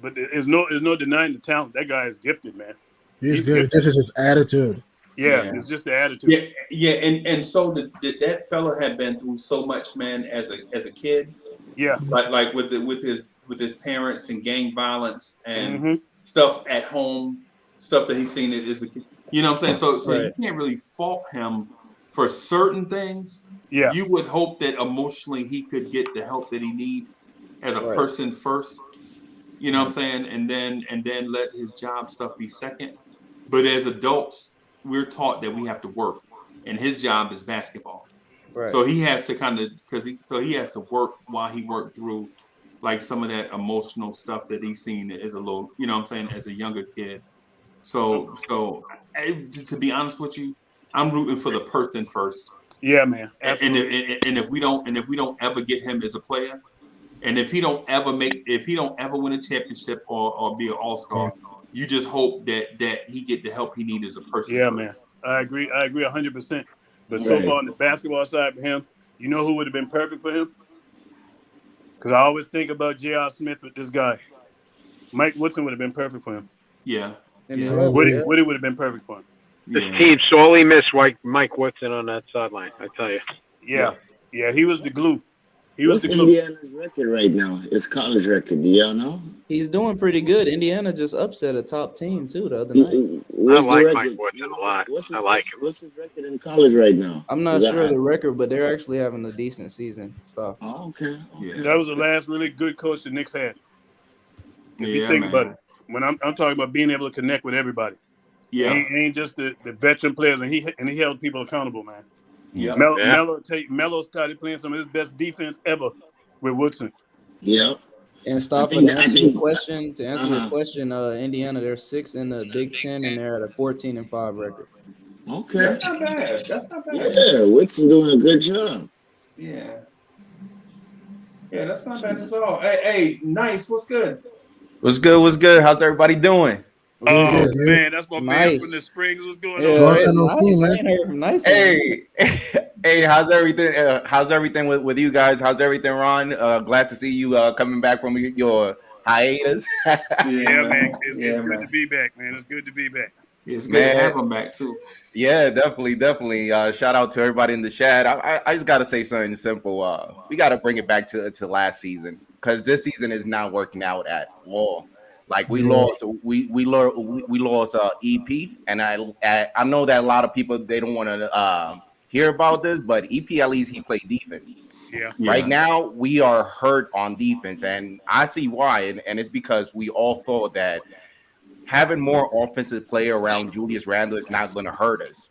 But there's no denying the talent. That guy is gifted, man. He's good. This is his attitude. Yeah, it's just the attitude. Yeah, and so that fella had been through so much, man, as a kid. Yeah, like with his parents and gang violence and stuff at home, stuff that he's seen as a kid. You know what I'm saying? So you can't really fault him for certain things. Yeah, you would hope that emotionally he could get the help that he need as a person first. You know what I'm saying? And then let his job stuff be second. But as adults, we're taught that we have to work, and his job is basketball. Right. So he has to he has to work while he worked through like some of that emotional stuff that he's seen as a little, you know what I'm saying, as a younger kid. So to be honest with you, I'm rooting for the person first. Yeah, man. And if we don't ever get him as a player, and if he don't ever win a championship or be an all-star, you just hope that he get the help he needs as a person. Yeah, man. I agree 100%. But so far on the basketball side for him, you know who would have been perfect for him? Because I always think about J.R. Smith with this guy. Mike Woodson would have been perfect for him. Yeah. Woody would have been perfect for him. This team sorely missed Mike Woodson on that sideline, I tell you. Yeah, he was the glue. What's Indiana's record right now? It's college record. Do y'all know? He's doing pretty good. Indiana just upset a top team too the other night. I like Mike Woodson a lot. I like him. What's his record in college right now? I'm not sure of the record, but they're actually having a decent season. Stuff. Oh, okay. Yeah. That was the last really good coach the Knicks had. If you think about it, when I'm talking about being able to connect with everybody. Yeah, ain't just the veteran players, and he held people accountable, man. Yeah, Melo started playing some of his best defense ever with Woodson. Yeah. And to answer your question, Indiana, they're 6th in the Big Ten, and they're at a 14-5 record. Okay. That's not bad. That's not bad. Yeah, Whitson doing a good job. Yeah. Yeah, that's not bad at all. Hey, nice. What's good? What's good? What's good? How's everybody doing? Oh man, that's my man from the Springs. What's going on? Nice. Hey, hey, how's everything? How's everything with you guys? How's everything, Ron? Glad to see you coming back from your hiatus. Yeah, man. It's good to be back, man. It's good to be back. It's good to have him back too. Yeah, definitely. Shout out to everybody in the chat. I just gotta say something simple. We gotta bring it back to last season because this season is not working out at all. Like we lost EP, and I know that a lot of people they don't want to hear about this, but EP at least he played defense. Yeah. Right now we are hurt on defense, and I see why, and it's because we all thought that having more offensive player around Julius Randle is not going to hurt us,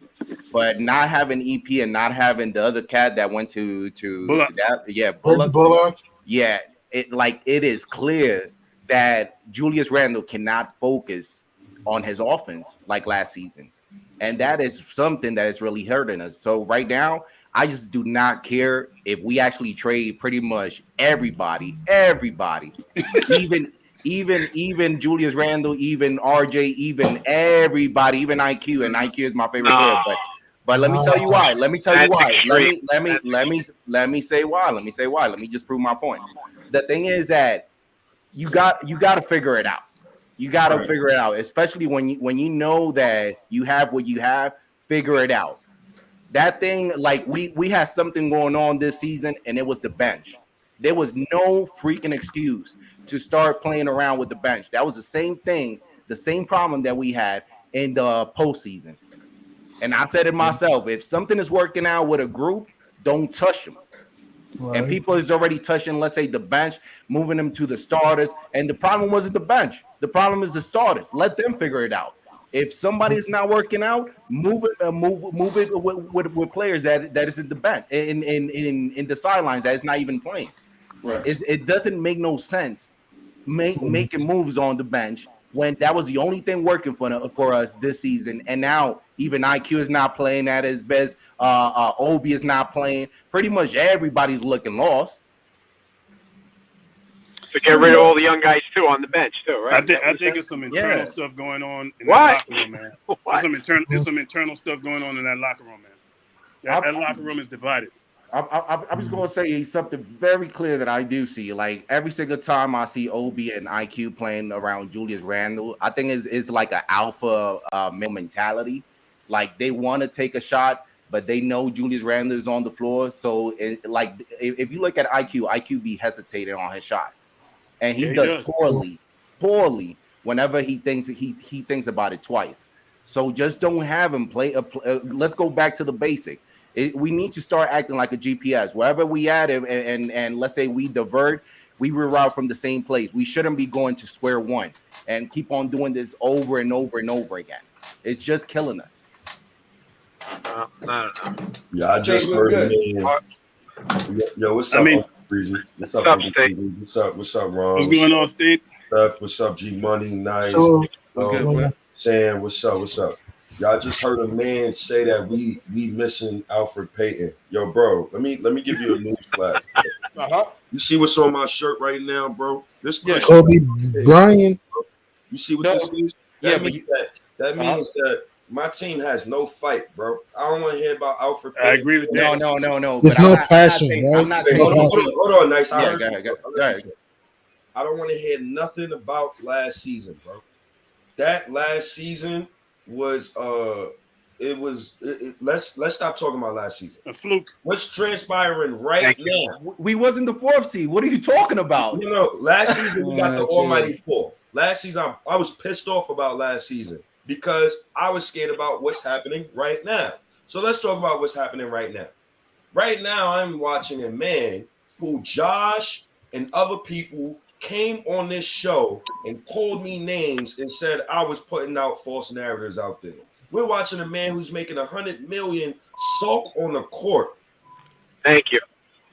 but not having EP and not having the other cat that went to that, Bullock. Yeah, it is clear that Julius Randle cannot focus on his offense like last season. And that is something that is really hurting us. So right now, I just do not care if we actually trade pretty much everybody, even Julius Randle, even RJ, even everybody, even IQ, and IQ is my favorite player. But let me tell you why. Let me say why. Let me just prove my point. The thing is that you got to figure it out. You got to figure it out, especially when you know that you have what you have. Figure it out. That thing, like we had something going on this season, and it was the bench. There was no freaking excuse to start playing around with the bench. That was the same thing, the same problem that we had in the postseason. And I said it myself: if something is working out with a group, don't touch them. Right. And people is already touching, let's say, the bench, moving them to the starters. And the problem wasn't the bench. The problem is the starters. Let them figure it out. If somebody is not working out, move it with players that is in the bench, in the sidelines that is not even playing. Right. It doesn't make no sense making moves on the bench when that was the only thing working for us this season. And now even IQ is not playing at his best. Obi is not playing. Pretty much everybody's looking lost. To get rid of all the young guys too on the bench too, right? I think it's some internal stuff going on in that locker room, man. There's some internal stuff going on in that locker room, man. That locker room is divided. I was going to say something very clear that I do see. Like every single time I see Obi and IQ playing around Julius Randle, I think it's like an alpha male mentality. Like they want to take a shot, but they know Julius Randle is on the floor. So if you look at IQ be hesitating on his shot, and he does poorly whenever he thinks about it twice. So just don't have him play. Let's go back to the basic. We need to start acting like a GPS. Wherever we at, and let's say we divert, we reroute from the same place. We shouldn't be going to square one and keep on doing this over and over and over again. It's just killing us. Yeah, I just heard it. Yo, what's up, Breezy? What's up, Breezy? What's up, Ron? What's going on, Steve? What's up, G Money? Nice. Sam, what's up? Y'all just heard a man say that we missing Alfred Payton. Yo, bro, let me give you a news flash. You see what's on my shirt right now, bro? This Kobe Bryant. You see what this is? That means that my team has no fight, bro. I don't want to hear about Alfred Payton. I agree with that. No. There's no passion, right? Hold on, nice. Go ahead. I don't want to hear nothing about last season, bro. That last season was let's stop talking about last season. A fluke. What's transpiring right now? We wasn't the 4th seed. What are you talking about? Last season we got the almighty 4. Last season I was pissed off about last season because I was scared about what's happening right now. So let's talk about what's happening right now. Right now I'm watching a man who Josh and other people came on this show and called me names and said I was putting out false narratives out there. We're watching a man who's making $100 million sulk on the court. Thank you.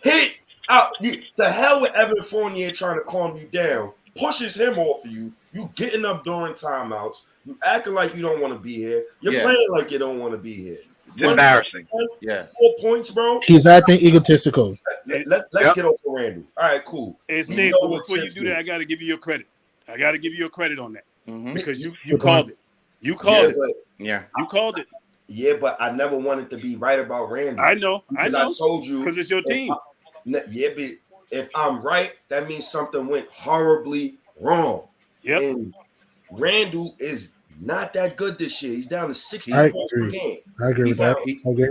Hit out the hell with Evan Fournier trying to calm you down. pushes him off of you. You getting up during timeouts. You acting like you don't want to be here. You're playing like you don't want to be here. It's embarrassing. Yeah. 4 points, bro. He's acting egotistical. Let's get off of Randall. All right, cool. Hey, Steve, before you do that, I got to give you your credit. I got to give you your credit on that because you called it. You called it. You called it. Yeah, but I never wanted to be right about Randall. I know. I told you because it's your team. But if I'm right, that means something went horribly wrong. Yep. And Randall is not that good this year. He's down to 60 I points per agree. game. I agree with that. I agree.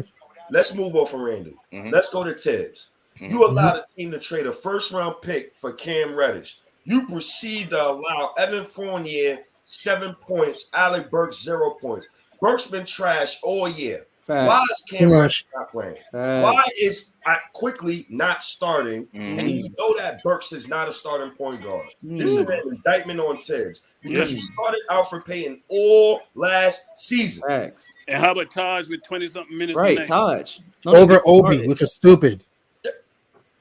Let's move on from Randall. Let's go to Tibbs. You allowed a team to trade a first-round pick for Cam Reddish. You proceed to allow Evan Fournier 7 points, Alec Burks 0 points. Burks been trash all year. Facts. Why is Cam Too Reddish much. not playing? Facts. Why is Quickly not starting? And you know that Burks is not a starting point guard. This is an indictment on Tibbs because you started Alfred Payton all last season. Facts. And how about Taj with 20-something minutes? Right, a night? Taj. Over Obi, which is stupid.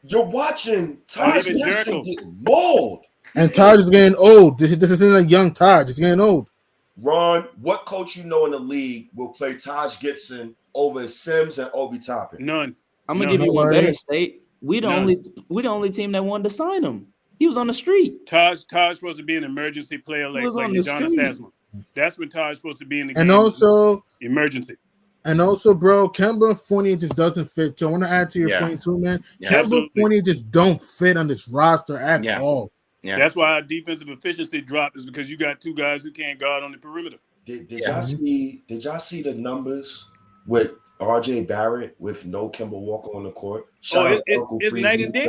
You're watching Taj even Gibson Jericho. get mauled. And Taj is getting old. This isn't a young Taj. It's getting old. Ron, what coach you know in the league will play Taj Gibson over Sims and Obi Toppin? None. I'm gonna give you one better, State. We the only team that wanted to sign him. He was on the street. Taj supposed to be an emergency player like Udonis Haslam. That's when Taj supposed to be in the game. And also emergency. And also, bro, Kemba Fournier just doesn't fit. So I want to add to your point too, man. Kemba Fournier just don't fit on this roster at all. Yeah. That's why our defensive efficiency dropped is because you got two guys who can't guard on the perimeter. Did y'all see the numbers with RJ Barrett with no Kemba Walker on the court? It's night and day.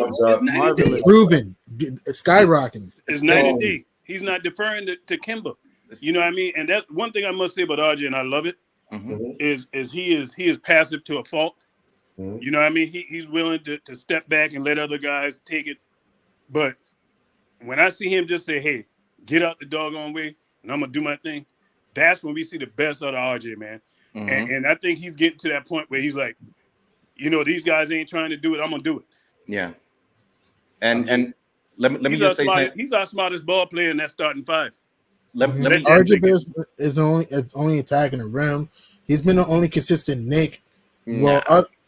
Proven. It's skyrocketing. It's night and day. He's not deferring to Kemba. You know what I mean? And that's one thing I must say about RJ, and I love it, is he is passive to a fault. You know what I mean? He's willing to step back and let other guys take it. But when I see him just say, hey, get out the doggone way, and I'm going to do my thing, that's when we see the best out of RJ, man. And I think he's getting to that point where he's like, you know, these guys ain't trying to do it. I'm going to do it. Yeah. And let me just say something. He's our smartest ball player in that starting five. RJ is only attacking the rim. He's been the only consistent Nick.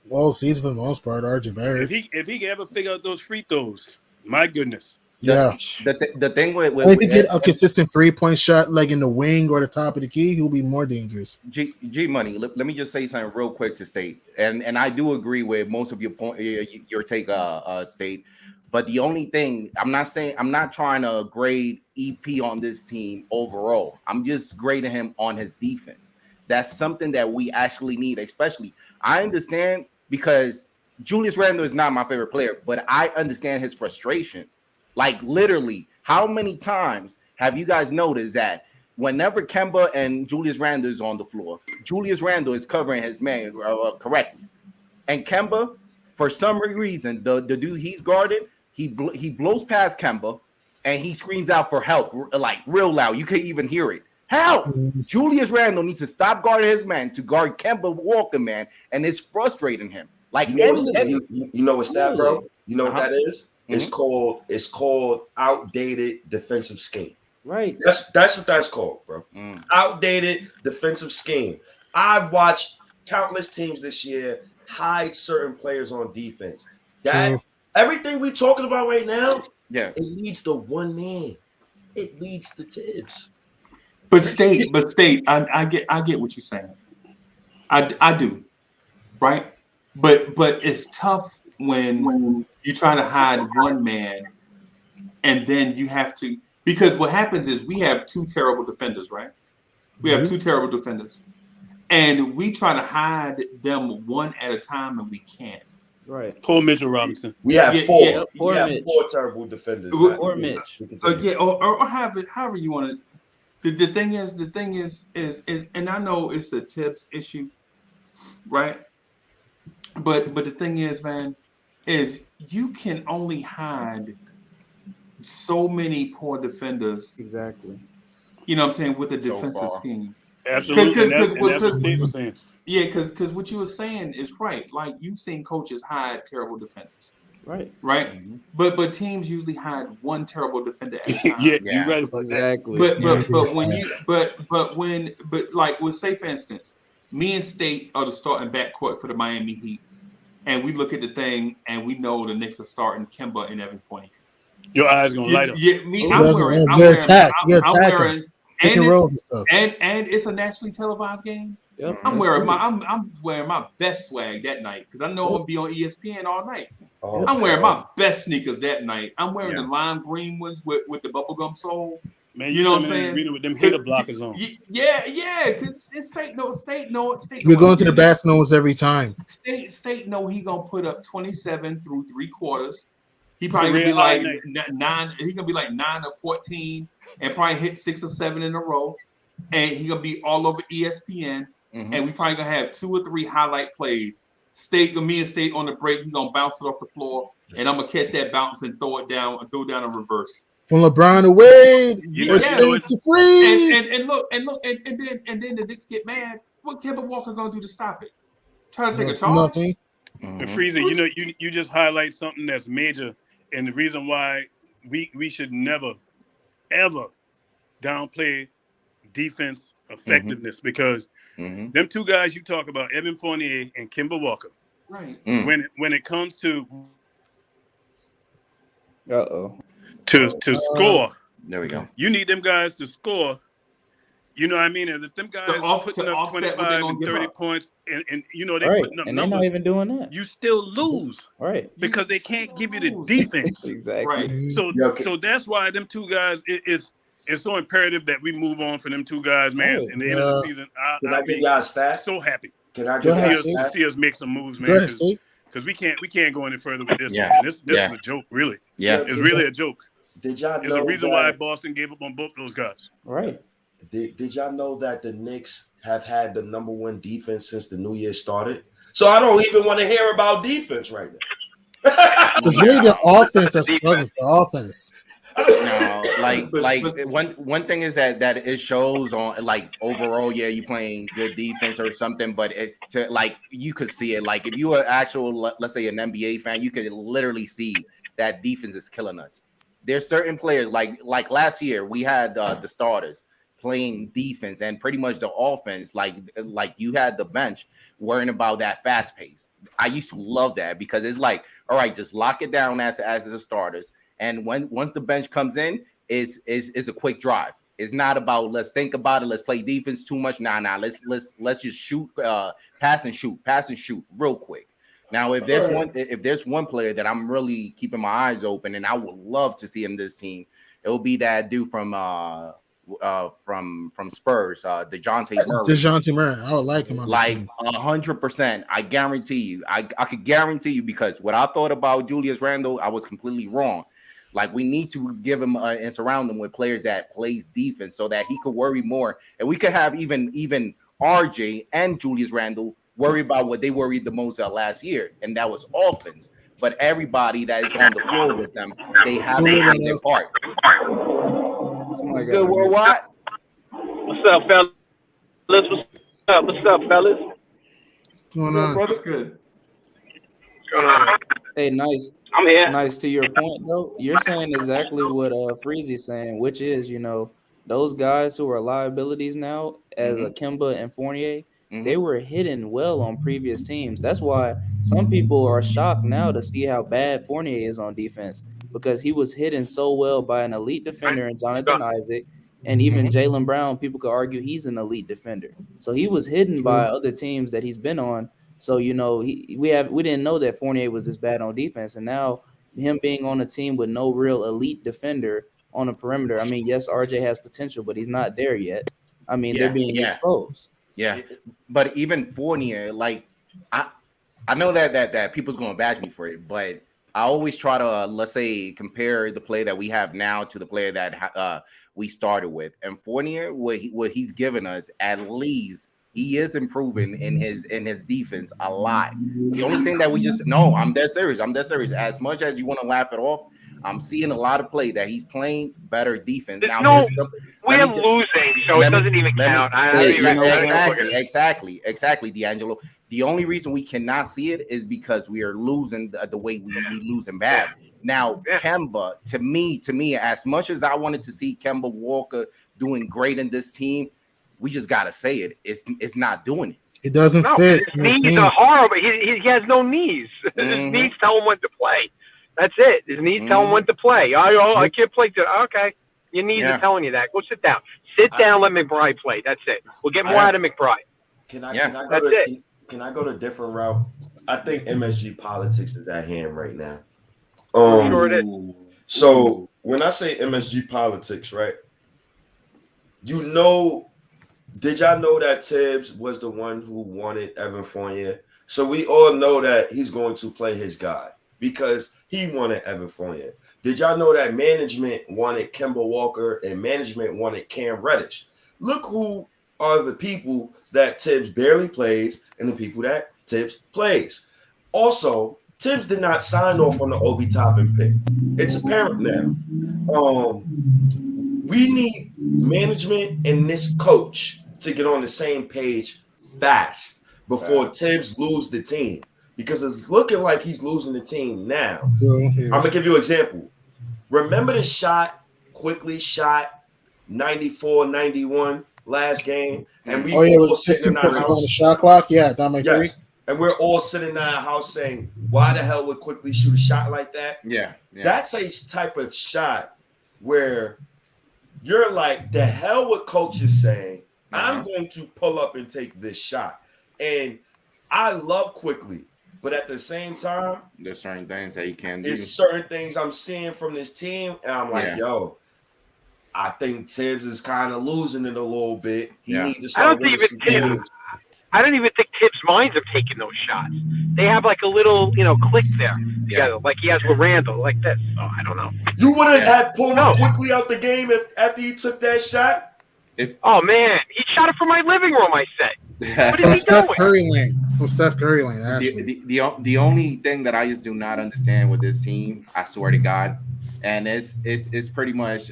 All season for the most part, RJ Barrett. If he can ever figure out those free throws, my goodness. The thing with if he get a consistent 3-point shot like in the wing or the top of the key, he'll be more dangerous. G Money, let me just say something real quick to State, and I do agree with most of your point, your take, State. But the only thing I'm not trying to grade EP on this team overall. I'm just grading him on his defense. That's something that we actually need, especially. I understand because Julius Randle is not my favorite player, but I understand his frustration. Like literally, how many times have you guys noticed that whenever Kemba and Julius Randle is on the floor, Julius Randle is covering his man correctly, and Kemba, for some reason, the dude he's guarded, he blows past Kemba, and he screams out for help like real loud. You can't even hear it. Help! Julius Randle needs to stop guarding his man to guard Kemba Walker, man, and it's frustrating him. Like you know what's that, bro? You know what that is? It's called outdated defensive scheme. Right. That's what that's called, bro. Outdated defensive scheme. I've watched countless teams this year hide certain players on defense. Everything we're talking about right now, it leads to one man. It leads to Tibbs. But state, I get what you're saying. I do, right? But it's tough when you try to hide one man, and then you have to, because what happens is we have two terrible defenders, right? We have two terrible defenders, and we try to hide them one at a time, and we can't. Right. Poor Mitchell Robinson. We have four. Yeah, we have four terrible defenders. Poor Mitch. Or however you want to. The thing is, and I know it's a Tibbs issue, right? But the thing is, man, is you can only hide so many poor defenders. Exactly. You know what I'm saying, with the defensive scheme. Absolutely. That's what Steve was saying. Yeah, because what you were saying is right. Like, you've seen coaches hide terrible defenders. Right. But teams usually had one terrible defender at a time. You're right about exactly. But like with say for instance, me and State are the starting backcourt for the Miami Heat, and we look at the thing and we know the Knicks are starting Kemba and Evan Fournier. Your eyes gonna light up. Yeah, I'm wearing, and it's a nationally televised game. Yep. I'm wearing my best swag that night because I know I'm gonna be on ESPN all night. I'm wearing my best sneakers that night. I'm wearing the lime green ones with the bubblegum sole. Man, you know what I'm saying? Reading with them hitter blockers on. Yeah. Cause State know. We're going to the basketballs every time. State know he gonna put up 27 through 3 quarters. He probably gonna be like 9. He gonna be like 9 or 14, and probably hit 6 or 7 in a row. And he gonna be all over ESPN. And we probably gonna have 2 or 3 highlight plays. Me and State on the break. He gonna bounce it off the floor, and I'm gonna catch that bounce and throw it down in reverse. From LeBron to Wade, or State to freeze. And then the Knicks get mad. What Kemba Walker gonna do to stop it? Try to take a charge? Nothing. And Freezy, you just highlight something that's major, and the reason why we should never, ever downplay defense effectiveness because them 2 guys you talk about, Evan Fournier and Kemba Walker, right? When it comes to to score, there we go. You need them guys to score. You know what I mean? And if them guys are putting up 25 and 30 points, and you know they're putting up and numbers, they're not even doing that. You still lose, right? Because they can't give you the defense, exactly. Right. So that's why them 2 guys it's so imperative that we move on for them 2 guys, man. In the end of the season, Can I give y'all a stat? So happy. Can I give y'all a stat? See us make some moves, man. Because we can't go any further with this. Man. This is a joke, really. Yeah, it's really a joke. Did y'all know There's a reason that, why Boston gave up on both those guys. Right. Did y'all know that the Knicks have had the #1 defense since the new year started? So I don't even want to hear about defense right now. It's really the offense that struggles. The offense. No, like one thing is that it shows on like overall, you playing good defense or something, but it's to like you could see it. Like if you were actual, let's say an NBA fan, you could literally see that defense is killing us. There's certain players like last year we had the starters playing defense and pretty much the offense. Like you had the bench worrying about that fast pace. I used to love that because it's like, all right, just lock it down as the starters. And once the bench comes in, is a quick drive. It's not about let's think about it. Let's play defense too much. Nah. Let's just shoot, pass and shoot real quick. Now, if there's one player that I'm really keeping my eyes open, and I would love to see him this team, it will be that dude from Spurs, DeJounte Murray. DeJounte Murray, I would like him on like 100%. I guarantee you. I could guarantee you because what I thought about Julius Randle, I was completely wrong. Like we need to give him and surround him with players that plays defense so that he could worry more, and we could have even RJ and Julius Randle worry about what they worried the most last year, and that was offense. But everybody that is on the floor with them, they have to play their part. What's good, Worldwide? What's up, fellas? What's up, fellas? What's going on? What's good? What's going on? Hey, nice. I'm here. Nice to your point, though. You're saying exactly what Freezy's saying, which is, those guys who are liabilities now, as Kemba and Fournier, they were hidden well on previous teams. That's why some people are shocked now to see how bad Fournier is on defense because he was hidden so well by an elite defender in Jonathan Isaac, and even Jaylen Brown. People could argue he's an elite defender, so he was hidden by other teams that he's been on. So we didn't know that Fournier was this bad on defense, and now him being on a team with no real elite defender on the perimeter. I mean, yes, RJ has potential, but he's not there yet. I mean, they're being exposed. Yeah, but even Fournier, like I know that people's going to bash me for it, but I always try to let's say compare the player that we have now to the player that we started with. And Fournier, what he's given us, at least he is improving in his defense a lot. The only thing that we just I'm dead serious. As much as you want to laugh it off, I'm seeing a lot of play that he's playing better defense. Now we're losing, so it doesn't even count. Exactly, D'Angelo. The only reason we cannot see it is because we are losing the way we losing bad. Now, Kemba, to me, as much as I wanted to see Kemba Walker doing great in this team, we just gotta say it. It's not doing it. It doesn't fit. His knees are horrible. He has no knees. His knees tell him when to play. That's it. His knees tell him when to play. I can't play today. Okay. Your knees are telling you that. Go sit down. Sit down, let McBride play. That's it. We'll get more out of McBride. Can I go to a different route? I think MSG politics is at hand right now. Sure it is. So when I say MSG politics, right? Did y'all know that Tibbs was the one who wanted Evan Fournier? So we all know that he's going to play his guy because he wanted Evan Fournier. Did y'all know that management wanted Kemba Walker and management wanted Cam Reddish? Look who are the people that Tibbs barely plays and the people that Tibbs plays. Also, Tibbs did not sign off on the Obi Toppin pick. It's apparent now. We need management and this coach to get on the same page fast before Tibbs lose the team, because it's looking like he's losing the team now. I'm gonna give you an example. Remember the shot Quickly shot 94-91 last game, and we all sitting in our house on the shot clock. Yeah, that makes three. And we're all sitting in our house saying, "Why the hell would Quickly shoot a shot like that?" Yeah. That's a type of shot where you're like, "The hell what coach is saying? I'm going to pull up and take this shot." And I love Quickly, but at the same time, there's certain things that he can do. There's certain things I'm seeing from this team, and I'm like, yo, I think Tibbs is kind of losing it a little bit. He needs to start winning some games. I don't even think Tibbs' minds have taken those shots. They have like a little, click there together, like he has with Randall, like this. So I don't know. You would have had pulled him Quickly out the game after you took that shot? Oh man, he shot it from my living room. I said. What From is he Steph doing? Curry lane. From Steph Curry lane. Actually, the only thing that I just do not understand with this team, I swear to God, and it's pretty much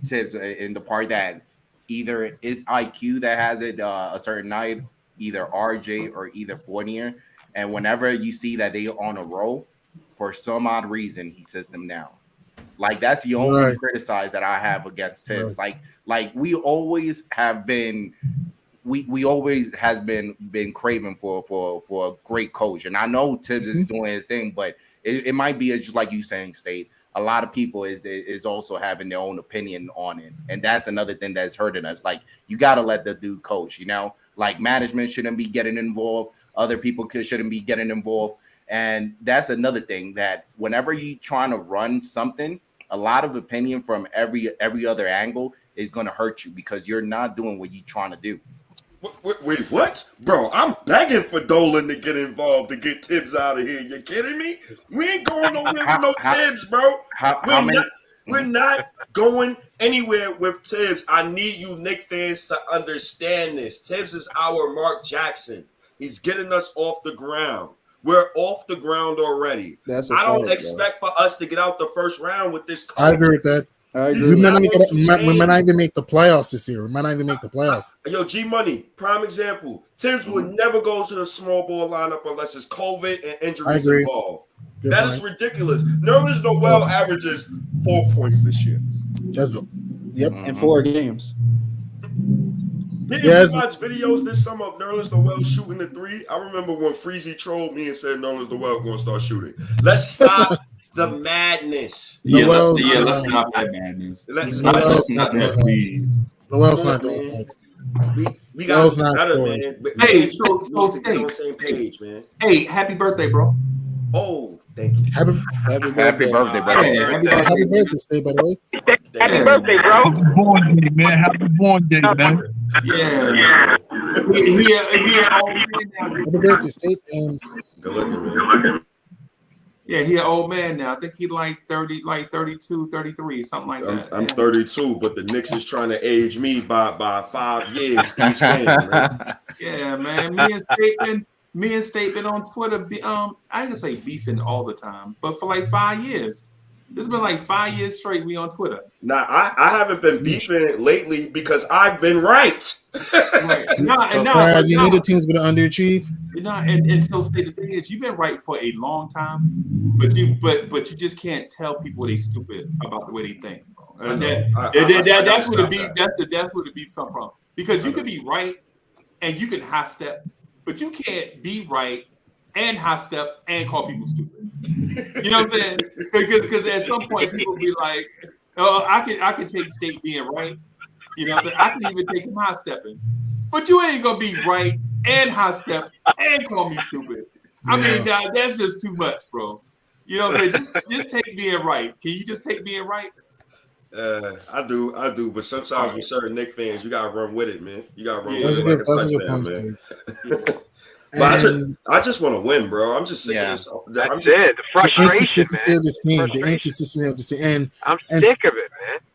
Tibbs in the part that either it's IQ that has it a certain night, either RJ or either Fournier, and whenever you see that they on a roll, for some odd reason he sits them down. Like that's the only criticize that I have against Tibbs. Like we always have been. We always has been craving for a great coach, and I know Tibbs is doing his thing, but it might be just like you saying, State. A lot of people is also having their own opinion on it, and that's another thing that's hurting us. Like you got to let the dude coach, like management shouldn't be getting involved, other people shouldn't be getting involved, and that's another thing that whenever you trying to run something, a lot of opinion from every other angle is going to hurt you because you're not doing what you're trying to do. Wait, what? Bro, I'm begging for Dolan to get involved to get Tibbs out of here. You kidding me? We ain't going nowhere with no Tibbs, bro. We're not going anywhere with Tibbs. I need you Knicks fans to understand this. Tibbs is our Mark Jackson. He's getting us off the ground. We're off the ground already. I don't expect for us to get out the first round with this coach. I agree with that. We might not even make the playoffs this year. We might not even make the playoffs. Yo, G Money, prime example. Tibbs would never go to the small ball lineup unless it's COVID and injuries involved. That is ridiculous. Nerlens Noel averages 4 points this year. In 4 games. Did you watch videos this summer of Nerlens Noel shooting the three? I remember when Freezy trolled me and said Nerlens Noel going to start shooting. Let's stop the madness. Let's stop that madness. Let's not that, please. Noel's not doing that. We got to be better, man. Hey, so stay on the same page, man. Hey, happy birthday, bro. Oh, thank you. Happy birthday, bro. Happy birthday, Stay, by the way. Happy birthday, bro. Happy born day, man. Happy born day, man. Yeah. Happy birthday, State. And good looking, man. Yeah, he an old man now. I think he like 30, like 32, 33, something like that. I'm 32, but the Knicks is trying to age me by 5 years each game, man. Yeah, man. Me and State been on Twitter. I ain't gonna say beefing all the time, but for like 5 years. It's been like 5 years straight. We on Twitter. Nah, I haven't been beefing lately because I've been right. Right. You need the teams to underachieve. And so say the thing is, you've been right for a long time, but you just can't tell people they stupid about the way they think. And that's where the beef. That's where the beef come from. Because you could be right and you can high step, but you can't be right and high step and call people stupid. You know what I'm saying? Because at some point people be like, "Oh, I can take State being right." You know what I'm saying? I can even take him high stepping, but you ain't gonna be right and high step and call me stupid. I mean, that's just too much, bro. You know what I'm saying? Just take being right. Can you just take being right? I do, but sometimes with certain Knicks fans, you gotta run with it, man. You gotta run with it like a touchdown, man. But I just want to win, bro. I'm just sick of this. The frustration, man. The inconsistency of this team. And I'm sick of it,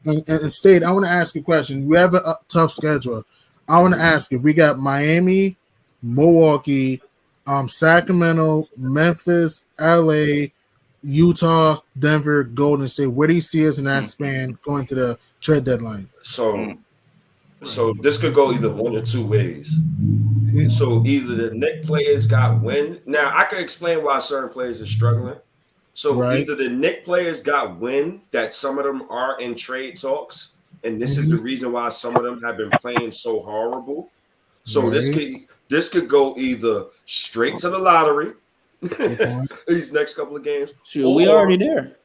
man. And State, I want to ask you a question. We have a tough schedule. I want to ask you. We got Miami, Milwaukee, Sacramento, Memphis, LA, Utah, Denver, Golden State. Where do you see us in that span going to the trade deadline? So this could go either one or two ways. So either the Knicks players got wind. Now I can explain why certain players are struggling. So either the Knicks players got wind that some of them are in trade talks, and this is the reason why some of them have been playing so horrible. So this could go either straight to the lottery these next couple of games. Shoot, we already there.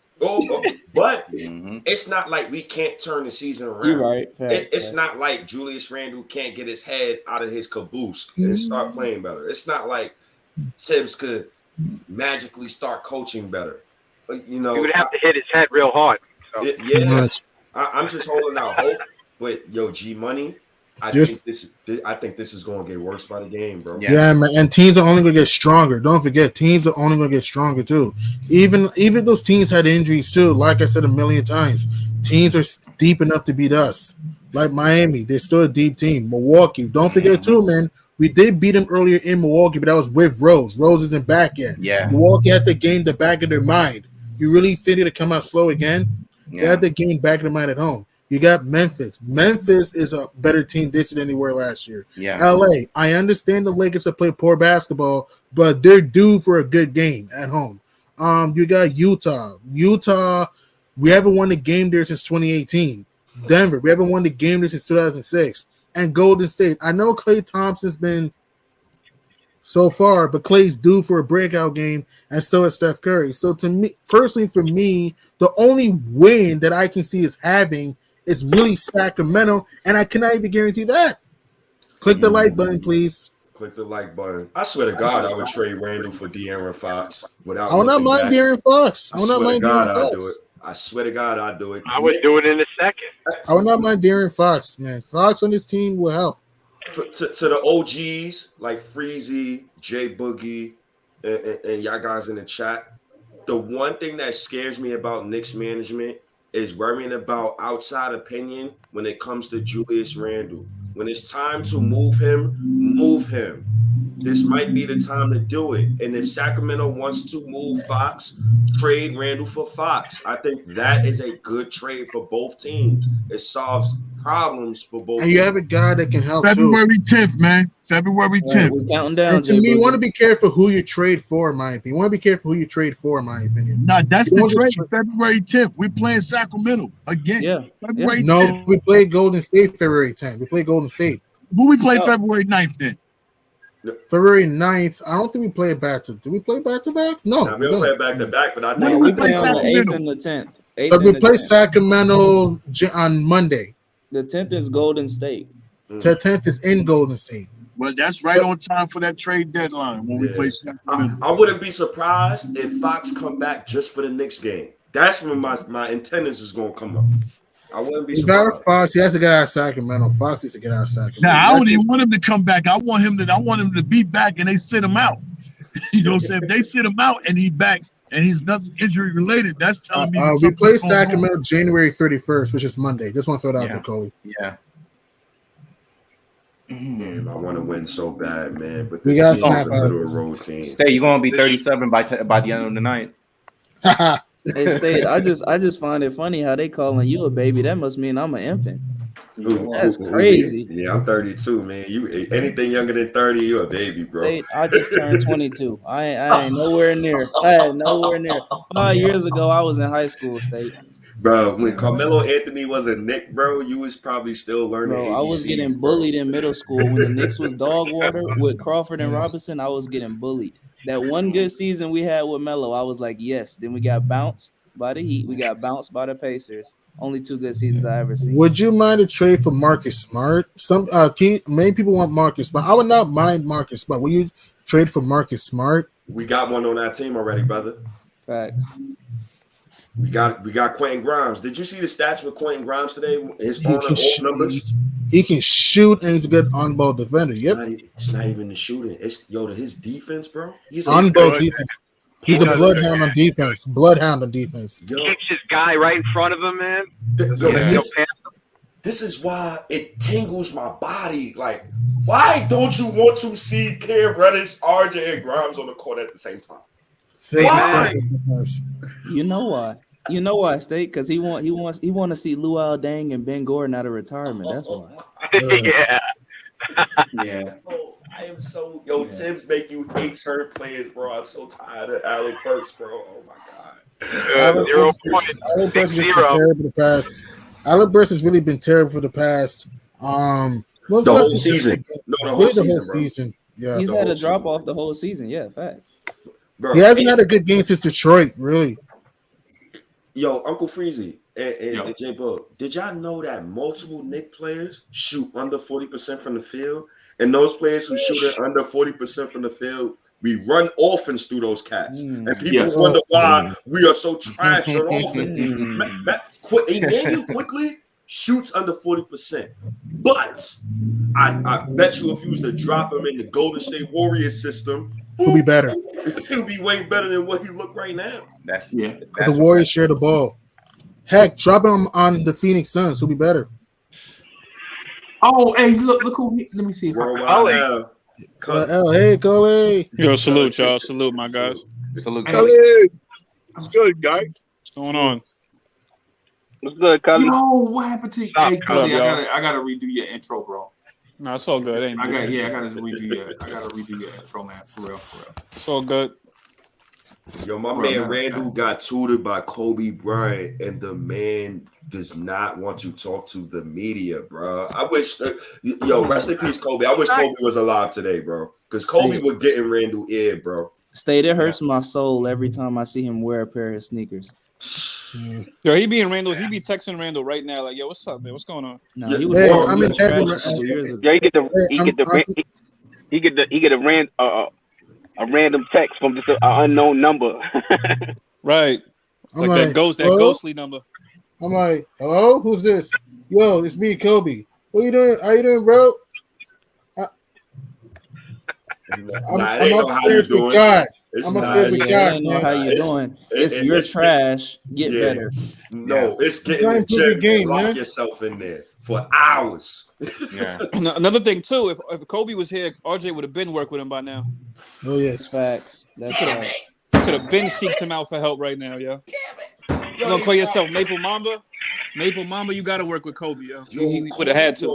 But it's not like we can't turn the season around. You're right. It's not like Julius Randle can't get his head out of his caboose and start playing better. It's not like Tibbs could magically start coaching better. You know, he would have to hit his head real hard. So. I'm just holding out hope. But G Money, I think this is going to get worse by the game, bro. Yeah, man. And teams are only going to get stronger. Don't forget, teams are only going to get stronger too. Even those teams had injuries too. Like I said a million times, teams are deep enough to beat us. Like Miami, they're still a deep team. Milwaukee, don't forget too, man. We did beat them earlier in Milwaukee, but that was with Rose. Rose isn't back yet. Yeah. Milwaukee had to gain the back of their mind. You really think it'll come out slow again? Yeah. They had to gain back of their mind at home. You got Memphis. Memphis is a better team this year than they were last year. Yeah. LA, I understand the Lakers have played poor basketball, but they're due for a good game at home. You got Utah. We haven't won a game there since 2018. Denver, we haven't won the game there since 2006. And Golden State. I know Klay Thompson's been so far, but Klay's due for a breakout game, and so is Steph Curry. So to me, personally, for me, the only win that I can see is having is really Sacramento, and I cannot even guarantee that. Click the like button, please. Click the like button. I swear to God, I would trade Randall for De'Aaron Fox without. I would not mind De'Aaron Fox. I would not mind De'Aaron Fox. I'd do it. I swear to God, I'd do it. I would do it in a second. I would not mind De'Aaron Fox, man. Fox on this team will help. To the OGs like Freezy, Jay Boogie, and y'all guys in the chat, the one thing that scares me about Knicks management is worrying about outside opinion when it comes to Julius Randle. When it's time to move him, move him. This might be the time to do it. And if Sacramento wants to move Fox, trade Randle for Fox. I think that is a good trade for both teams. It solves problems for both. And you have a guy that can help February 10th, man. February 10th. We're counting down. And to me, you want to be careful who you trade for, in my opinion. You want to be careful who you trade for, in my opinion. Nah, that's the trade for February 10th. We're playing Sacramento again. Yeah. February 10th. No, we played Golden State February 10th. We played Golden State. Who we play February 9th then? February 9th. I don't think we played back to. Did we play back to back? No, we don't play back to back. But I think we play on the 8th and the 10th. So we play Sacramento on Monday. The 10th is Golden State. The 10th is in Golden State. Well, that's right on time for that trade deadline when we play Sacramento. I wouldn't be surprised if Fox come back just for the Knicks game. That's when my attendance is going to come up. I wouldn't be surprised. Got Fox. He has to get out of Sacramento. Fox needs to get out of Sacramento. Now, I don't even want him to come back. I want him to be back and they sit him out. You know what I'm saying? If they sit him out and he's back and he's nothing injury related, that's telling me we play Sacramento January 31st, which is Monday. Just want to throw it out there, Coley. Yeah. Damn, I want to win so bad, man. But we got a road team. Stay, you're gonna be 37 by the end of the night. Hey, State, I just find it funny how they calling you a baby. That must mean I'm an infant. That's crazy. Yeah, I'm 32, man. You anything younger than 30, you're a baby, bro. State, I just turned 22. I ain't nowhere near. I ain't nowhere near. 5 years ago, I was in high school, State. Bro, when Carmelo Anthony was a Knick, bro, you was probably still learning Bro, ABCs, I was getting bullied in middle school when the Knicks was dog water with Crawford and Robinson. I was getting bullied. That one good season we had with Melo, I was like, yes. Then we got bounced by the Heat. We got bounced by the Pacers. Only 2 good seasons I ever seen. Would you mind a trade for Marcus Smart? Many people want Marcus Smart. I would not mind Marcus Smart. Will you trade for Marcus Smart? We got one on our team already, brother. Facts. We got Quentin Grimes. Did you see the stats with Quentin Grimes today? His numbers. He can shoot and he's a good on-ball defender. Yep. It's not even the shooting. It's his defense, bro. He's on-ball defense. He's a bloodhound on defense. Bloodhound on defense. Keeps his guy right in front of him, man. This is why it tingles my body. Like, why don't you want to see Cam Reddish, RJ, and Grimes on the court at the same time? Why? You know why? You know why, State? Because he want to see Luol Deng and Ben Gordon out of retirement. That's why. Yeah. Oh, I am so Tibbs make you hate certain players, bro. I'm so tired of Alec Burks, bro. Oh my god. 0 points. Alec Burks has been terrible the past. Alec Burks has really been terrible for the past. The whole season. No, the whole season. Yeah, he's had a drop off the whole season. Yeah, facts. Bro, he hasn't had a good game since Detroit, really. Yo, Uncle Freezy and J Bug, did y'all know that multiple Knicks players shoot under 40% from the field? And those players who shoot it under 40% from the field, we run offense through those cats. And people wonder why we are so trash on offense. Emmanuel quickly shoots under 40%. But I bet you if you was to drop him in the Golden State Warriors system, he'll be better. He'll be way better than what he look right now. The Warriors share the ball. Heck, drop him on the Phoenix Suns. He'll be better. Oh, hey, look who. Let me see if hey, Cole. Yo, salute, y'all. Salute, my guys. Salute. What's good, guy? What's going on? What's good, Cully? Yo, what happened to you? Hey, Cully, I gotta redo your intro, bro. No, it's all good. I gotta redo your intro, man. For real. It's all good. Yo, my man Randall got tutored by Kobe Bryant, and the man does not want to talk to the media, bro. I wish, rest in peace, Kobe. I wish Kobe was alive today, bro, because Kobe was getting Randall ear, bro. State, it hurts my soul every time I see him wear a pair of sneakers. Yo, he be texting Randall right now, like, yo, what's up, man? What's going on? No, he was he get a random text from just an unknown number. Right. It's like that ghostly number. I'm like, hello, who's this? Yo, it's me, Kobe. What you doing? How you doing, bro? I'm upstairs with God. I'm upstairs with God. I know how you doing. It's your trash. Get better. No, it's getting in the gym. Lock yourself in there for hours. Yeah. Another thing too, if Kobe was here, RJ would have been work with him by now. Oh yeah, it's facts. That's facts. Could have been seeked him out for help right now, yo. You gonna call yourself Maple Mamba? Maple Mamba, you gotta work with Kobe, yo. He would have had to.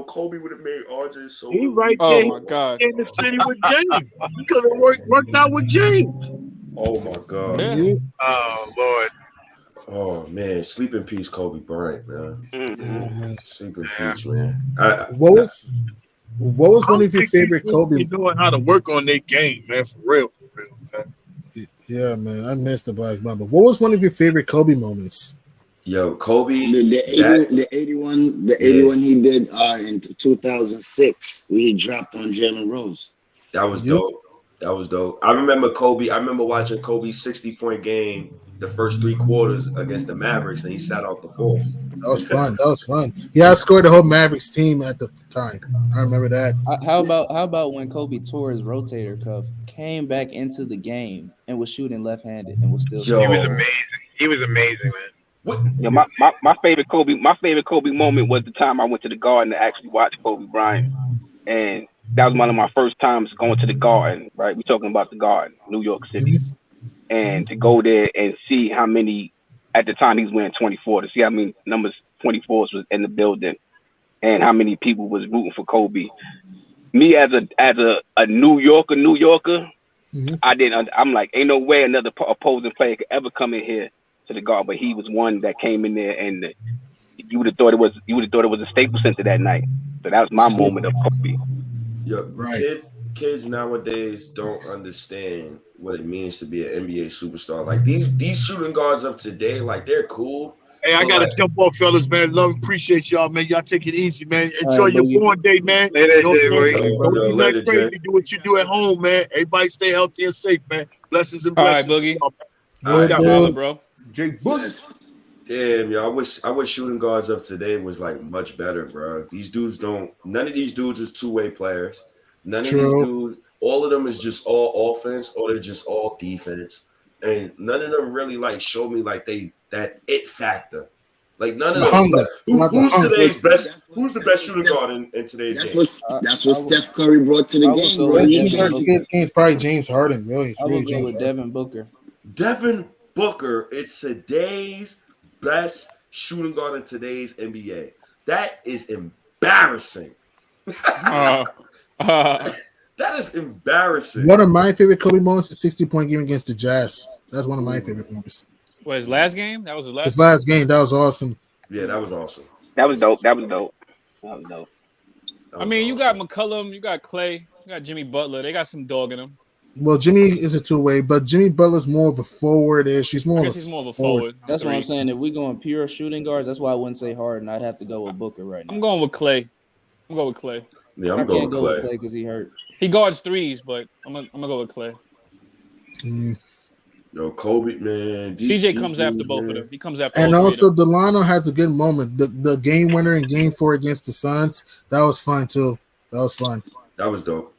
Kobe would have made RJ so. He right there. Oh my God. In the city with James. He could have worked out with James. Oh my God. Yeah. Oh Lord. Oh man, sleep in peace, Kobe Bryant, man. Mm-hmm. Sleep in peace, man. What was one of your favorite Kobe? Knowing how to work on their game, man, for real, man. Yeah, man, I missed the Black Mamba. What was one of your favorite Kobe moments? Yo, Kobe, the 81 he did in 2006. We dropped on Jalen Rose. That was dope. That was dope. I remember Kobe. I remember watching Kobe's 60-point game, the first 3 quarters against the Mavericks, and he sat out the fourth. That was fun. That was fun. Yeah, I scored the whole Mavericks team at the time. I remember that. How about when Kobe tore his rotator cuff, came back into the game, and was shooting left-handed, and was still. He was amazing. He was amazing, man. Yeah, my favorite Kobe moment was the time I went to the Garden to actually watch Kobe Bryant, and that was one of my first times going to the Garden. Right, we're talking about the Garden, New York City, and to go there and see how many, at the time he was wearing 24, to see how many numbers 24s was in the building and how many people was rooting for Kobe. Me as a New Yorker, I'm like, ain't no way another opposing player could ever come in here to the Garden, but he was one that came in there, and you would have thought it was a Staples Center that night. So that was my moment of Kobe. Yeah, right. Kids nowadays don't understand what it means to be an NBA superstar. Like these shooting guards of today, like they're cool. Hey, I gotta jump off, fellas, man. Love, appreciate y'all, man. Y'all take it easy, man. Enjoy your born day, man. Don't be that crazy. Do what you do at home, man. Everybody stay healthy and safe, man. Blessings and blessings. All right, Boogie. All right, brother, bro. Jake Boogie. Damn, yo, I wish shooting guards of today was like much better, bro. These dudes don't. None of these dudes is two-way players. None of these dudes. All of them is just all offense, or they're just all defense, and none of them really like show me like that it factor. Like none of them. Who's today's best? Who's the best shooting guard in today's game? That's what Steph Curry brought to the game, bro. It's probably James Harden, really. I would go with Devin Booker. Devin Booker is today's best shooting guard in today's NBA. That is embarrassing. That is embarrassing. One of my favorite Kobe moments is 60-point game against the Jazz. That's one of my favorite moments. What, his last game? That was his last. His last game. That was awesome. Yeah, that was awesome. That was dope. I mean, you got McCollum, you got Clay, you got Jimmy Butler. They got some dog in them. Well, Jimmy is a two-way, but Jimmy Butler's more of a forward-ish. He's more of a forward. That's what I'm saying. If we going pure shooting guards, that's why I wouldn't say Harden. I'd have to go with Booker right now. I'm going with Clay. Yeah, I'm going with Clay because he hurt. He guards threes, but I'm gonna go with Clay. Yo, Kobe, man. CJ comes after both of them. He comes after. And also, Delano has a good moment. The game winner in Game 4 against the Suns. That was fun too. That was fun. That was dope.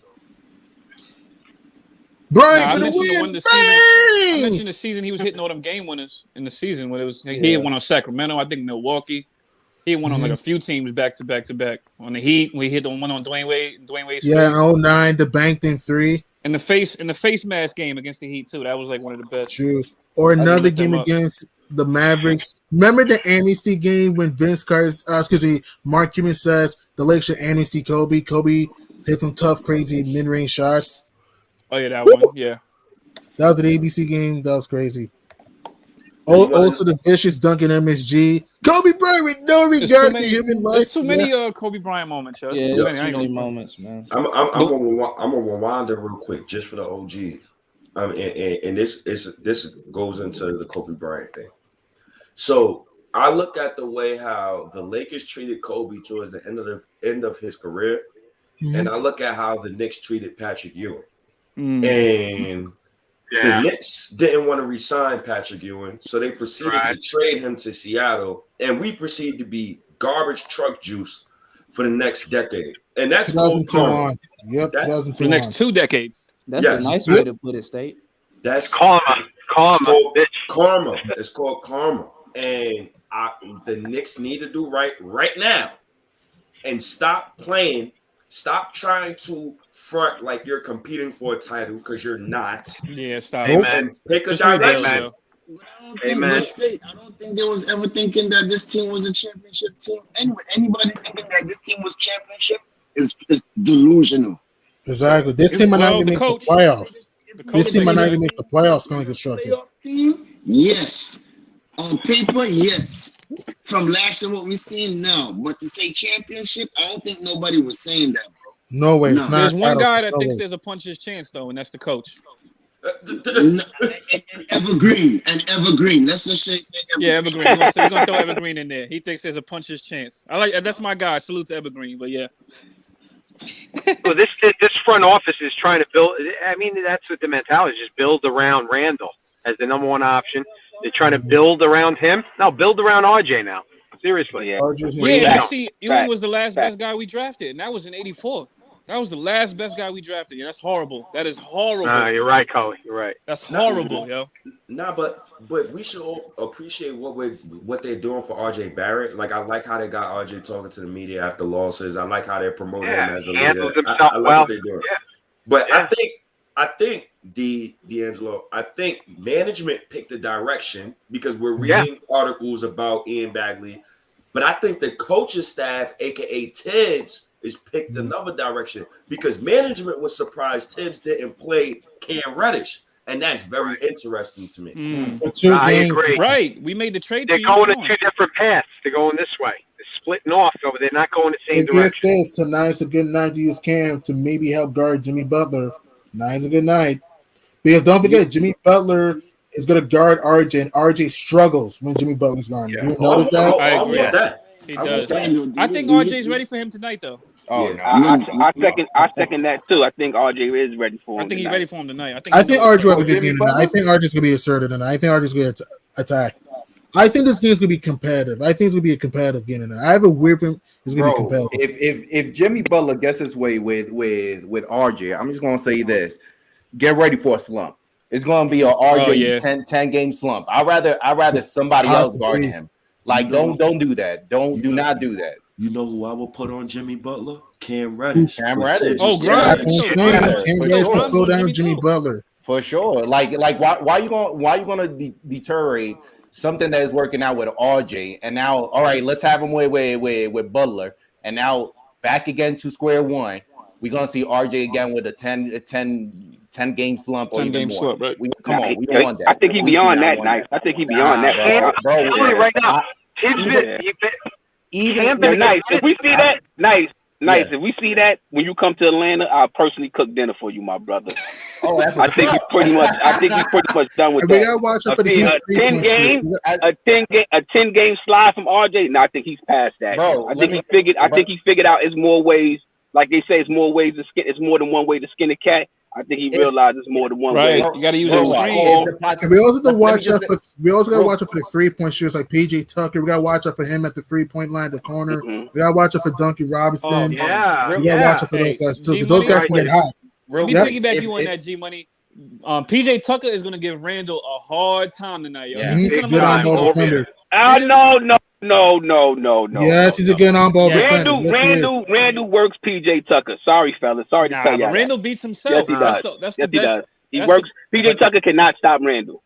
Brian, for the win. I mentioned the season he was hitting all them game winners in the season when it was he had one on Sacramento, I think Milwaukee. He had one on like a few teams back to back. On the Heat, we hit the one on Dwayne Wade's in 09, the banked in 3. And the face mask game against the Heat too. That was like one of the best. True. Or another game against the Mavericks. Remember the amnesty game when Mark Cuban says the Lakers should amnesty Kobe. Kobe hit some tough, crazy mid-range shots. Oh yeah, that one. Yeah. That was an ABC game. That was crazy. Also, the vicious dunk in MSG. Kobe Bryant with no regard for human life. There's too many Kobe Bryant moments, yo. Yeah, there's too many moments, man. I'm gonna rewind it real quick just for the OGs. And this goes into the Kobe Bryant thing. So I look at the way how the Lakers treated Kobe towards the end of his career, and I look at how the Knicks treated Patrick Ewing. And the Knicks didn't want to re-sign Patrick Ewing, so they proceeded to trade him to Seattle, and we proceed to be garbage truck juice for the next decade. And that's 2002 on. Yep, 2002 for the next 2 decades. That's a nice way to put it, State. That's karma, bitch. Karma. It's called karma. And the Knicks need to do right now and stop playing. Stop trying to front like you're competing for a title because you're not. Yeah, stop. And pick a direction. I don't think there was ever thinking that this team was a championship team. Anyway, anybody thinking that this team was championship is delusional. Exactly. This team might not even make the playoffs. This team might not even make the playoffs going constructed. Yes. On paper, yes. From last year, what we're seeing now. But to say championship, I don't think nobody was saying that, bro. No way. It's not. There's one guy that thinks there's a puncher's chance, though, and that's the coach. Evergreen. Let's just say Evergreen. Yeah, Evergreen. We're gonna throw Evergreen in there. He thinks there's a puncher's chance. That's my guy. Salute to Evergreen, but yeah. Well, this front office is trying to build. I mean, that's what the mentality is: just build around Randall as the number one option. They're trying to build around him. No, build around RJ now. Seriously. Yeah, you see, Ewing was the last best guy we drafted, and that was in '84. That was the last best guy we drafted. Yeah, that's horrible. That is horrible. You're right, Coley. You're right. That's horrible, yo. Nah, but we should all appreciate what they're doing for RJ Barrett. Like, I like how they got RJ talking to the media after losses. I like how they're promoting him as a leader. I like what they're doing. Yeah. But I think I think D'Angelo, I think management picked the direction because we're reading articles about Ian Bagley, but I think the coaching staff, aka Tibbs, is picked another direction because management was surprised Tibbs didn't play Cam Reddish, and that's very interesting to me. For 2 I games, agree. Right, we made the trade. They're for you. going Come in 2 on. different paths. They're going this way. They're splitting off over. They're not going the same If direction. it says tonight's a good night to use Cam to maybe help guard Jimmy Butler, tonight's a good night. Because don't forget, Jimmy Butler is going to guard RJ, and RJ struggles when Jimmy Butler's gone. You notice that? I agree. He I does. will I think RJ's ready for him tonight, though. Oh, no. I second that too. I think RJ is ready for him. I think he's ready for him tonight. I think RJ will have a good game tonight. I think RJ's going to be assertive tonight. I think RJ's going to attack. I think this game's going to be competitive. I think it's going to be a competitive game tonight. I have a weird feeling it's going to be competitive. If Jimmy Butler gets his way with RJ, I'm just going to say this: get ready for a slump. It's going to be an RJ 10 game slump. I rather somebody else guard him. Like don't do that. Do not do that. You know who I will put on Jimmy Butler? Cam Reddish. Cam Reddish. Oh, Grimes. Cam Reddish will slow down Jimmy Butler. For sure. Like why you gonna deteriorate something that is working out with RJ, and now all right, let's have him with Butler, and now back again to square one. We're gonna see RJ again with a 10 game slump or 10 even game more. slump, right? We don't want that. I think he beyond that. Nice. I think he beyond that. Bro, I'm telling you right now, Tibbs Even nice. If we see that, nice. If we see that when you come to Atlanta, I'll personally cook dinner for you, my brother. Oh, that's I think he's pretty much done with And we that. gotta watch out for the A 10 game slide from RJ. No, I think he's past that. Bro, I think he figured out it's more ways. Like they say, it's more ways to skin. It's more than one way to skin a cat. I think he realized it's more than one way. Right, you got to use those screens. And we also got to watch out for. We also got to watch out for the 3-point shooters like PJ Tucker. We got to watch out for him at the 3-point line, the corner. We got to watch out for Duncan Robinson. We got to watch out for those guys too, because those guys can get hot. Let me piggyback you on that, G Money. PJ Tucker is going to give Randall a hard time tonight, yo. Yeah. He's going Good on ball defender. No. Yes, he's a good on ball defender. Randall works PJ Tucker. Sorry, fellas. Sorry to tell you. Randall beats himself. Yes, That's he the best. does. He works. PJ Tucker cannot stop Randall.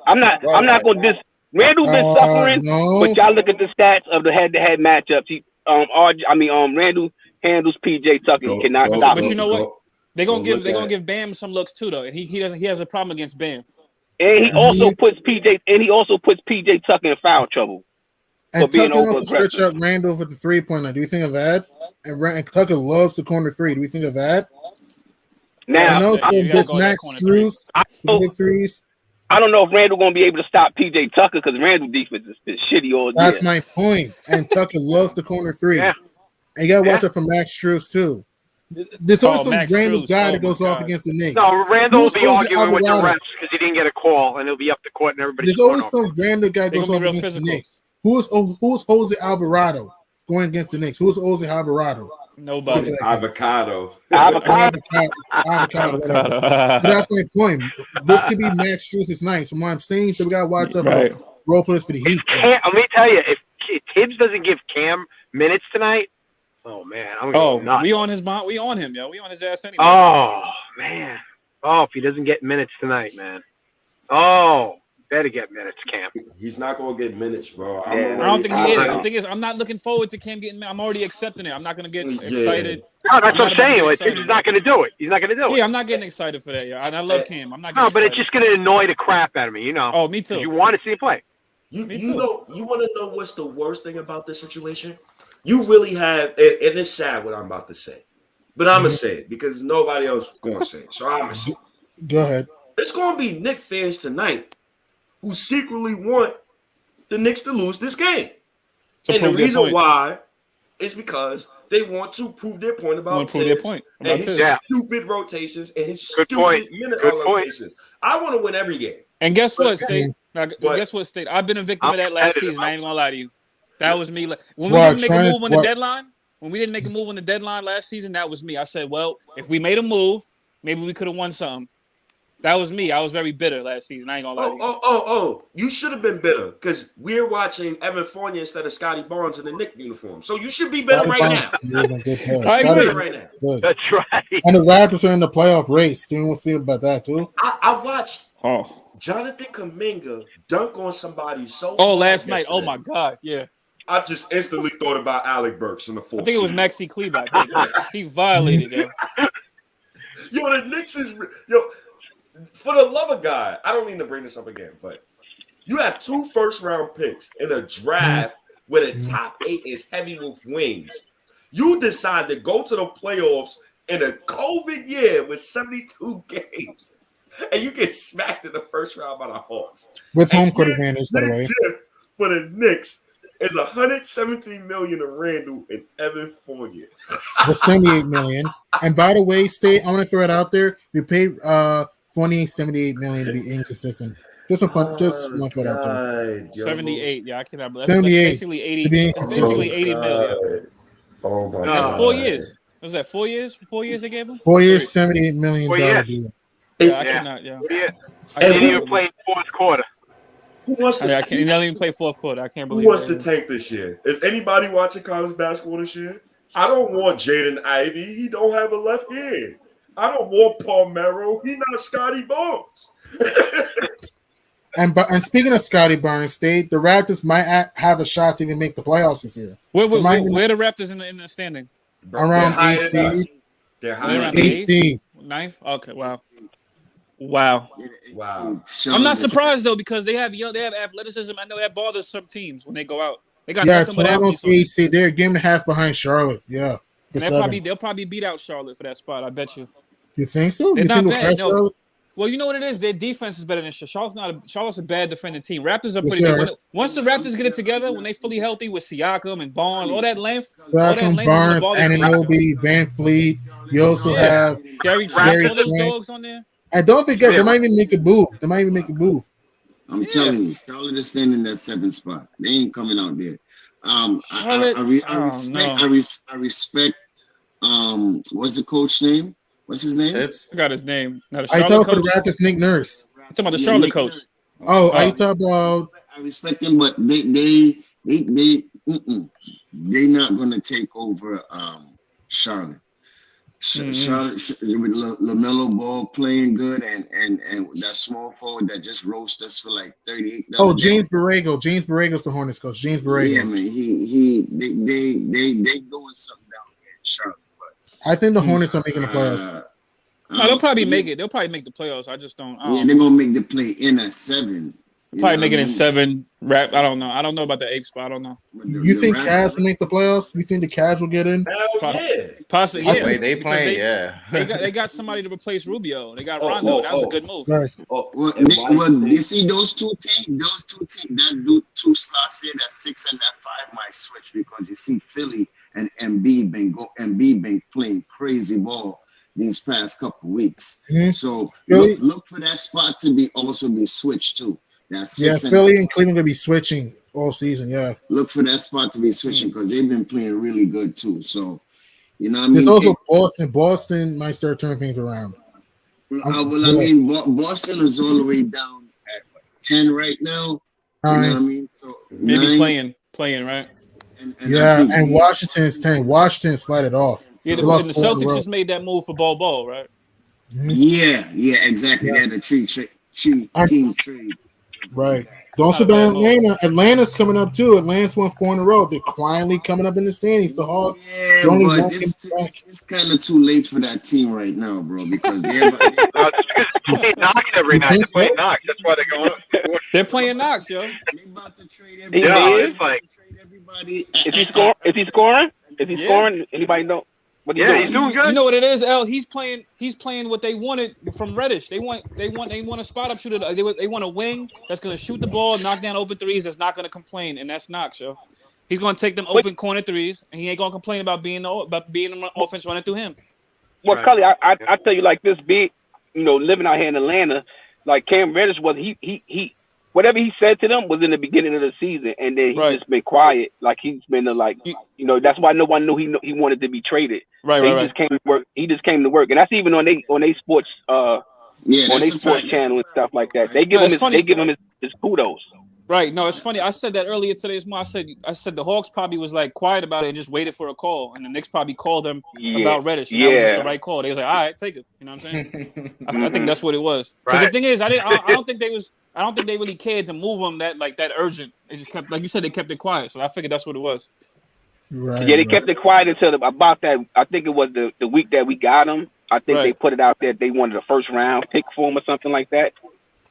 I'm not going to Randall's been suffering, but y'all look at the stats of the head-to-head matchups. Randall handles PJ Tucker. He cannot stop him. But you know what? They're gonna give Bam some looks too, though. He has a problem against Bam. And he also puts PJ Tucker in foul trouble. And Tucker also stretch out Randall for the 3-point line. Do you think of that? And Tucker loves the corner 3. Do we think of that? Now, and also this Max Strus threes. I don't know if Randall gonna be able to stop PJ Tucker because Randall defense is shitty all year. That's my point. And Tucker loves the corner 3. Yeah. And you gotta watch out for Max Strus too. There's always some random guy that goes off against the Knicks. No, Randall will be arguing with the refs because he didn't get a call, and he'll be up the court, and everybody's. There's always some random guy goes off against the Knicks. Who's Jose Alvarado going against the Knicks? Who's Jose Alvarado? Nobody. Avocado. So that's my point. This could be Max Strus' night. So what I'm saying is that we gotta watch out for role players for the Heat. Let me tell you, if Tibbs doesn't give Cam minutes tonight, oh man, I'm going to go nuts. We on his bond. We on him, yo. We on his ass anyway. Oh man. If he doesn't get minutes tonight, man. Better get minutes, Cam. He's not gonna get minutes, bro. I don't think he is. The thing is, I'm not looking forward to Cam getting. I'm already accepting it. I'm not gonna get excited. No, that's what I'm saying. He's not gonna do it. He's not gonna do it. Yeah, I'm not getting excited for that, yo. And I love Cam. I'm not. But it's just gonna annoy the crap out of me, you know. Oh, me too. You want to see him play. You want to know what's the worst thing about this situation? You really have, and it's sad what I'm about to say, but I'm gonna say it because nobody else is gonna say it. So I'm gonna say it. Go ahead. It's gonna be Knicks fans tonight who secretly want the Knicks to lose this game. And the reason why is because they want to prove their point about Tibbs and his stupid rotations and his stupid minute allocations. I want to win every game. And guess what, State? Guess what, State? I've been a victim of that last season. I ain't gonna lie to you. That was me. When we didn't make a move on the deadline, last season, that was me. I said, well, if we made a move, maybe we could have won something. That was me. I was very bitter last season. I ain't gonna lie to you. Oh! You should have been bitter because we're watching Evan Fournier instead of Scotty Barnes in the Knicks uniform. So you should be bitter right now. I agree. Right now. That's right. And the Raptors are in the playoff race. Do you feel about that too? I watched Jonathan Kuminga dunk on somebody so. Oh, last night. Oh my God. Yeah. I just instantly thought about Alec Burks in the fourth. I think it was Maxi Kleber. I think he violated yo. Yo, the Knicks is for the love of God. I don't mean to bring this up again, but you have 2 first-round picks in a draft where the top 8 is heavy with wings. You decide to go to the playoffs in a COVID year with 72 games, and you get smacked in the first round by the Hawks. With home court advantage, by the way. For the Knicks is $117 million of Randall and Evan Fournier. With $78 million. And by the way, State, I want to throw it out there. We paid Fournier $78 million to be inconsistent. Just want to throw it out there. 78. Yeah, I cannot believe 78. that's basically 80. That's basically 80 million. Oh my That's God. 4 years. Was that 4 years? 4 years they gave him? 4 years, $78 million deal. Yeah, I cannot. Yeah. I didn't even play fourth quarter. Who wants to? I can't. He doesn't even play fourth quarter. I can't Who believe. wants to tank this year? Is anybody watching college basketball this year? I don't want Jaden Ivey. He don't have a left hand. I don't want Palmero. He not Scotty Barnes. And speaking of Scotty Barnes, State, the Raptors might have a shot to even make the playoffs this year. Where the Raptors in the standing? Around 8 seed. They're higher Around than 8 seed. 9th? Okay, wow. I'm not surprised though because they have athleticism. I know that bothers some teams when they go out. They got nothing but athletes. Toronto's 8 seed. They're game and a half behind Charlotte. Yeah. And they'll probably beat out Charlotte for that spot. I bet you. You think so? They're You not think bad. No. Charlotte? Well, you know what it is. Their defense is better than Charlotte. Charlotte's a bad defending team. Raptors are pretty good. Once the Raptors get it together, when they fully healthy with Siakam and Barnes, all that length, Barnes, Anunoby, Van Fleet. You also have Gary Trent, all those dogs on there. And don't forget, they might even make a move. I'm telling you, Charlotte is standing in that 7th spot. They ain't coming out there. I respect. What's the coach name? What's his name? I got his name. I thought for the Raptors, Nick Nurse. I'm talking about the Charlotte coach. Oh, I thought about. I respect them, but they not gonna take over Charlotte. Charlotte with LaMelo Ball playing good and that small forward that just roasted us for like 38. Oh, James Borrego. James Borrego's the Hornets coach. James Borrego. Yeah, man. They doing something down there in Charlotte. I think the Hornets are making the playoffs. No, they'll probably make it. They'll probably make the playoffs. I just don't. Yeah, they're gonna make the play in at 7. Probably make it in 7. I don't know. I don't know about the 8th spot. I don't know. You think Cavs will make the playoffs? You think the Cavs will get in? Possibly. Yeah. The way they play, They got somebody to replace Rubio. They got Rondo. That was a good move. Right. You see those two teams, that do 2 slots here, that 6 and that 5 might switch because you see Philly and Embiid been playing crazy ball these past couple weeks. Mm-hmm. So look for that spot to be switched too. Philly and Cleveland gonna be switching all season. Yeah, look for that spot to be switching because they've been playing really good too. So you know, what I mean, there's also Boston. Boston might start turning things around. Boston is all the way down at 10 right now. You know what I mean? So maybe playing right. And Washington is 10. Washington slid it off. Yeah, the Celtics just made that move for Ball, right? Mm-hmm. Yeah, exactly. They had a team trade. Right. Don't forget Atlanta. Atlanta's coming up too. Atlanta's won 4 in a row. They're quietly coming up in the standings. The Hawks. Yeah, but it's kind of too late for that team right now, bro. Because they're playing Knox every night. They're playing Knox. That's why they're going. They're playing Knox, yo. They about to trade everybody. Is he scoring? Anybody know? He's doing good. You know what it is, L? He's playing what they wanted from Reddish. They want a spot up shooter. They want a wing that's gonna shoot the ball, knock down open threes, that's not gonna complain, and that's Knox, yo. He's gonna take them open corner threes, and he ain't gonna complain about being the offense running through him. Well, Cully, I tell you like this, living out here in Atlanta, like Cam Reddish was he whatever he said to them was in the beginning of the season, and then he's just been quiet. Like he's been that's why no one knew he wanted to be traded. He just came to work. He just came to work, and that's even on they sports Yeah, on their that's a sports fact. channel and stuff like that. They give him his kudos. Right. No, it's funny. I said that earlier today. I said the Hawks probably was like quiet about it and just waited for a call, and the Knicks probably called them about Reddish, and that was just the right call. They was like, "All right, take it." You know what I'm saying? I think that's what it was. Because the thing is, I don't think they really cared to move him that urgent. They just kept, like you said, they kept it quiet. So I figured that's what it was. Right. Yeah, they kept it quiet until about that. I think it was the week that we got him. I think they put it out there. They wanted a first round pick for him or something like that.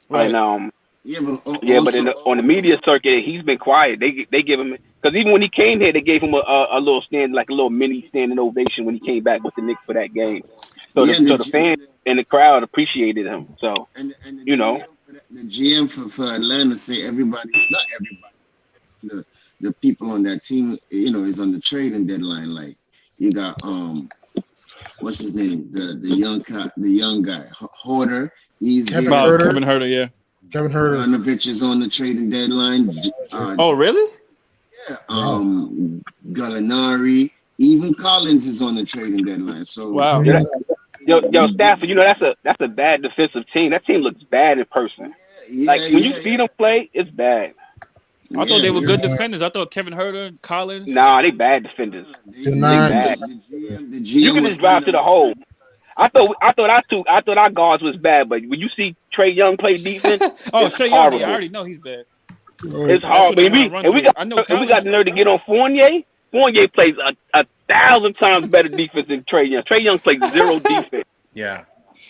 Right. And but on the media circuit, he's been quiet. They give him, because even when he came here, they gave him a little stand, like a little mini standing ovation when he came back with the Knicks for that game. So the fans and the crowd appreciated him. So you know, the GM for Atlanta say not everybody, the people on that team, is on the trading deadline. Like you got what's his name, the young guy, Horder. He's Kevin Huerter, yeah. Kevin Herter is on the trading deadline. Oh, really? Yeah. Gallinari, even Collins is on the trading deadline. So wow. Yo, Stafford, that's a bad defensive team. That team looks bad in person. When you see them play, it's bad. I thought they were good defenders. I thought Kevin Huerter, Collins. Nah, they bad defenders. They bad. The GM You can just drive to the hole. I thought our guards was bad, but when you see Trae Young play defense, it's Trae Young, horrible. I already know he's bad. It's horrible. And we got the nerve to get on Fournier. Fournier plays 1,000 times better defense than Trae Young. Trae Young plays zero defense. Yeah.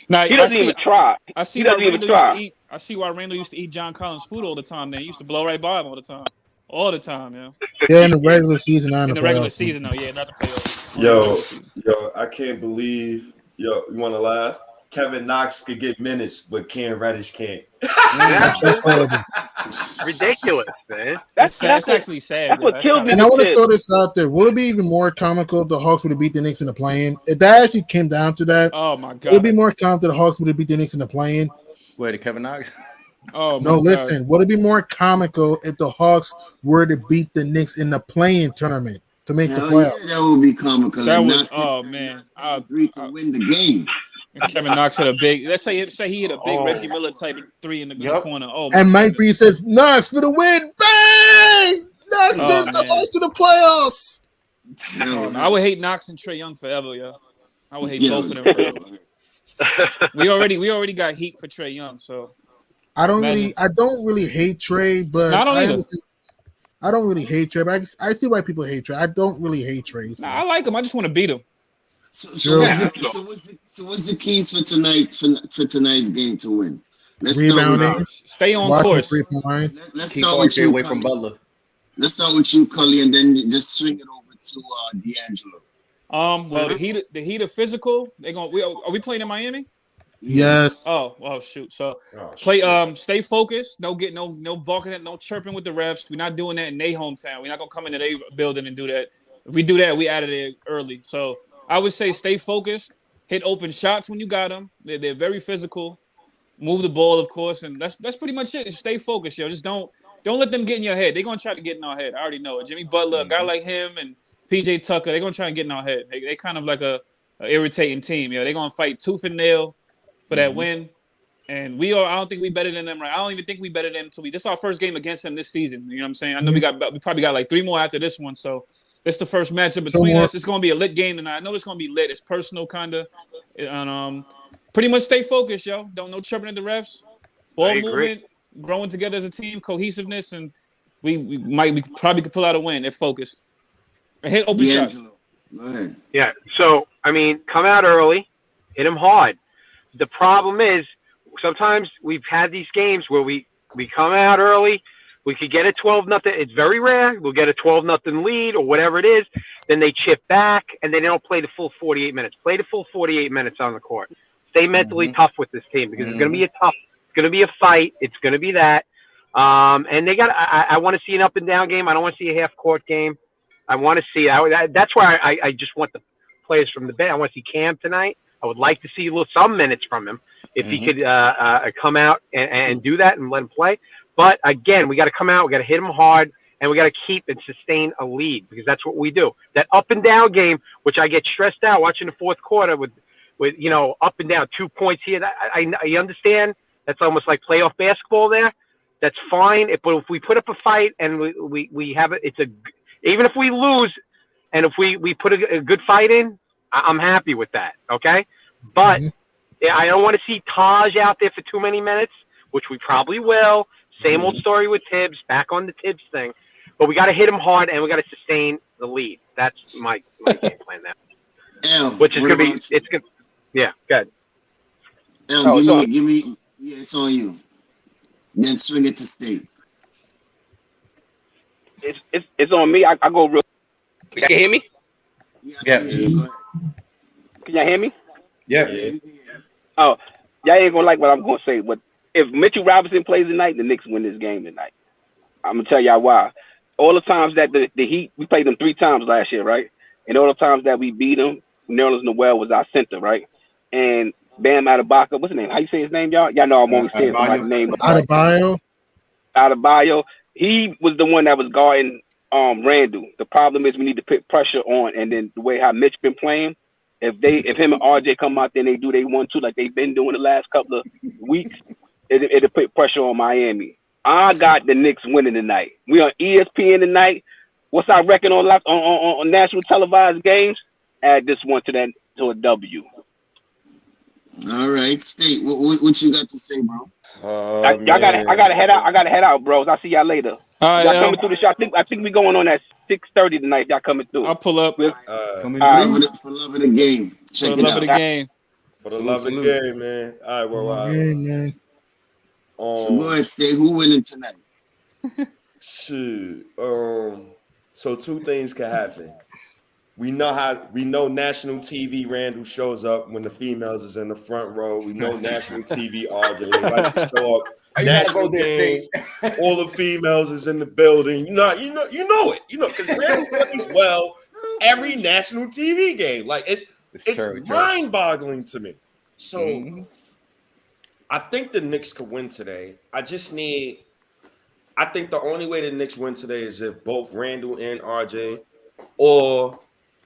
Now, he doesn't even try. He doesn't even try. I see why Randall used to eat John Collins' food all the time. Then he used to blow right by him all the time. All the time, yeah. Yeah, in the regular season, in the regular season, though, yeah, not the playoffs. Yo, I can't believe. Yo, you want to laugh? Kevin Knox could get minutes, but Cam Reddish can't. That's horrible. Ridiculous, man. That's actually sad. That's what killed me. And I want to throw this out there. Will it be even more comical if the Hawks would have beat the Knicks in the play-in? If that actually came down to that, oh my god, would it be more comical if the Hawks would have beat the Knicks in the play-in? Wait, to Kevin Knox? Oh no, listen. Would it be more comical if the Hawks were to beat the Knicks in the play-in tournament to make the playoffs? Yeah, that would be comical. That would. Oh man, three to win the game. Kevin Knox hit a big. Let's say he hit a big Reggie Miller type three in the corner. Oh, and Mike B says Knox for the win. Bang! Knox sends the Hawks to the playoffs. I would hate Knox and Trae Young forever, yo. I would hate both of them forever. we already got heat for Trae Young, so I don't really hate Trae, but no, I don't really hate Trae, but I see why people hate Trae. I don't really hate Trae. So. Nah, I like him. I just want to beat him. So what's the keys for tonight for tonight's game to win? Let's stay on course. Let's start with you away from Butler. Let's start with you, Cully, and then just swing it over to D'Angelo. Well, the Heat are physical. Are we playing in Miami? Yes. Oh shoot. So stay focused. No balking at, no chirping with the refs. We're not doing that in their hometown. We're not gonna come into their building and do that. If we do that, we out of there early. So I would say stay focused. Hit open shots when you got them. They're very physical. Move the ball, of course, and that's pretty much it. Just stay focused, yo. Just don't let them get in your head. They're gonna try to get in our head. I already know it. Jimmy Butler, a guy like him, and PJ Tucker, they're gonna try to get in our head. They kind of like a irritating team, yo. They're gonna fight tooth and nail for that win. And I don't think we better than them, right? I don't even think we better than them until this is our first game against them this season. You know what I'm saying? I know we probably got like 3 more after this one, so it's the first matchup between us. It's gonna be a lit game tonight. I know it's gonna be lit. It's personal, kinda, and pretty much stay focused, yo. No chirping at the refs. Ball movement, growing together as a team, cohesiveness, and we probably could pull out a win if focused. Hit open shots. Yeah. So I mean, come out early, hit them hard. The problem is sometimes we've had these games where we come out early. We could get a 12-0. It's very rare. We'll get a 12-0 lead or whatever it is. Then they chip back, and they don't play the full 48 minutes. Play the full 48 minutes on the court. Stay mentally tough with this team because it's going to be it's going to be a fight. It's going to be that. And I want to see an up and down game. I don't want to see a half court game. I want to see. That's why I just want the players from the bench. I want to see Cam tonight. I would like to see some minutes from him if he could come out and do that and let him play. But again, we got to come out, we got to hit them hard, and we got to keep and sustain a lead because that's what we do. That up and down game, which I get stressed out watching the fourth quarter with with up and down 2 points here. I understand that's almost like playoff basketball there. That's fine. But if we put up a fight and we have it, even if we lose and if we put a good fight in, I'm happy with that. Okay, but I don't want to see Taj out there for too many minutes, which we probably will. Same old story with Tibbs, back on the Tibbs thing. But we got to hit him hard and we got to sustain the lead. That's my game plan now. Which is going to be, it's good. Yeah, good. Give me, it's on you. Then swing it to State. It's on me. I go real. Y'all can hear me? Yeah. Can y'all hear me? Yeah. Oh, y'all ain't gonna like what I'm gonna say, but if Mitchell Robinson plays tonight, the Knicks win this game tonight. I'm gonna tell y'all why. All the times that the Heat, we played them 3 times last year, right? And all the times that we beat them, Nerlens Noel was our center, right? And Bam Adebayo, what's his name? How you say his name, y'all? Y'all know I'm always saying somebody's name. Adebayo. He was the one that was guarding Randall. The problem is we need to put pressure on, and then the way how Mitch been playing, if him and RJ come out there and they do they want to, like they've been doing the last couple of weeks, it'll put pressure on Miami. I got the Knicks winning tonight. We on ESPN tonight. What's our record on national televised games? Add this one to a W. All right, State. What you got to say, bro? I gotta head out. I gotta head out, bros. I'll see y'all later. All right, y'all coming through the show. I think we going on at 6:30 tonight. Y'all coming through. I'll pull up. For love of the game. Check it out. For the love of the game. For the love of the game, man. All right, So go ahead, State. Who winning tonight? Shit. So 2 things can happen. We know national TV Randall shows up when the females is in the front row. We know national TV RJ they like to show up. National games, all the females is in the building. You know it. Because Randall plays well every national TV game. Like it's mind-boggling to me. So I think the Knicks could win today. I think the only way the Knicks win today is if both Randall and RJ, or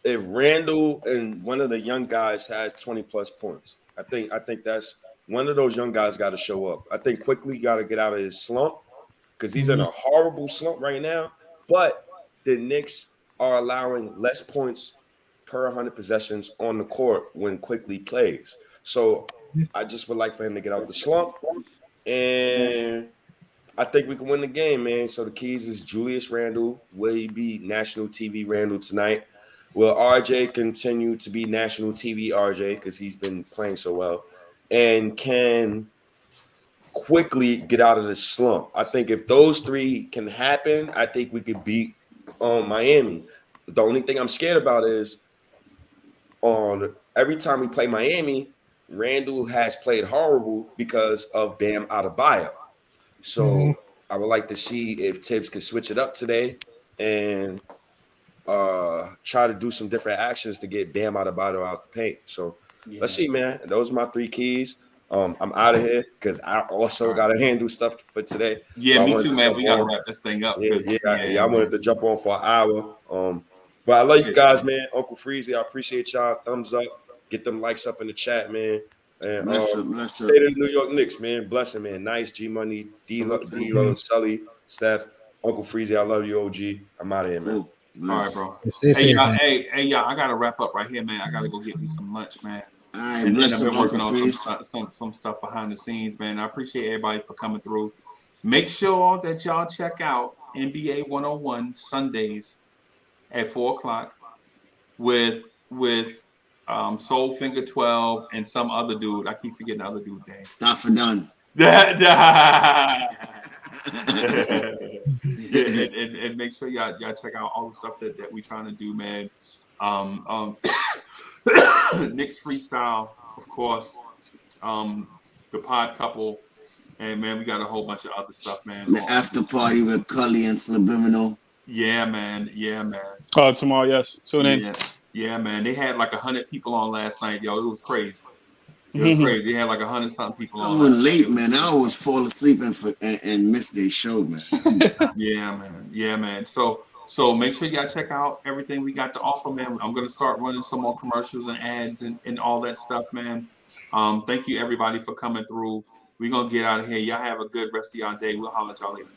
if Randall and one of the young guys has 20 plus points. I think that's one of those young guys got to show up. I think Quickly got to get out of his slump because he's in a horrible slump right now. But the Knicks are allowing less points per 100 possessions on the court when Quickly plays. So I just would like for him to get out the slump. And I think we can win the game, man. So the keys is Julius Randle. Will he be national TV Randle tonight? Will RJ continue to be national TV RJ because he's been playing so well? And can Quickly get out of the slump? I think if those 3 can happen, I think we could beat Miami. The only thing I'm scared about is every time we play Miami, Randall has played horrible because of Bam Adebayo. So I would like to see if Tibbs can switch it up today and try to do some different actions to get Bam Adebayo out the paint. So let's see, man. Those are my 3 keys. I'm out of here because I also got to handle stuff for today. Yeah, me too, man. We got to wrap this thing up. I wanted to jump on for an hour. But I love you guys, man. Uncle Freezy, I appreciate y'all. Thumbs up. Get them likes up in the chat, man. And bless up. State of the New York Knicks, man. Blessing, man. Nice, G Money, D-Lo, Sully, Steph, Uncle Freezy. I love you, OG. I'm out of here, man. All right, bro. Hey, y'all, I gotta wrap up right here, man. I gotta go get me some lunch, man. All right, and I've been working on some stuff behind the scenes, man. I appreciate everybody for coming through. Make sure that y'all check out NBA 101 Sundays at 4:00 with Soulfinger 12 and some other dude. I keep forgetting the other dude's name. Stubbornness. And make sure y'all check out all the stuff that we trying to do, man. Knicks freestyle, of course. The pod couple, and man, we got a whole bunch of other stuff, man. The after party with Cully and Subliminal. Yeah, man. Tomorrow, yes. Tune in. Yeah, man. They had like 100 people on last night, yo. It was crazy. They had like 100-something people on. I was late, man. I always fall asleep and miss their show, man. Yeah, man. So So make sure y'all check out everything we got to offer, man. I'm gonna start running some more commercials and ads and all that stuff, man. Thank you everybody for coming through. We're gonna get out of here. Y'all have a good rest of y'all day. We'll holler at y'all later.